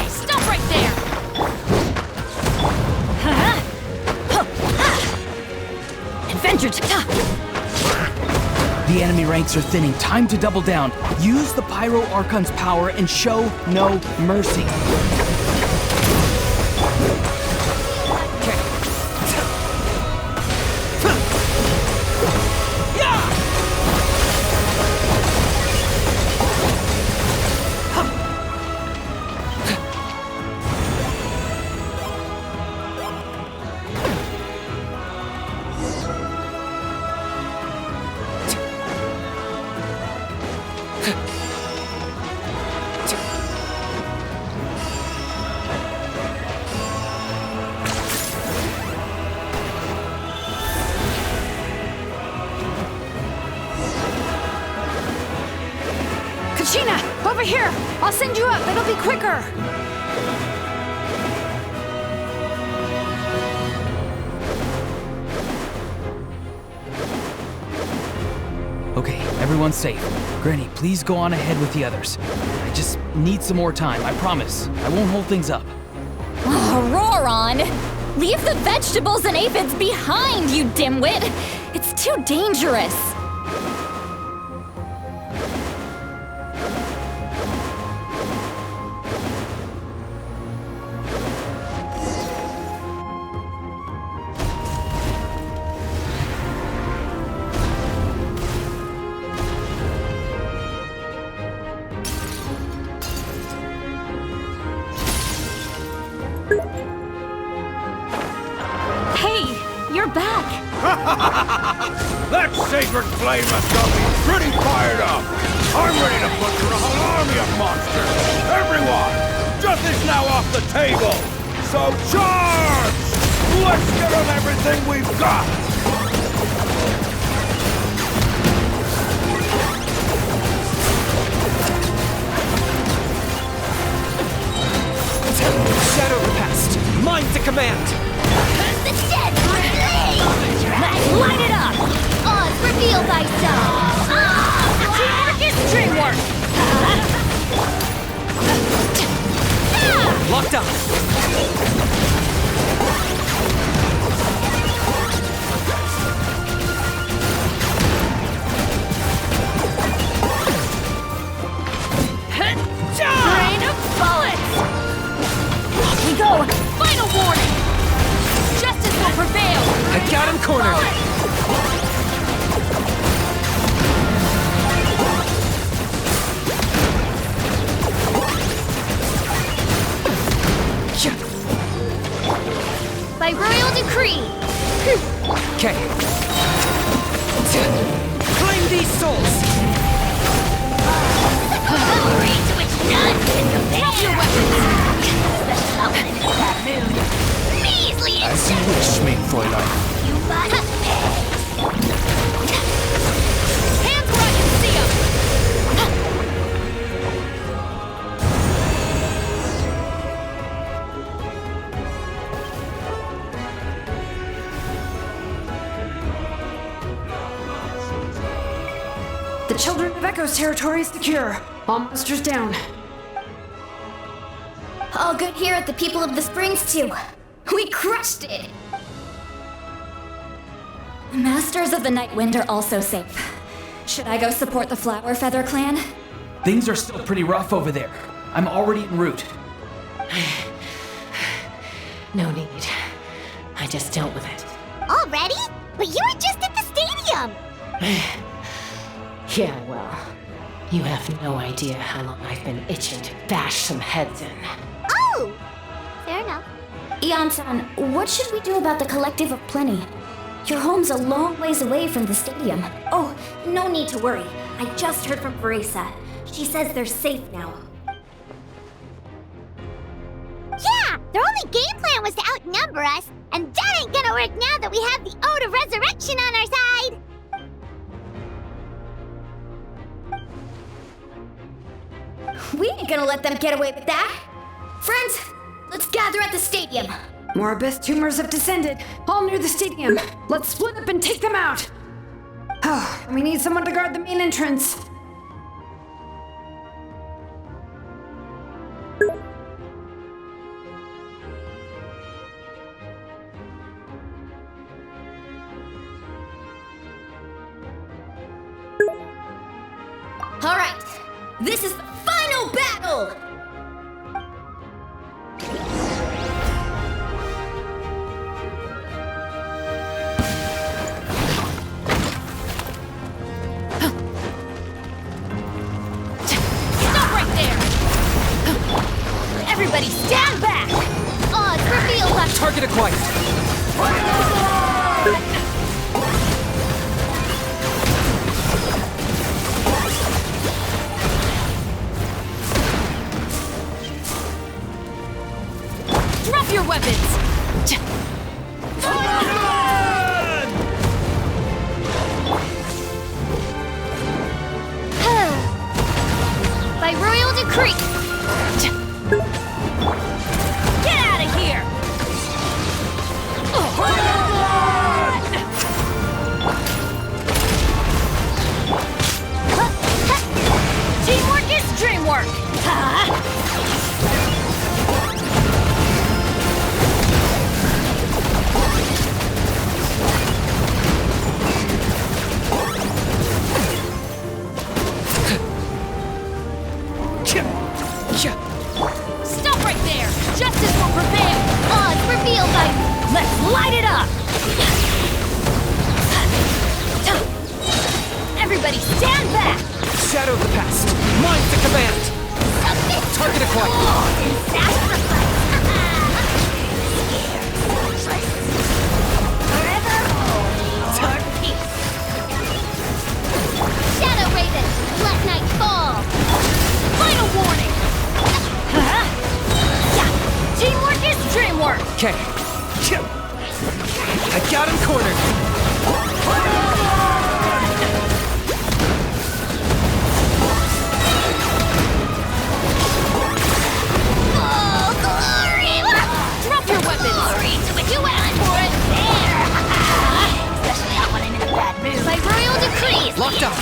Stop right there! Adventure The enemy ranks are thinning. Time to double down. Use the Pyro Archon's power and show no mercy. Kachina, over here! I'll send you up, it'll be quicker! Okay, everyone's safe. Granny, please go on ahead with the others. I just need some more time, I promise. I won't hold things up. Oh, Roron! Leave the vegetables and aphids behind, you dimwit! It's too dangerous! You're back! That sacred flame has got me pretty fired up! I'm ready to butcher a whole army of monsters! Everyone! Justice now off the table! So charge! Let's give them everything we've got! Shadow repast. Mind to command. Curse the dead for me! Light it up! Oz, reveal thyself! Teamwork is dreamwork! Locked on! Rain of bullets! Off we go! Final warning! Justice will prevail! I got him cornered! By royal decree! Okay. Claim these souls! Glory to its none can compare! Drop your weapons! Especially not when I'm in a bad mood. Measly As you wish, mein Fräulein. You must pay! Hands where I can see them! The Children of Echo's territory is secure. All monsters down. All good here at the People of the Springs, too. We crushed it! The Masters of the Night Wind are also safe. Should I go support the Flower Feather clan? Things are still pretty rough over there. I'm already en route. No need. I just dealt with it. Already? But you were just at the stadium! Yeah, well, you have no idea how long I've been itching to bash some heads in. Oh! Fair enough. Ian-san, what should we do about the Collective of Plenty? Your home's a long ways away from the stadium. Oh, no need to worry. I just heard from Veresa. She says they're safe now. Yeah! Their only game plan was to outnumber us, and that ain't gonna work now that we have the Ode of Resurrection on our side! We ain't gonna let them get away with that! Friends, let's gather at the stadium! More abyss tumors have descended, all near the stadium. Let's split up and take them out! Oh, we need someone to guard the main entrance. Alright, this is the final battle! Stop right there! Everybody stand back! Odds reveal left. Target acquired! Drop your weapons! By royal decree! Get out of here! Teamwork is dreamwork! Stop right there! Justice will prevail! Odds revealed by... Let's light it up! Everybody stand back! Shadow the past! Mind to command! Target acquired! Shadow Raven, let night fall! Final warning! Teamwork is dreamwork! Okay. I got him cornered! Oh, glory! Drop your weapons! Glory to it! You went for it! There! Especially not when I'm in a bad mood. By royal decree! Locked on!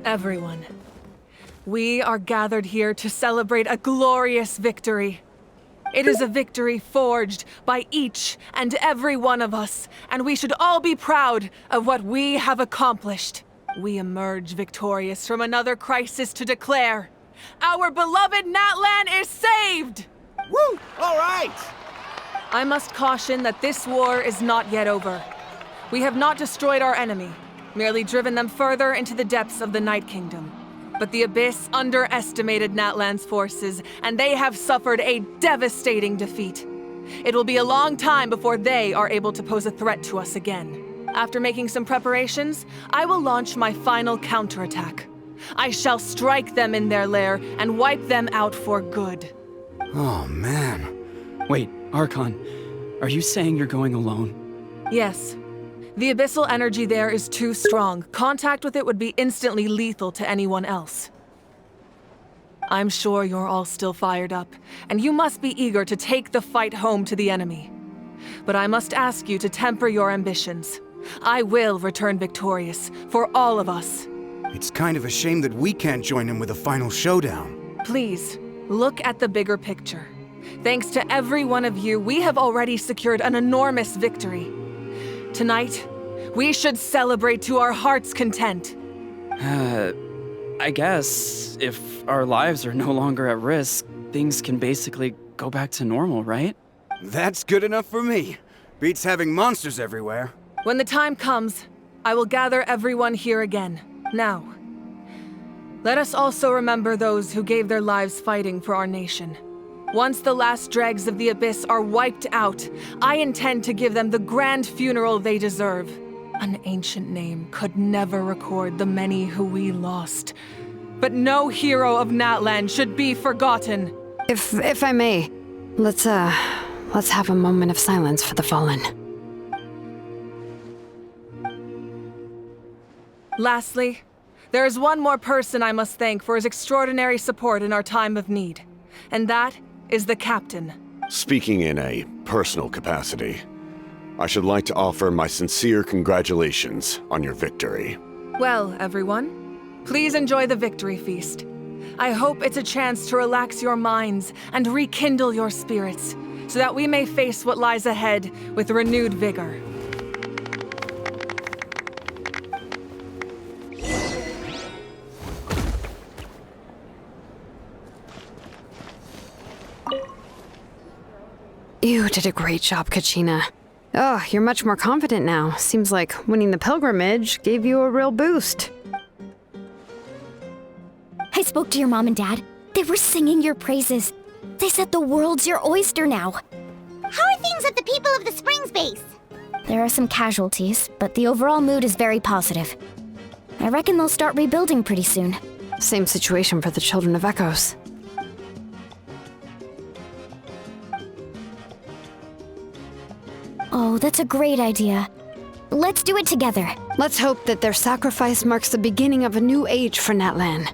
Everyone, we are gathered here to celebrate a glorious victory. It is a victory forged by each and every one of us, and we should all be proud of what we have accomplished. We emerge victorious from another crisis to declare, our beloved Natlan is saved! Woo! All right! I must caution that this war is not yet over. We have not destroyed our enemy, merely driven them further into the depths of the Night Kingdom. But the Abyss underestimated Natlan's forces, and they have suffered a devastating defeat. It will be a long time before they are able to pose a threat to us again. After making some preparations, I will launch my final counterattack. I shall strike them in their lair and wipe them out for good. Oh, man. Wait, Archon, are you saying you're going alone? Yes. The abyssal energy there is too strong. Contact with it would be instantly lethal to anyone else. I'm sure you're all still fired up, and you must be eager to take the fight home to the enemy. But I must ask you to temper your ambitions. I will return victorious, for all of us. It's kind of a shame that we can't join him with a final showdown. Please, look at the bigger picture. Thanks to every one of you, we have already secured an enormous victory. Tonight, we should celebrate to our heart's content. I guess if our lives are no longer at risk, things can basically go back to normal, right? That's good enough for me. Beats having monsters everywhere. When the time comes, I will gather everyone here again. Now, let us also remember those who gave their lives fighting for our nation. Once the last dregs of the Abyss are wiped out, I intend to give them the grand funeral they deserve. An ancient name could never record the many who we lost. But no hero of Natlan should be forgotten. If I may, let's have a moment of silence for the fallen. Lastly, there is one more person I must thank for his extraordinary support in our time of need. And that is the captain. Speaking in a personal capacity, I should like to offer my sincere congratulations on your victory. Well, everyone, please enjoy the victory feast. I hope it's a chance to relax your minds and rekindle your spirits, so that we may face what lies ahead with renewed vigor. You did a great job, Kachina. Oh, you're much more confident now. Seems like winning the pilgrimage gave you a real boost. I spoke to your mom and dad. They were singing your praises. They said the world's your oyster now. How are things at the People of the Springs base? There are some casualties, but the overall mood is very positive. I reckon they'll start rebuilding pretty soon. Same situation for the Children of Echoes. Oh, that's a great idea. Let's do it together. Let's hope that their sacrifice marks the beginning of a new age for Natlan.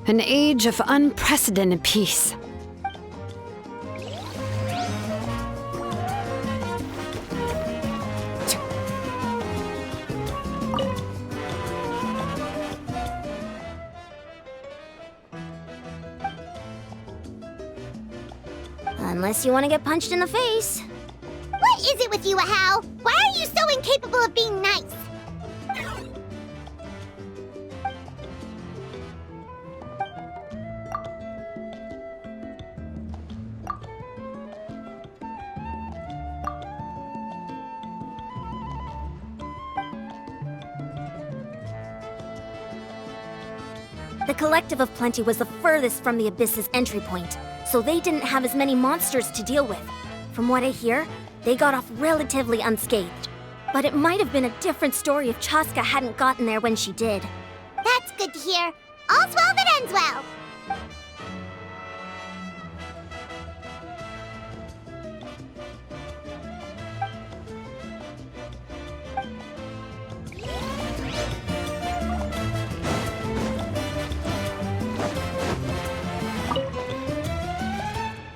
An age of unprecedented peace. Unless you want to get punched in the face. What is it with you, Ahau? Why are you so incapable of being nice? The Collective of Plenty was the furthest from the Abyss's entry point, so they didn't have as many monsters to deal with. From what I hear, they got off relatively unscathed. But it might have been a different story if Chaska hadn't gotten there when she did. That's good to hear. All's well that ends well.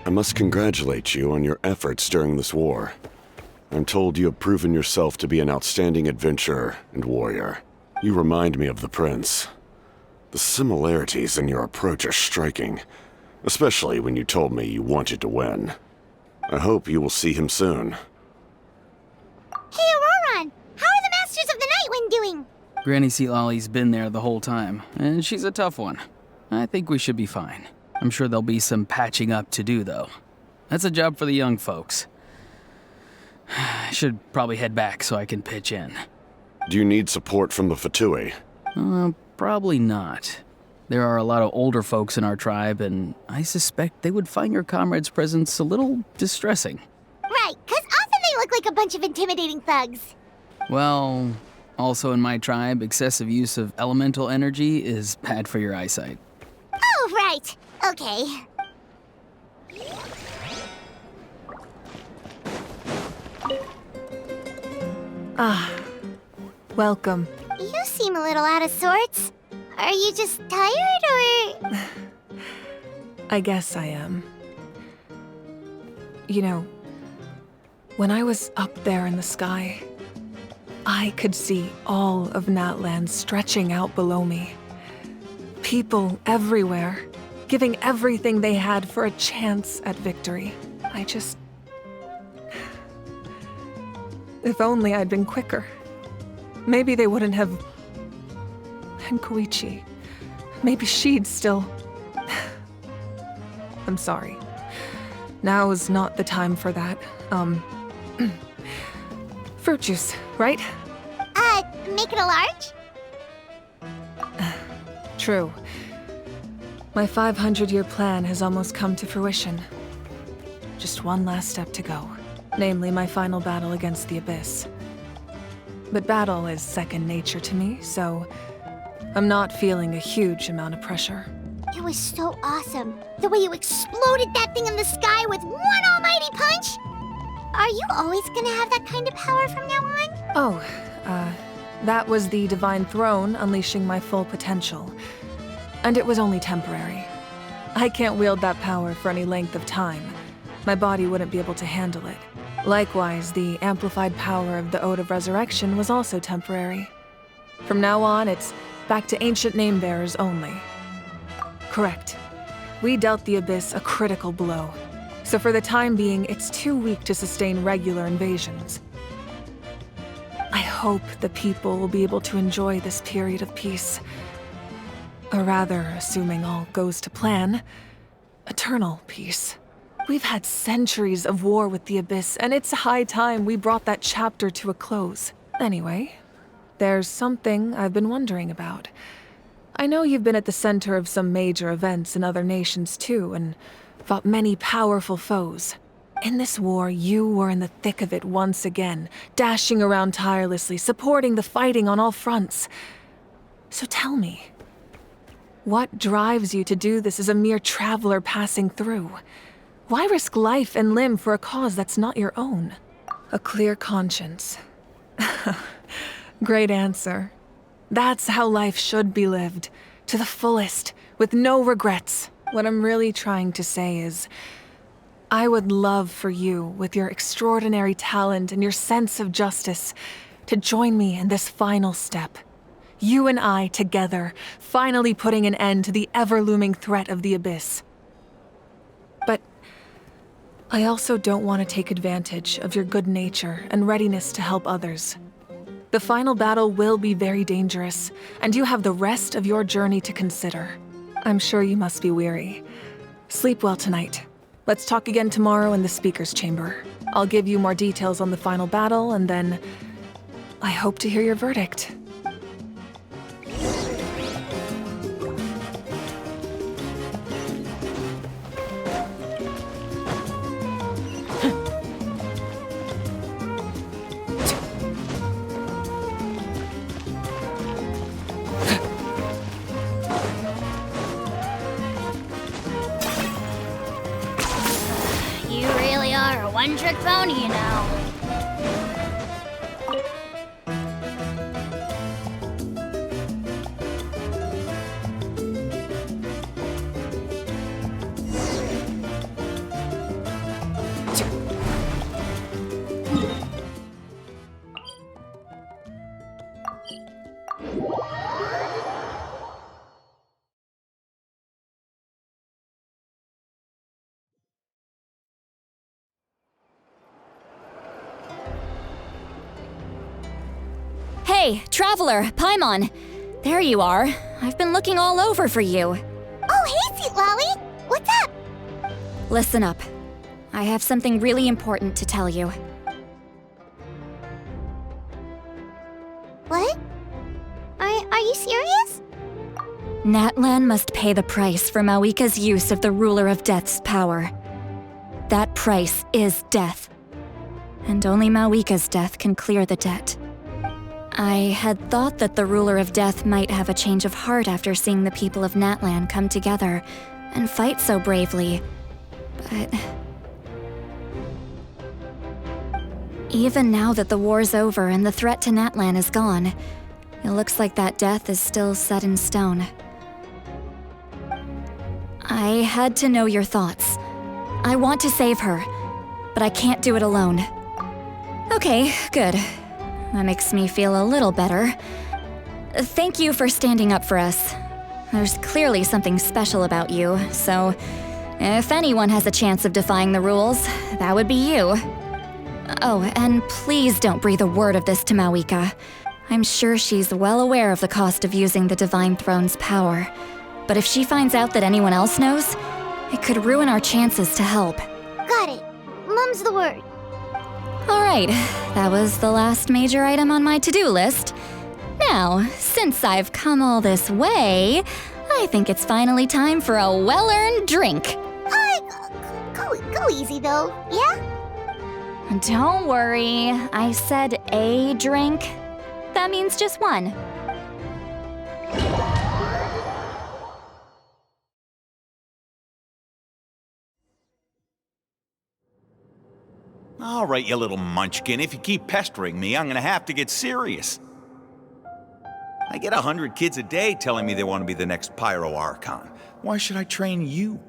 I must congratulate you on your efforts during this war. I'm told you have proven yourself to be an outstanding adventurer and warrior. You remind me of the prince. The similarities in your approach are striking, especially when you told me you wanted to win. I hope you will see him soon. Hey, Auroron! How are the Masters of the Nightwind doing? Granny Sealolly's been there the whole time, and she's a tough one. I think we should be fine. I'm sure there'll be some patching up to do, though. That's a job for the young folks. I should probably head back so I can pitch in. Do you need support from the Fatui? Probably not. There are a lot of older folks in our tribe, and I suspect they would find your comrade's presence a little distressing. Right, 'cause often they look like a bunch of intimidating thugs. Well, also in my tribe, excessive use of elemental energy is bad for your eyesight. Oh, right. Okay. Ah, welcome. You seem a little out of sorts. Are you just tired, or...? I guess I am. You know, when I was up there in the sky, I could see all of Natland stretching out below me. People everywhere, giving everything they had for a chance at victory. If only I'd been quicker. Maybe they wouldn't have... And Koichi. Maybe she'd still... I'm sorry. Now is not the time for that. Fruit juice, right? Make it a large? True. My 500-year plan has almost come to fruition. Just one last step to go. Namely, my final battle against the Abyss. But battle is second nature to me, so I'm not feeling a huge amount of pressure. It was so awesome. The way you exploded that thing in the sky with one almighty punch! Are you always gonna have that kind of power from now on? Oh, that was the Divine Throne unleashing my full potential. And it was only temporary. I can't wield that power for any length of time. My body wouldn't be able to handle it. Likewise, the amplified power of the Ode of Resurrection was also temporary. From now on, it's back to ancient name-bearers only. Correct. We dealt the Abyss a critical blow. So for the time being, it's too weak to sustain regular invasions. I hope the people will be able to enjoy this period of peace. Or rather, assuming all goes to plan, eternal peace. We've had centuries of war with the Abyss, and it's high time we brought that chapter to a close. Anyway, there's something I've been wondering about. I know you've been at the center of some major events in other nations too, and fought many powerful foes. In this war, you were in the thick of it once again, dashing around tirelessly, supporting the fighting on all fronts. So tell me, what drives you to do this as a mere traveler passing through? Why risk life and limb for a cause that's not your own? A clear conscience. Great answer. That's how life should be lived, to the fullest, with no regrets. What I'm really trying to say is, I would love for you, with your extraordinary talent and your sense of justice, to join me in this final step. You and I together, finally putting an end to the ever-looming threat of the Abyss. But I also don't want to take advantage of your good nature and readiness to help others. The final battle will be very dangerous, and you have the rest of your journey to consider. I'm sure you must be weary. Sleep well tonight. Let's talk again tomorrow in the speaker's chamber. I'll give you more details on the final battle, and then I hope to hear your verdict. one-trick pony, you know. Hey, Traveler, Paimon. There you are. I've been looking all over for you. Oh, hey, Sweet Lolly! What's up? Listen up. I have something really important to tell you. What? Are you serious? Natlan must pay the price for Mawika's use of the Ruler of Death's power. That price is death. And only Mawika's death can clear the debt. I had thought that the Ruler of Death might have a change of heart after seeing the people of Natlan come together and fight so bravely, but... Even now that the war's over and the threat to Natlan is gone, it looks like that death is still set in stone. I had to know your thoughts. I want to save her, but I can't do it alone. Okay, good. That makes me feel a little better. Thank you for standing up for us. There's clearly something special about you, so if anyone has a chance of defying the rules, that would be you. Oh, and please don't breathe a word of this to Mawika. I'm sure she's well aware of the cost of using the Divine Throne's power. But if she finds out that anyone else knows, it could ruin our chances to help. Got it. Mum's the word. Alright, that was the last major item on my to-do list. Now, since I've come all this way, I think it's finally time for a well-earned drink. Go easy though, yeah? Don't worry, I said a drink. That means just one. All right, you little munchkin, if you keep pestering me, I'm gonna have to get serious. I get 100 kids a day telling me they want to be the next Pyro Archon. Why should I train you?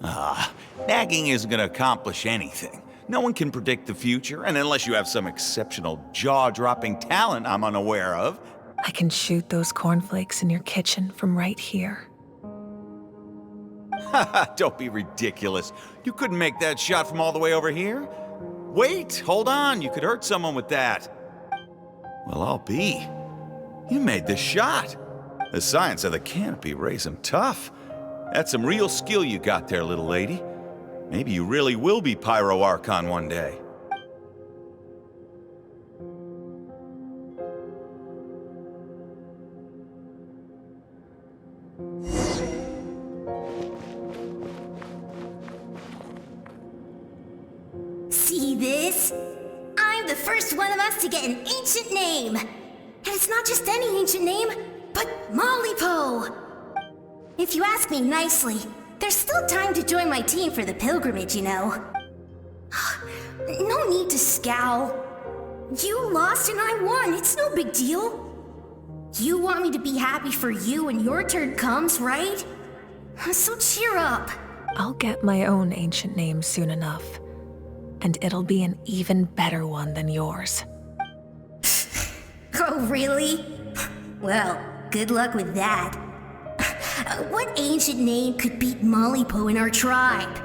Nagging isn't gonna accomplish anything. No one can predict the future, and unless you have some exceptional jaw-dropping talent I'm unaware of. I can shoot those cornflakes in your kitchen from right here. Don't be ridiculous. You couldn't make that shot from all the way over here. Wait, hold on, you could hurt someone with that. Well, I'll be. You made this shot. The science of the canopy raised him tough. That's some real skill you got there, little lady. Maybe you really will be Pyro Archon one day. See this? I'm the first one of us to get an ancient name. And it's not just any ancient name, but Mollypo. If you ask me nicely, there's still time to join my team for the pilgrimage, you know. No need to scowl. You lost and I won, it's no big deal. You want me to be happy for you when your turn comes, right? So cheer up. I'll get my own ancient name soon enough. And it'll be an even better one than yours. Oh, really? Well, good luck with that. What ancient name could beat Mollypo in our tribe?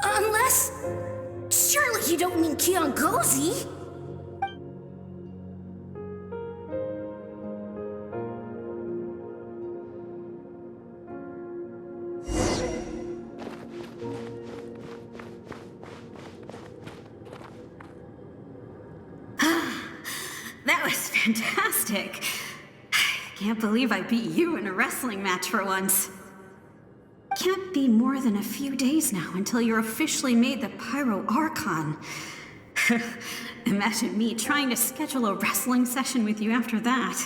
Unless... surely you don't mean Kiangozi? That was fantastic. Can't believe I beat you in a wrestling match for once. Can't be more than a few days now until you're officially made the Pyro Archon. Imagine me trying to schedule a wrestling session with you after that.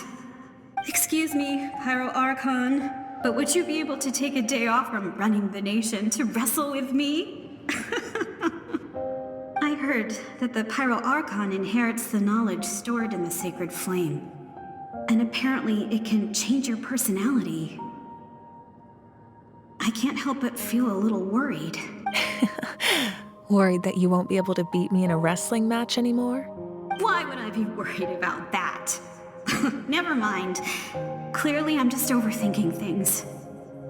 Excuse me, Pyro Archon, but would you be able to take a day off from running the nation to wrestle with me? heard that the Pyro Archon inherits the knowledge stored in the sacred flame. And apparently it can change your personality. I can't help but feel a little worried. Worried that you won't be able to beat me in a wrestling match anymore? Why would I be worried about that? Never mind. Clearly I'm just overthinking things.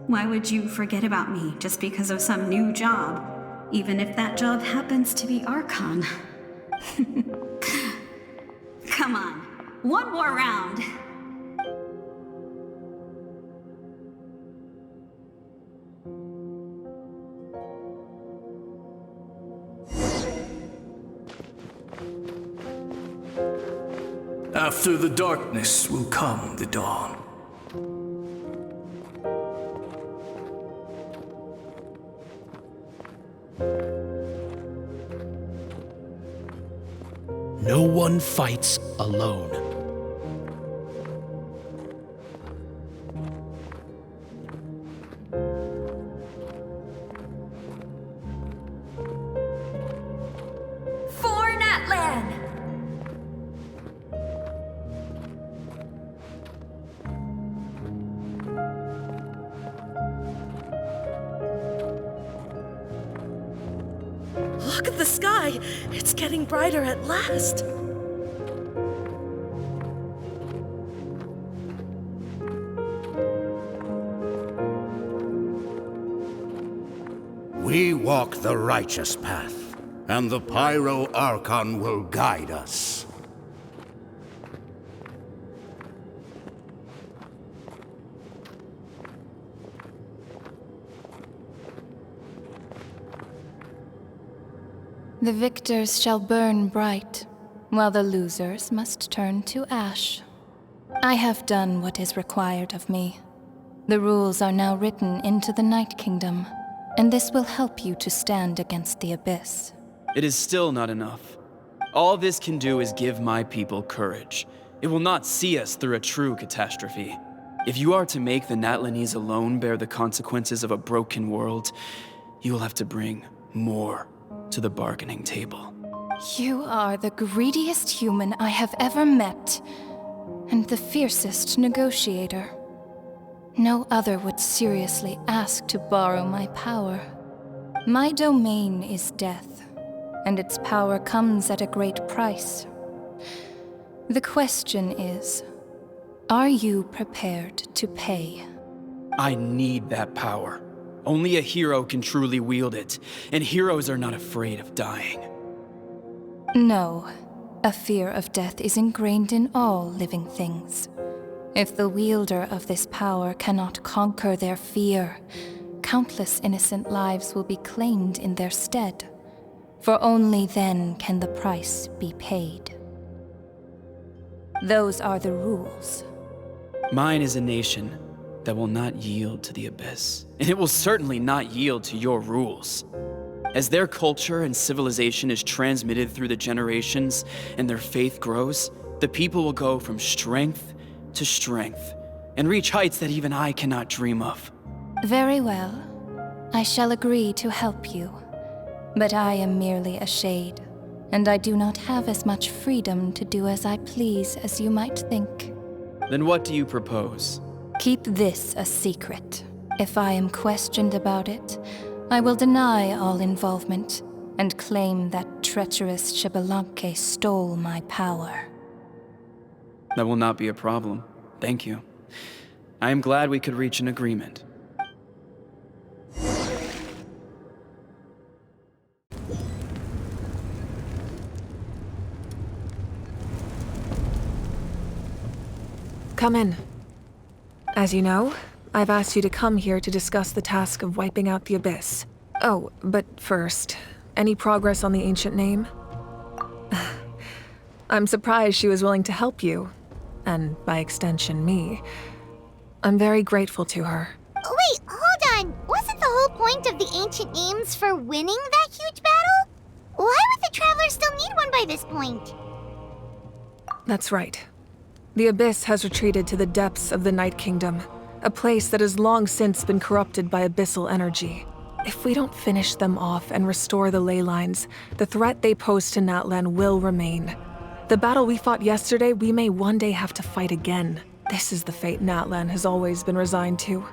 Why would you forget about me just because of some new job? Even if that job happens to be Archon. Come on, one more round. After the darkness will come the dawn. No one fights alone. For Natlan! Look at the sky! It's getting brighter at last! We walk the righteous path, and the Pyro Archon will guide us. The victors shall burn bright, while the losers must turn to ash. I have done what is required of me. The rules are now written into the Night Kingdom, and this will help you to stand against the Abyss. It is still not enough. All this can do is give my people courage. It will not see us through a true catastrophe. If you are to make the Natlanese alone bear the consequences of a broken world, you will have to bring more to the bargaining table. You are the greediest human I have ever met, and the fiercest negotiator. No other would seriously ask to borrow my power. My domain is death, and its power comes at a great price. The question is, are you prepared to pay? I need that power. Only a hero can truly wield it, and heroes are not afraid of dying. No, a fear of death is ingrained in all living things. If the wielder of this power cannot conquer their fear, countless innocent lives will be claimed in their stead, for only then can the price be paid. Those are the rules. Mine is a nation that will not yield to the Abyss, and it will certainly not yield to your rules. As their culture and civilization is transmitted through the generations and their faith grows, the people will go from strength to strength and reach heights that even I cannot dream of. Very well. I shall agree to help you. But I am merely a shade, and I do not have as much freedom to do as I please as you might think. Then what do you propose? Keep this a secret. If I am questioned about it, I will deny all involvement and claim that treacherous Xbalanque stole my power. That will not be a problem. Thank you. I am glad we could reach an agreement. Come in. As you know, I've asked you to come here to discuss the task of wiping out the Abyss. Oh, but first, any progress on the ancient name? I'm surprised she was willing to help you, and by extension, me. I'm very grateful to her. Wait, hold on. Wasn't the whole point of the ancient names for winning that huge battle? Why would the Travelers still need one by this point? That's right. The Abyss has retreated to the depths of the Night Kingdom, a place that has long since been corrupted by abyssal energy. If we don't finish them off and restore the ley lines, the threat they pose to Natlan will remain. The battle we fought yesterday, we may one day have to fight again. This is the fate Natlan has always been resigned to.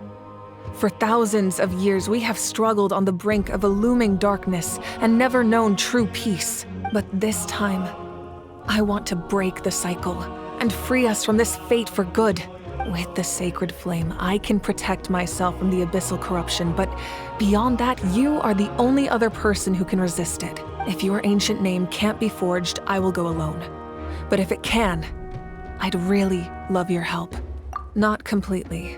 For thousands of years, we have struggled on the brink of a looming darkness and never known true peace. But this time, I want to break the cycle and free us from this fate for good. With the sacred flame, I can protect myself from the abyssal corruption, but beyond that, you are the only other person who can resist it. If your ancient name can't be forged, I will go alone. But if it can, I'd really love your help. Not completely.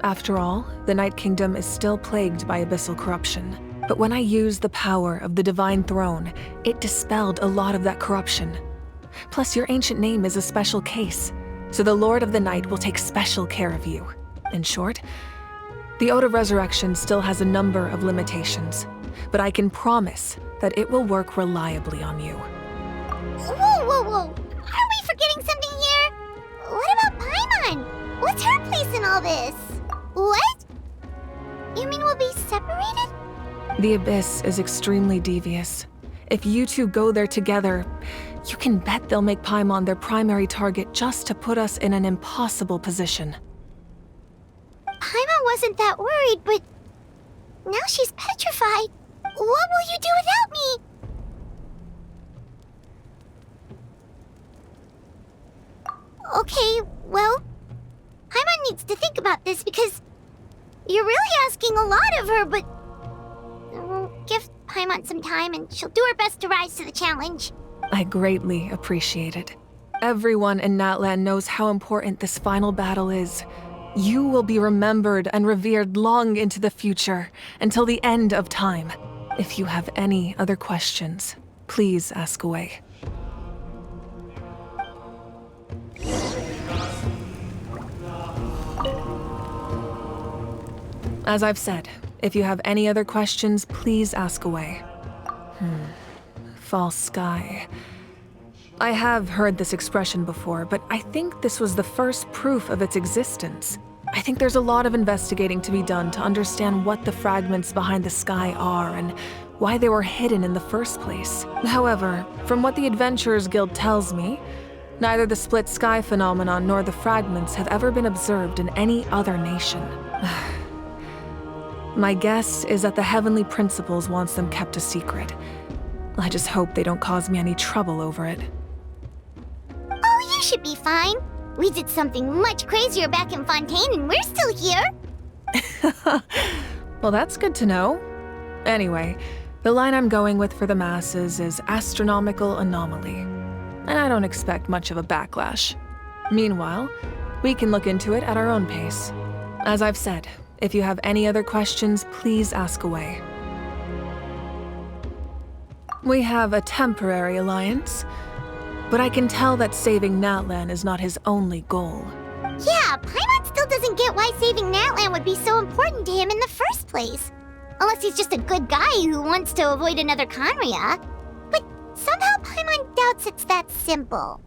After all, the Night Kingdom is still plagued by abyssal corruption. But when I used the power of the Divine Throne, it dispelled a lot of that corruption. Plus, your ancient name is a special case, so the Lord of the Night will take special care of you. In short, the Ode of Resurrection still has a number of limitations, but I can promise that it will work reliably on you. Whoa, whoa, whoa! Aren't we forgetting something here? What about Paimon? What's her place in all this? What? You mean we'll be separated? The Abyss is extremely devious. If you two go there together, you can bet they'll make Paimon their primary target just to put us in an impossible position. Paimon wasn't that worried, but now she's petrified. What will you do without me? Okay, well, Paimon needs to think about this because you're really asking a lot of her, but we'll give Paimon some time and she'll do her best to rise to the challenge. I greatly appreciate it. Everyone in Natlan knows how important this final battle is. You will be remembered and revered long into the future, until the end of time. If you have any other questions, please ask away. As I've said, if you have any other questions, please ask away. False sky. I have heard this expression before, but I think this was the first proof of its existence. I think there's a lot of investigating to be done to understand what the fragments behind the sky are and why they were hidden in the first place. However, from what the Adventurers Guild tells me, neither the split sky phenomenon nor the fragments have ever been observed in any other nation. My guess is that the Heavenly Principles wants them kept a secret. I just hope they don't cause me any trouble over it. Oh, you should be fine. We did something much crazier back in Fontaine and we're still here. Well, that's good to know. Anyway, the line I'm going with for the masses is astronomical anomaly. And I don't expect much of a backlash. Meanwhile, we can look into it at our own pace. As I've said, if you have any other questions, please ask away. We have a temporary alliance, but I can tell that saving Natlan is not his only goal. Yeah, Paimon still doesn't get why saving Natlan would be so important to him in the first place. Unless he's just a good guy who wants to avoid another Conria. But somehow Paimon doubts it's that simple.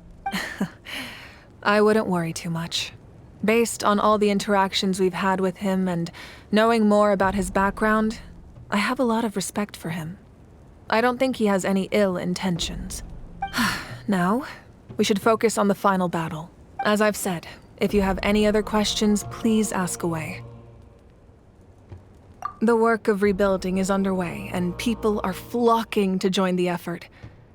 I wouldn't worry too much. Based on all the interactions we've had with him and knowing more about his background, I have a lot of respect for him. I don't think he has any ill intentions. Now, we should focus on the final battle. As I've said, if you have any other questions, please ask away. The work of rebuilding is underway, and people are flocking to join the effort.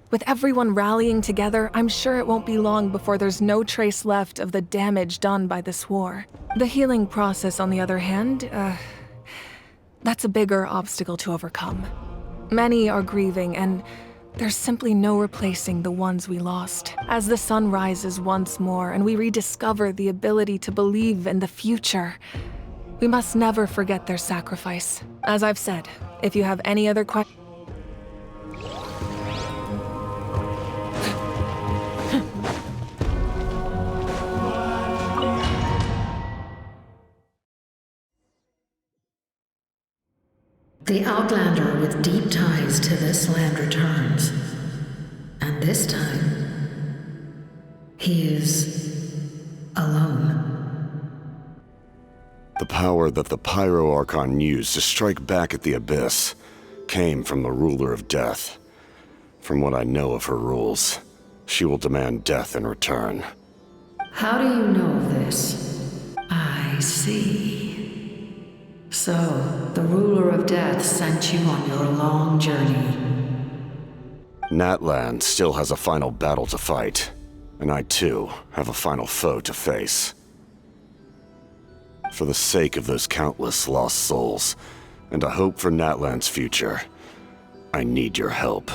With everyone rallying together, I'm sure it won't be long before there's no trace left of the damage done by this war. The healing process, on the other hand, that's a bigger obstacle to overcome. Many are grieving, and there's simply no replacing the ones we lost. As the sun rises once more and we rediscover the ability to believe in the future, we must never forget their sacrifice. As I've said, if you have any other questions... The Outlander with deep ties to this land returns. And this time, he is alone. The power that the Pyro Archon used to strike back at the Abyss came from the Ruler of Death. From what I know of her rules, she will demand death in return. How do you know this? I see. So, the Ruler of Death sent you on your long journey. Natlan still has a final battle to fight, and I too have a final foe to face. For the sake of those countless lost souls, and a hope for Natlan's future, I need your help.